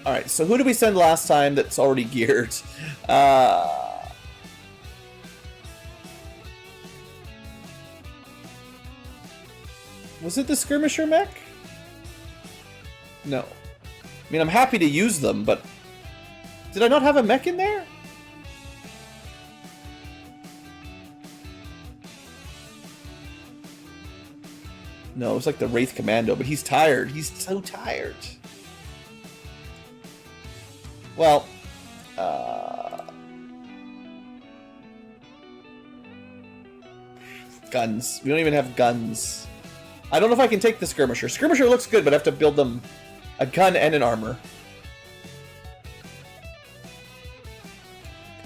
Alright, so who did we send last time that's already geared? Was it the skirmisher mech? No. I mean, I'm happy to use them, but... Did I not have a mech in there? No, it was like the Wraith Commando, but he's tired. He's so tired. Well, guns. We don't even have guns. I don't know if I can take the skirmisher. Skirmisher looks good, but I have to build them a gun and an armor.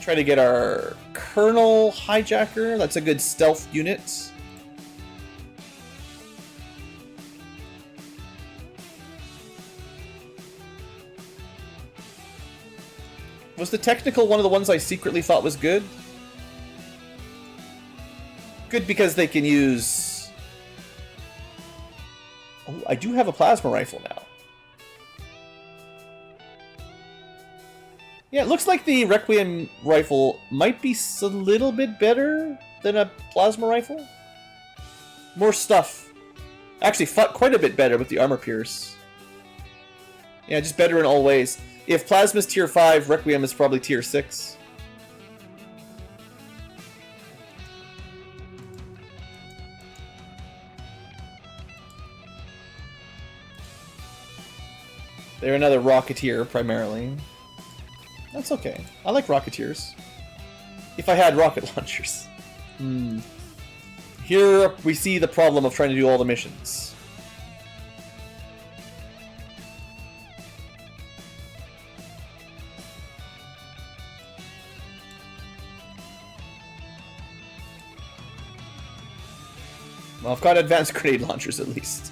Try to get our Colonel Hijacker. That's a good stealth unit. Was the technical one of the ones I secretly thought was good? Good because they can use... Oh, I do have a plasma rifle now. Yeah, it looks like the Requiem rifle might be a little bit better than a plasma rifle. More stuff. Actually, fought quite a bit better with the armor pierce. Yeah, just better in all ways. If Plasma's tier 5, Requiem is probably tier 6. They're another Rocketeer, primarily. That's okay. I like Rocketeers. If I had rocket launchers. Here we see the problem of trying to do all the missions. Well, I've got advanced grenade launchers at least.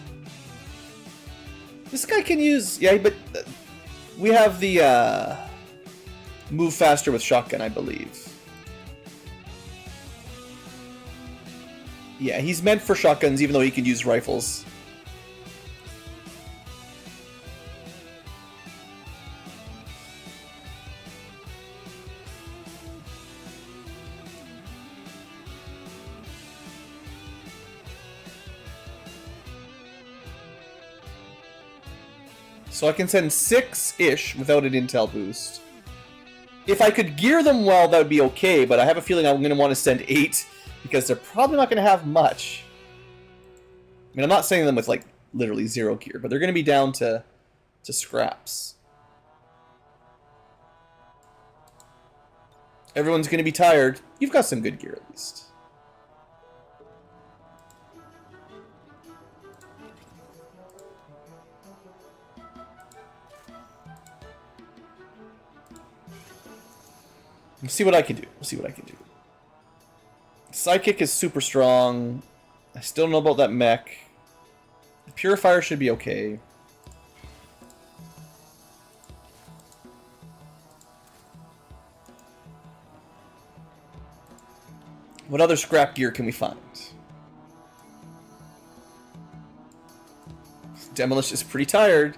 This guy can use... Yeah, but we have the move faster with shotgun, I believe. Yeah, he's meant for shotguns, even though he can use rifles. So I can send 6-ish without an intel boost. If I could gear them well, that would be okay, but I have a feeling I'm going to want to send 8, because they're probably not going to have much. I mean, I'm not sending them with, like, literally 0 gear, but they're going to be down to scraps. Everyone's going to be tired. You've got some good gear, at least. Let's see what I can do. We'll see what I can do. Sidekick is super strong. I still don't know about that mech. The Purifier should be okay. What other scrap gear can we find? Demolish is pretty tired.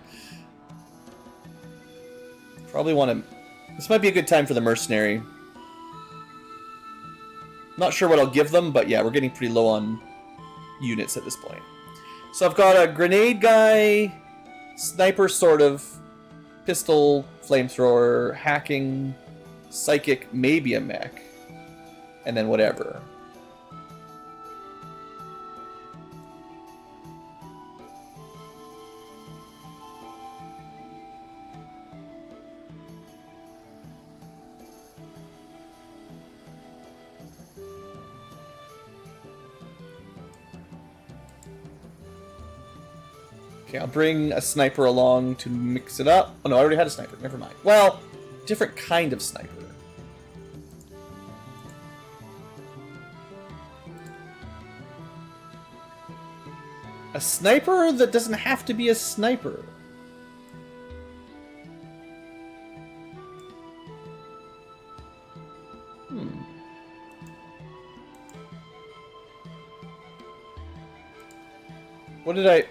Probably want to... This might be a good time for the Mercenary. Not sure what I'll give them, but yeah, we're getting pretty low on units at this point. So I've got a grenade guy, sniper sort of, pistol, flamethrower, hacking, psychic, maybe a mech, and then whatever. Okay, I'll bring a sniper along to mix it up. Oh no, I already had a sniper. Never mind. Well, different kind of sniper. A sniper that doesn't have to be a sniper. What did I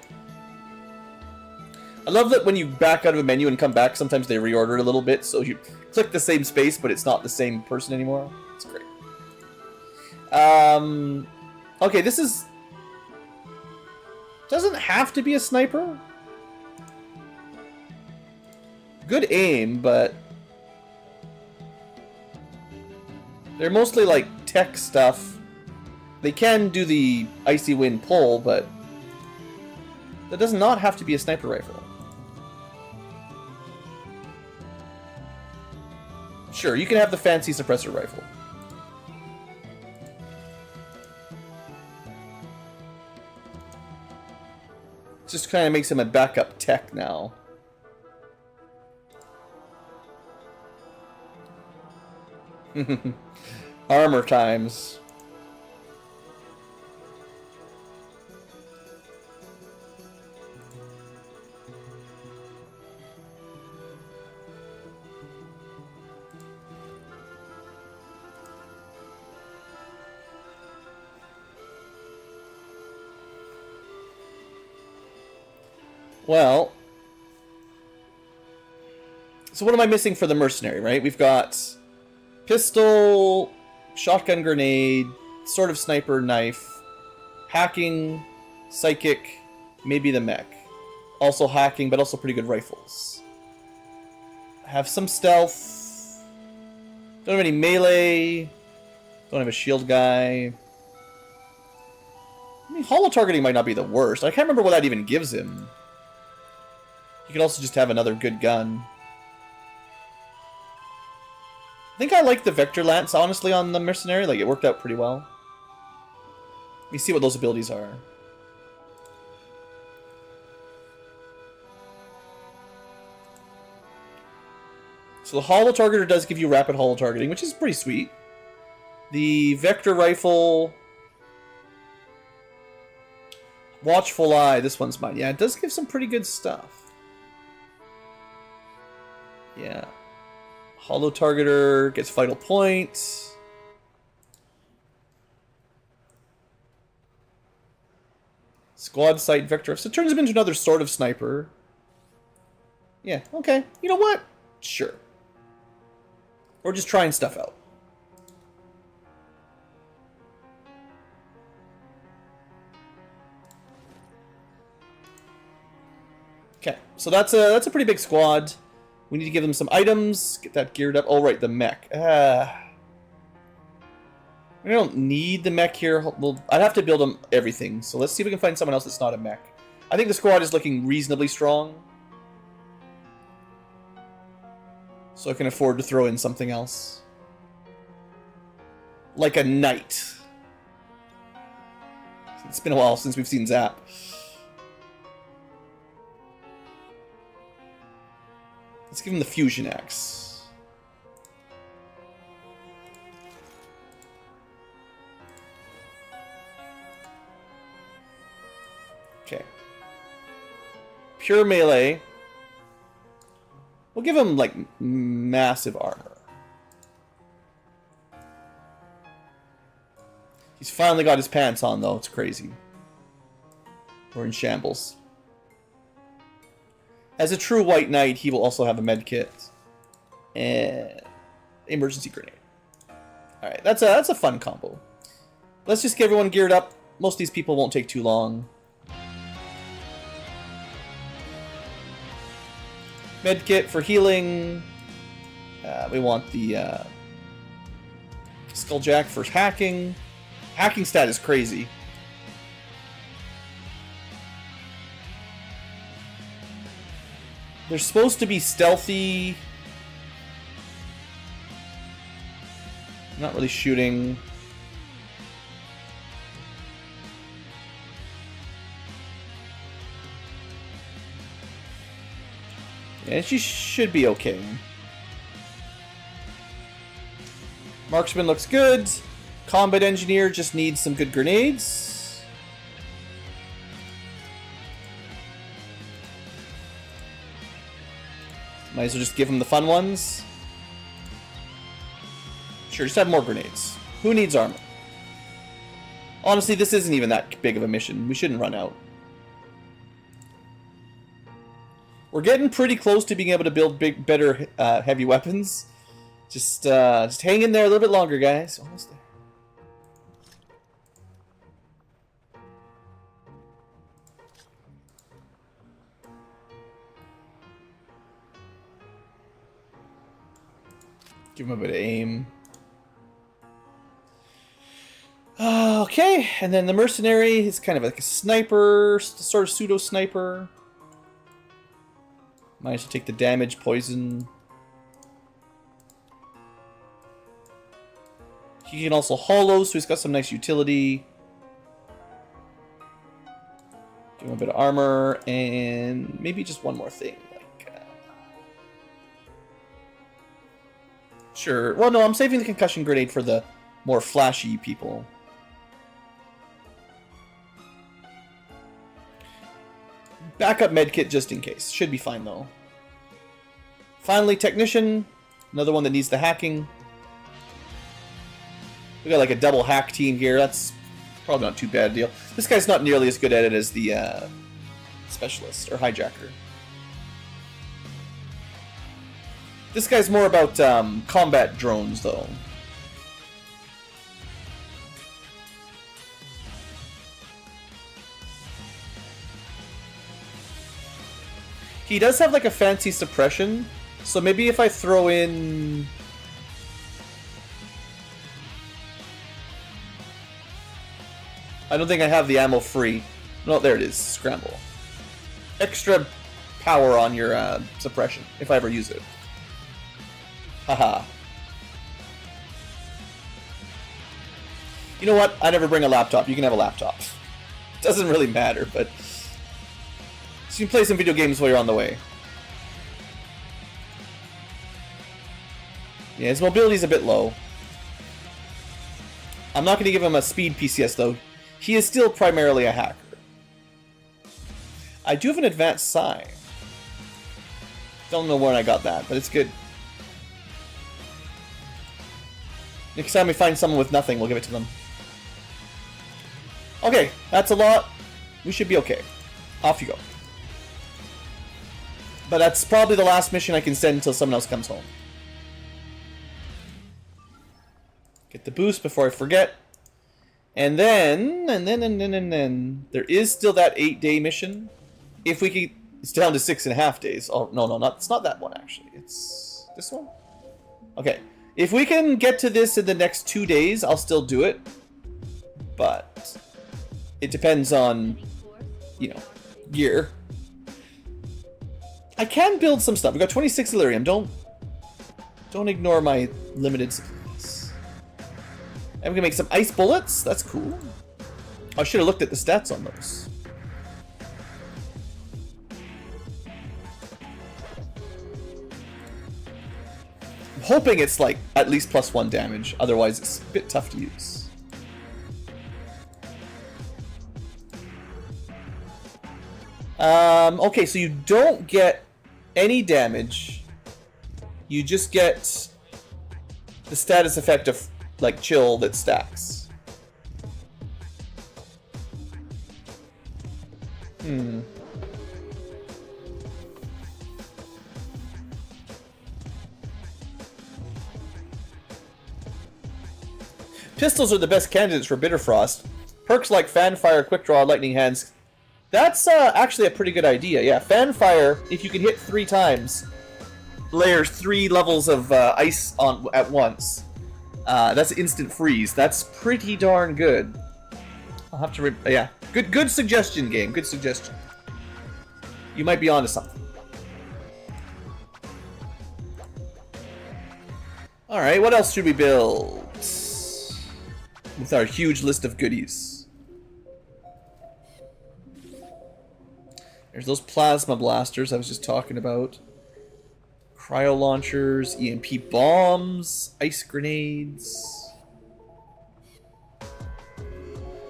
love that when you back out of a menu and come back, sometimes they reorder it a little bit, so you click the same space, but it's not the same person anymore. It's great. Okay, this is... Doesn't have to be a sniper. Good aim, but... They're mostly like tech stuff. They can do the icy wind pull, but... That does not have to be a sniper rifle. Sure, you can have the fancy suppressor rifle. Just kind of makes him a backup tech now. Armor times. Well, so what am I missing for the mercenary, right? We've got pistol, shotgun grenade, sort of sniper knife, hacking, psychic, maybe the mech. Also hacking, but also pretty good rifles. Have some stealth. Don't have any melee. Don't have a shield guy. I mean, holo targeting might not be the worst. I can't remember what that even gives him. You can also just have another good gun. I think I like the Vector Lance, honestly, on the Mercenary. Like, it worked out pretty well. Let me see what those abilities are. So the holo targeter does give you rapid holo targeting, which is pretty sweet. The Vector Rifle... Watchful Eye, this one's mine. Yeah, it does give some pretty good stuff. Yeah. Hollow targeter gets vital points. Squad sight vector. So it turns him into another sort of sniper. Yeah, okay. You know what? Sure. Or just trying stuff out. Okay, so that's a pretty big squad. We need to give them some items, get that geared up. Oh, right, the mech. We don't need the mech here. Well, I'd have to build them everything. So let's see if we can find someone else that's not a mech. I think the squad is looking reasonably strong. So I can afford to throw in something else. Like a knight. It's been a while since we've seen Zap. Let's give him the fusion axe. Okay. Pure melee. We'll give him, like, massive armor. He's finally got his pants on, though. It's crazy. We're in shambles. As a true white knight, he will also have a med kit and emergency grenade. All right, that's a fun combo. Let's just get everyone geared up. Most of these people won't take too long. Med kit for healing. We want the Skulljack for hacking. Hacking stat is crazy. They're supposed to be stealthy. Not really shooting. Yeah, she should be okay. Marksman looks good. Combat engineer just needs some good grenades. Might as well just give him the fun ones. Sure, just have more grenades. Who needs armor? Honestly, this isn't even that big of a mission. We shouldn't run out. We're getting pretty close to being able to build better heavy weapons. Just hang in there a little bit longer, guys. Almost there. Give him a bit of aim. Okay, and then the mercenary is kind of like a sniper, sort of pseudo-sniper. Might as well take the damage, poison. He can also hollow, so he's got some nice utility. Give him a bit of armor, and maybe just one more thing. Sure. Well, no, I'm saving the concussion grenade for the more flashy people. Backup medkit just in case. Should be fine, though. Finally, technician. Another one that needs the hacking. We got like a double hack team here. That's probably not too bad a deal. This guy's not nearly as good at it as the specialist or hijacker. This guy's more about combat drones, though. He does have like a fancy suppression, so maybe if I throw in... I don't think I have the ammo free. No, there it is. Scramble. Extra power on your suppression, if I ever use it. Haha. You know what? I never bring a laptop. You can have a laptop. It doesn't really matter, but... So you can play some video games while you're on the way. Yeah, his mobility's a bit low. I'm not going to give him a speed PCS, though. He is still primarily a hacker. I do have an advanced sign. Don't know when I got that, but it's good. Next time we find someone with nothing, we'll give it to them. Okay, that's a lot. We should be okay. Off you go. But that's probably the last mission I can send until someone else comes home. Get the boost before I forget. And then there is still that 8-day mission. If we could, it's down to 6.5 days. Oh no, it's not that one actually. It's this one. Okay, if we can get to this in the next 2 days, I'll still do it. But it depends on, you know, gear. I can build some stuff. We got 26 Illyrium. Don't ignore my limited supplies. And we can make some ice bullets. That's cool. I should have looked at the stats on those. I'm hoping it's like at least +1 damage. Otherwise, it's a bit tough to use. Okay, so you don't get any damage. You just get the status effect of like chill that stacks. Pistols are the best candidates for Bitterfrost. Perks like Fanfire, Quick Draw, Lightning Hands. That's actually a pretty good idea. Yeah, Fanfire, if you can hit 3 times, layers 3 levels of ice on at once. That's instant freeze. That's pretty darn good. I'll have to yeah. Good suggestion, game. Good suggestion. You might be onto something. Alright, what else should we build? With our huge list of goodies. There's those plasma blasters I was just talking about. Cryo launchers, EMP bombs, ice grenades.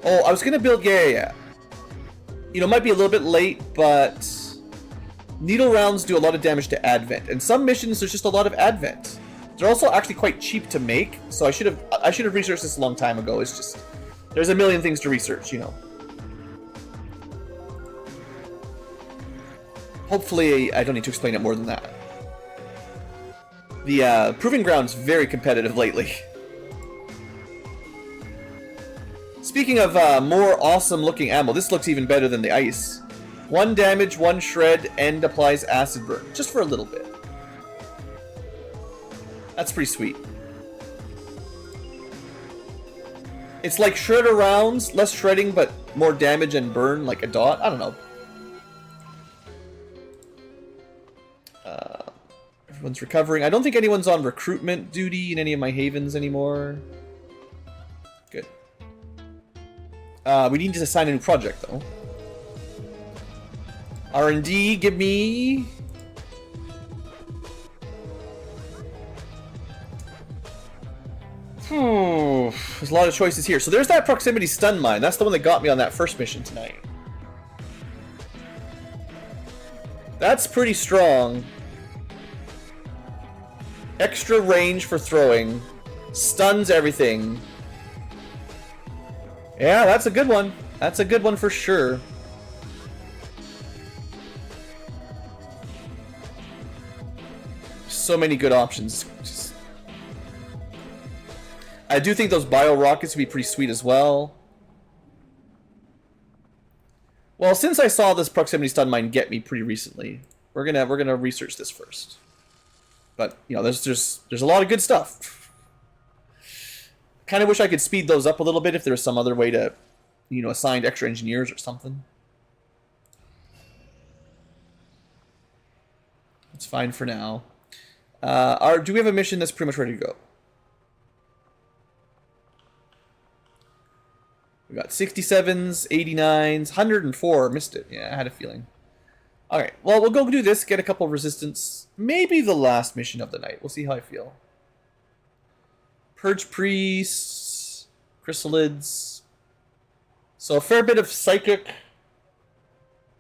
Oh, I was gonna build, yeah. You know, it might be a little bit late, but needle rounds do a lot of damage to Advent, and some missions there's just a lot of Advent. They're also actually quite cheap to make, so I should have researched this a long time ago. It's just there's a million things to research, you know. Hopefully, I don't need to explain it more than that. The Proving Ground's very competitive lately. Speaking of more awesome-looking ammo, this looks even better than the ice. 1 damage, 1 shred, and applies acid burn, just for a little bit. That's pretty sweet. It's like shredder rounds, less shredding, but more damage and burn, like a dot. I don't know. Everyone's recovering. I don't think anyone's on recruitment duty in any of my havens anymore. Good. We need to assign a new project, though. R&D, give me... There's a lot of choices here. So there's that proximity stun mine. That's the one that got me on that first mission tonight. That's pretty strong. Extra range for throwing. Stuns everything. Yeah, that's a good one. That's a good one for sure. So many good options. I do think those bio rockets would be pretty sweet as well. Well, since I saw this proximity stun mine get me pretty recently, we're gonna research this first. But you know, there's a lot of good stuff. Kind of wish I could speed those up a little bit if there was some other way to, you know, assign extra engineers or something. It's fine for now. Do we have a mission that's pretty much ready to go? We got 67s, 89s, 104. Missed it. Yeah, I had a feeling. Alright, well, we'll go do this, get a couple of resistance. Maybe the last mission of the night. We'll see how I feel. Purge Priests, Chrysalids. So a fair bit of Psychic.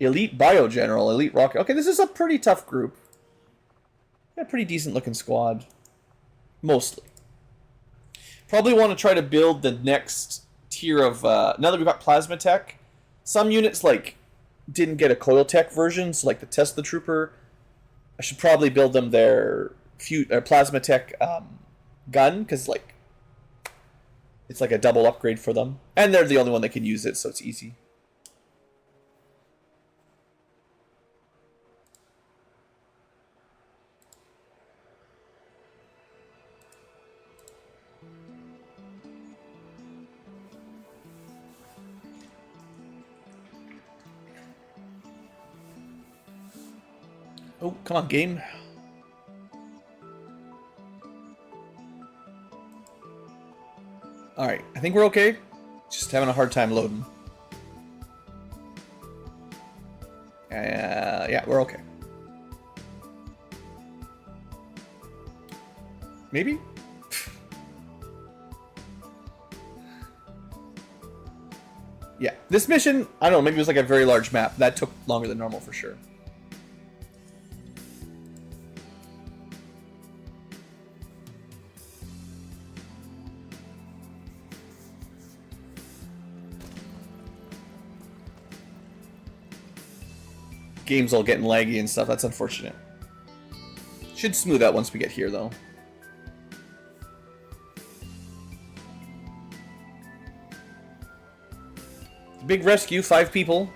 Elite Bio General, Elite Rocket. Okay, this is a pretty tough group. a pretty decent looking squad. Mostly. Probably want to try to build the next tier of, now that we've got plasma tech, some units like didn't get a coil tech version, so like the Tesla Trooper, I should probably build them their plasma tech gun, because like it's like a double upgrade for them, and they're the only one that can use it, so it's easy. Oh, come on, game. Alright, I think we're okay. Just having a hard time loading. Yeah, we're okay. Maybe? Yeah, this mission, I don't know, maybe it was like a very large map. That took longer than normal for sure. Game's all getting laggy and stuff. That's unfortunate. Should smooth out once we get here, though. Big rescue, 5 people.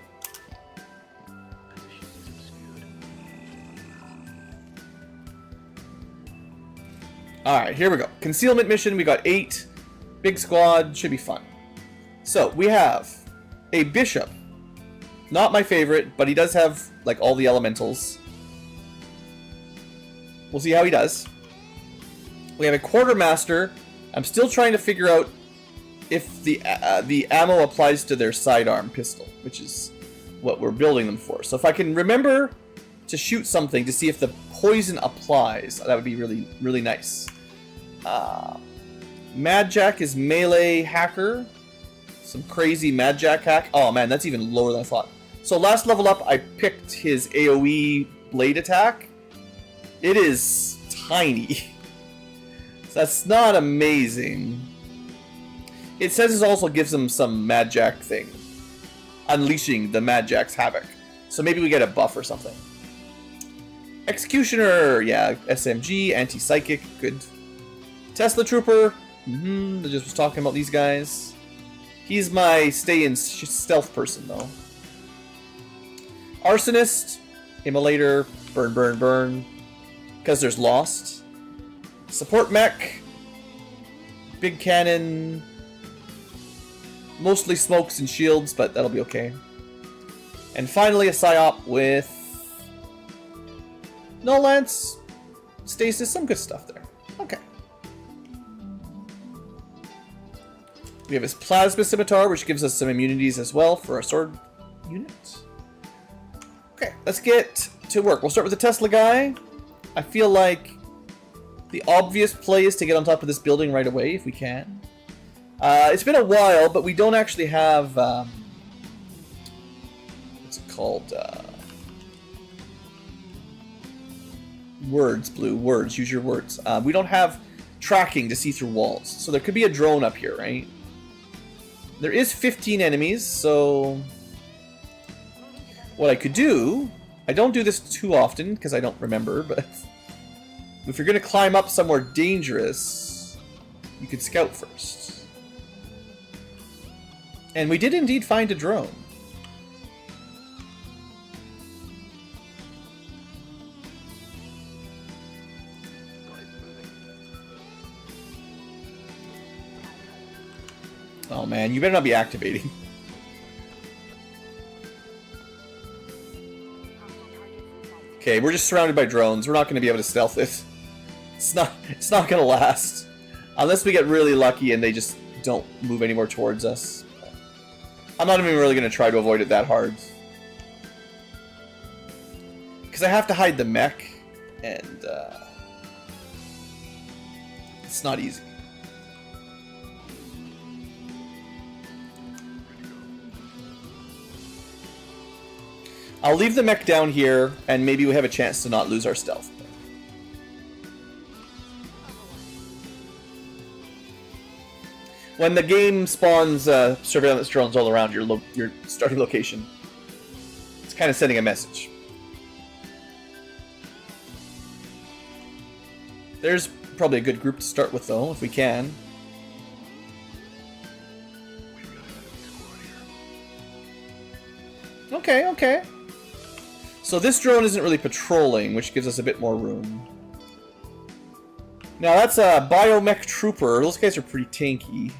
Alright, here we go. Concealment mission, we got 8. Big squad, should be fun. So, we have a bishop. Not my favorite, but he does have, like, all the elementals. We'll see how he does. We have a quartermaster. I'm still trying to figure out if the ammo applies to their sidearm pistol, which is what we're building them for. So if I can remember to shoot something to see if the poison applies, that would be really, really nice. Mad Jack is melee hacker. Some crazy Mad Jack hack. Oh man, that's even lower than I thought. So last level up, I picked his AoE blade attack. It is tiny. So that's not amazing. It says it also gives him some Mad Jack thing. Unleashing the Mad Jack's havoc. So maybe we get a buff or something. Executioner, yeah, SMG, anti-psychic, good. Tesla Trooper, I just was talking about these guys. He's my stay in stealth person though. Arsonist, Immolator, burn, burn, burn. Because there's Lost. Support mech. Big cannon. Mostly smokes and shields, but that'll be okay. And finally a psyop with no lance, stasis, some good stuff there. Okay. We have his plasma scimitar, which gives us some immunities as well for our sword unit. Okay, let's get to work. We'll start with the Tesla guy. I feel like the obvious play is to get on top of this building right away if we can. It's been a while, but we don't actually have what's it called? Words, Blue. Words. Use your words. We don't have tracking to see through walls, so there could be a drone up here, right? There is 15 enemies, so what I could do, I don't do this too often because I don't remember, but if you're going to climb up somewhere dangerous, you could scout first. And we did indeed find a drone. Oh man, you better not be activating. Okay, we're just surrounded by drones. We're not going to be able to stealth it. It's not going to last. Unless we get really lucky and they just don't move any more towards us. I'm not even really going to try to avoid it that hard. Because I have to hide the mech, and it's not easy. I'll leave the mech down here, and maybe we have a chance to not lose our stealth. When the game spawns surveillance drones all around your starting location, it's kind of sending a message. There's probably a good group to start with, though, if we can. Okay, okay. So this drone isn't really patrolling, which gives us a bit more room. Now that's a biomech trooper. Those guys are pretty tanky.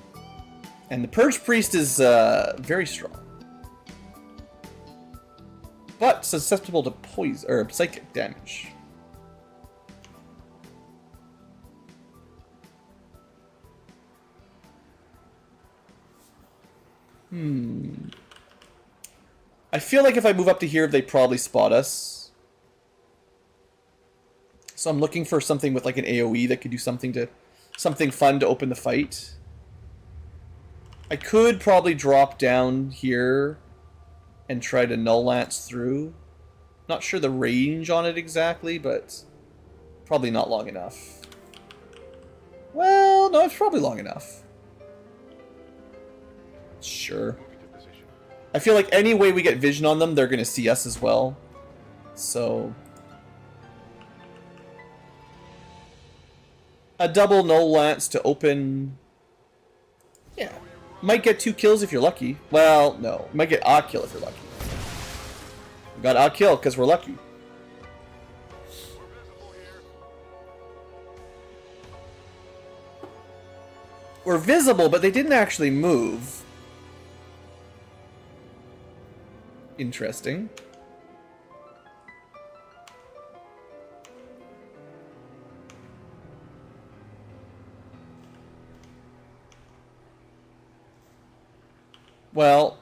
And the Purge Priest is very strong. But susceptible to poison or psychic damage. I feel like if I move up to here, they probably spot us. So I'm looking for something with like an AoE that could do something fun to open the fight. I could probably drop down here and try to null lance through. Not sure the range on it exactly, but probably not long enough. Well, no, it's probably long enough. Sure. I feel like any way we get vision on them, they're going to see us as well. So a double null lance to open. Yeah. Might get 2 kills if you're lucky. Well, no. Might get a kill if you're lucky. We got a kill because we're lucky. We're visible, but they didn't actually move. Interesting. Well,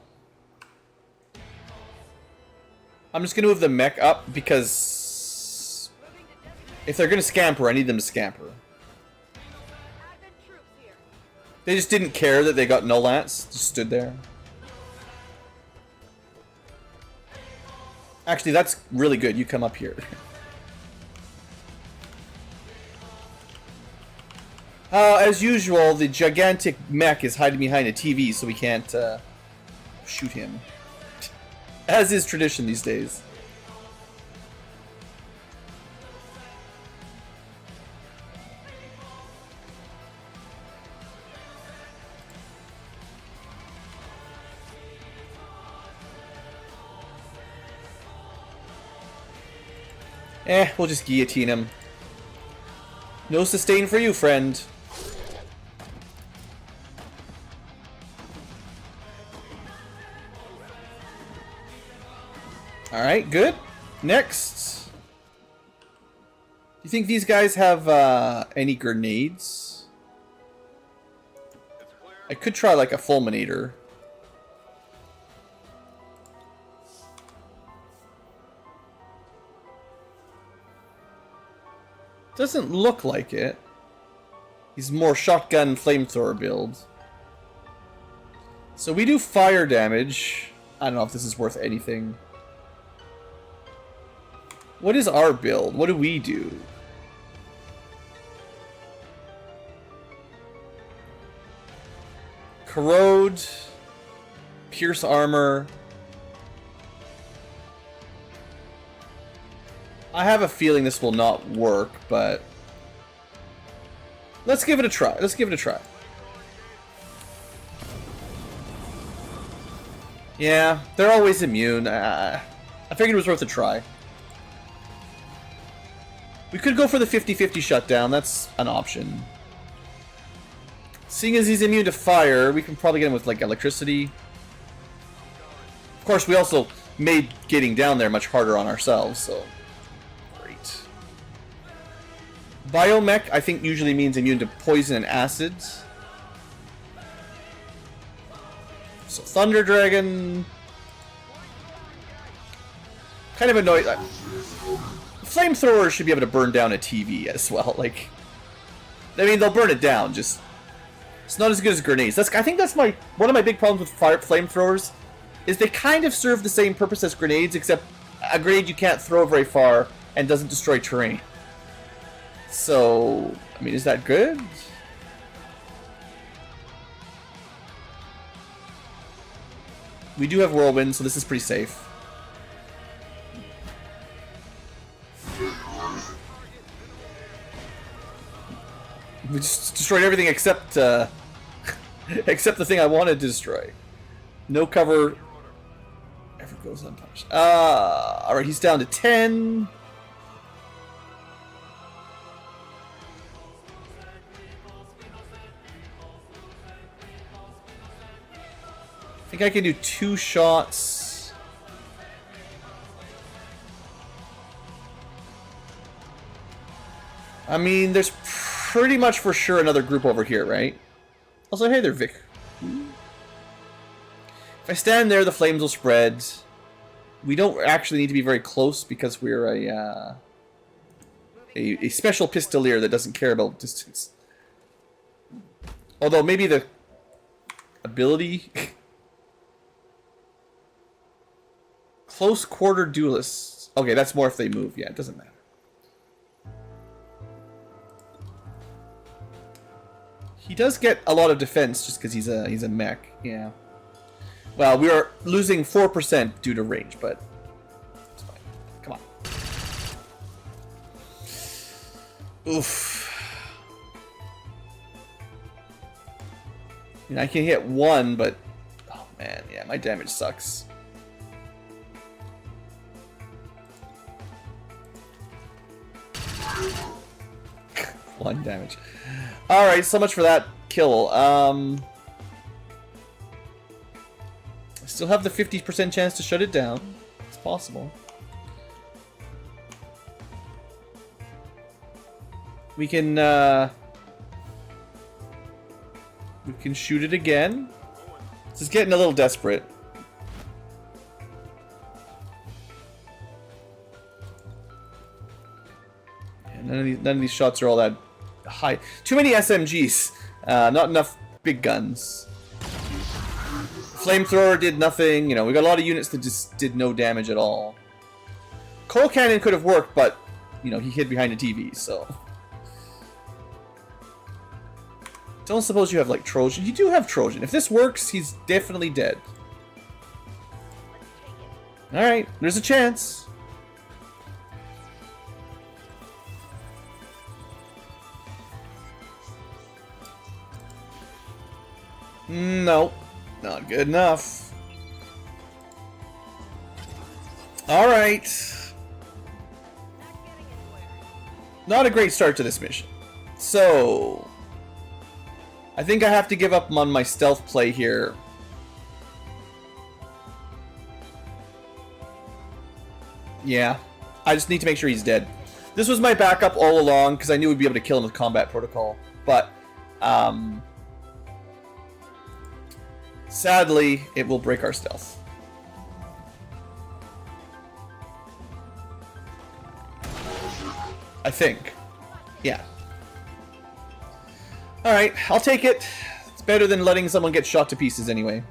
I'm just going to move the mech up because if they're going to scamper, I need them to scamper. Advent troops here. They just didn't care that they got null lance, just stood there. Actually, that's really good. You come up here. As usual, the gigantic mech is hiding behind a TV, so we can't shoot him. As is tradition these days. We'll just guillotine him. No sustain for you, friend. Alright, good. Next. Do you think these guys have any grenades? I could try like a fulminator. Doesn't look like it. He's more shotgun flamethrower build. So we do fire damage. I don't know if this is worth anything. What is our build? What do we do? Corrode. Pierce armor. I have a feeling this will not work, but let's give it a try. Let's give it a try. Yeah, they're always immune. I figured it was worth a try. We could go for the 50-50 shutdown. That's an option. Seeing as he's immune to fire, we can probably get him with like electricity. Of course, we also made getting down there much harder on ourselves, so great. Biomech, I think, usually means immune to poison and acids. So Thunder Dragon, kind of annoyed. Flamethrowers should be able to burn down a TV as well. Like, I mean, they'll burn it down. Just it's not as good as grenades. I think that's one of my big problems with flamethrowers is they kind of serve the same purpose as grenades, except a grenade you can't throw very far and doesn't destroy terrain. So, I mean, is that good? We do have whirlwind, so this is pretty safe. We just destroyed everything except except the thing I wanted to destroy. No cover ever goes unpunished. Alright, he's down to 10. I think I can do 2 shots. I mean, there's pretty much for sure another group over here, right? Also, hey there, Vic. If I stand there, the flames will spread. We don't actually need to be very close because we're a special pistolier that doesn't care about distance. Although maybe the ability... Close quarter duelists. Okay, that's more if they move. Yeah, it doesn't matter. He does get a lot of defense just because he's a mech. Yeah. Well, we are losing 4% due to range, but it's fine. Come on. Oof. I mean, I can hit 1, but oh man, yeah, my damage sucks. One damage. Alright, so much for that kill. I still have the 50% chance to shut it down. It's possible. We can shoot it again. This is getting a little desperate. None of these shots are all that high. Too many SMGs. Not enough big guns. Flamethrower did nothing. You know, we got a lot of units that just did no damage at all. Coal cannon could have worked, but you know he hid behind a TV, so. Don't suppose you have like Trojan. You do have Trojan. If this works, he's definitely dead. All right, there's a chance. Nope, not good enough. Alright. Not a great start to this mission. So, I think I have to give up on my stealth play here. Yeah, I just need to make sure he's dead. This was my backup all along because I knew we'd be able to kill him with combat protocol. But, sadly, it will break our stealth. I think. Yeah. Alright, I'll take it. It's better than letting someone get shot to pieces anyway.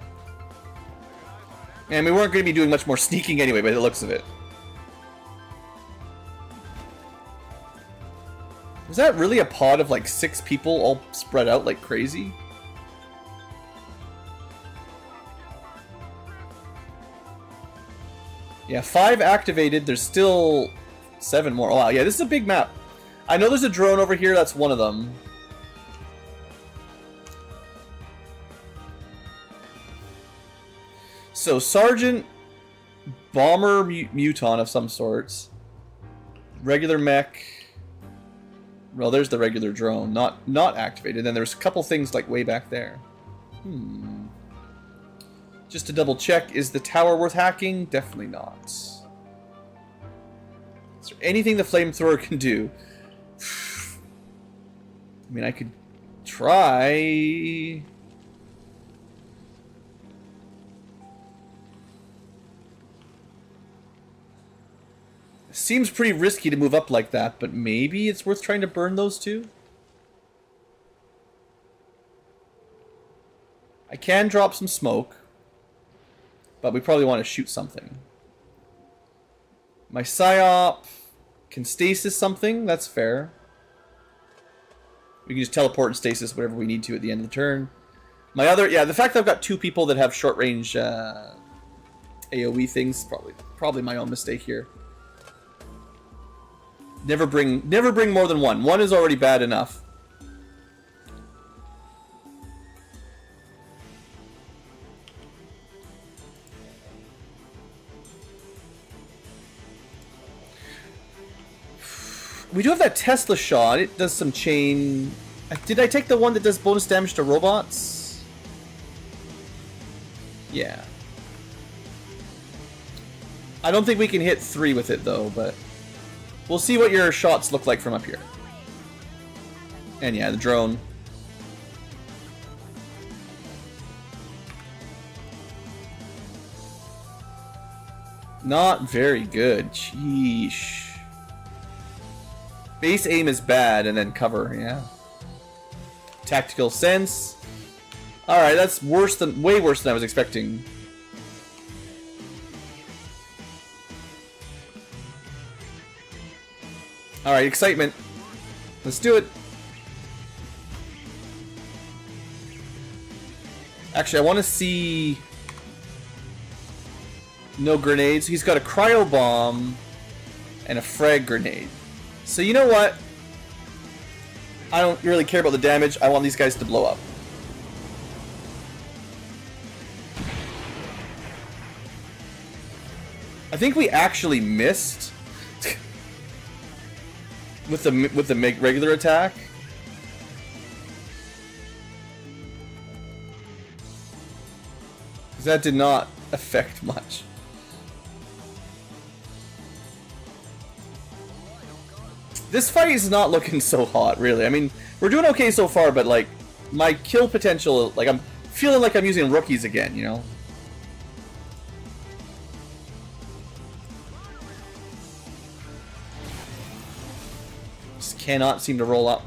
And we weren't going to be doing much more sneaking anyway, by the looks of it. Was that really a pod of like 6 people all spread out like crazy? Yeah, 5 activated. There's still 7 more. Oh, wow, yeah, this is a big map. I know there's a drone over here. That's one of them. So, Sergeant, Bomber, Muton of some sorts. Regular mech. Well, there's the regular drone. Not activated. Then there's a couple things like way back there. Just to double check, is the tower worth hacking? Definitely not. Is there anything the flamethrower can do? I mean, I could try. Seems pretty risky to move up like that, but maybe it's worth trying to burn those two? I can drop some smoke. But we probably want to shoot something. My psyop can stasis something. That's fair. We can just teleport and stasis whatever we need to at the end of the turn. My other... Yeah, the fact that I've got 2 people that have short range AoE things. Probably my own mistake here. Never bring more than one. One is already bad enough. We do have that Tesla shot. It does some chain. Did I take the one that does bonus damage to robots? Yeah. I don't think we can hit 3 with it though, but we'll see what your shots look like from up here. And yeah, the drone. Not very good. Sheesh. Base aim is bad, and then cover, yeah. Tactical sense. Alright, that's way worse than I was expecting. Alright, excitement. Let's do it. Actually, I want to see... No grenades. He's got a cryo bomb and a frag grenade. So you know what? I don't really care about the damage. I want these guys to blow up. I think we actually missed with the regular attack. Because that did not affect much. This fight is not looking so hot, really. I mean, we're doing okay so far, but like, my kill potential, like, I'm feeling like I'm using rookies again, you know? Just cannot seem to roll up.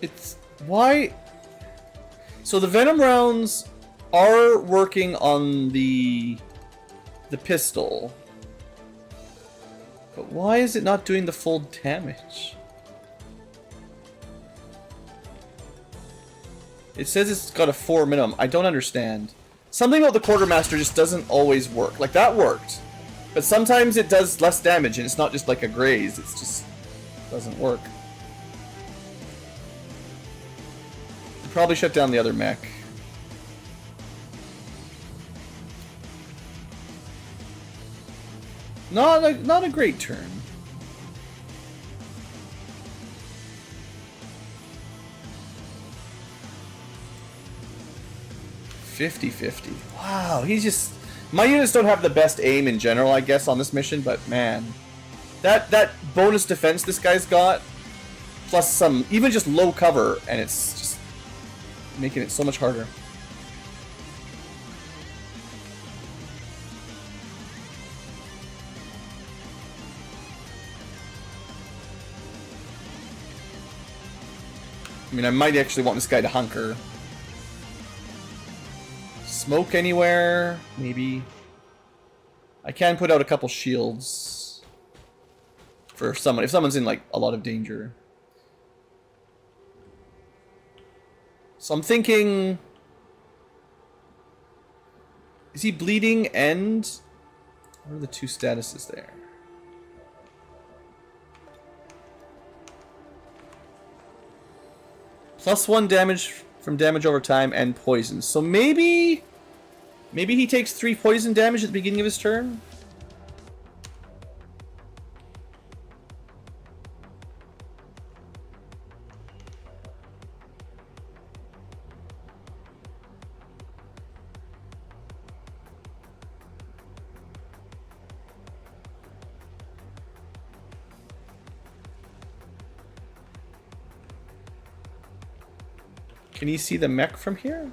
It's... why... So the Venom rounds are working on the pistol. But why is it not doing the full damage? It says it's got a 4 minimum. I don't understand. Something about the Quartermaster just doesn't always work. Like, that worked. But sometimes it does less damage and it's not just like a graze. It's just... doesn't work. Probably shut down the other mech. Not a great turn. .50-50. Wow, he's just... My units don't have the best aim in general, I guess, on this mission, but man. That bonus defense this guy's got, plus some, even just low cover, and it's just making it so much harder. I mean, I might actually want this guy to hunker. Smoke anywhere? Maybe. I can put out a couple shields for someone, if someone's in like a lot of danger. So I'm thinking... Is he bleeding and... What are the two statuses there? +1 damage from damage over time and poison. So maybe... Maybe he takes 3 poison damage at the beginning of his turn? Can you see the mech from here?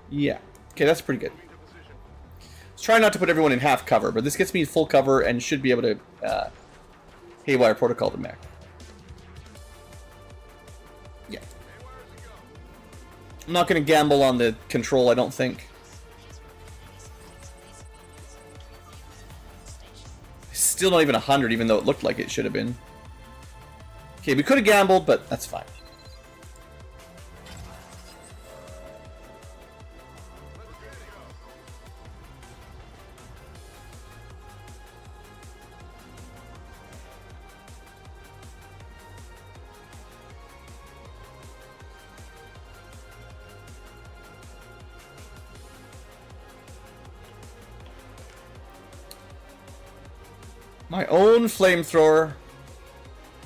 Yeah. Okay, that's pretty good. Let's try not to put everyone in half cover, but this gets me full cover and should be able to Haywire Protocol the mech. Yeah. I'm not going to gamble on the control, I don't think. Still not even 100, even though it looked like it should have been. Okay, we could have gambled, but that's fine. My own flamethrower,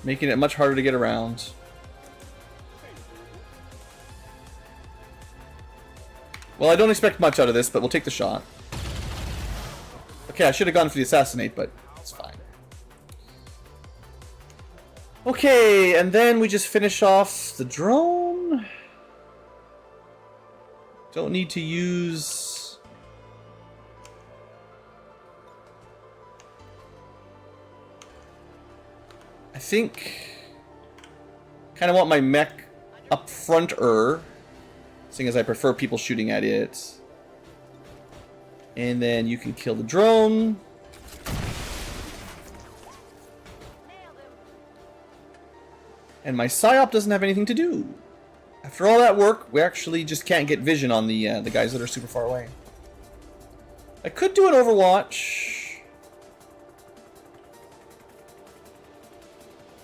making it much harder to get around. Well, I don't expect much out of this, but we'll take the shot. Okay, I should have gone for the assassinate, but it's fine. Okay, and then we just finish off the drone. Don't need to use... I think kind of want my mech up front-er, seeing as I prefer people shooting at it. And then you can kill the drone. And my psyop doesn't have anything to do. After all that work, we actually just can't get vision on the guys that are super far away. I could do an Overwatch.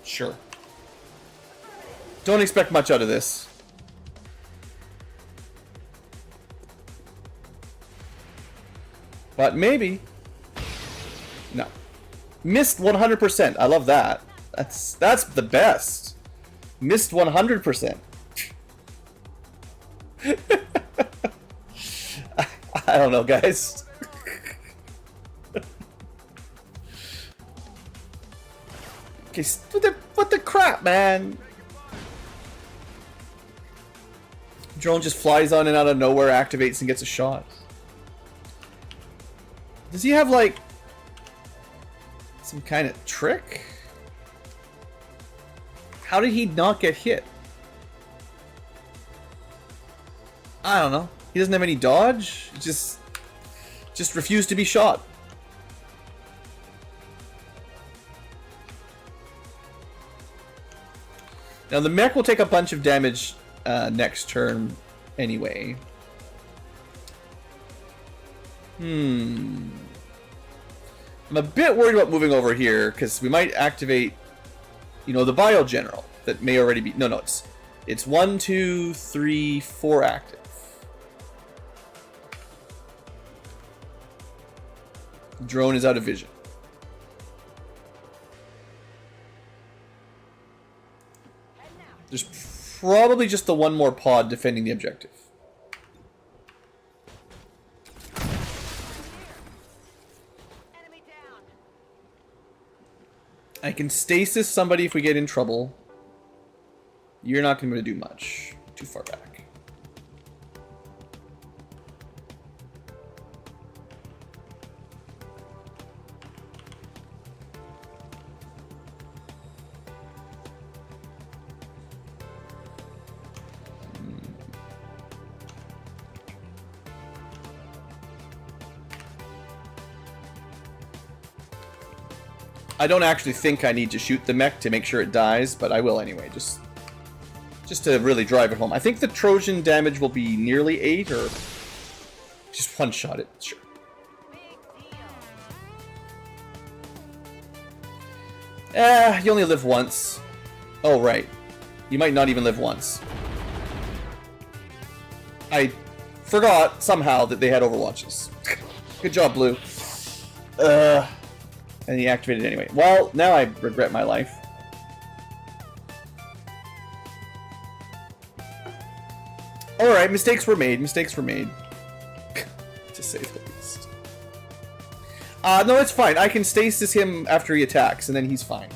Sure. Don't expect much out of this. But maybe. No. Missed 100%. I love that. That's the best. Missed 100%. I don't know, guys. Okay, what the crap, man? Drone just flies on and out of nowhere, activates and gets a shot. Does he have like some kind of trick? How did he not get hit? I don't know. He doesn't have any dodge. He just refused to be shot. Now the mech will take a bunch of damage next turn anyway. I'm a bit worried about moving over here because we might activate, you know, the bio general that may already be. No, it's 1, 2, 3, 4 active. Drone is out of vision. There's probably just the one more pod defending the objective. Enemy down. I can stasis somebody if we get in trouble. You're not going to do much. Too far back. I don't actually think I need to shoot the mech to make sure it dies, but I will anyway, just to really drive it home. I think the Trojan damage will be nearly 8, or just one-shot it, sure. You only live once. Oh, right. You might not even live once. I forgot, somehow, that they had Overwatches. Good job, Blue. And he activated it anyway. Well, now I regret my life. Alright, mistakes were made. Mistakes were made. To say the least. No, it's fine. I can stasis him after he attacks, and then he's fine.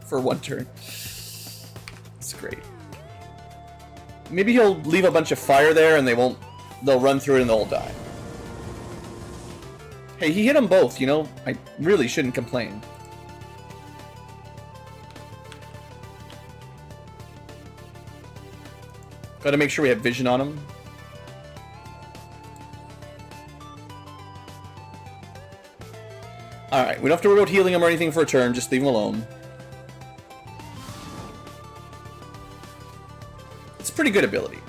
For one turn. It's great. Maybe he'll leave a bunch of fire there, and they'll run through it and they'll die. Hey, he hit them both, you know? I really shouldn't complain. Gotta make sure we have vision on him. Alright, we don't have to worry about healing him or anything for a turn, just leave him alone. It's a pretty good ability.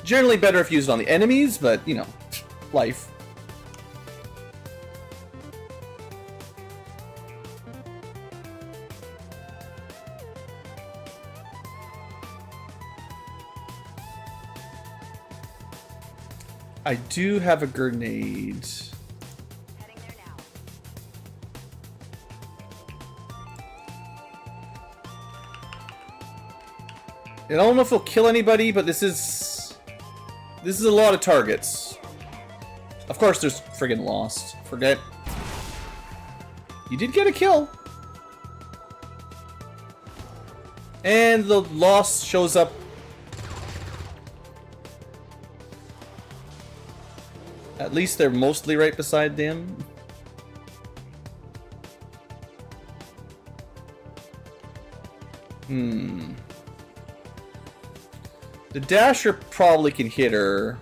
Generally better if used on the enemies, but, you know, life. I do have a grenade. Heading there now. I don't know if it'll kill anybody, but this is a lot of targets. Of course, there's friggin' Lost. Forget. You did get a kill. And the Lost shows up. At least they're mostly right beside them. The Dasher probably can hit her.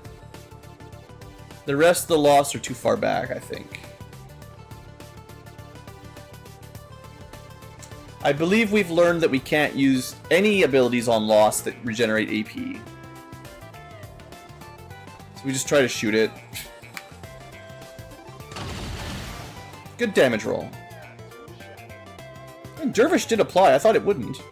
The rest of the Lost are too far back, I think. I believe we've learned that we can't use any abilities on Lost that regenerate AP. So we just try to shoot it. Good damage roll. And Dervish did apply. I thought it wouldn't.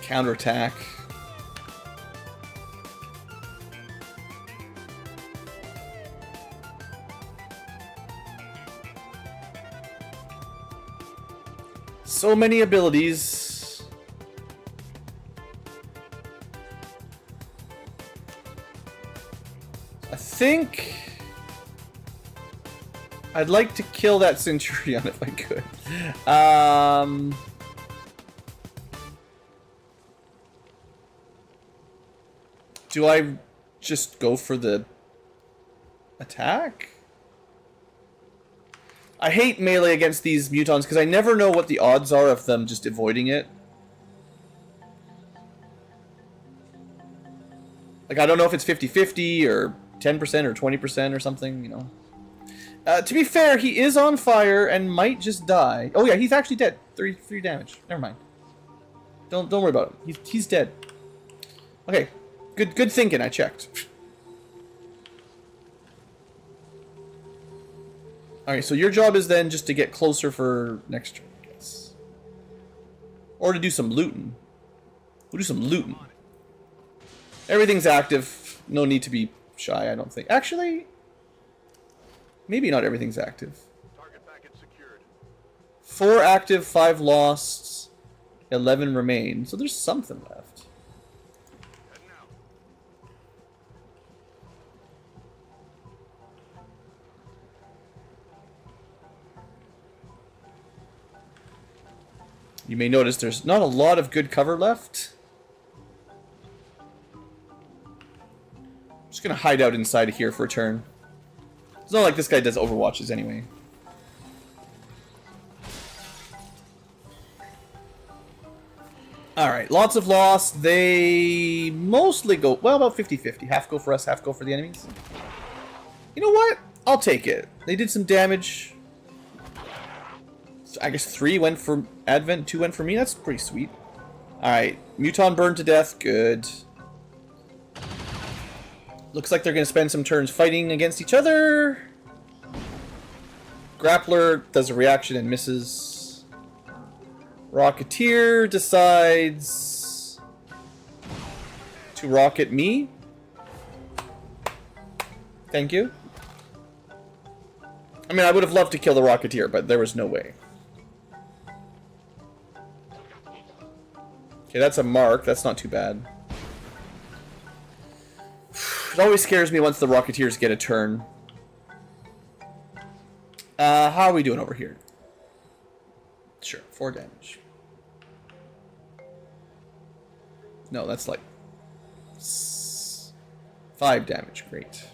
Counterattack. So many abilities. I think I'd like to kill that Centurion if I could. Do I just go for the attack? I hate melee against these mutons because I never know what the odds are of them just avoiding it. Like, I don't know if it's 50-50 or 10% or 20% or something, you know. To be fair, he is on fire and might just die. Oh yeah, he's actually dead. 3 damage. Never mind. Don't worry about him. He's dead. Okay. Good thinking, I checked. Alright, so your job is then just to get closer for next turn, I guess. Or to do some looting. We'll do some looting. Everything's active. No need to be shy, I don't think. Actually, maybe not everything's active. Target packet secured. 4 active, 5 lost, 11 remain. So there's something left. Heading out. You may notice there's not a lot of good cover left. I'm just gonna hide out inside of here for a turn. It's not like this guy does overwatches anyway. Alright, lots of loss. They mostly go, well, about 50-50. Half go for us, half go for the enemies. You know what? I'll take it. They did some damage. I guess 3 went for Advent, 2 went for me. That's pretty sweet. Alright, Muton burned to death. Good. Looks like they're going to spend some turns fighting against each other. Grappler does a reaction and misses. Rocketeer decides to rocket me. Thank you. I mean, I would have loved to kill the Rocketeer, but there was no way. Okay, that's a mark. That's not too bad. It always scares me once the Rocketeers get a turn. How are we doing over here? Sure, 4 damage. No, that's like 5 damage. Great.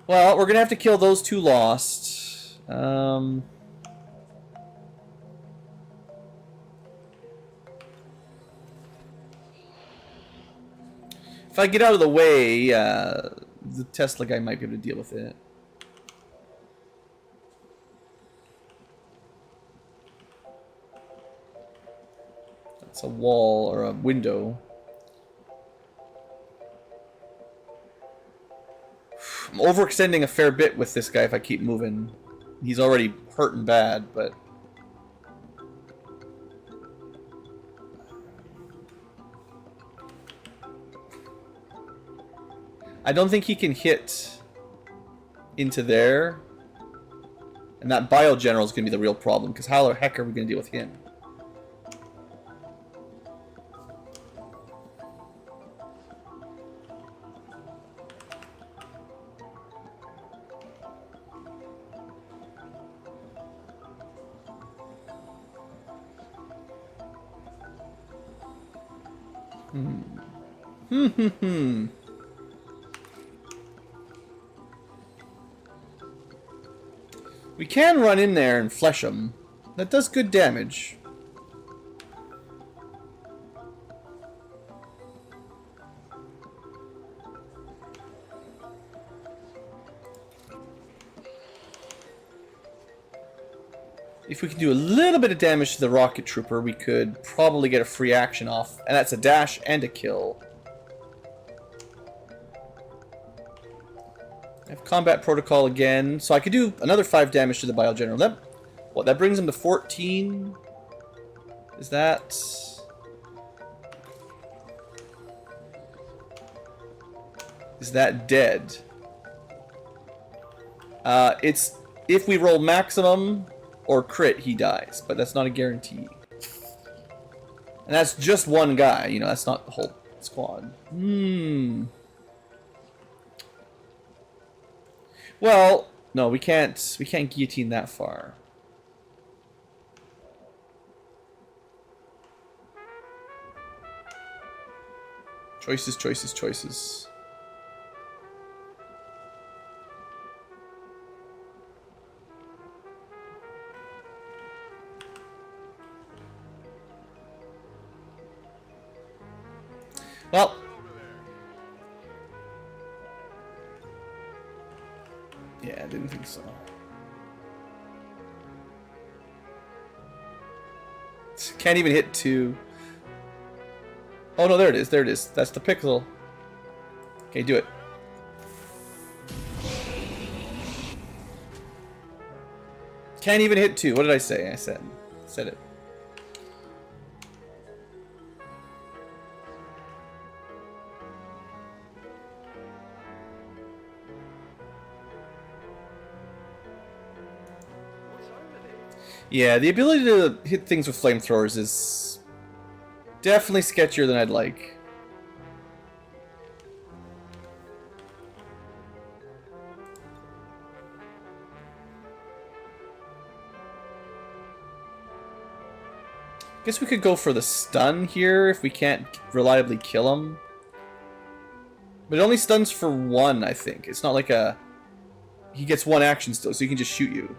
Well, we're gonna have to kill those two lost. If I get out of the way, the Tesla guy might be able to deal with it. That's a wall or a window. I'm overextending a fair bit with this guy if I keep moving. He's already hurting bad, but... I don't think he can hit into there. And that Bio General is going to be the real problem, because how the heck are we going to deal with him? We can run in there and flesh him. That does good damage. If we can do a little bit of damage to the rocket trooper, we could probably get a free action off. And that's a dash and a kill. I have combat protocol again, so I could do another 5 damage to the Bio General. That brings him to 14. Is that... Is that dead? It's if we roll maximum or crit, he dies, but that's not a guarantee. And that's just one guy, you know, that's not the whole squad. Well, no, we can't guillotine that far. Choices, choices, choices. Well, yeah, I didn't think so. Can't even hit 2. Oh no, there it is, there it is. That's the pixel. Okay, do it. Can't even hit 2. What did I say? I said it. Yeah, the ability to hit things with flamethrowers is definitely sketchier than I'd like. Guess we could go for the stun here if we can't reliably kill him. But it only stuns for 1, I think. It's not like a... He gets 1 action still, so he can just shoot you.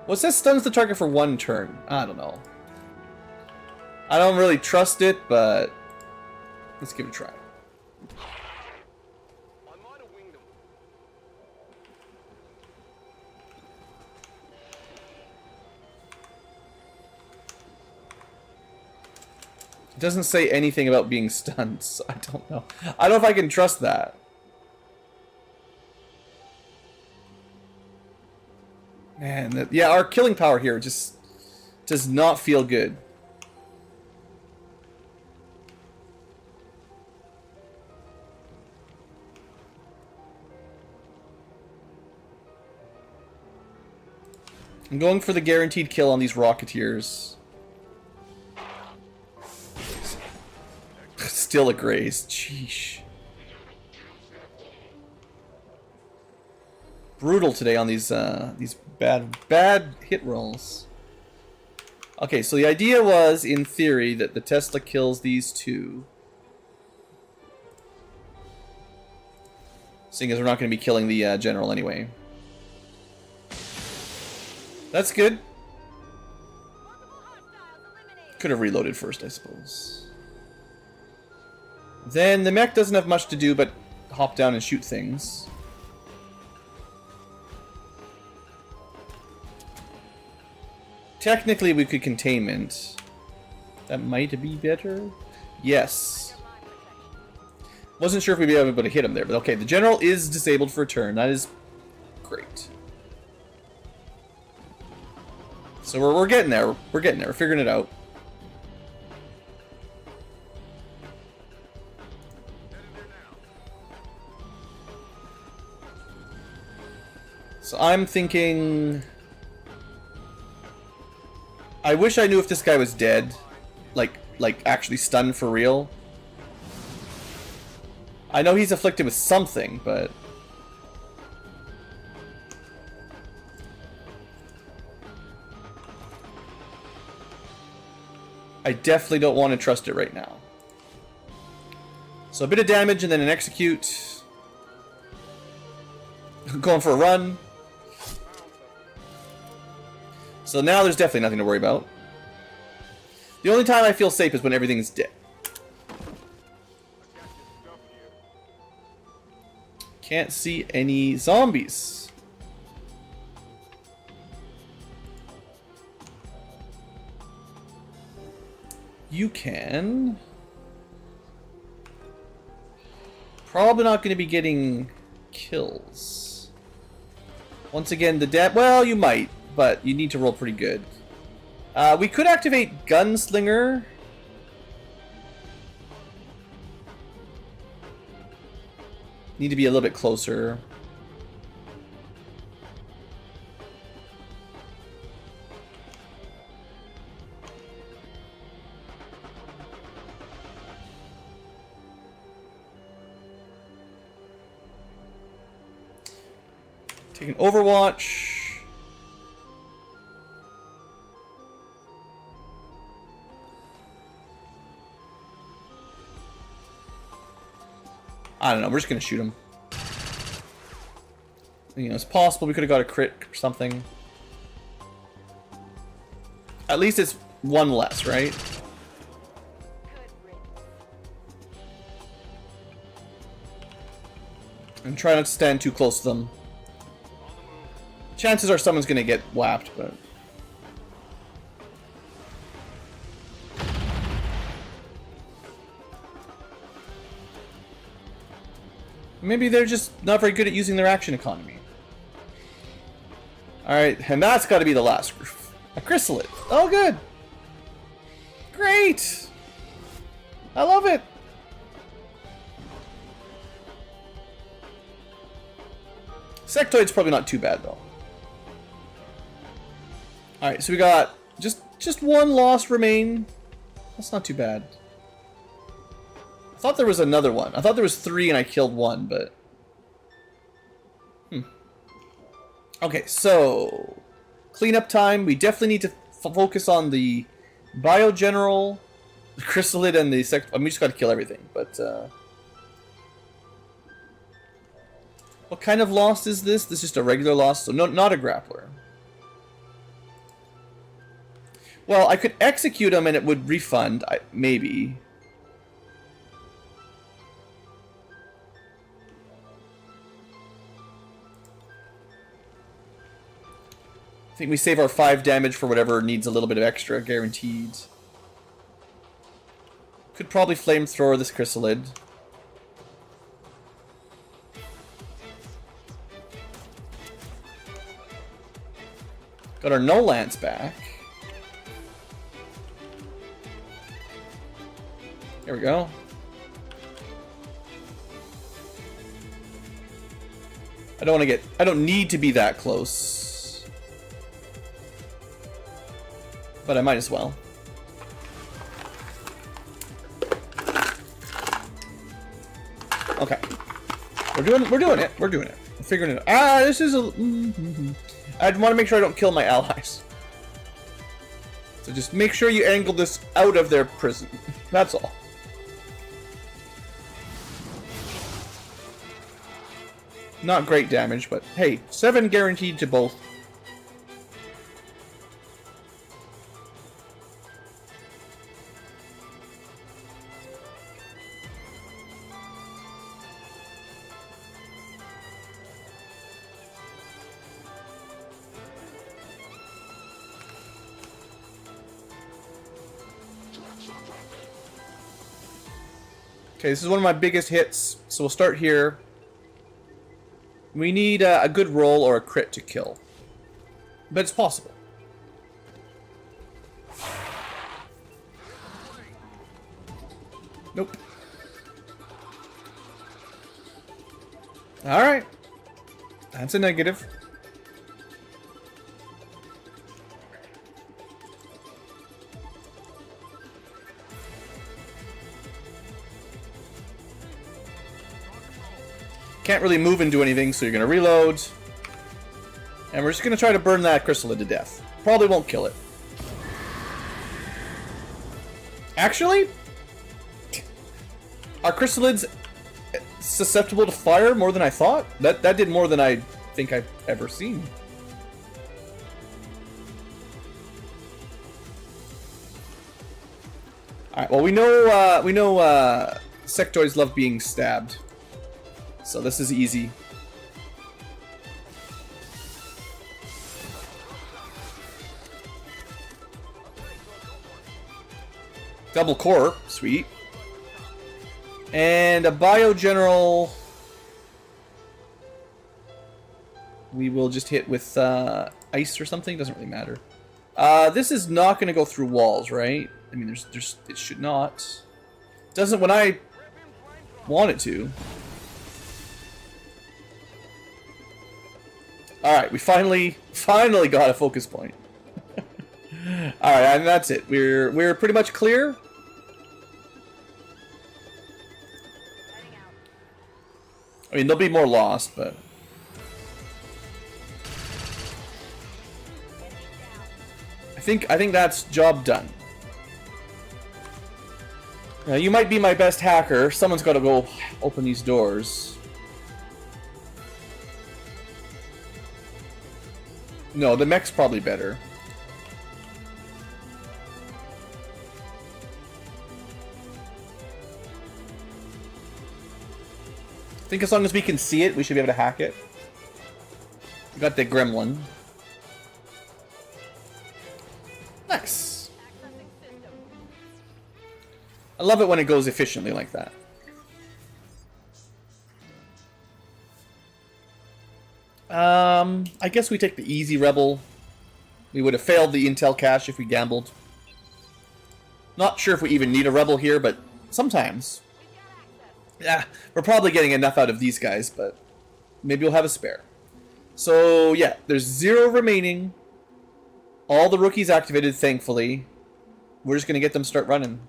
What's that stuns the target for 1 turn? I don't know. I don't really trust it, but let's give it a try. I might have winged him. It doesn't say anything about being stunned, so I don't know. I don't know if I can trust that. Man, yeah, our killing power here just does not feel good. I'm going for the guaranteed kill on these Rocketeers. Still a graze. Sheesh. Brutal today on these bad hit rolls. Okay, so the idea was, in theory, that the Tesla kills these 2. Seeing as we're not going to be killing the general anyway. That's good. Could have reloaded first, I suppose. Then the mech doesn't have much to do but hop down and shoot things. Technically, we could containment. That might be better. Yes. Wasn't sure if we'd be able to hit him there, but okay. The general is disabled for a turn. That is great. So we're getting there. We're getting there. We're figuring it out. So I'm thinking... I wish I knew if this guy was dead. Like actually stunned for real. I know he's afflicted with something, but... I definitely don't want to trust it right now. So a bit of damage and then an execute. Going for a run. So now there's definitely nothing to worry about. The only time I feel safe is when everything's dead. Can't see any zombies. You can. Probably not going to be getting kills. Once again, the dead. Well, you might, but you need to roll pretty good. We could activate Gunslinger. Need to be a little bit closer. Take an Overwatch. I don't know, we're just gonna shoot him. You know, it's possible we could have got a crit or something. At least it's one less, right? And try not to stand too close to them. Chances are someone's gonna get whapped, but... Maybe they're just not very good at using their action economy. Alright, and that's got to be the last. A chrysalid. Oh, good. Great. I love it. Sectoid's probably not too bad, though. Alright, so we got just one loss remain. That's not too bad. I thought there was another one. I thought there was 3 and I killed 1, but... Okay, so... Cleanup time. We definitely need to focus on the Bio General, the Chrysalid, and the I mean, we just gotta kill everything, but... What kind of loss is this? This is just a regular loss, so not a grappler. Well, I could execute him and it would refund, maybe. I think we save our 5 damage for whatever needs a little bit of extra, guaranteed. Could probably flamethrower this chrysalid. Got our no lance back. There we go. I don't need to be that close. But I might as well. Okay. We're doing it. We're doing it. We're figuring it out. Ah, this is a... I want to make sure I don't kill my allies. So just make sure you angle this out of their prison. That's all. Not great damage, but hey, 7 guaranteed to both. Okay, this is one of my biggest hits, so we'll start here. We need a good roll or a crit to kill. But it's possible. Nope. Alright. That's a negative. Can't really move and do anything, so you're going to reload. And we're just going to try to burn that chrysalid to death. Probably won't kill it. Actually, are chrysalids susceptible to fire more than I thought? That did more than I think I've ever seen. Alright, well we know sectoids love being stabbed. So this is easy. Double core, sweet. And a bio general. We will just hit with ice or something. Doesn't really matter. This is not going to go through walls, right? I mean, it should not. Doesn't when I want it to. Alright, we finally got a focus point. Alright, and that's it. We're pretty much clear. Heading out. I mean, there'll be more lost, but Enemy down. I think that's job done. Now, you might be my best hacker. Someone's got to go open these doors. No, the mech's probably better. I think as long as we can see it, we should be able to hack it. We got the gremlin. Nice. Accessing system. I love it when it goes efficiently like that. I guess we take the easy rebel. We would have failed the intel cache if we gambled. Not sure if we even need a rebel here, but sometimes. Yeah, we're probably getting enough out of these guys, but maybe we'll have a spare. So, yeah, there's 0 remaining. All the rookies activated, thankfully. We're just going to get them start running.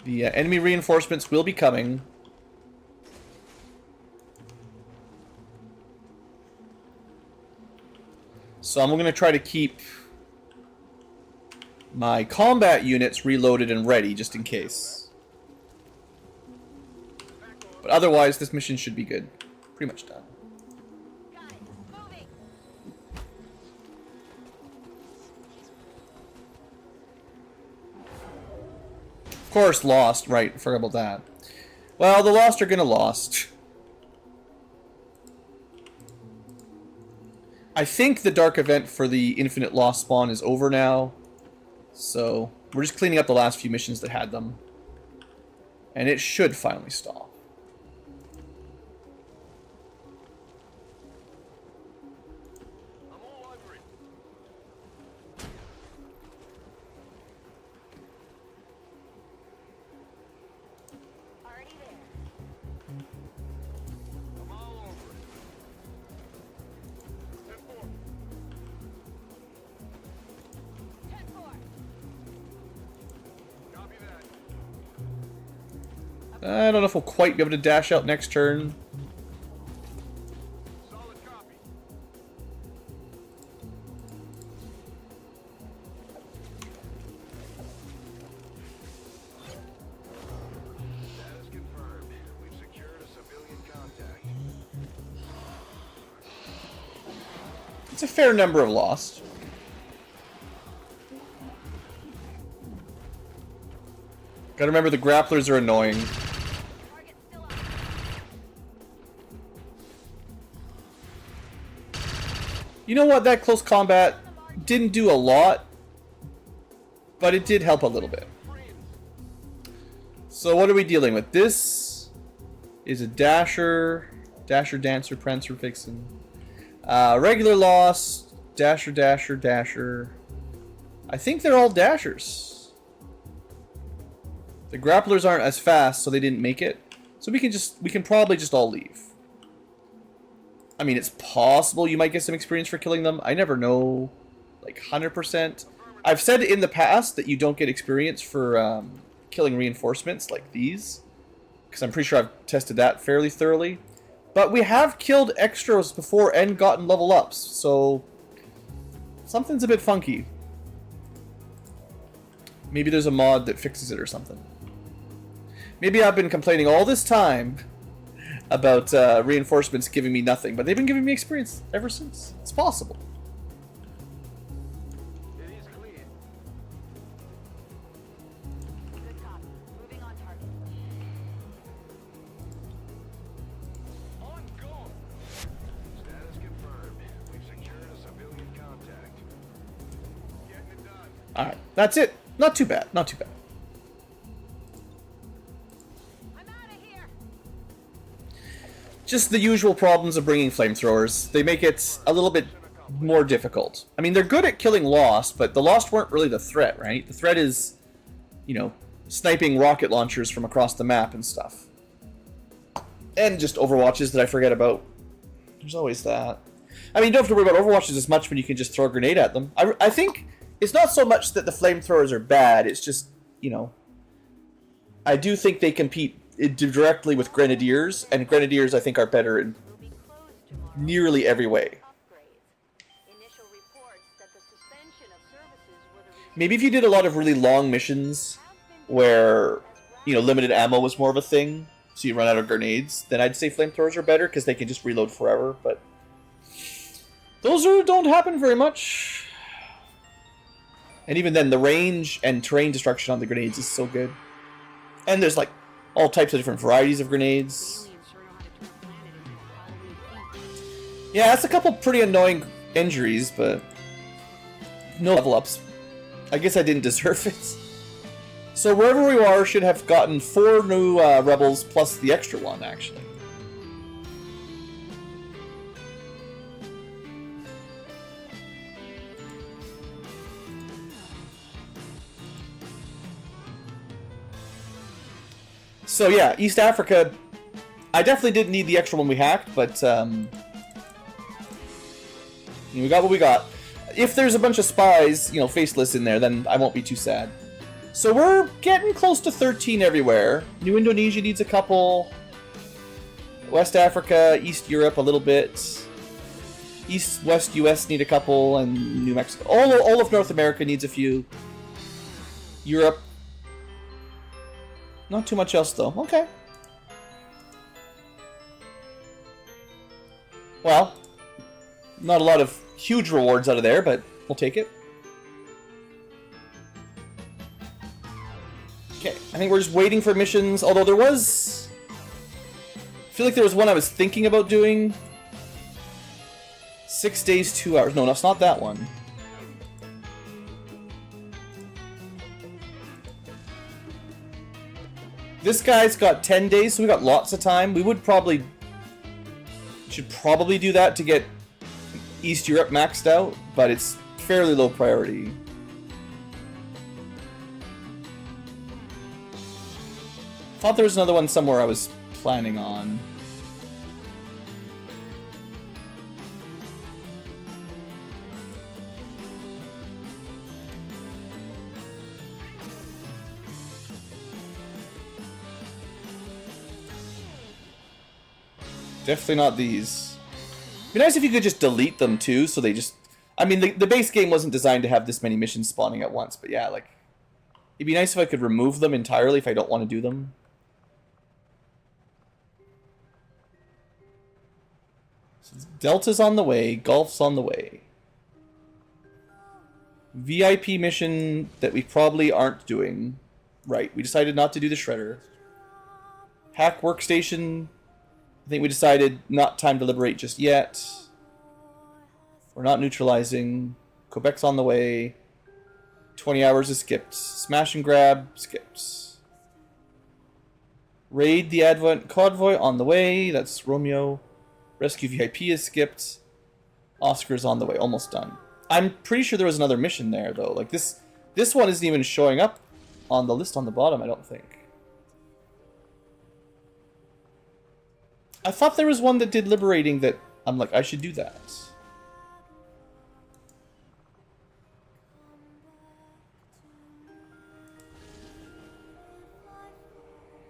The enemy reinforcements will be coming. So I'm going to try to keep my combat units reloaded and ready just in case. But otherwise, this mission should be good. Pretty much done. Got it. Moving. Of course, lost. Right, forgot about that. Well, the lost are gonna lost. I think the dark event for the infinite lost spawn is over now. So, we're just cleaning up the last few missions that had them. And it should finally stop. I'm all over it. Already there. I'm all over it. 10-4. 10-4. Copy that. I don't know if we'll quite be able to dash out next turn. Solid copy. It's a fair number of lost. Gotta remember the grapplers are annoying. Target still up. You know what? That close combat didn't do a lot, but it did help a little bit. So what are we dealing with? This is a Dasher, Dancer, Prancer, Vixen. Regular loss, Dasher, Dasher. I think they're all Dashers. The grapplers aren't as fast, so they didn't make it. So we can probably just all leave. I mean, it's possible you might get some experience for killing them. I never know, like 100%. I've said in the past that you don't get experience for killing reinforcements like these, because I'm pretty sure I've tested that fairly thoroughly. But we have killed extras before and gotten level ups, so something's a bit funky. Maybe there's a mod that fixes it or something. Maybe I've been complaining all this time about reinforcements giving me nothing, but they've been giving me experience ever since. It's possible. It is clear. Good copy. Moving on target. On go. Status confirmed. We've secured a civilian contact. Getting it done. Alright, that's it. Not too bad, not too bad. I'm out of here. Just the usual problems of bringing flamethrowers. They make it a little bit more difficult. I mean, they're good at killing Lost, but the Lost weren't really the threat, right? The threat is, you know, sniping rocket launchers from across the map and stuff. And just Overwatches that I forget about. There's always that. I mean, you don't have to worry about Overwatches as much when you can just throw a grenade at them. I think it's not so much that the flamethrowers are bad, it's just, you know, I do think they compete directly with Grenadiers, and Grenadiers I think are better in Will be closed tomorrow. nearly every way. Upgrades. Initial reports that the suspension of services were the reason. Maybe if you did a lot of really long missions where, you know, limited ammo was more of a thing, so you run out of grenades, then I'd say flamethrowers are better because they can just reload forever, but those don't happen very much. And even then, the range and terrain destruction on the grenades is so good. And there's like all types of different varieties of grenades. Aliens sure know how to turn a planet into a Halloween feast. Yeah, that's a couple pretty annoying injuries, but no level ups. I guess I didn't deserve it. So wherever we are should have gotten 4 new rebels plus the extra one, actually. So yeah, East Africa, I definitely didn't need the extra one we hacked, but we got what we got. If there's a bunch of spies, you know, faceless in there, then I won't be too sad. So we're getting close to 13 everywhere. New Indonesia needs a couple. West Africa, East Europe a little bit. East-West US need a couple, and New Mexico. All of North America needs a few. Europe. Not too much else, though. Okay. Well, not a lot of huge rewards out of there, but we'll take it. Okay, I think we're just waiting for missions, although there was... I feel like there was one I was thinking about doing. 6 days, 2 hours. No, that's not that one. This guy's got 10 days, so we got lots of time. We should probably do that to get East Europe maxed out, but it's fairly low priority. Thought there was another one somewhere I was planning on. Definitely not these. It'd be nice if you could just delete them too, so they just... I mean, the base game wasn't designed to have this many missions spawning at once, but yeah, like... It'd be nice if I could remove them entirely if I don't want to do them. So Delta's on the way, Golf's on the way. VIP mission that we probably aren't doing. Right, we decided not to do the shredder. Hack workstation. I think we decided not time to liberate just yet. We're not neutralizing. Quebec's on the way. 20 hours is skipped. Smash and grab, skipped. Raid the Advent Convoy on the way. That's Romeo. Rescue VIP is skipped. Oscar's on the way, almost done. I'm pretty sure there was another mission there though. Like this one isn't even showing up on the list on the bottom, I don't think. I thought there was one that did liberating that I'm like, I should do that.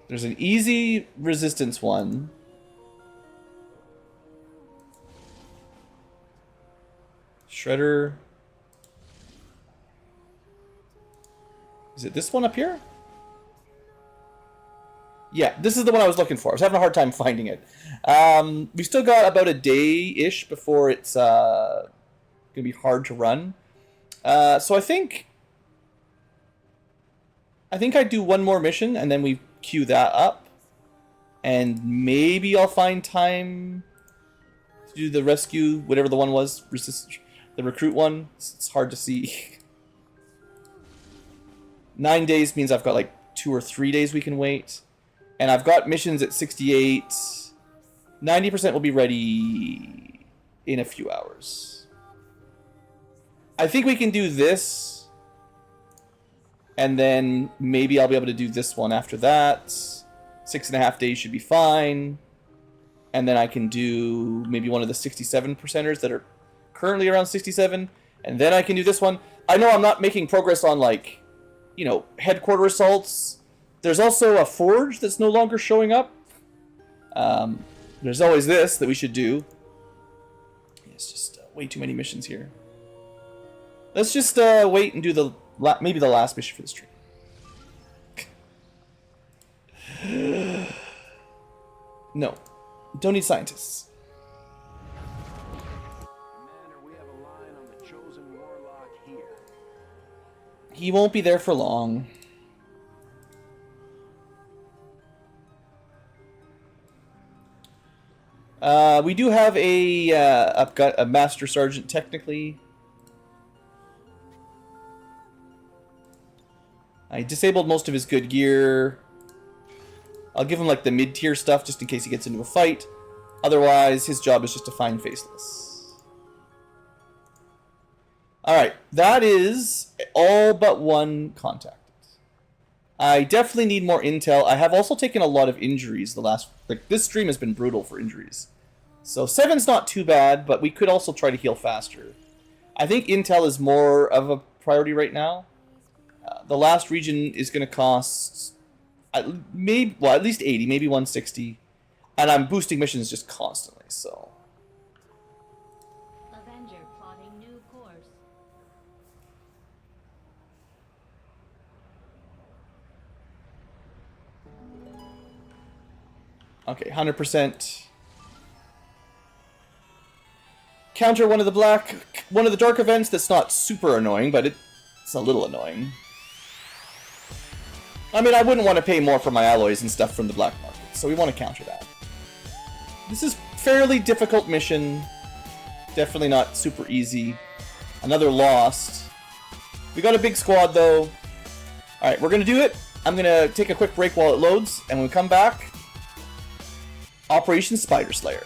There's an easy resistance one. Shredder. Is it this one up here? Yeah, this is the one I was looking for. I was having a hard time finding it. We still got about a day-ish before it's going to be hard to run. So I think I'd do one more mission, and then we queue that up. And maybe I'll find time to do the rescue, whatever the one was, the recruit one. It's hard to see. 9 days means I've got like 2 or 3 days we can wait. And I've got missions at 68. 90% will be ready in a few hours. I think we can do this. And then maybe I'll be able to do this one after that. 6.5 days should be fine. And then I can do maybe one of the 67%ers that are currently around 67. And then I can do this one. I know I'm not making progress on, like, you know, headquarter assaults. There's also a forge that's no longer showing up. There's always this that we should do. It's just way too many missions here. Let's just wait and do maybe the last mission for the stream. No, don't need scientists. Commander, we have a line on the chosen warlock here. He won't be there for long. We do have a master sergeant technically. I disabled most of his good gear. I'll give him like the mid-tier stuff just in case he gets into a fight. Otherwise, his job is just to find Faceless. Alright, that is all but one contacted. I definitely need more intel. I have also taken a lot of injuries the last... Like, this stream has been brutal for injuries. So 7's not too bad, but we could also try to heal faster. I think intel is more of a priority right now. The last region is going to cost... at least 80, maybe 160. And I'm boosting missions just constantly, so... Avenger plotting new course. Okay, 100%. Counter one of the dark events that's not super annoying, but it's a little annoying. I mean, I wouldn't want to pay more for my alloys and stuff from the black market, so we want to counter that. This is fairly difficult mission. Definitely not super easy. Another lost. We got a big squad, though. Alright, we're going to do it. I'm going to take a quick break while it loads, and when we come back, Operation Spider Slayer.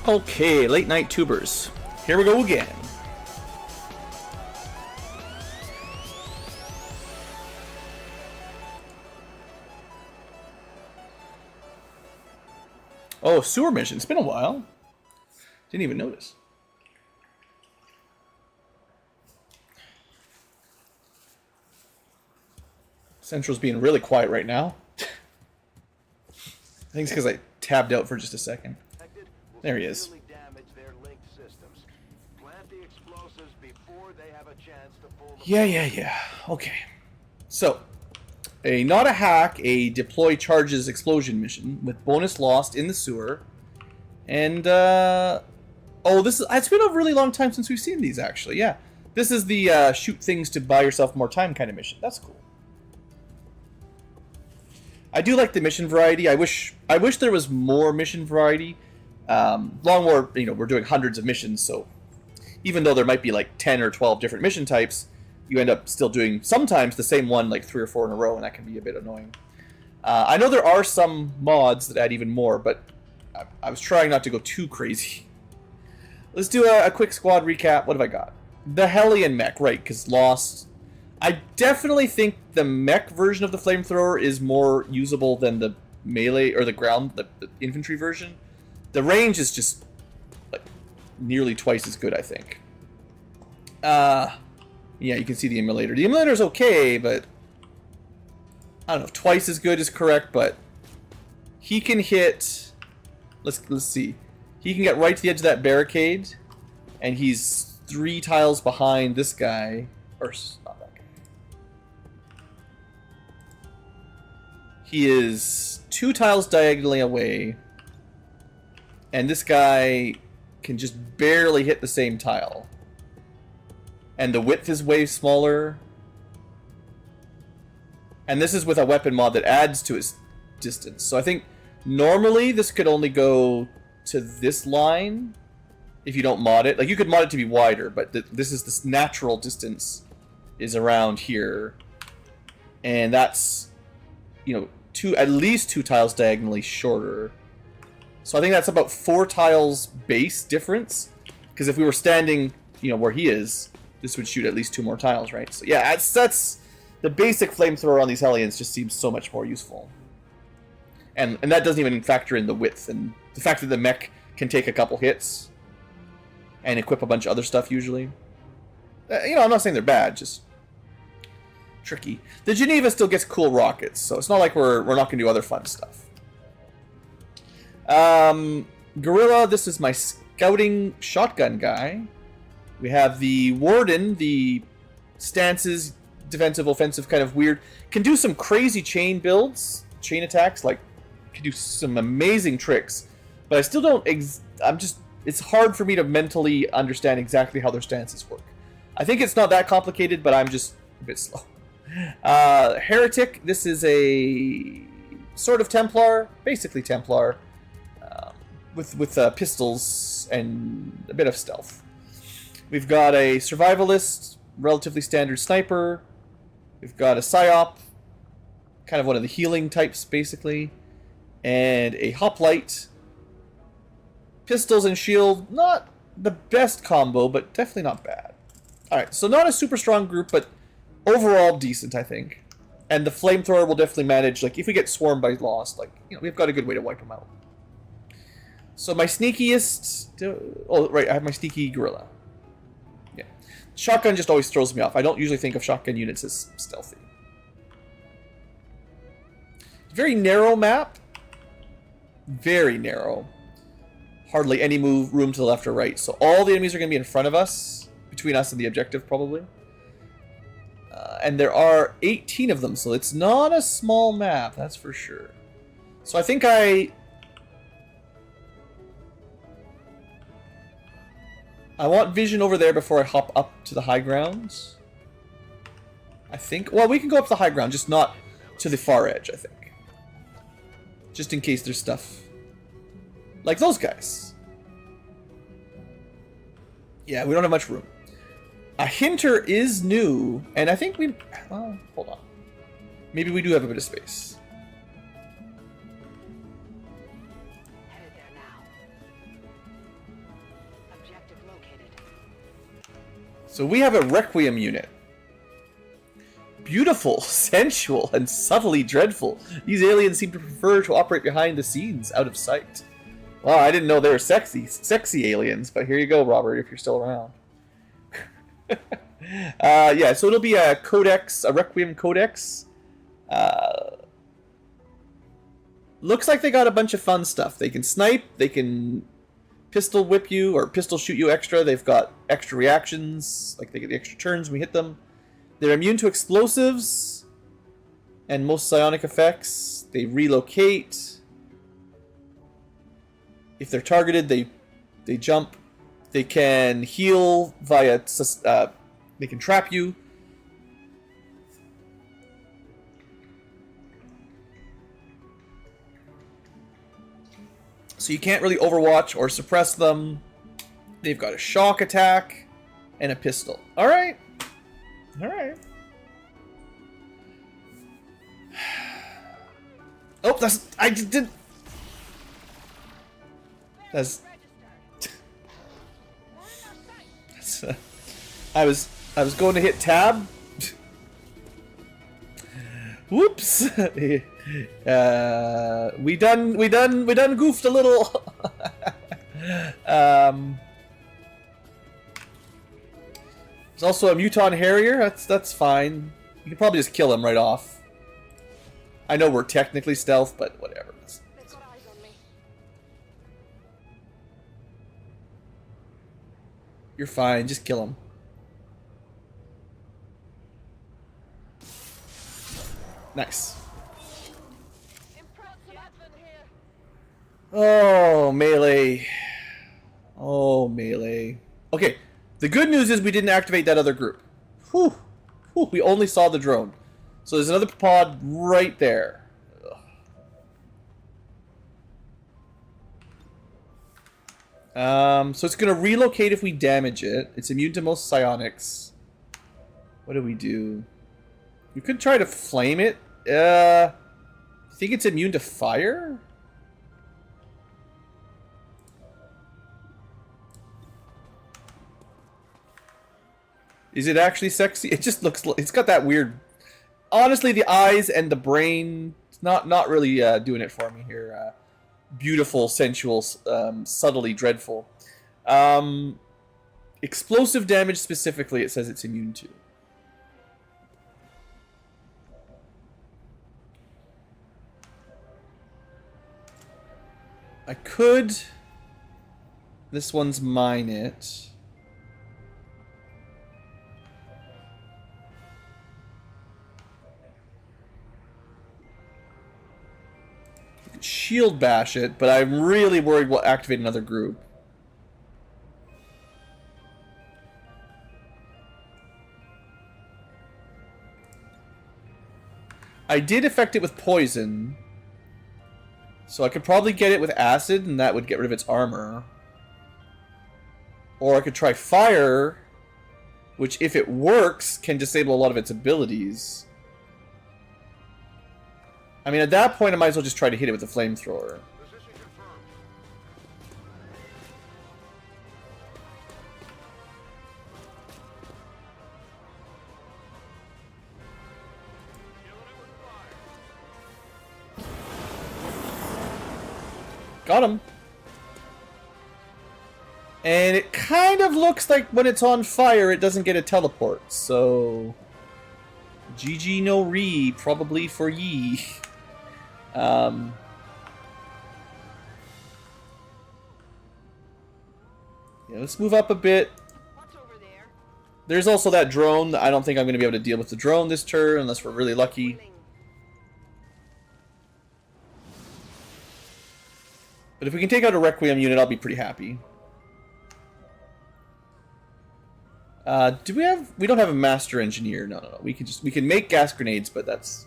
Okay, late night tubers. Here we go again. Oh, sewer mission. It's been a while. Didn't even notice. Central's being really quiet right now. I think it's because I tabbed out for just a second. There he is. Yeah. Okay. So, a not a hack, a deploy charges explosion mission with bonus lost in the sewer. And, oh, it's been a really long time since we've seen these, actually, yeah. This is the shoot things to buy yourself more time kind of mission. That's cool. I do like the mission variety. I wish there was more mission variety. Long more, we're doing hundreds of missions, so even though there might be like 10 or 12 different mission types, you end up still doing sometimes the same one like 3 or 4 in a row, and that can be a bit annoying. I know there are some mods that add even more, but I was trying not to go too crazy. Let's do a quick squad recap. What have I got? The Hellion mech, right, because Lost. I definitely think the mech version of the flamethrower is more usable than the melee, or the ground, the infantry version. The range is just like nearly twice as good, I think. Yeah, you can see the emulator. The emulator is okay, but I don't know if twice as good is correct, but he can hit. Let's see. He can get right to the edge of that barricade, and he's 3 tiles behind this guy, or not that guy. He is 2 tiles diagonally away, and this guy can just barely hit the same tile. And the width is way smaller. And this is with a weapon mod that adds to its distance. So I think normally this could only go to this line if you don't mod it. Like, you could mod it to be wider, but this natural distance is around here. And that's, at least 2 tiles diagonally shorter. So I think that's about 4 tiles base difference. Because if we were standing, where he is, this would shoot at least 2 more tiles, right? So yeah, that's the basic flamethrower on these Hellions just seems so much more useful. And that doesn't even factor in the width and the fact that the mech can take a couple hits and equip a bunch of other stuff usually. I'm not saying they're bad, just tricky. The Geneva still gets cool rockets, so it's not like we're not going to do other fun stuff. Gorilla, this is my scouting shotgun guy. We have the Warden, the stances, defensive, offensive, kind of weird. Can do some crazy chain builds, chain attacks, like, can do some amazing tricks. But I still don't, it's hard for me to mentally understand exactly how their stances work. I think it's not that complicated, but I'm just a bit slow. Heretic, this is a sort of Templar, basically Templar, with pistols and a bit of stealth. We've got a Survivalist, relatively standard Sniper. We've got a Psyop, kind of one of the healing types, basically. And a Hoplite. Pistols and Shield, not the best combo, but definitely not bad. Alright, so not a super strong group, but overall decent, I think. And the Flamethrower will definitely manage, like, if we get swarmed by Lost, like, we've got a good way to wipe them out. So my sneakiest... Oh, right, I have my sneaky Gorilla. Yeah. Shotgun just always throws me off. I don't usually think of shotgun units as stealthy. Very narrow map. Very narrow. Hardly any room to the left or right. So all the enemies are going to be in front of us. Between us and the objective, probably. And there are 18 of them, so it's not a small map, that's for sure. So I think I want vision over there before I hop up to the high grounds. I think. Well, we can go up to the high ground, just not to the far edge, I think. Just in case there's stuff like those guys. Yeah, we don't have much room. A Hinter is new, and I think we... Well, hold on. Maybe we do have a bit of space. Headed there now. located. So we have a Requiem unit. Beautiful, sensual, and subtly dreadful. These aliens seem to prefer to operate behind the scenes, out of sight. Wow, I didn't know they were sexy aliens, but here you go, Robert, if you're still around. Yeah, so it'll be a codex, a Requiem codex. Looks like they got a bunch of fun stuff. They can snipe, they can pistol whip you, or pistol shoot you extra. They've got extra reactions, like they get the extra turns when we hit them. They're immune to explosives and most psionic effects. They relocate. If they're targeted, they jump. They can heal via... they can trap you. So you can't really overwatch or suppress them. They've got a shock attack and a pistol. Alright. Alright. Oh, that's... I did... That's... I was going to hit tab. Whoops. We done goofed a little. There's also a Muton Harrier. That's fine. You can probably just kill him right off. I know we're technically stealth, but whatever. They've got eyes on me. You're fine. Just kill him. Nice. Oh, melee. Oh, melee. Okay. The good news is we didn't activate that other group. Whew. Whew. We only saw the drone. So there's another pod right there. So it's going to relocate if we damage it. It's immune to most psionics. What do we do? You could try to flame it. I think it's immune to fire? Is it actually sexy? It just looks... It's got that weird... Honestly, the eyes and the brain... Not really doing it for me here. Beautiful, sensual, subtly dreadful. Explosive damage specifically, it says it's immune to. I could... This one's mine it. Shield bash it, but I'm really worried we'll activate another group. I did affect it with poison, so I could probably get it with acid, and that would get rid of its armor. Or I could try fire, which, if it works, can disable a lot of its abilities. I mean, at that point, I might as well just try to hit it with the flamethrower. Position confirmed. Got him. And it kind of looks like when it's on fire, it doesn't get a teleport. So, GG no re, probably for ye. Yeah, let's move up a bit. What's over there? There's also that drone. I don't think I'm going to be able to deal with the drone this turn unless we're really lucky. But if we can take out a Requiem unit, I'll be pretty happy. Do we have... We don't have a Master Engineer. No. We can make gas grenades, but that's...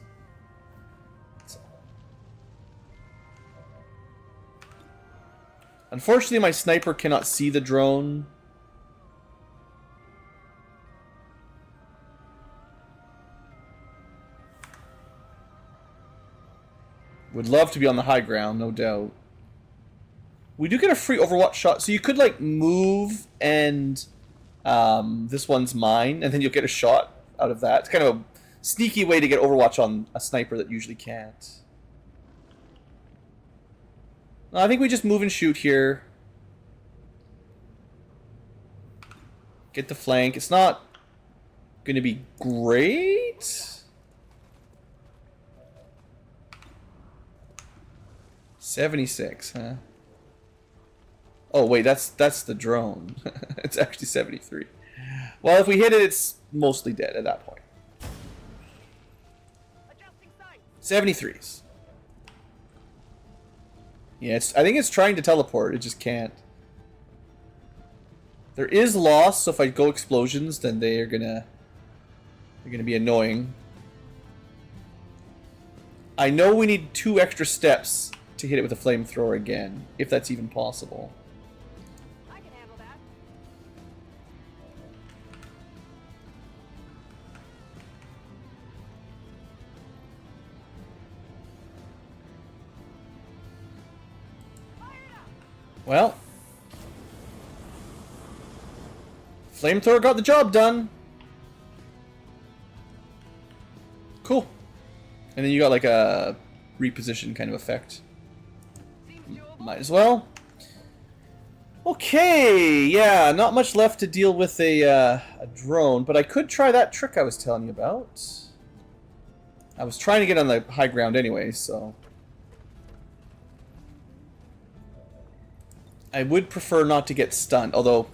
Unfortunately, my sniper cannot see the drone. Would love to be on the high ground, no doubt. We do get a free Overwatch shot, so you could like move and this one's mine, and then you'll get a shot out of that. It's kind of a sneaky way to get Overwatch on a sniper that usually can't. No, I think we just move and shoot here. Get the flank. It's not going to be great. 76, huh? Oh wait, that's the drone. It's actually 73. Well, if we hit it, it's mostly dead at that point. 73s. Yeah, I think it's trying to teleport. It just can't. There is loss, so if I go explosions, then they're gonna be annoying. I know we need 2 extra steps to hit it with a flamethrower again, if that's even possible. I can handle that. Well, flamethrower got the job done. Cool. And then you got like a reposition kind of effect. Might as well. Okay, yeah, not much left to deal with a drone, but I could try that trick I was telling you about. I was trying to get on the high ground anyway, so... I would prefer not to get stunned, although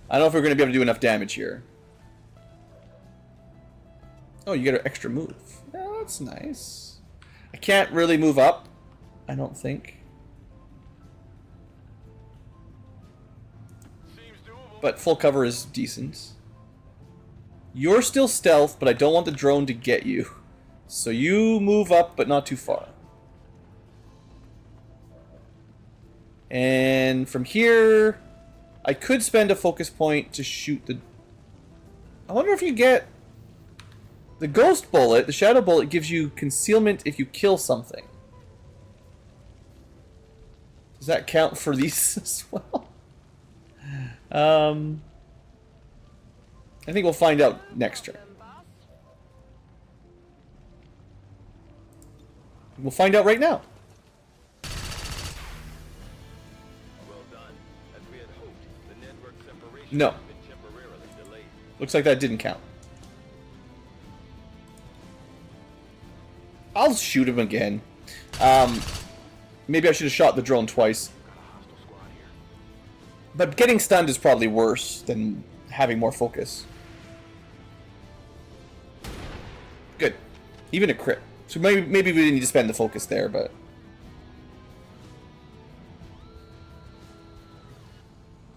I don't know if we're going to be able to do enough damage here. Oh, you get an extra move. Oh, that's nice. I can't really move up, I don't think. But full cover is decent. You're still stealth, but I don't want the drone to get you. So you move up, but not too far. And from here, I could spend a focus point to shoot the... I wonder if you get... The ghost bullet, the shadow bullet, gives you concealment if you kill something. Does that count for these as well? I think we'll find out next turn. We'll find out right now. Well done. As we had hoped, the network separation No. has been temporarily delayed. Looks like that didn't count. I'll shoot him again. Maybe I should have shot the drone twice. But getting stunned is probably worse than having more focus. Good. Even a crit. So maybe we didn't need to spend the focus there, but...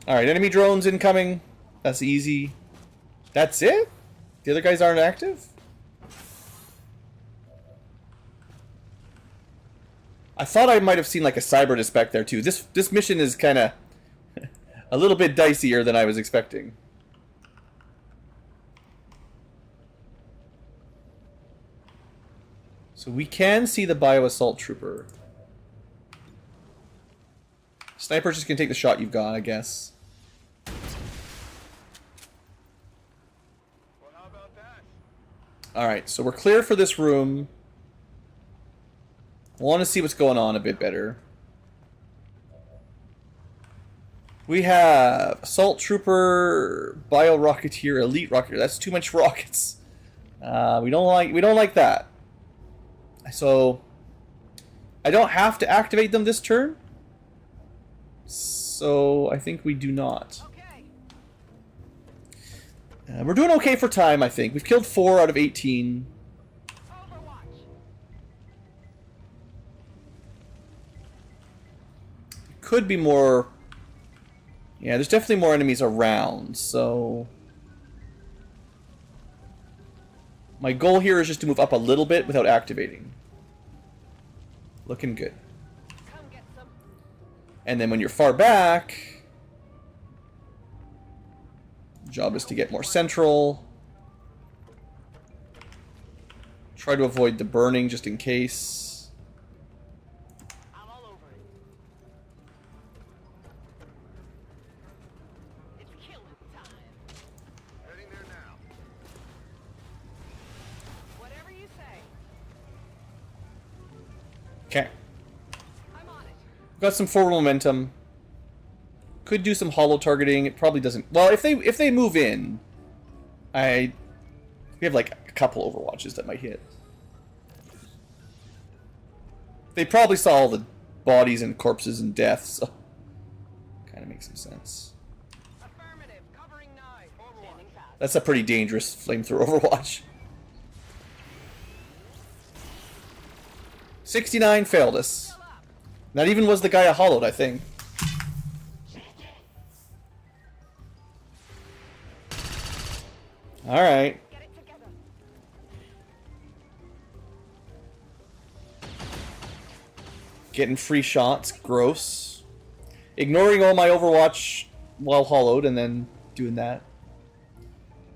Alright, enemy drones incoming. That's easy. That's it? The other guys aren't active? I thought I might have seen like a cyber dispatch there too. This mission is kind of a little bit dicier than I was expecting. So we can see the bio assault trooper. Sniper's just gonna take the shot you've got, I guess. Well, how about that? Alright, so we're clear for this room. I want to see what's going on a bit better. We have Assault Trooper, Bio Rocketeer, Elite Rocketeer. That's too much rockets. We don't like that. So I don't have to activate them this turn. So I think we do not. We're doing okay for time, I think. We've killed 4 out of 18. Could be more... Yeah, there's definitely more enemies around, so... My goal here is just to move up a little bit without activating. Looking good. And then when you're far back... Job is to get more central. Try to avoid the burning just in case. Okay. I'm on it. Got some forward momentum. Could do some hollow targeting. It probably doesn't. Well, if they move in, we have like a couple Overwatches that might hit. They probably saw all the bodies and corpses and deaths, so kind of makes some sense. Affirmative. Covering 9. Standing fast. That's a pretty dangerous flamethrower Overwatch. 69 failed us. That even was the guy I hollowed, I think. Alright. Get it together. Getting free shots. Gross. Ignoring all my Overwatch while hollowed and then doing that.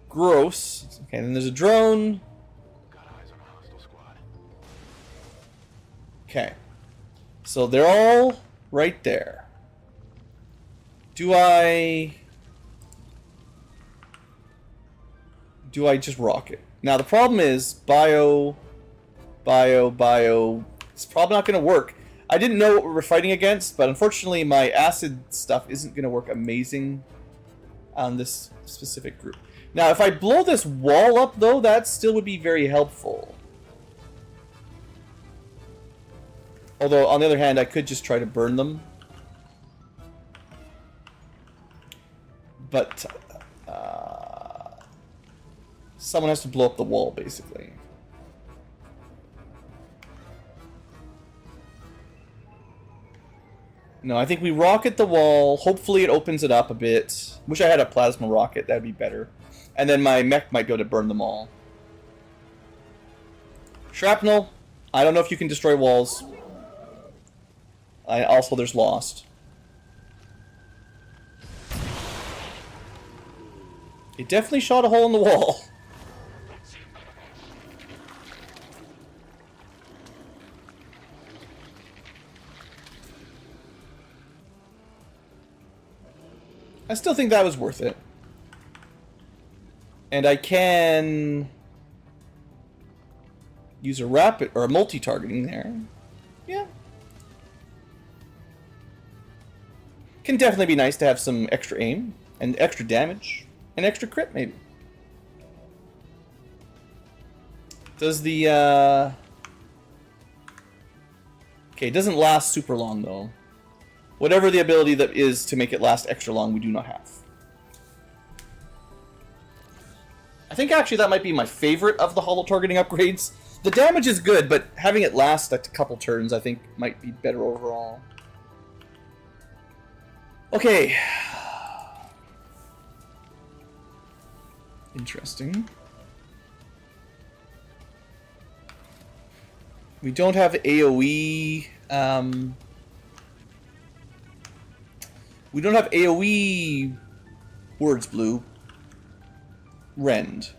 Gross. Okay, then there's a drone. Got eyes on a hostile squad. Okay. So they're all right there. Do I just rock it? Now the problem is bio. It's probably not going to work. I didn't know what we were fighting against, but unfortunately my acid stuff isn't going to work amazing on this specific group. Now if I blow this wall up though, that still would be very helpful. Although, on the other hand, I could just try to burn them. But, someone has to blow up the wall, basically. No, I think we rocket the wall. Hopefully it opens it up a bit. Wish I had a plasma rocket. That'd be better. And then my mech might be able to burn them all. Shrapnel. I don't know if you can destroy walls. Also, there's Lost. It definitely shot a hole in the wall. I still think that was worth it. And I can use a rapid or a multi-targeting there. Yeah. Can definitely be nice to have some extra aim and extra damage and extra crit maybe. Does the okay, it doesn't last super long though. Whatever the ability that is to make it last extra long, we do not have. I think actually that might be my favorite of the hollow targeting upgrades. The damage is good, but having it last a couple turns I think might be better overall. Okay. Interesting. We don't have AoE. We don't have AoE words blue. Rend.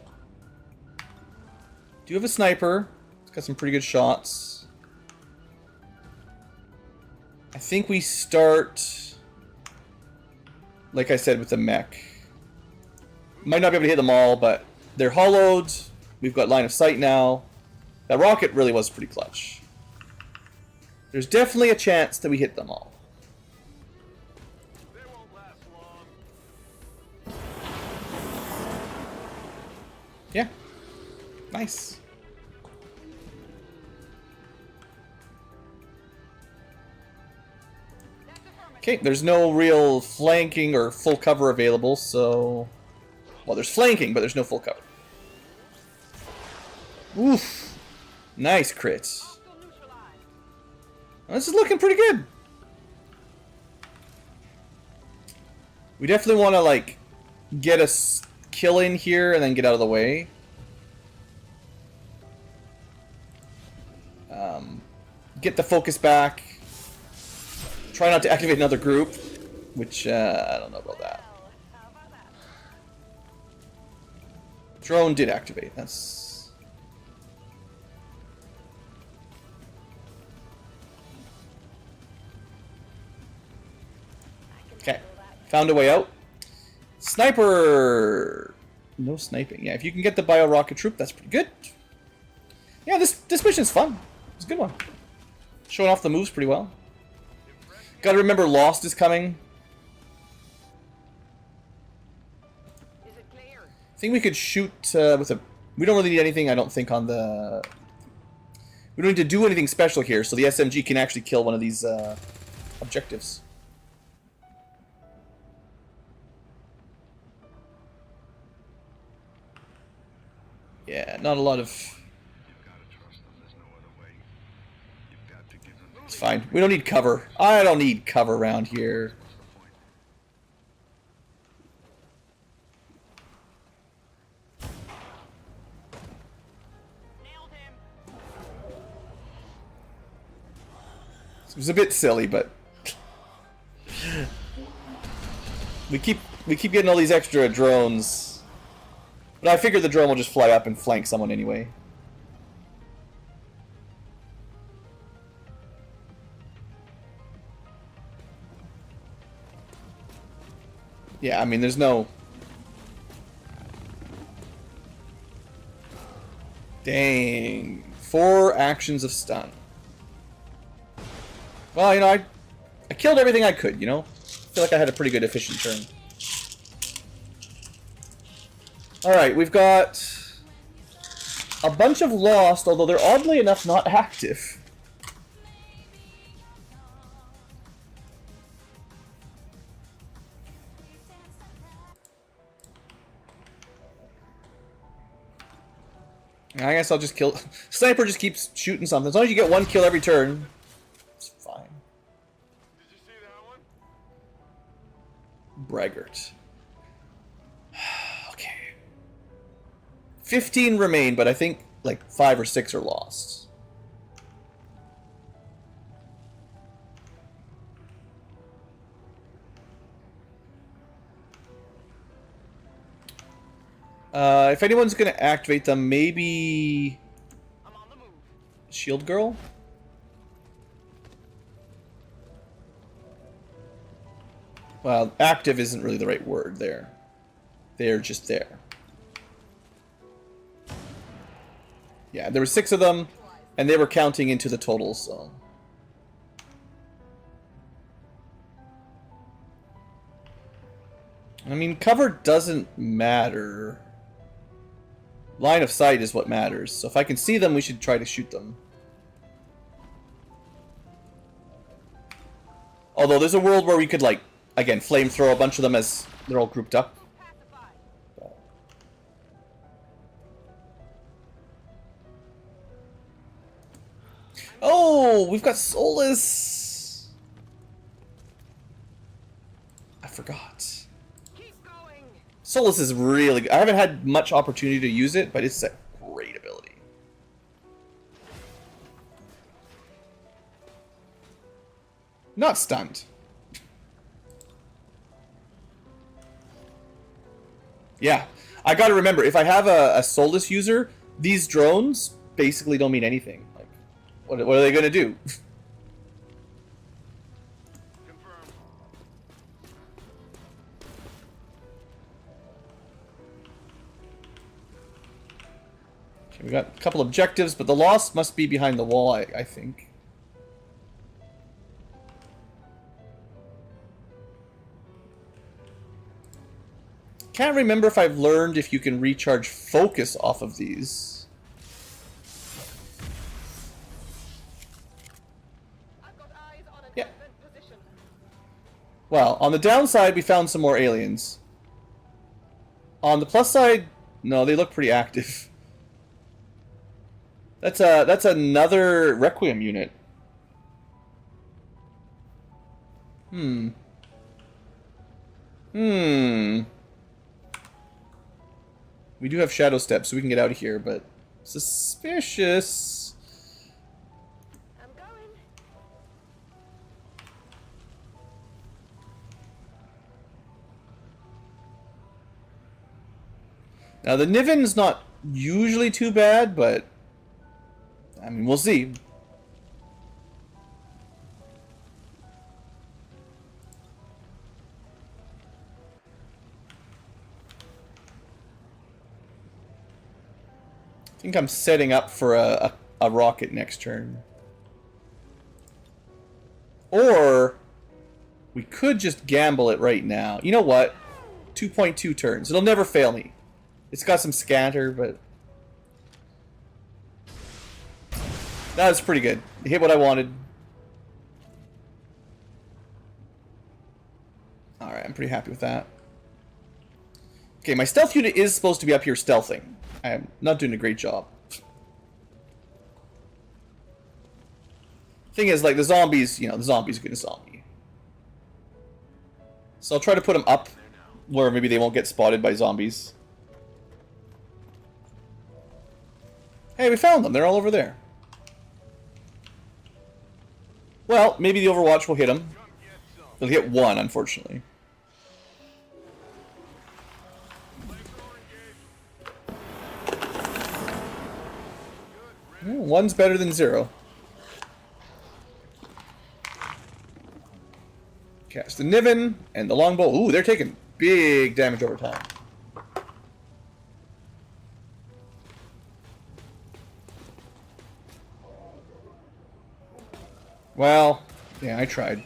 Do you have a sniper? It's got some pretty good shots. I think we start, like I said, with the mech. Might not be able to hit them all, but they're hollowed. We've got line of sight now. That rocket really was pretty clutch. There's definitely a chance that we hit them all. They won't last long. Yeah. Nice. Okay, there's no real flanking or full cover available, so... Well, there's flanking, but there's no full cover. Oof. Nice crits. Well, this is looking pretty good. We definitely want to, like, get a kill in here and then get out of the way. Get the focus back. Try not to activate another group, which, I don't know about that. Drone did activate, that's... Okay, found a way out. Sniper! No sniping. Yeah, if you can get the bio-rocket troop, that's pretty good. Yeah, this mission's fun. It's a good one. Showing off the moves pretty well. Gotta remember Lost is coming. Is it clear? I think we could shoot with a... We don't really need anything, I don't think, on the... We don't need to do anything special here, so the SMG can actually kill one of these objectives. Yeah, not a lot of... It's fine. We don't need cover. I don't need cover around here. Nailed him. It was a bit silly, but we keep getting all these extra drones. But I figured the drone will just fly up and flank someone anyway. Yeah, I mean, there's no... Dang. 4 actions of stun. Well, you know, I killed everything I could, you know? I feel like I had a pretty good efficient turn. Alright, we've got a bunch of Lost, although they're oddly enough not active. I guess I'll just kill... Sniper just keeps shooting something. As long as you get 1 kill every turn, it's fine. Did you see that one? Braggart. Okay. 15 remain, but I think like 5 or 6 are lost. If anyone's going to activate them, maybe I'm on the move. Shield Girl? Well, active isn't really the right word there. They're just there. Yeah, there were 6 of them, and they were counting into the total, so... I mean, cover doesn't matter. Line of sight is what matters, so if I can see them, we should try to shoot them. Although there's a world where we could, like, again, flamethrow a bunch of them as they're all grouped up. Oh, we've got Solus. I forgot. Keep going. Solus is really good. I haven't had much opportunity to use it, but it's a great ability. Not stunned. Yeah, I gotta remember, if I have a Solus user, these drones basically don't mean anything. Like, what are they gonna do? Confirm. Okay, we got a couple objectives, but the Lost must be behind the wall, I think. Can't remember if I've learned if you can recharge focus off of these. I've got eyes on an Yeah. advent position. Well, on the downside, we found some more aliens. On the plus side, no, they look pretty active. That's another Requiem unit. We do have Shadow Step, so we can get out of here, but suspicious. I'm going. Now, the Niven's not usually too bad, but I mean, we'll see. I think I'm setting up for a rocket next turn. Or we could just gamble it right now. You know what? 2.2 turns. It'll never fail me. It's got some scatter, but that was pretty good. It hit what I wanted. Alright, I'm pretty happy with that. Okay, my stealth unit is supposed to be up here stealthing. I'm not doing a great job. Thing is, like, the zombies, you know, the zombies are gonna zombie. So I'll try to put them up where maybe they won't get spotted by zombies. Hey, we found them. They're all over there. Well, maybe the Overwatch will hit them. They'll hit one, unfortunately. Well, one's better than zero. Cast the Niven and the longbow. Ooh, they're taking big damage over time. Well, yeah, I tried.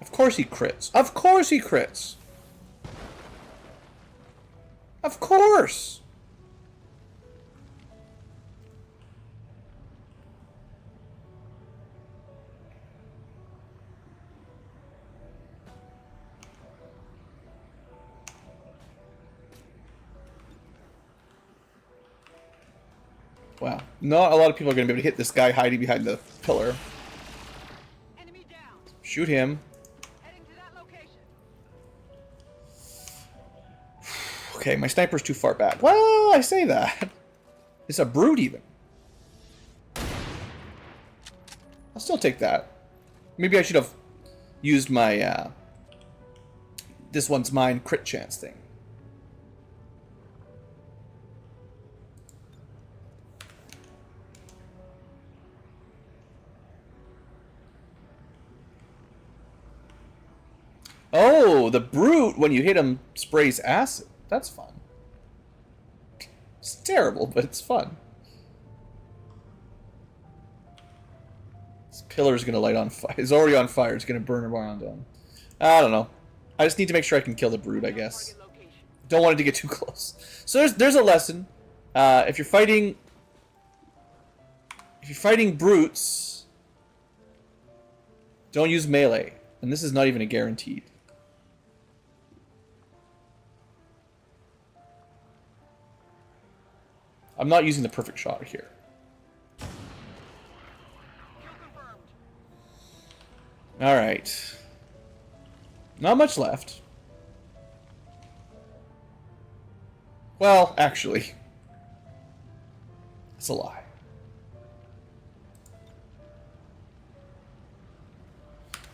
Of course he crits. Of course he crits. Of course. Wow. Not a lot of people are going to be able to hit this guy hiding behind the pillar. Enemy down. Shoot him. Heading to that location. Okay, my sniper's too far back. Well, I say that. It's a brute even. I'll still take that. Maybe I should have used my this one's mine crit chance thing. Oh, the brute, when you hit him, sprays acid. That's fun. It's terrible, but it's fun. This pillar's gonna light on fire. It's already on fire. It's gonna burn around down. I don't know. I just need to make sure I can kill the brute, I guess. Don't want it to get too close. So there's a lesson. If you're fighting brutes, don't use melee. And this is not even a guaranteed. I'm not using the perfect shot here. Alright. Not much left. Well, actually. It's a lie.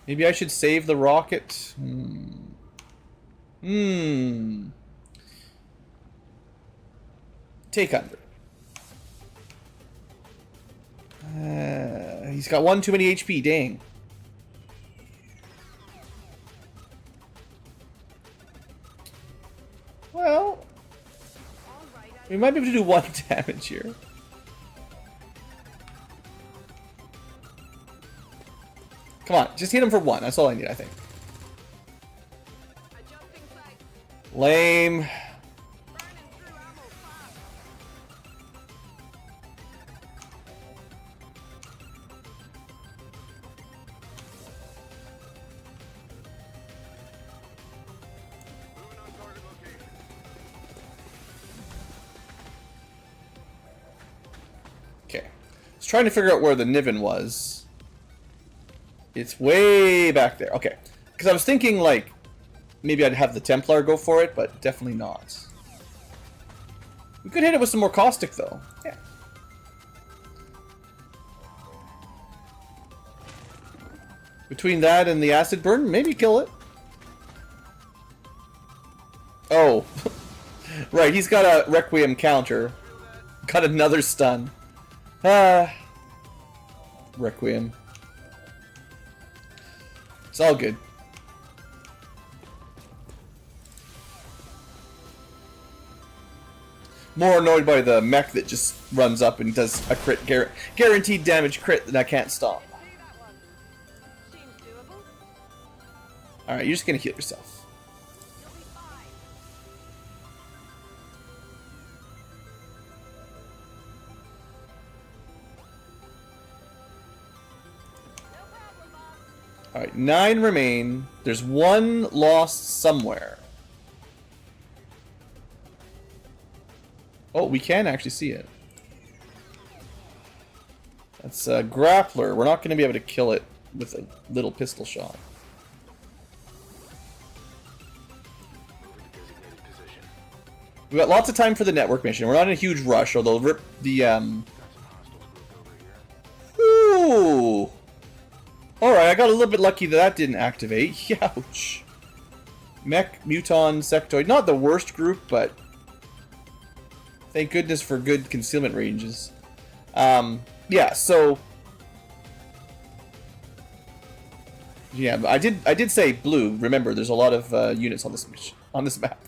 Maybe I should save the rocket? Take under. He's got one too many HP, dang. Well, we might be able to do 1 damage here. Come on, just hit him for 1. That's all I need, I think. Lame. Okay. I was trying to figure out where the Niven was. It's way back there. Okay. Because I was thinking, like, maybe I'd have the Templar go for it, but definitely not. We could hit it with some more caustic, though. Yeah. Between that and the acid burn, maybe kill it. Oh. Right, he's got a Requiem counter. Got another stun. Requiem. It's all good. More annoyed by the mech that just runs up and does a crit guaranteed damage crit that I can't stop. Alright, you're just gonna heal yourself. You'll be fine. No problem, boss. Alright, 9 remain. There's 1 lost somewhere. Oh, we can actually see it. That's a grappler. We're not going to be able to kill it with a little pistol shot. We've got lots of time for the network mission. We're not in a huge rush, although the Ooh! Alright, I got a little bit lucky that didn't activate. Ouch. Mech, Muton, Sectoid. Not the worst group, but thank goodness for good concealment ranges. Yeah, so yeah, but I did say blue. Remember, there's a lot of units on this map.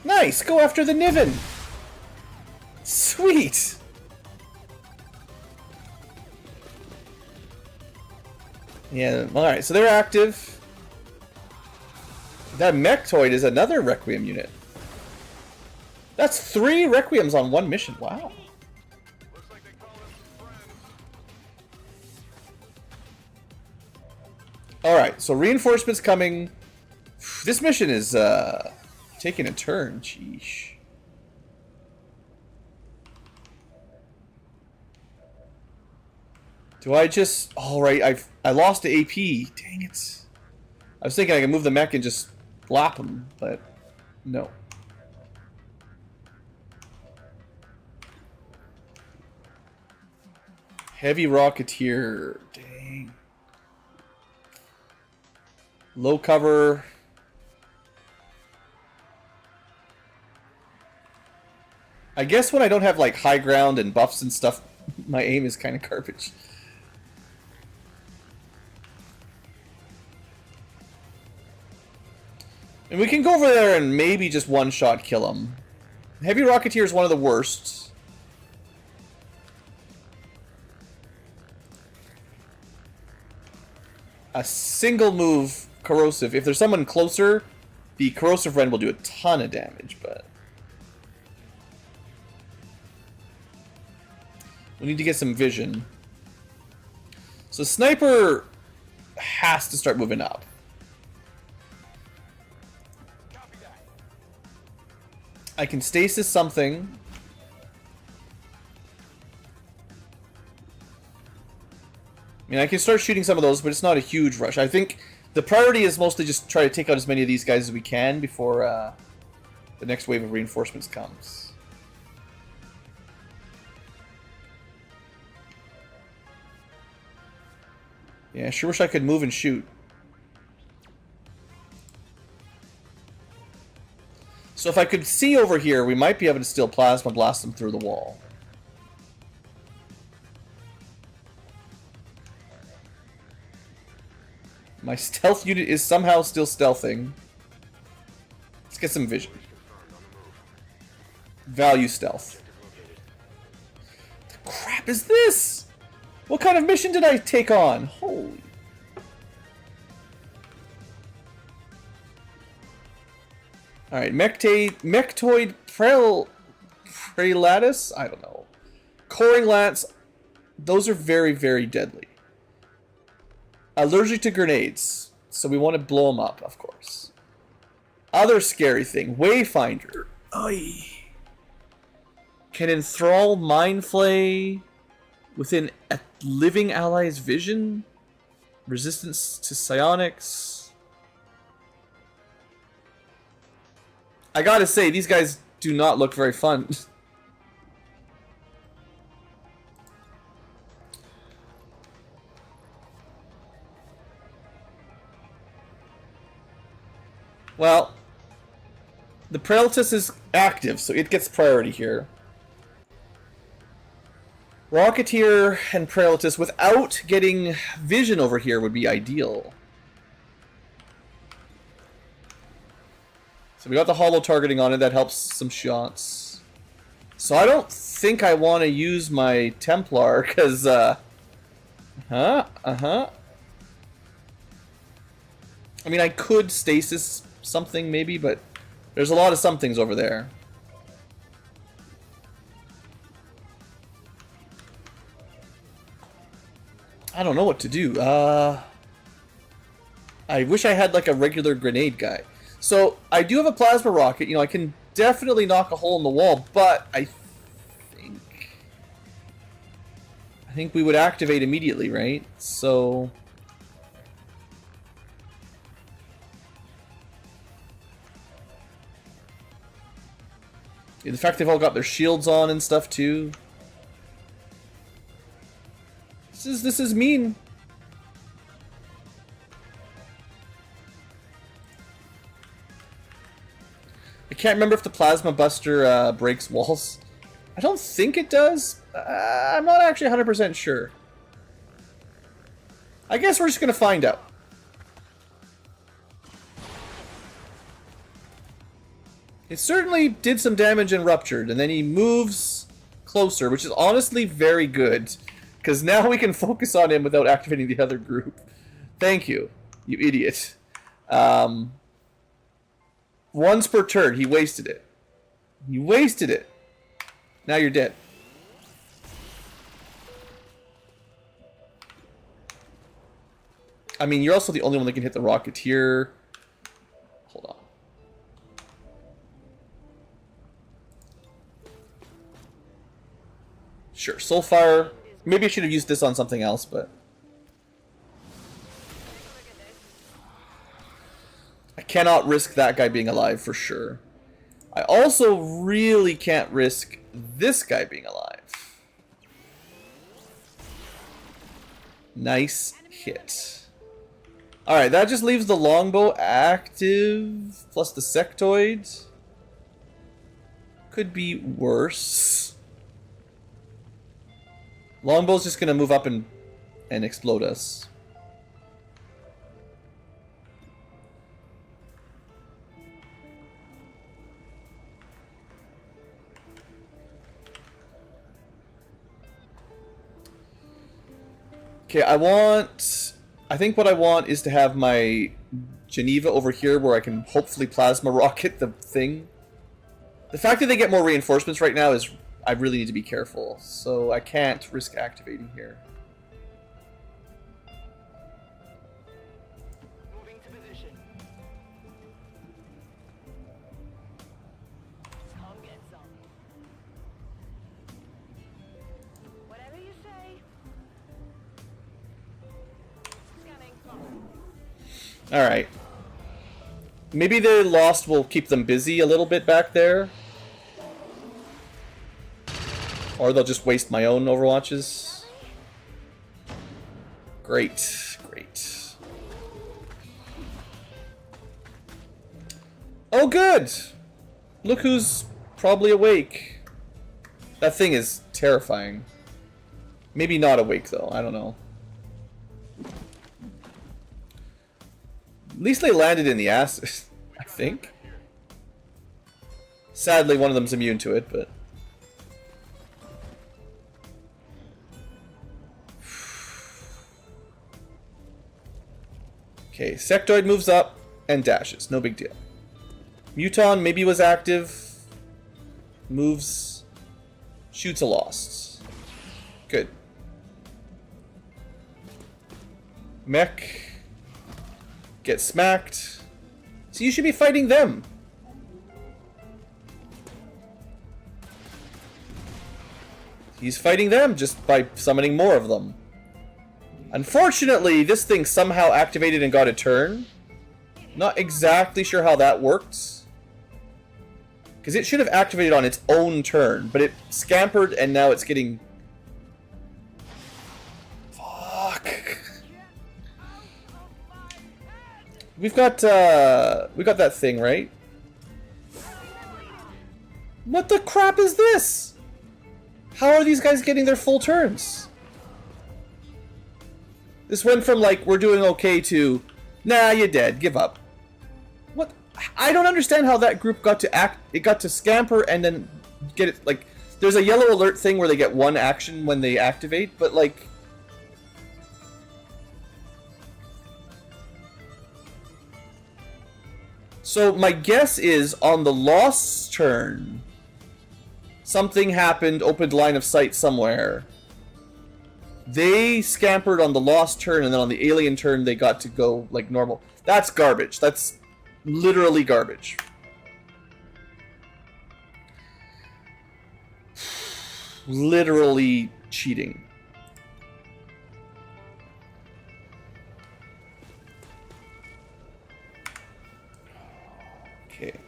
Nice, go after the Niven. Sweet. Yeah, all right. So they're active. That Mechtoid is another Requiem unit. That's 3 Requiems on 1 mission. Wow. Looks like they called us friends. All right. So reinforcements coming. This mission is taking a turn. Sheesh. Do I just? All right. I lost the AP. Dang it. I was thinking I could move the mech and just blap him, but no. Heavy Rocketeer. Dang. Low cover. I guess when I don't have like high ground and buffs and stuff, my aim is kind of garbage. And we can go over there and maybe just one-shot kill him. Heavy Rocketeer is one of the worst. A single move corrosive. If there's someone closer, the corrosive rend will do a ton of damage, but we need to get some vision. So sniper has to start moving up. I can stasis something. I mean, I can start shooting some of those, but it's not a huge rush. I think the priority is mostly just try to take out as many of these guys as we can before the next wave of reinforcements comes. Yeah, I sure wish I could move and shoot. So if I could see over here, we might be able to still plasma blast them through the wall. My stealth unit is somehow still stealthing. Let's get some vision. Value stealth. The crap is this? What kind of mission did I take on? Holy. Alright, Mechtoid Prelatus? I don't know. Coring Lance. Those are very, very deadly. Allergic to grenades. So we want to blow them up, of course. Other scary thing. Wayfinder. Oy. Can enthrall Mind Flay within a living ally's vision. Resistance to psionics. I gotta say, these guys do not look very fun. Well, the Prelatus is active, so it gets priority here. Rocketeer and Prelatus without getting vision over here would be ideal. So we got the hollow targeting on it, that helps some shots. So I don't think I want to use my Templar, because, I mean, I could stasis something, maybe, but there's a lot of somethings over there. I don't know what to do. I wish I had, like, a regular grenade guy. So, I do have a plasma rocket. You know, I can definitely knock a hole in the wall, but I think we would activate immediately, right? So... the fact they've all got their shields on and stuff, too. This is mean. I can't remember if the Plasma Buster breaks walls. I don't think it does. I'm not actually 100% sure. I guess we're just going to find out. It certainly did some damage and ruptured, and then he moves closer, which is honestly very good. Because now we can focus on him without activating the other group. Thank you, you idiot. Once per turn, he wasted it. You wasted it. Now you're dead. I mean, you're also the only one that can hit the Rocketeer. Hold on. Sure, Soulfire. Maybe I should have used this on something else, but... I cannot risk that guy being alive for sure. I also really can't risk this guy being alive. Nice hit. Alright, that just leaves the longbow active, plus the sectoid. Could be worse. Longbow's just gonna move up and explode us. Okay, I think what I want is to have my Geneva over here where I can hopefully plasma rocket the thing. The fact that they get more reinforcements right now is... I really need to be careful, so I can't risk activating here. Moving to position. Come get some. Whatever you say. Scanning. Alright. Maybe the Lost will keep them busy a little bit back there. Or they'll just waste my own Overwatches. Great, great. Oh, good! Look who's probably awake. That thing is terrifying. Maybe not awake, though. I don't know. At least they landed in the asses, I think. Sadly, one of them's immune to it, but... Okay, Sectoid moves up and dashes. No big deal. Muton maybe was active. Moves. Shoots a Lost. Good. Mech. Get smacked. So you should be fighting them. He's fighting them just by summoning more of them. Unfortunately, this thing somehow activated and got a turn. Not exactly sure how that worked. Because it should have activated on its own turn, but it scampered and now it's getting... Fuck. We got that thing, right? What the crap is this? How are these guys getting their full turns? This went from, like, we're doing okay to, nah, you're dead, give up. What? I don't understand how that group got to act. It got to scamper and then get it, like, there's a yellow alert thing where they get one action when they activate, but like... So my guess is on the Lost's turn, something happened, opened line of sight somewhere. They scampered on the Lost turn, and then on the Alien turn, they got to go like normal. That's garbage. That's literally garbage. Literally cheating.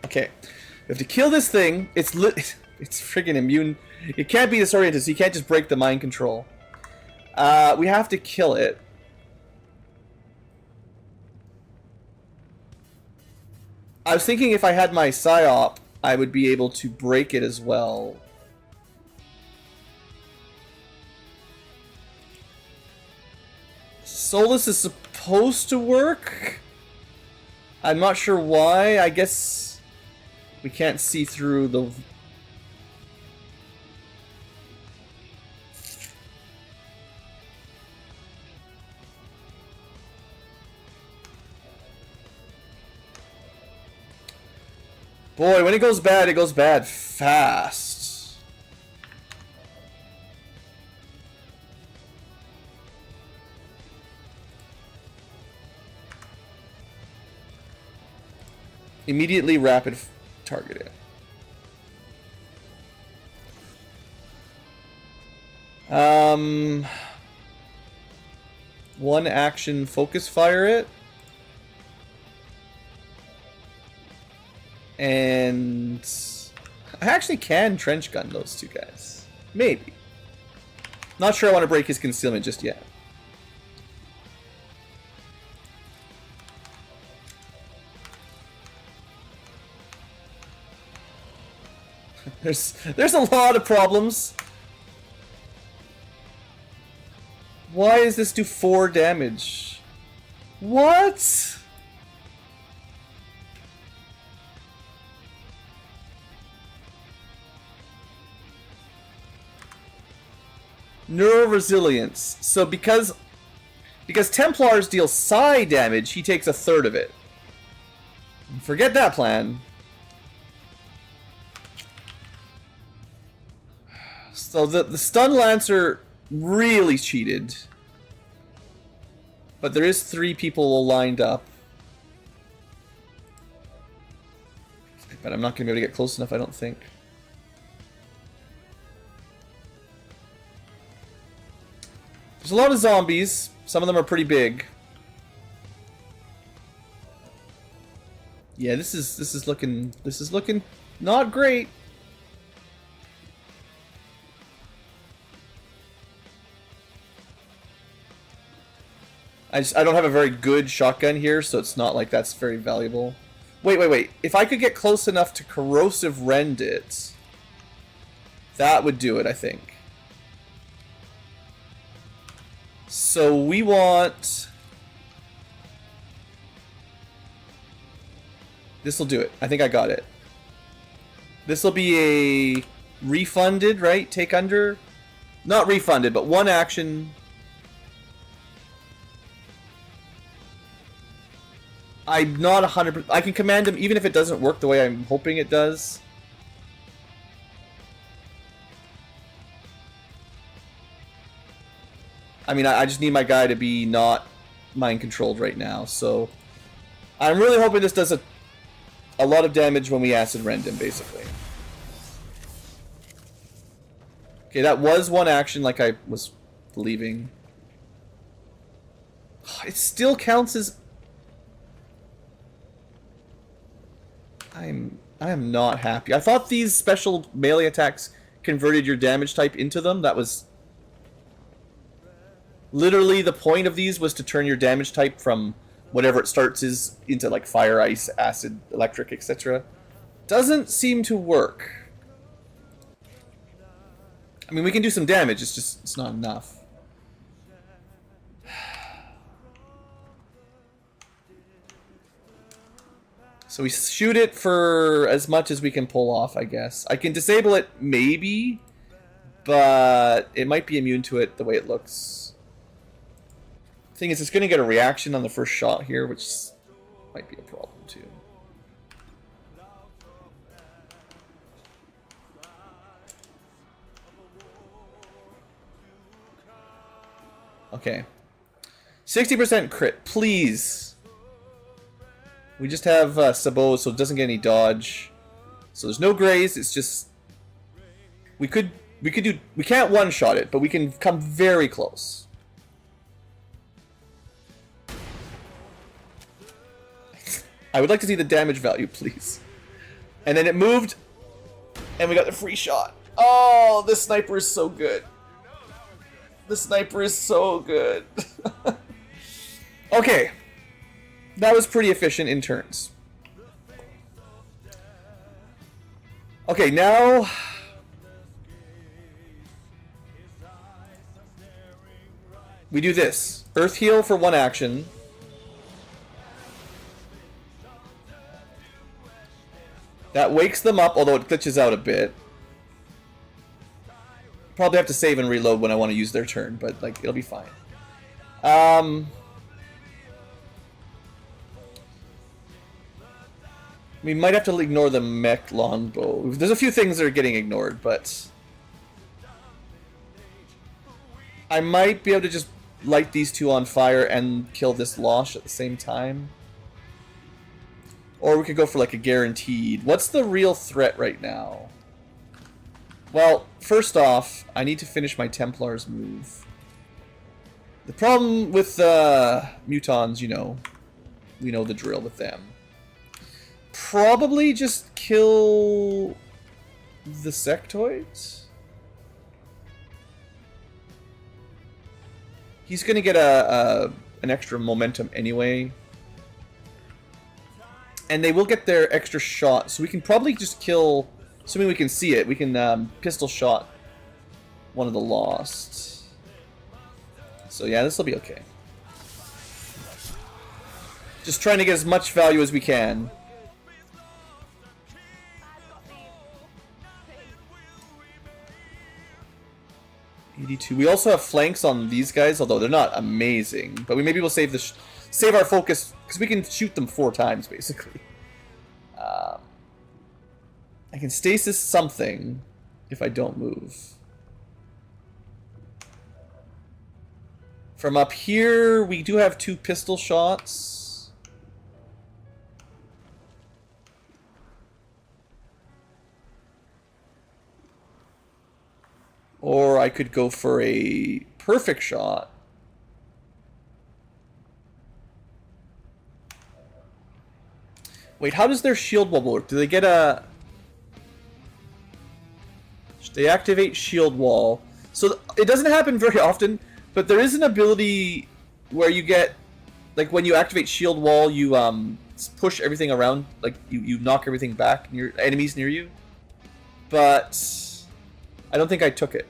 Okay. We have to kill this thing. It's friggin' immune. It can't be disoriented, so you can't just break the mind control. We have to kill it. I was thinking if I had my psyop, I would be able to break it as well. Solus is supposed to work? I'm not sure why. I guess we can't see through the... Boy, when it goes bad fast. Immediately rapid target it. One action focus fire it. And I actually can trench gun those two guys. Maybe. Not sure I want to break his concealment just yet. There's a lot of problems. Why does this do 4 damage? What? Neuro resilience. So because Templars deal psi damage, he takes 1/3 of it. Forget that plan. So the stun lancer really cheated. But there is 3 people lined up. But I'm not going to be able to get close enough, I don't think. There's a lot of zombies. Some of them are pretty big. Yeah, this is looking not great. I don't have a very good shotgun here, so it's not like that's very valuable. Wait. If I could get close enough to corrosive rend it, that would do it, I think. So we want... This'll do it. I think I got it. This'll be a refunded, right? Take under? Not refunded, but one action. I'm not 100%. I can command him even if it doesn't work the way I'm hoping it does. I mean, I just need my guy to be not mind controlled right now, so I'm really hoping this does a lot of damage when we acid rend him, basically. Okay, that was one action like I was believing. It still counts as... I am not happy. I thought these special melee attacks converted your damage type into them. That was... Literally, the point of these was to turn your damage type from whatever it starts is into like fire, ice, acid, electric, etc. Doesn't seem to work. I mean, we can do some damage, it's not enough. So we shoot it for as much as we can pull off, I guess. I can disable it, maybe, but it might be immune to it the way it looks. Thing is, it's going to get a reaction on the first shot here, which might be a problem too. Okay. 60% crit, please. We just have Sabot, so it doesn't get any dodge. So there's no graze, it's just... We can't one-shot it, but we can come very close. I would like to see the damage value, please. And then it moved, and we got the free shot. Oh, this sniper is so good. The sniper is so good. Okay. That was pretty efficient in turns. Okay, now... we do this. Earth heal for one action. That wakes them up, although it glitches out a bit. Probably have to save and reload when I want to use their turn, but like it'll be fine. We might have to ignore the mech longbow. There's a few things that are getting ignored, but I might be able to just light these two on fire and kill this Losh at the same time. Or we could go for like a guaranteed. What's the real threat right now? Well, first off, I need to finish my Templar's move. The problem with Mutons, you know, we know the drill with them. Probably just kill the Sectoids. He's gonna get an extra momentum anyway. And they will get their extra shot, so we can probably just kill, assuming we can see it, we can pistol shot one of the Lost. So yeah, this will be okay. Just trying to get as much value as we can. 82. We also have flanks on these guys, although they're not amazing. But we maybe will save save our focus because we can shoot them 4 times basically. I can stasis something if I don't move. From up here, we do have 2 pistol shots. Or I could go for a perfect shot. Wait, how does their shield wall work? Do they get a... They activate shield wall. So it doesn't happen very often, but there is an ability where you get... Like when you activate shield wall, you push everything around. Like you knock everything back, near enemies near you. But I don't think I took it.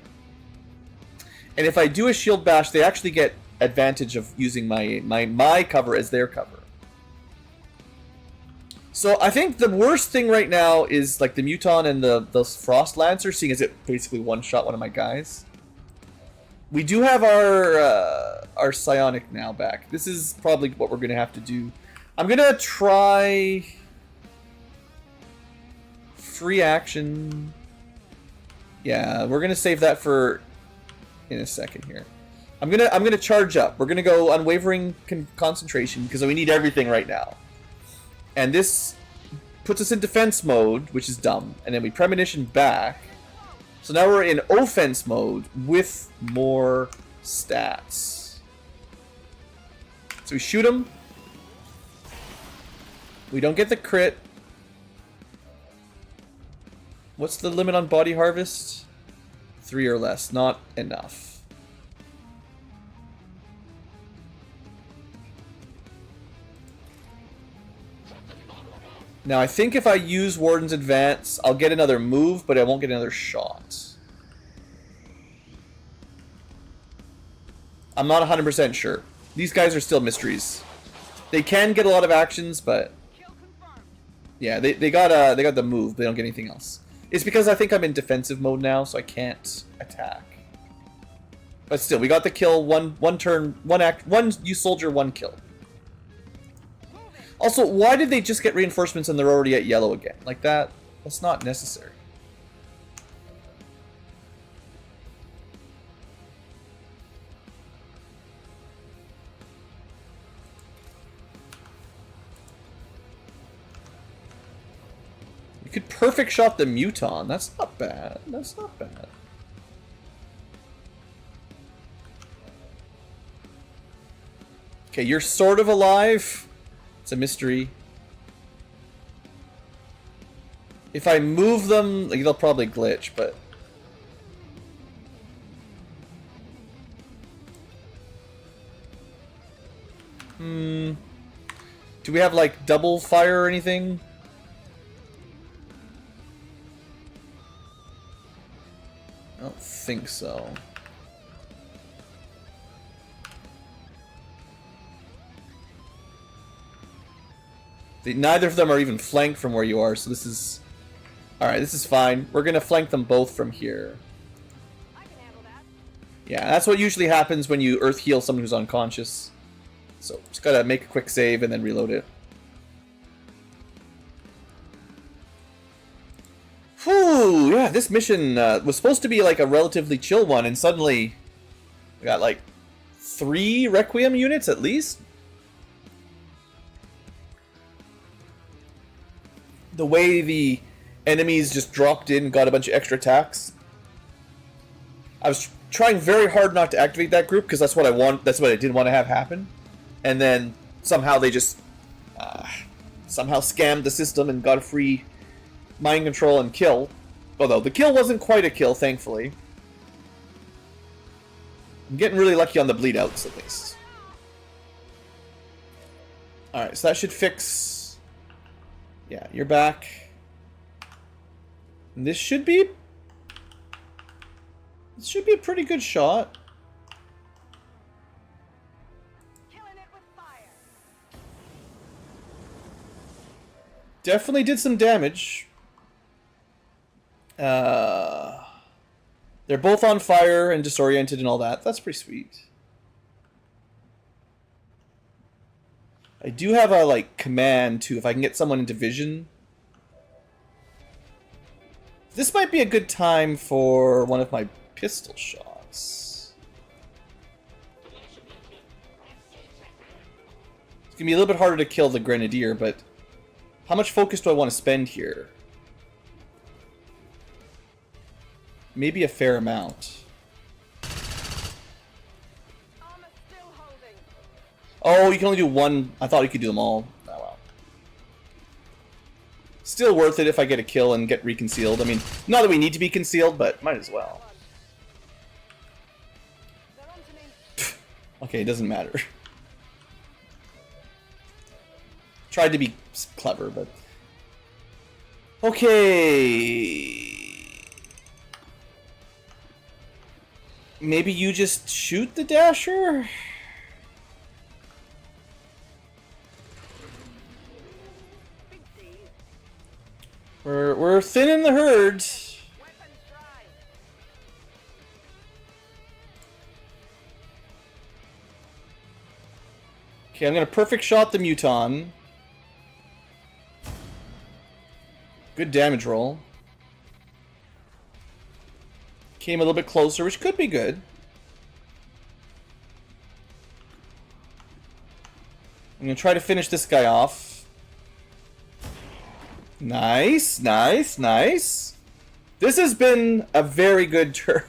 And if I do a shield bash, they actually get advantage of using my cover as their cover. So I think the worst thing right now is like the Muton and the Frost Lancer, seeing as it basically one-shot one of my guys. We do have our Psionic now back. This is probably what we're going to have to do. I'm going to try free action. Yeah, we're going to save that for in a second here. I'm gonna charge up. We're gonna go unwavering concentration because we need everything right now. And this puts us in defense mode, which is dumb. And then we premonition back. So now we're in offense mode with more stats. So we shoot him. We don't get the crit. What's the limit on body harvest? 3 or less. Not enough. Now I think if I use Warden's Advance, I'll get another move, but I won't get another shot. I'm not 100% sure. These guys are still mysteries. They can get a lot of actions, but yeah, they got the move. They don't get anything else. It's because I think I'm in defensive mode now, so I can't attack. But still, we got the kill. One turn, one act, one use soldier, one kill. Also, why did they just get reinforcements and they're already at yellow again? Like that? That's not necessary. You could perfect shot the Muton. That's not bad. That's not bad. Okay, you're sort of alive. It's a mystery. If I move them, like, they'll probably glitch, but... Do we have, like, double fire or anything? I don't think so. Neither of them are even flanked from where you are, so this is... Alright, this is fine. We're gonna flank them both from here. I can handle that. Yeah, that's what usually happens when you earth heal someone who's unconscious. So, just gotta make a quick save and then reload it. Whew, yeah, this mission was supposed to be like a relatively chill one, and suddenly we got like 3 Requiem units at least. The way the enemies just dropped in and got a bunch of extra attacks. I was trying very hard not to activate that group because that's what I want. That's what I didn't want to have happen. And then somehow they just somehow scammed the system and got a free mind control and kill. Although the kill wasn't quite a kill, thankfully. I'm getting really lucky on the bleed outs at least. Alright, so that should fix... Yeah, you're back. And this should be... This should be a pretty good shot. Killing it with fire. Definitely did some damage. They're both on fire and disoriented and all that. That's pretty sweet. I do have a, like, command, too, if I can get someone into vision. This might be a good time for one of my pistol shots. It's gonna be a little bit harder to kill the Grenadier, but how much focus do I want to spend here? Maybe a fair amount. Armor still holding. Oh, you can only do one. I thought you could do them all. Oh, well. Still worth it if I get a kill and get reconcealed. I mean, not that we need to be concealed, but might as well. They're on to me. Okay, it doesn't matter. Tried to be clever, but... Okay... Maybe you just shoot the Dasher? Big D. We're thinning the herd. Weapons dry. Okay, I'm gonna perfect shot the Muton. Good damage roll. Came a little bit closer, which could be good. I'm gonna try to finish this guy off. Nice, nice, nice. This has been a very good turn.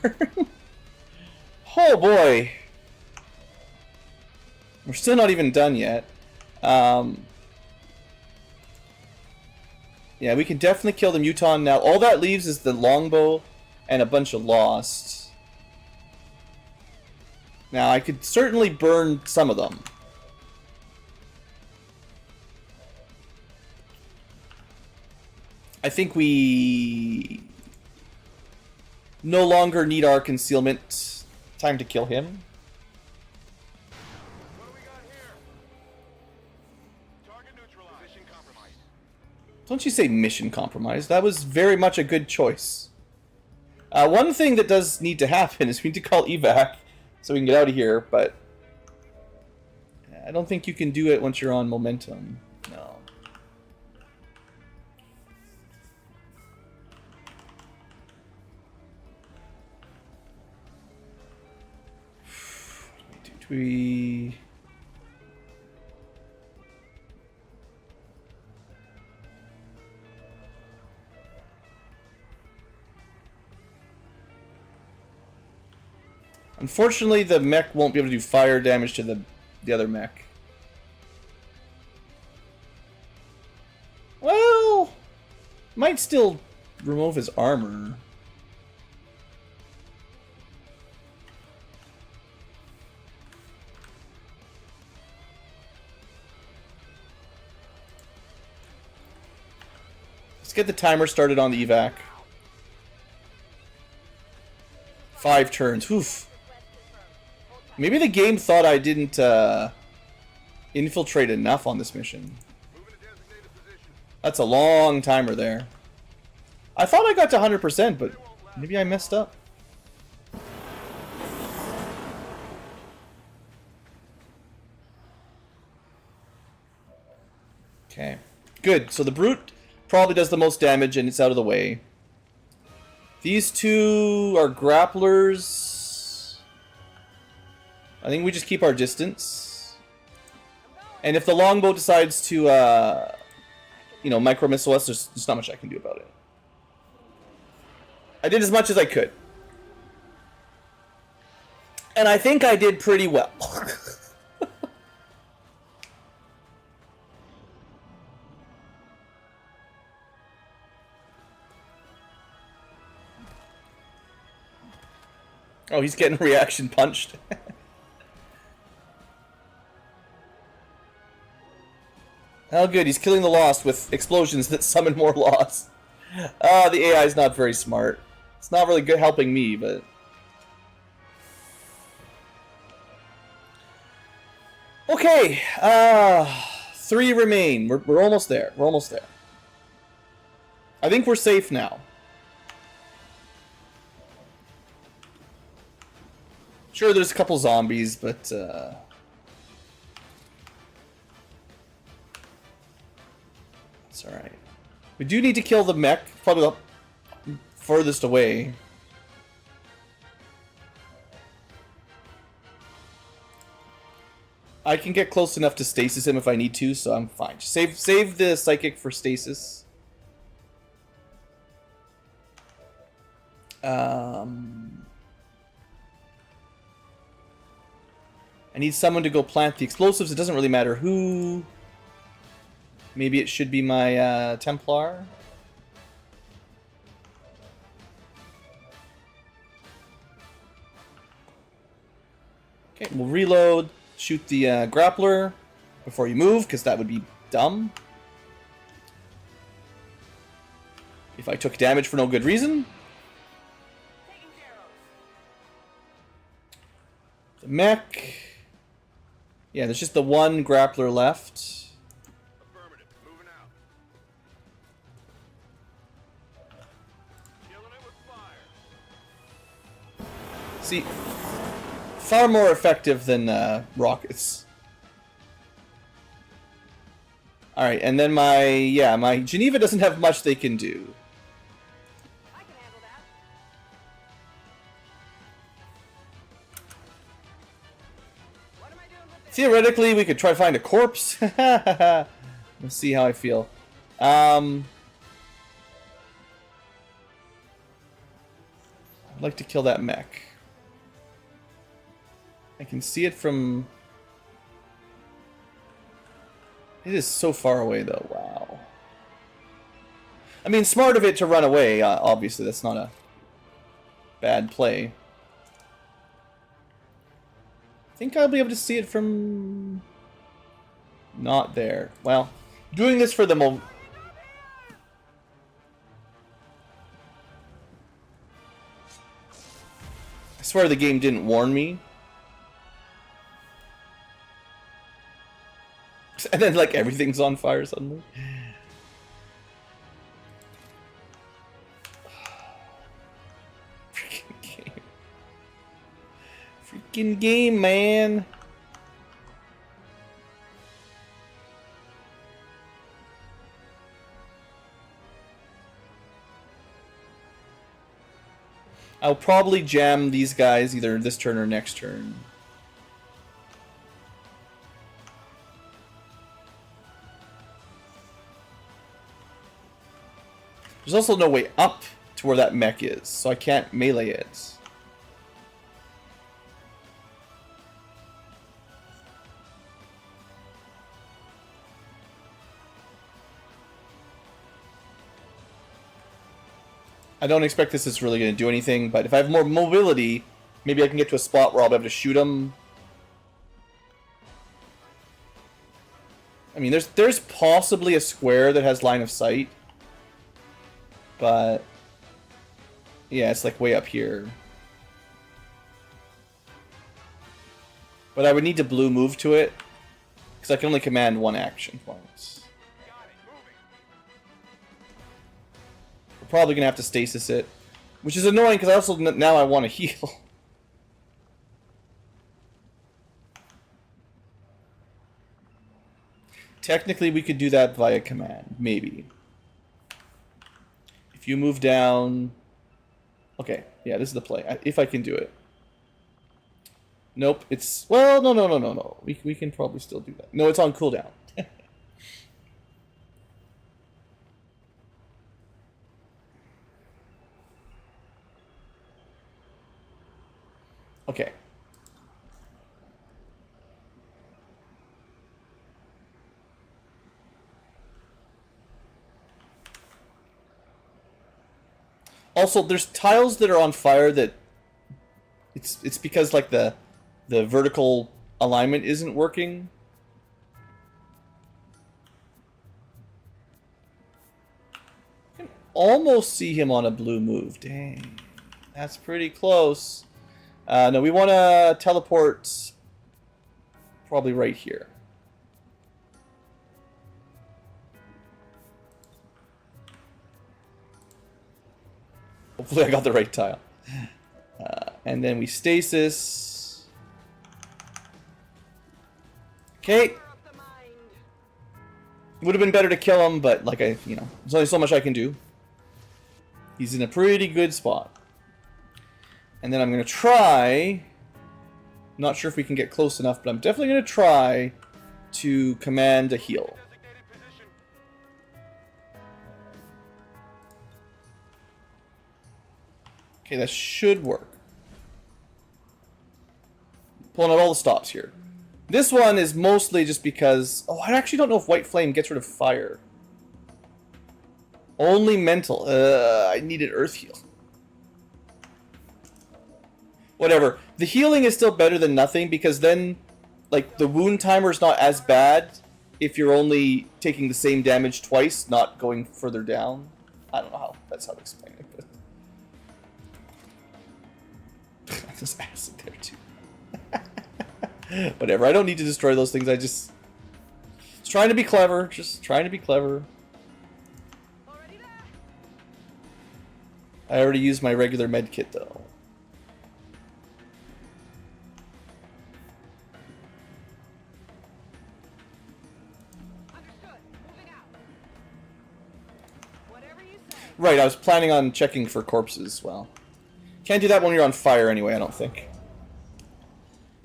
Oh boy. We're still not even done yet. Yeah, we can definitely kill the Muton now. All that leaves is the longbow and a bunch of lost. Now, I could certainly burn some of them. I think we no longer need our concealment. Time to kill him. What do we got here? Target neutralized. Position compromised. Don't you say mission compromise. That was very much a good choice. One thing that does need to happen is we need to call evac so we can get out of here, but I don't think you can do it once you're on momentum. No. Do we... Unfortunately, the mech won't be able to do fire damage to the other mech. Well, might still remove his armor. Let's get the timer started on the evac. 5 turns. Oof. Maybe the game thought I didn't infiltrate enough on this mission. That's a long timer there. I thought I got to 100%, but maybe I messed up. Okay. Good. So the brute probably does the most damage and it's out of the way. These two are grapplers. I think we just keep our distance. And if the longbow decides to, you know, micro-missile us, there's not much I can do about it. I did as much as I could. And I think I did pretty well. Oh, he's getting reaction punched. Oh, good. He's killing the Lost with explosions that summon more Lost. Ah, the AI is not very smart. It's not really good helping me, but... Okay. 3 remain. We're almost there. We're almost there. I think we're safe now. Sure, there's a couple zombies, but... It's alright. We do need to kill the mech, probably the furthest away. I can get close enough to stasis him if I need to, so I'm fine. Save the psychic for stasis. I need someone to go plant the explosives. It doesn't really matter who. Maybe it should be my Templar. Okay, we'll reload. Shoot the grappler before you move, because that would be dumb. If I took damage for no good reason. The mech. Yeah, there's just the one grappler left. Affirmative. Moving out. Killing it with fire. See, far more effective than rockets. Alright, and then my Geneva doesn't have much they can do. I can handle that. What am I doing with this? Theoretically, we could try to find a corpse. Let's see how I feel. I'd like to kill that mech. I can see it from... It is so far away, though. Wow. I mean, smart of it to run away. Obviously, that's not a bad play. I think I'll be able to see it from... Not there. Well, doing this for the moment... I swear the game didn't warn me. And then, like, everything's on fire suddenly. freaking game, man. I'll probably jam these guys either this turn or next turn. There's also no way up to where that mech is, so I can't melee it. I don't expect this is really going to do anything, but if I have more mobility, maybe I can get to a spot where I'll be able to shoot them. I mean, there's possibly a square that has line of sight, but yeah, it's like way up here. But I would need to blue move to it, because I can only command one action point. We're probably going to have to stasis it, which is annoying because I also now I want to heal. Technically, we could do that via command, maybe. If you move down... Okay, yeah, this is the play, if I can do it. Nope, it's... Well, no. We can probably still do that. No, it's on cooldown. Okay. Also, there's tiles that are on fire that it's because like the vertical alignment isn't working. I can almost see him on a blue move. Dang. That's pretty close. No, we want to teleport probably right here. Hopefully I got the right tile. And then we stasis. Okay. Would have been better to kill him, but like there's only so much I can do. He's in a pretty good spot. And then I'm going to try, not sure if we can get close enough, but I'm definitely going to try to command a heal. Okay, that should work. Pulling out all the stops here. This one is mostly just because... Oh, I actually don't know if White Flame gets rid of fire. Only mental. I needed Earth Heal. Whatever. The healing is still better than nothing because then, like, the wound timer is not as bad if you're only taking the same damage twice, not going further down. I don't know how. That's how to explain it. But there's acid there too. Whatever. I don't need to destroy those things. Just trying to be clever. Just trying to be clever. I already used my regular med kit though. Right, I was planning on checking for corpses. Well, can't do that when you're on fire anyway, I don't think.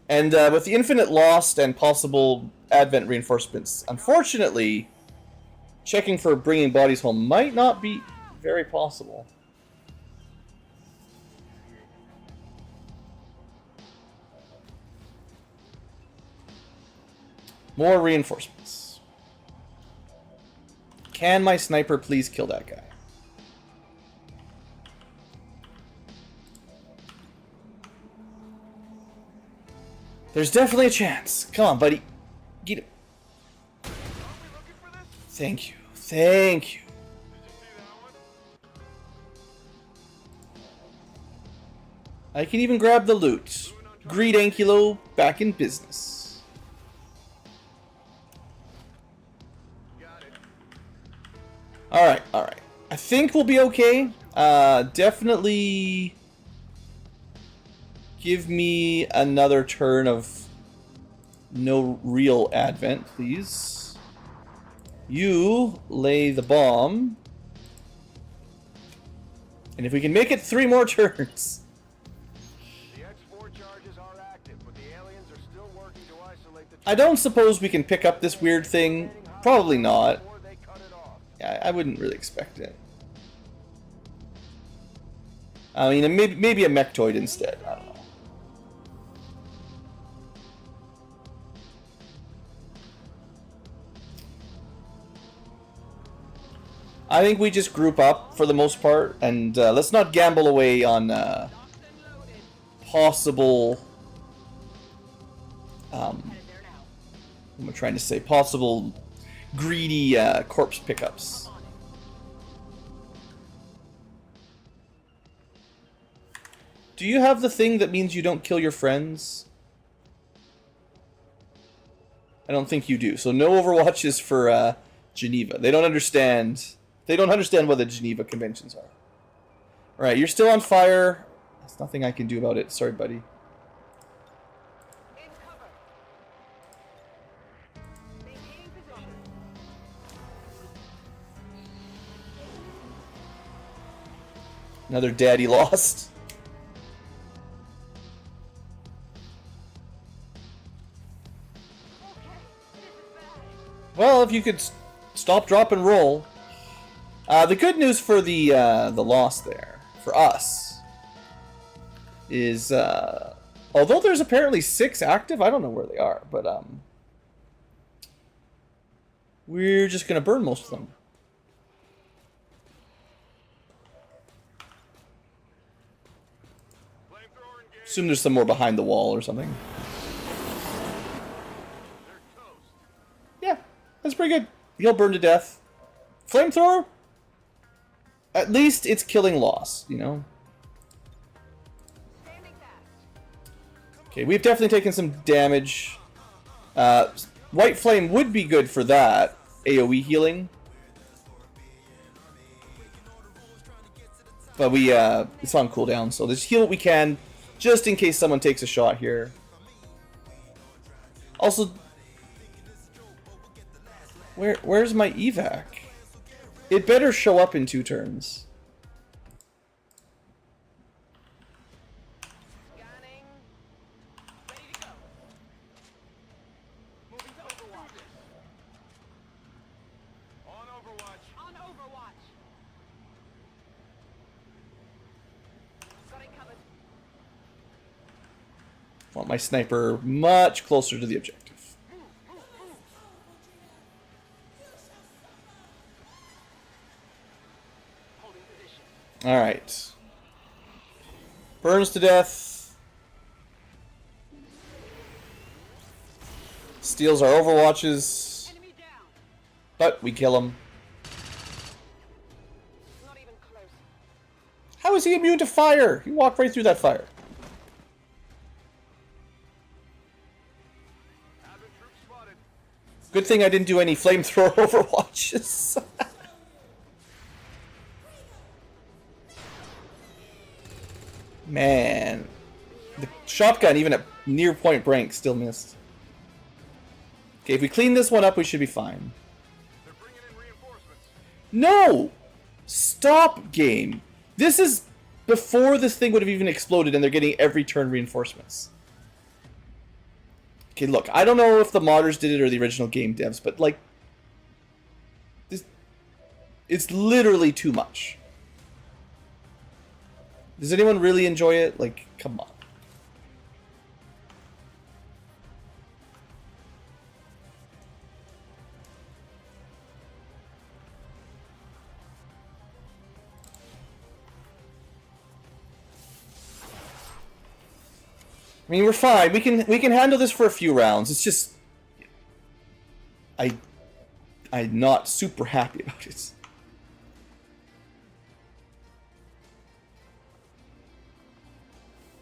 And with the infinite lost and possible advent reinforcements, unfortunately, checking for bringing bodies home might not be very possible. More reinforcements. Can my sniper please kill that guy? There's definitely a chance. Come on, buddy. Get him. Thank you. Thank you. I can even grab the loot. Greed Ankylo back in business. Alright, alright. I think we'll be okay. Definitely Give me another turn of no real advent, please. You lay the bomb. And if we can make it 3 more turns. The X4 charges are active, but the aliens are still working to isolate the I don't suppose we can pick up this weird thing. Probably not. before they cut it off. Yeah, I wouldn't really expect it. I mean, maybe a mechtoid instead. I don't know. I think we just group up for the most part, and let's not gamble away on possible. What am I trying to say? Possible greedy corpse pickups. Do you have the thing that means you don't kill your friends? I don't think you do. So no Overwatches for Geneva. They don't understand. They don't understand what the Geneva conventions are. Alright, you're still on fire. There's nothing I can do about it. Sorry, buddy. Another daddy lost. Well, if you could stop, drop, and roll. The good news for the loss there, for us, is although there's apparently 6 active, I don't know where they are, but we're just gonna burn most of them. Assume there's some more behind the wall or something. Yeah, that's pretty good. He'll burn to death. Flamethrower? At least it's killing loss, you know? Okay, we've definitely taken some damage. White Flame would be good for that. AoE healing. But we, it's on cooldown, so let's heal what we can, just in case someone takes a shot here. Also, where's my evac? It better show up in 2 turns. Scanning. Ready to go. Moving to Overwatch. On Overwatch. On Overwatch. Got it covered. Want my sniper much closer to the objective. Holding position. Alright. Burns to death. Steals our Overwatches. Enemy down. But we kill him. Not even close. How is he immune to fire? He walked right through that fire. Advent troops spotted. Good thing I didn't do any flamethrower Overwatches. Man. The shotgun, even at near point blank, still missed. Okay, if we clean this one up, we should be fine. They're bringing in reinforcements. No! Stop, game. This is before this thing would have even exploded, and they're getting every turn reinforcements. Okay, look, I don't know if the modders did it or the original game devs, but, like, this, it's literally too much. Does anyone really enjoy it? Like, come on. I mean, we're fine. We can handle this for a few rounds. It's just I'm not super happy about it.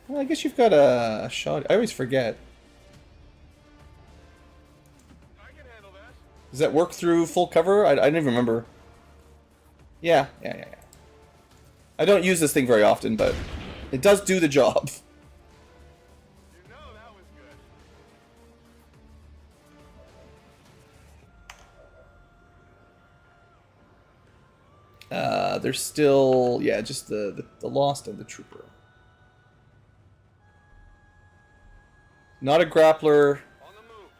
Well, I guess you've got a shot. I always forget. I can handle that. Does that work through full cover? I don't even remember. Yeah. I don't use this thing very often, but it does do the job. There's still, yeah, just the lost of the trooper. Not a grappler. On the move.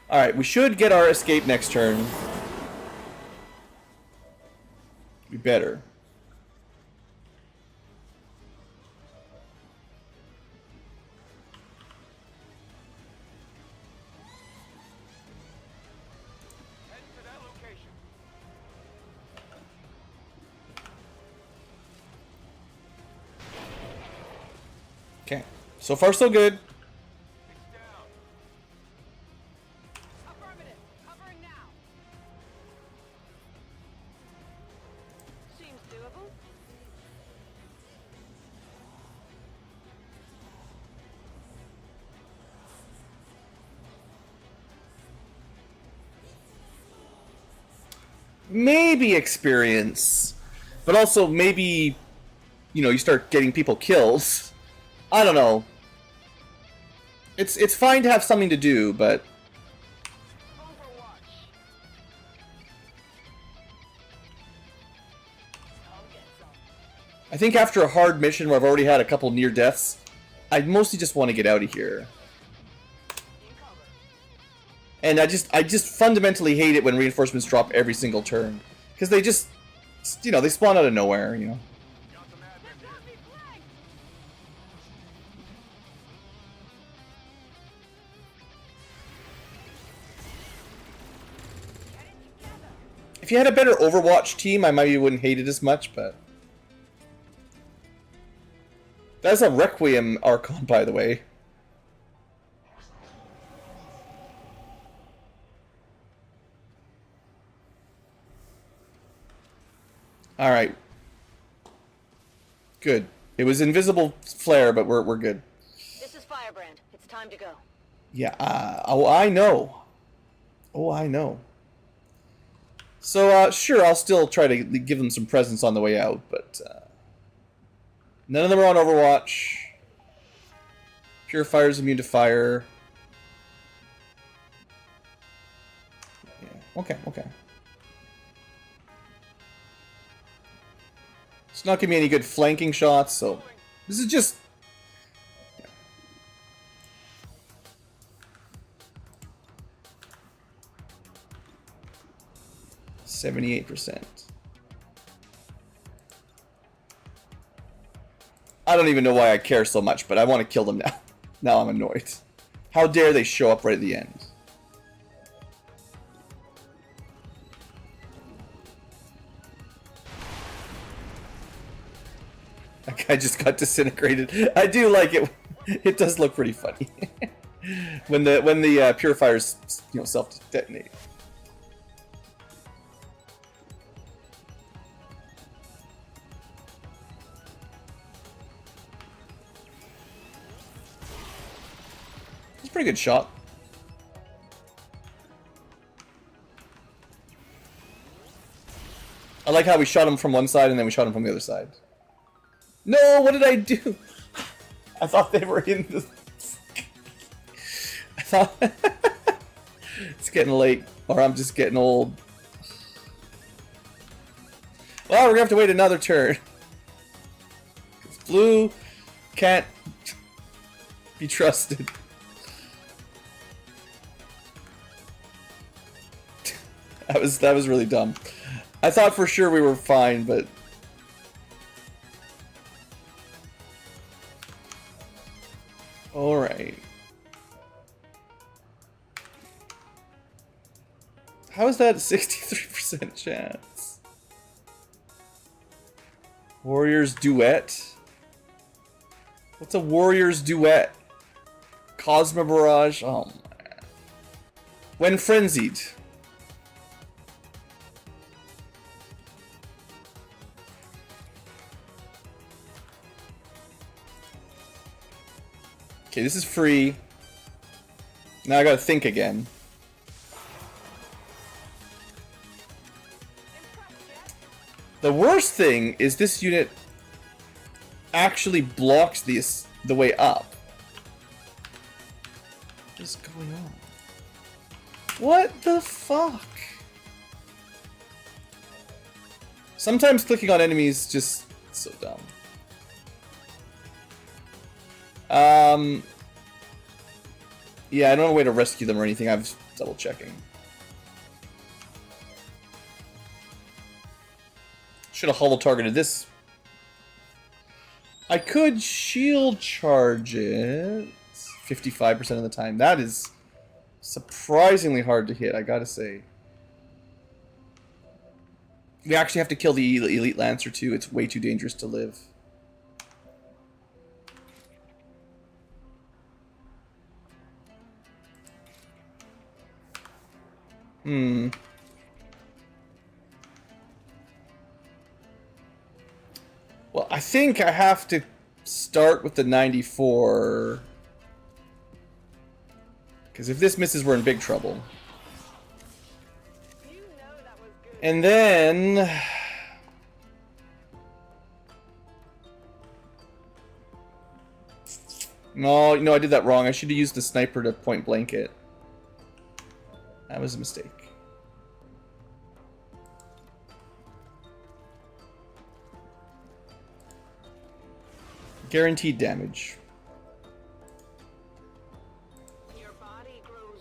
Alright, we should get our escape next turn. We better. Head to that location. Okay. So far, so good. It's down. Affirmative. Covering now. Seems doable. Maybe experience, but also maybe, you know, you start getting people killed. I don't know. It's fine to have something to do, but Overwatch. Come get some. I think after a hard mission where I've already had a couple near deaths, I mostly just want to get out of here. In cover. And I just fundamentally hate it when reinforcements drop every single turn, because they just, you know, they spawn out of nowhere, you know. Got some admin here. Got me flanked. Get it together. If you had a better Overwatch team, I maybe wouldn't hate it as much, but that's a Requiem Archon, by the way. Alright. Good. It was invisible flare, but we're good. This is Firebrand. It's time to go. Yeah, oh, I know. Oh, I know. So, sure, I'll still try to give them some presents on the way out, but, none of them are on Overwatch. Purifier's immune to fire. Yeah, okay, okay. It's not gonna be any good flanking shots, so this is just. Yeah. 78%. I don't even know why I care so much, but I want to kill them now. Now I'm annoyed. How dare they show up right at the end? That guy just got disintegrated. I do like it. It does look pretty funny when the purifiers, you know, self-detonate. It's a pretty good shot. I like how we shot him from one side and then we shot him from the other side. No, what did I do? I thought they were in the... I thought... It's getting late, or I'm just getting old. Well, we're gonna have to wait another turn. 'Cause blue can't be trusted. That was really dumb. I thought for sure we were fine, but... Alright. How is that a 63% chance? Warriors Duet? What's a Warriors Duet? Cosmo Barrage? Oh man. When Frenzied. Okay, this is free. Now I gotta think again. The worst thing is this unit actually blocks the way up. What is going on? What the fuck? Sometimes clicking on enemies just so dumb. Yeah, I don't know a way to rescue them or anything. I was double checking. Should have holo targeted this. I could shield charge it 55% of the time. That is surprisingly hard to hit, I gotta say. We actually have to kill the Elite Lancer too. It's way too dangerous to live. Well, I think I have to start with the 94. Because if this misses, we're in big trouble. And then... No, I did that wrong. I should have used the sniper to point blank it. That was a mistake. Guaranteed damage.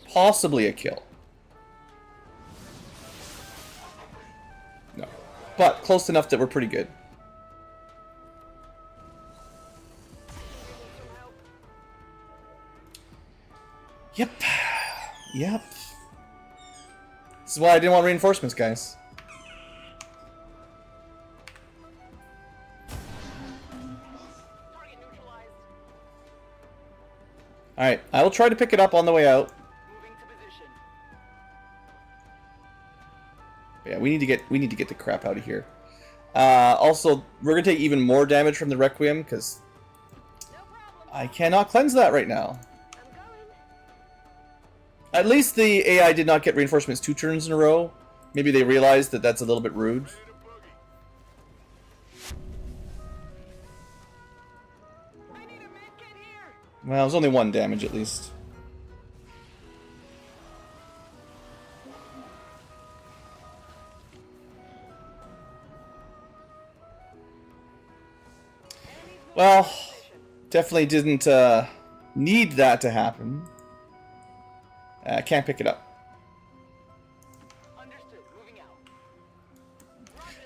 Possibly a kill. No. But close enough that we're pretty good. Yep. Yep. This is why I didn't want reinforcements, guys. Alright, I will try to pick it up on the way out. Yeah, we need to get the crap out of here. Also, we're gonna take even more damage from the Requiem because I cannot cleanse that right now. At least the AI did not get reinforcements 2 turns in a row. Maybe they realized that that's a little bit rude. Well, it was only 1 damage at least. Well, definitely didn't need that to happen. I can't pick it up.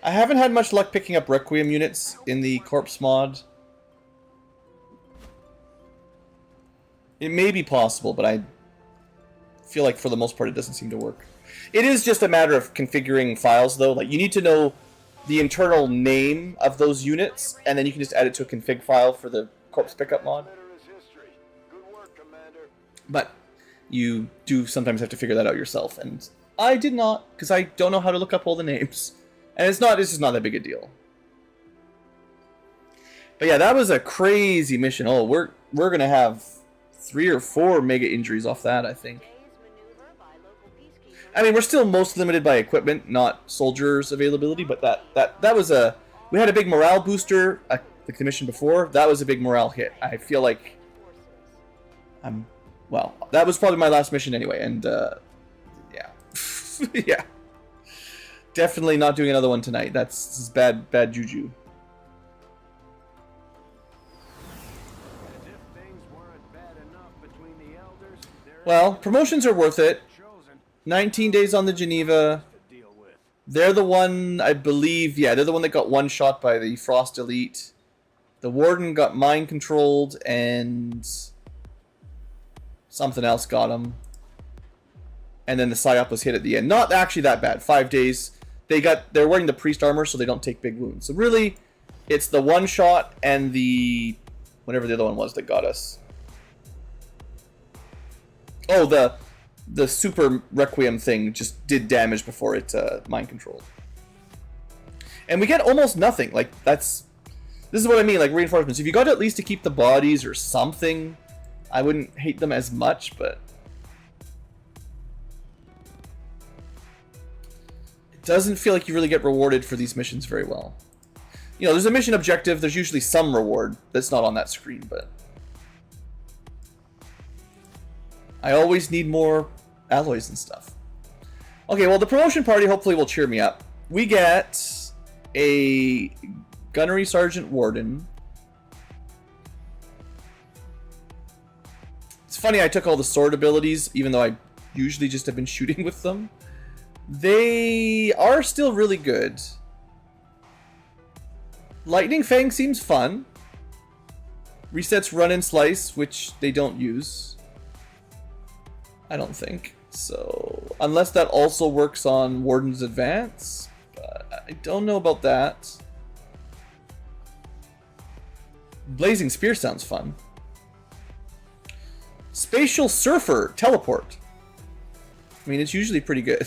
I haven't had much luck picking up Requiem units in the Corpse mod. It may be possible, but I feel like for the most part it doesn't seem to work. It is just a matter of configuring files, though. Like, you need to know the internal name of those units, and then you can just add it to a config file for the Corpse pickup mod. But you do sometimes have to figure that out yourself, and I did not, because I don't know how to look up all the names. And it's just not that big a deal. But yeah, that was a crazy mission. Oh, we're gonna have 3 or 4 mega injuries off that, I think. I mean, we're still most limited by equipment, not soldiers availability, but that was a... We had a big morale booster, like the mission before. That was a big morale hit. I feel like... Well, that was probably my last mission anyway, and, yeah. Yeah. Definitely not doing another one tonight. This is bad juju. Well, promotions are worth it. 19 days on the Geneva. They're the one, I believe, yeah, they're the one that got one shot by the Frost Elite. The Warden got mind controlled, and something else got him. And then the Psyop was hit at the end. Not actually that bad. 5 days. They're wearing the Priest armor, so they don't take big wounds. So really, it's the one shot and the whatever the other one was that got us. Oh, the super Requiem thing just did damage before it mind controlled. And we get almost nothing. Like, this is what I mean, like reinforcements. If you got at least to keep the bodies or something, I wouldn't hate them as much, but it doesn't feel like you really get rewarded for these missions very well. You know, there's a mission objective, there's usually some reward that's not on that screen, but I always need more alloys and stuff. Okay, well, the promotion party hopefully will cheer me up. We get a Gunnery Sergeant Warden. It's funny, I took all the sword abilities, even though I usually just have been shooting with them. They are still really good. Lightning Fang seems fun. Resets Run and Slice, which they don't use. I don't think. So, unless that also works on Warden's Advance. But I don't know about that. Blazing Spear sounds fun. Spatial Surfer Teleport. I mean, it's usually pretty good.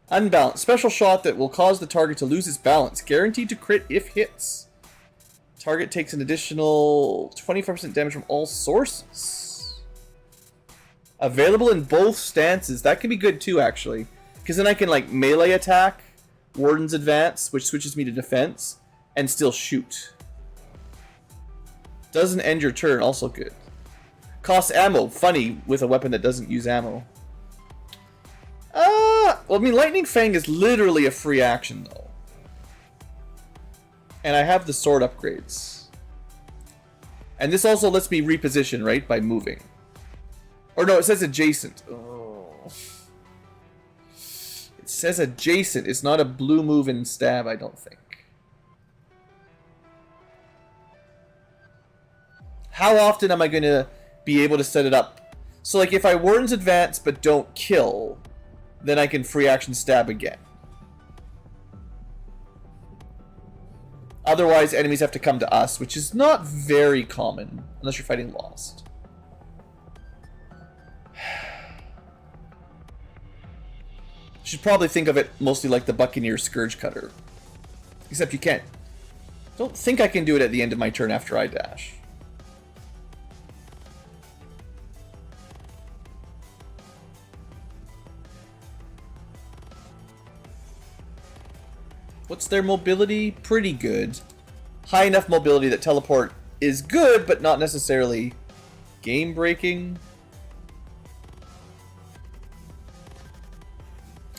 Unbalanced. Special shot that will cause the target to lose its balance. Guaranteed to crit if hits. Target takes an additional 25% damage from all sources. Available in both stances. That can be good too, actually. Because then I can, like, melee attack Warden's Advance, which switches me to defense, and still shoot. Doesn't end your turn. Also good. Costs ammo. Funny with a weapon that doesn't use ammo. Well, I mean, Lightning Fang is literally a free action, though. And I have the sword upgrades. And this also lets me reposition, right? By moving. Or no, it says adjacent. Oh. It says adjacent. It's not a blue move and stab, I don't think. How often am I going to be able to set it up? So, like, if I Warden's Advance but don't kill, then I can free action stab again. Otherwise, enemies have to come to us, which is not very common, unless you're fighting Lost. Should probably think of it mostly like the Buccaneer Scourge Cutter. Except you can't. Don't think I can do it at the end of my turn after I dash. What's their mobility? Pretty good. High enough mobility that teleport is good, but not necessarily game-breaking.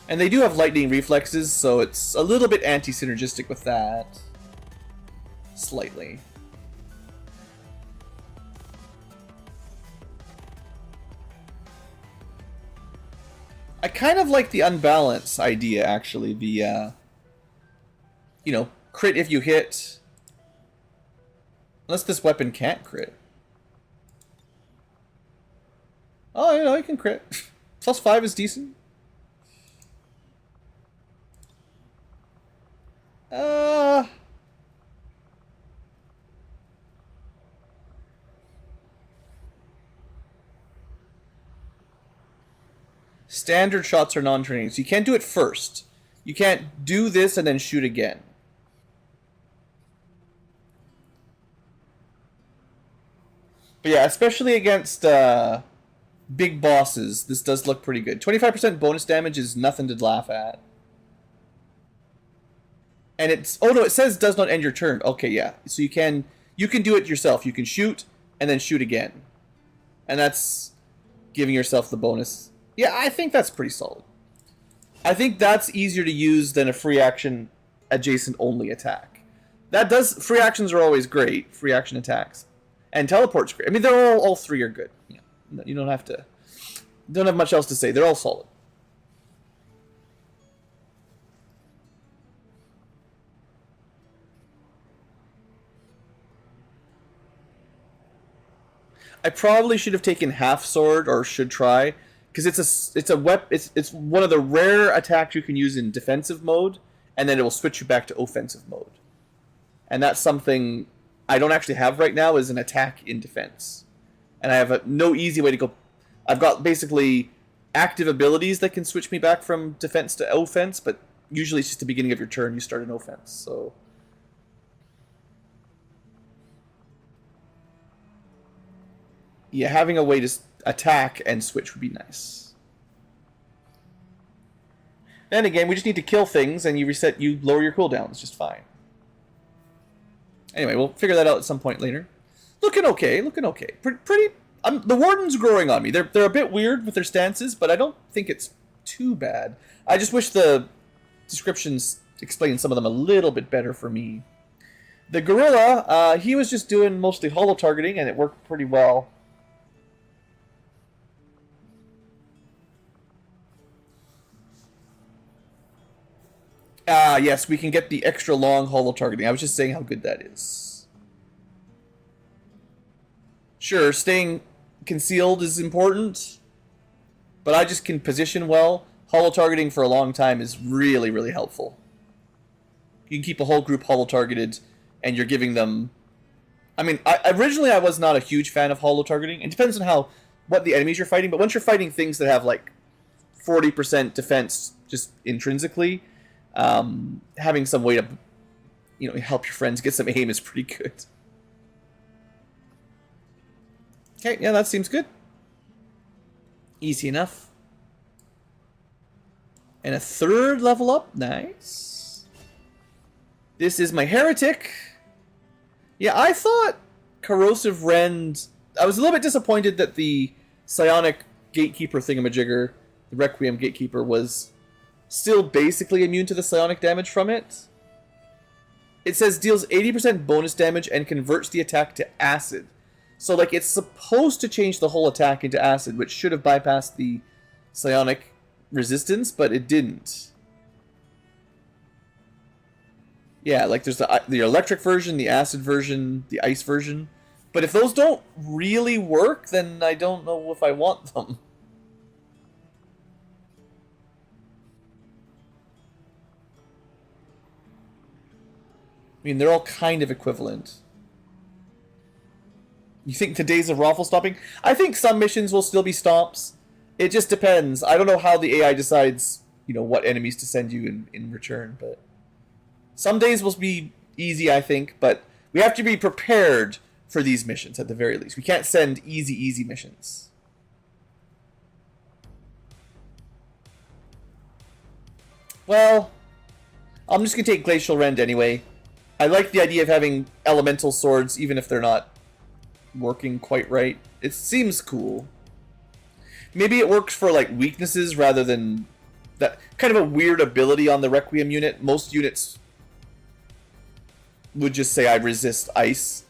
And they do have lightning reflexes, so it's a little bit anti-synergistic with that. Slightly. I kind of like the unbalance idea, actually. The, you know, crit if you hit. Unless this weapon can't crit. Oh, you know, it can crit. +5 is decent. Standard shots are non-training, so you can't do it first. You can't do this and then shoot again. But yeah, especially against big bosses, this does look pretty good. 25% bonus damage is nothing to laugh at. And it's... Oh no, it says does not end your turn. Okay, yeah. So you can do it yourself. You can shoot and then shoot again. And that's giving yourself the bonus. Yeah, I think that's pretty solid. I think that's easier to use than a free action adjacent only attack. Free actions are always great, free action attacks. And teleport's great. I mean, they're all three are good. Yeah. You don't have much else to say. They're all solid. I probably should have taken half sword, or should try, because it's one of the rare attacks you can use in defensive mode, and then it will switch you back to offensive mode. And that's something I don't actually have right now, is an attack in defense. And I have no easy way to go. I've got basically active abilities that can switch me back from defense to offense, but usually it's just the beginning of your turn, you start an offense, so... Yeah, having a way to attack and switch would be nice. Then again, we just need to kill things, and you lower your cooldowns just fine. Anyway, we'll figure that out at some point later. Looking okay, looking okay. Pretty. The Warden's growing on me. They're a bit weird with their stances, but I don't think it's too bad. I just wish the descriptions explained some of them a little bit better for me. The gorilla, he was just doing mostly holo targeting, and it worked pretty well. Yes, we can get the extra long holo targeting. I was just saying how good that is. Sure, staying concealed is important, but I just can position well. Holo targeting for a long time is really, really helpful. You can keep a whole group holo targeted, and you're giving them... I mean, originally I was not a huge fan of holo targeting. It depends on what the enemies you're fighting, but once you're fighting things that have like 40% defense just intrinsically, having some way to, help your friends get some aim is pretty good. Okay, yeah, that seems good. Easy enough. And a third level up, nice. This is my heretic. Yeah, I thought corrosive rend. I was a little bit disappointed that the psionic gatekeeper thingamajigger, the Requiem gatekeeper, was still basically immune to the psionic damage from it. It says deals 80% bonus damage and converts the attack to acid. So, like, it's supposed to change the whole attack into acid, which should have bypassed the psionic resistance, but it didn't. Yeah, like, there's the electric version, the acid version, the ice version. But if those don't really work, then I don't know if I want them. I mean, they're all kind of equivalent. You think today's a raffle stopping? I think some missions will still be stomps. It just depends. I don't know how the AI decides, what enemies to send you in return, but some days will be easy, I think, but we have to be prepared for these missions at the very least. We can't send easy missions. Well, I'm just going to take Glacial Rend anyway. I like the idea of having elemental swords, even if they're not working quite right. It seems cool. Maybe it works for like weaknesses rather than that kind of a weird ability on the Requiem unit. Most units would just say I resist ice,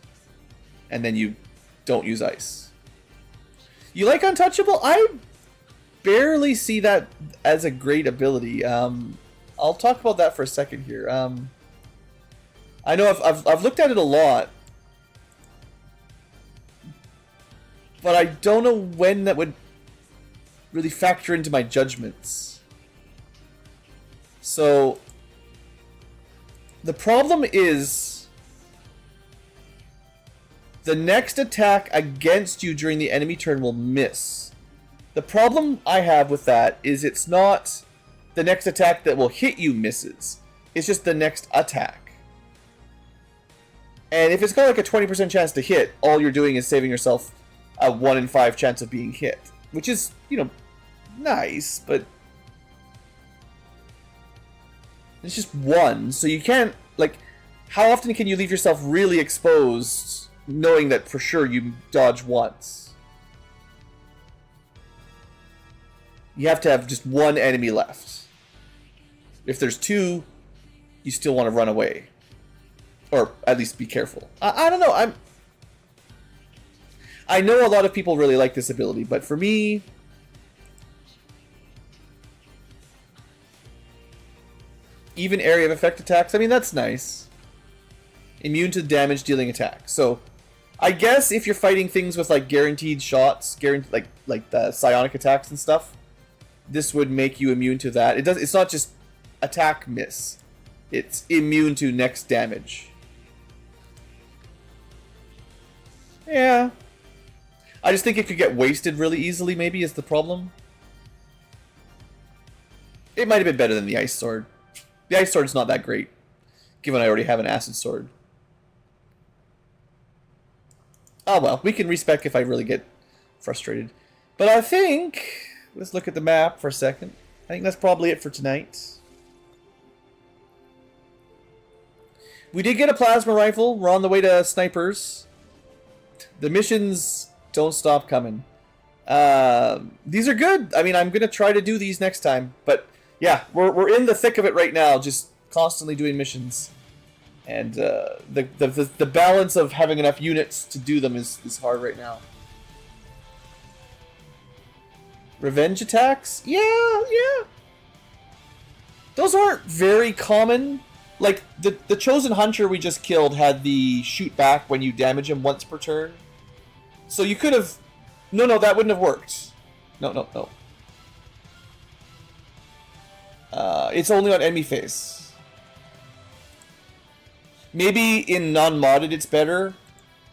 and then you don't use ice. You like Untouchable? I barely see that as a great ability. I'll talk about that for a second here. I know I've looked at it a lot, but I don't know when that would really factor into my judgments. So the problem is the next attack against you during the enemy turn will miss. The problem I have with that is it's not the next attack that will hit you misses. It's just the next attack. And if it's got like a 20% chance to hit, all you're doing is saving yourself a 1 in 5 chance of being hit. Which is, nice, but it's just 1. So you can't, how often can you leave yourself really exposed knowing that for sure you dodge once? You have to have just 1 enemy left. If there's 2, you still want to run away. Or at least be careful. I don't know. I know a lot of people really like this ability, but for me, even area of effect attacks, I mean, that's nice. Immune to damage dealing attacks. So, I guess if you're fighting things with guaranteed shots, like the psionic attacks and stuff, this would make you immune to that. It's not just attack miss. It's immune to next damage. Yeah. I just think it could get wasted really easily, maybe, is the problem. It might have been better than the Ice Sword. The Ice Sword's not that great, given I already have an Acid Sword. Oh well, we can respec if I really get frustrated. But I think... Let's look at the map for a second. I think that's probably it for tonight. We did get a plasma rifle. We're on the way to snipers. The missions don't stop coming. These are good. I mean, I'm gonna try to do these next time. But yeah, we're in the thick of it right now, just constantly doing missions. And the balance of having enough units to do them is hard right now. Revenge attacks? Yeah. Those aren't very common. Like, the Chosen Hunter we just killed had the shoot back when you damage him once per turn. So you could have... No, that wouldn't have worked. No. It's only on enemy phase. Maybe in non-modded it's better.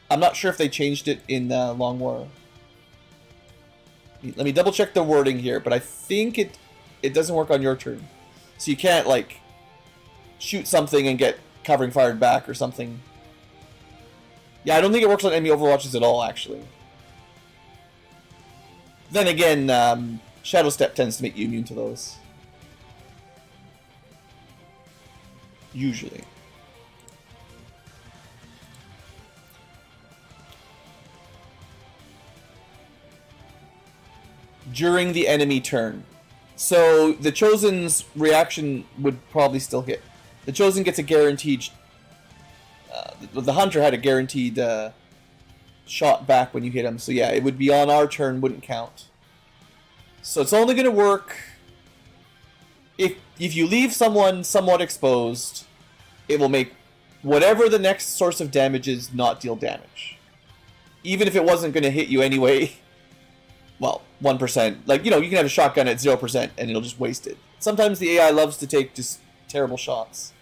I'm not sure if they changed it in Long War. Let me double check the wording here, but I think it doesn't work on your turn. So you can't, like, shoot something and get covering fired back or something. Yeah, I don't think it works on enemy overwatches at all, actually. Then again, Shadow Step tends to make you immune to those. Usually. During the enemy turn. So the Chosen's reaction would probably still hit. The Chosen gets a guaranteed... the Hunter had a guaranteed shot back when you hit him. So yeah, it would be on our turn, wouldn't count. So it's only going to work if you leave someone somewhat exposed. It will make whatever the next source of damage is not deal damage. Even if it wasn't going to hit you anyway. Well, 1%. Like, you know, you can have a shotgun at 0% and it'll just waste it. Sometimes the AI loves to take just terrible shots.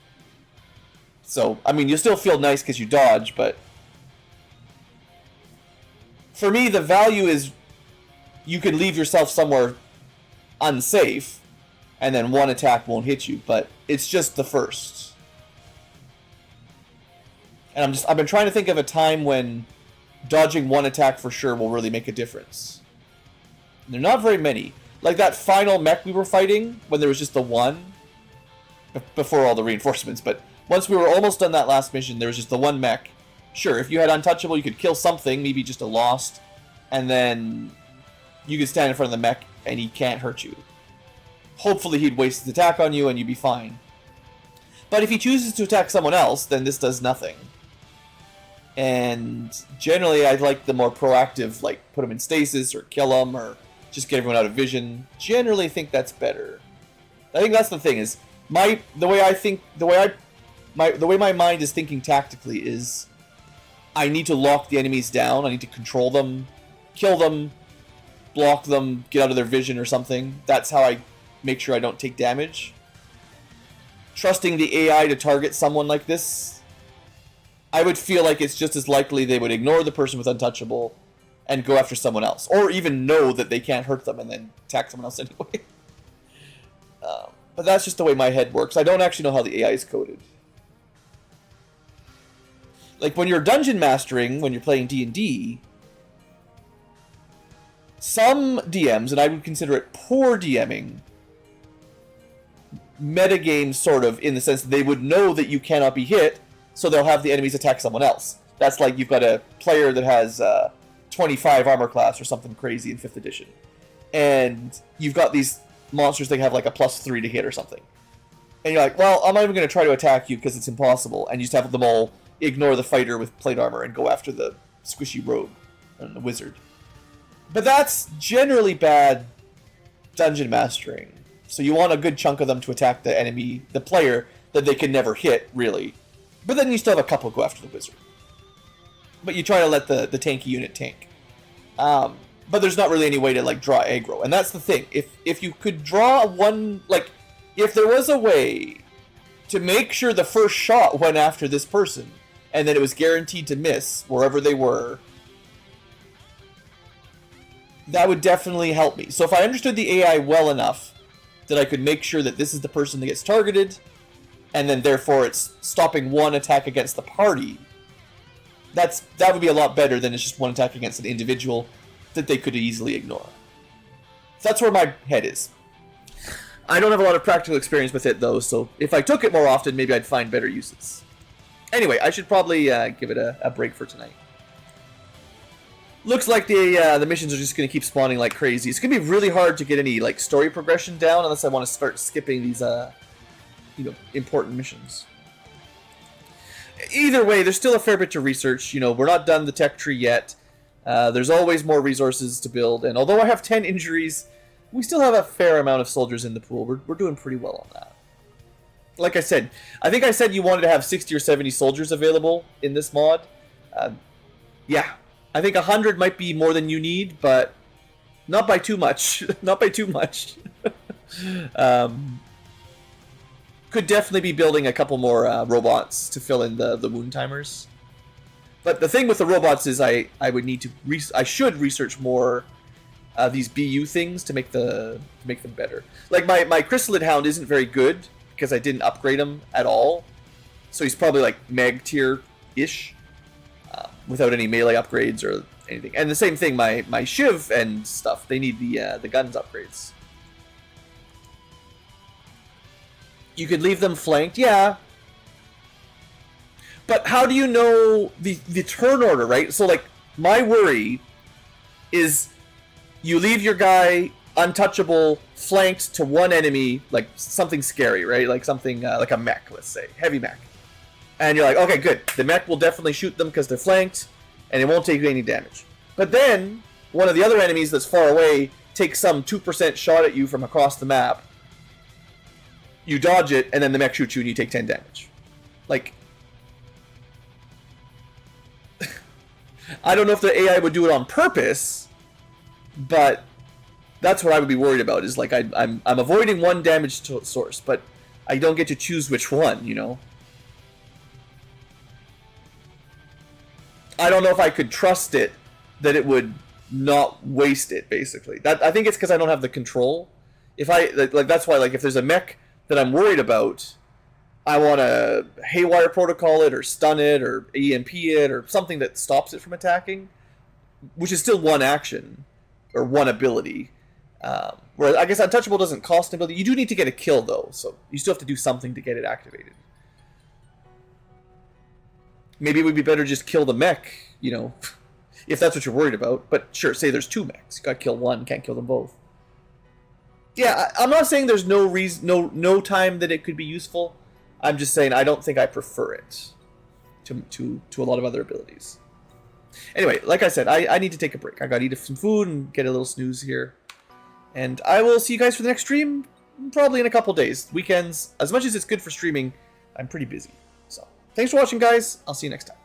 So, I mean, you'll still feel nice because you dodge, but... For me, the value is you can leave yourself somewhere unsafe and then one attack won't hit you, but it's just the first. And I've been trying to think of a time when dodging one attack for sure will really make a difference. They're not very many. Like that final mech we were fighting, when there was just the one, before all the reinforcements, but once we were almost done that last mission, there was just the one mech. Sure, if you had Untouchable, you could kill something, maybe just a Lost, and then you could stand in front of the mech and he can't hurt you. Hopefully he'd waste his attack on you and you'd be fine. But if he chooses to attack someone else, then this does nothing. And generally I like the more proactive, like put him in stasis or kill him or just get everyone out of vision. Generally think that's better. I think that's the thing is the way my mind is thinking tactically is I need to lock the enemies down. I need to control them, kill them, block them, get out of their vision or something. That's how I make sure I don't take damage. Trusting the AI to target someone like this, I would feel like it's just as likely they would ignore the person with Untouchable and go after someone else. Or even know that they can't hurt them and then attack someone else anyway. But that's just the way my head works. I don't actually know how the AI is coded. Like when you're dungeon mastering, when you're playing D&D, some DMs, and I would consider it poor DMing, metagame sort of, in the sense that they would know that you cannot be hit, so they'll have the enemies attack someone else. That's like you've got a player that has 25 armor class or something crazy in 5th edition. And you've got these monsters that have like a +3 to hit or something. And you're like, well, I'm not even going to try to attack you because it's impossible. And you just have them all ignore the fighter with plate armor and go after the squishy rogue and the wizard. But that's generally bad dungeon mastering. So you want a good chunk of them to attack the enemy, the player, that they can never hit, really. But then you still have a couple go after the wizard. But you try to let the tanky unit tank. But there's not really any way to like draw aggro. And that's the thing. If you could draw one, like, if there was a way to make sure the first shot went after this person, and then it was guaranteed to miss wherever they were, that would definitely help me. So if I understood the AI well enough that I could make sure that this is the person that gets targeted, and then therefore it's stopping one attack against the party, that would be a lot better than it's just one attack against an individual that they could easily ignore. So that's where my head is. I don't have a lot of practical experience with it, though, so if I took it more often, maybe I'd find better uses. Anyway, I should probably give it a break for tonight. Looks like the missions are just going to keep spawning like crazy. It's going to be really hard to get any like story progression down unless I want to start skipping these important missions. Either way, there's still a fair bit to research. We're not done the tech tree yet. There's always more resources to build, and although I have 10 injuries, we still have a fair amount of soldiers in the pool. We're doing pretty well on that. Like I said, I think I said you wanted to have 60 or 70 soldiers available in this mod. Yeah. I think 100 might be more than you need, but not by too much. Not by too much. Could definitely be building a couple more robots to fill in the wound timers. But the thing with the robots is I would need to I should research more these BU things to make them better. Like my Chrysalid Hound isn't very good because I didn't upgrade him at all, so he's probably like Meg tier-ish. Without any melee upgrades or anything. And the same thing, my Shiv and stuff, they need the guns upgrades. You could leave them flanked, yeah. But how do you know the turn order, right? So, like, my worry is you leave your guy untouchable, flanked to one enemy, like something scary, right? Like something, like a mech, let's say. Heavy mech. And you're like, okay, good. The mech will definitely shoot them because they're flanked, and it won't take any damage. But then, one of the other enemies that's far away takes some 2% shot at you from across the map. You dodge it, and then the mech shoots you, and you take 10 damage. Like, I don't know if the AI would do it on purpose, but that's what I would be worried about. Is like I'm avoiding one damage source, but I don't get to choose which one. I don't know if I could trust it that it would not waste it, basically. I think it's because I don't have the control. If that's why, like, if there's a mech that I'm worried about, I want to haywire protocol it, or stun it, or EMP it, or something that stops it from attacking, which is still one action, or one ability. Whereas, I guess Untouchable doesn't cost an ability. You do need to get a kill, though, so you still have to do something to get it activated. Maybe it would be better just kill the mech, if that's what you're worried about. But sure, say there's two mechs. You gotta kill one, can't kill them both. Yeah, I'm not saying there's no reason, no time that it could be useful. I'm just saying I don't think I prefer it to a lot of other abilities. Anyway, like I said, I need to take a break. I gotta eat some food and get a little snooze here. And I will see you guys for the next stream, probably in a couple days. Weekends, as much as it's good for streaming, I'm pretty busy. So, thanks for watching, guys. I'll see you next time.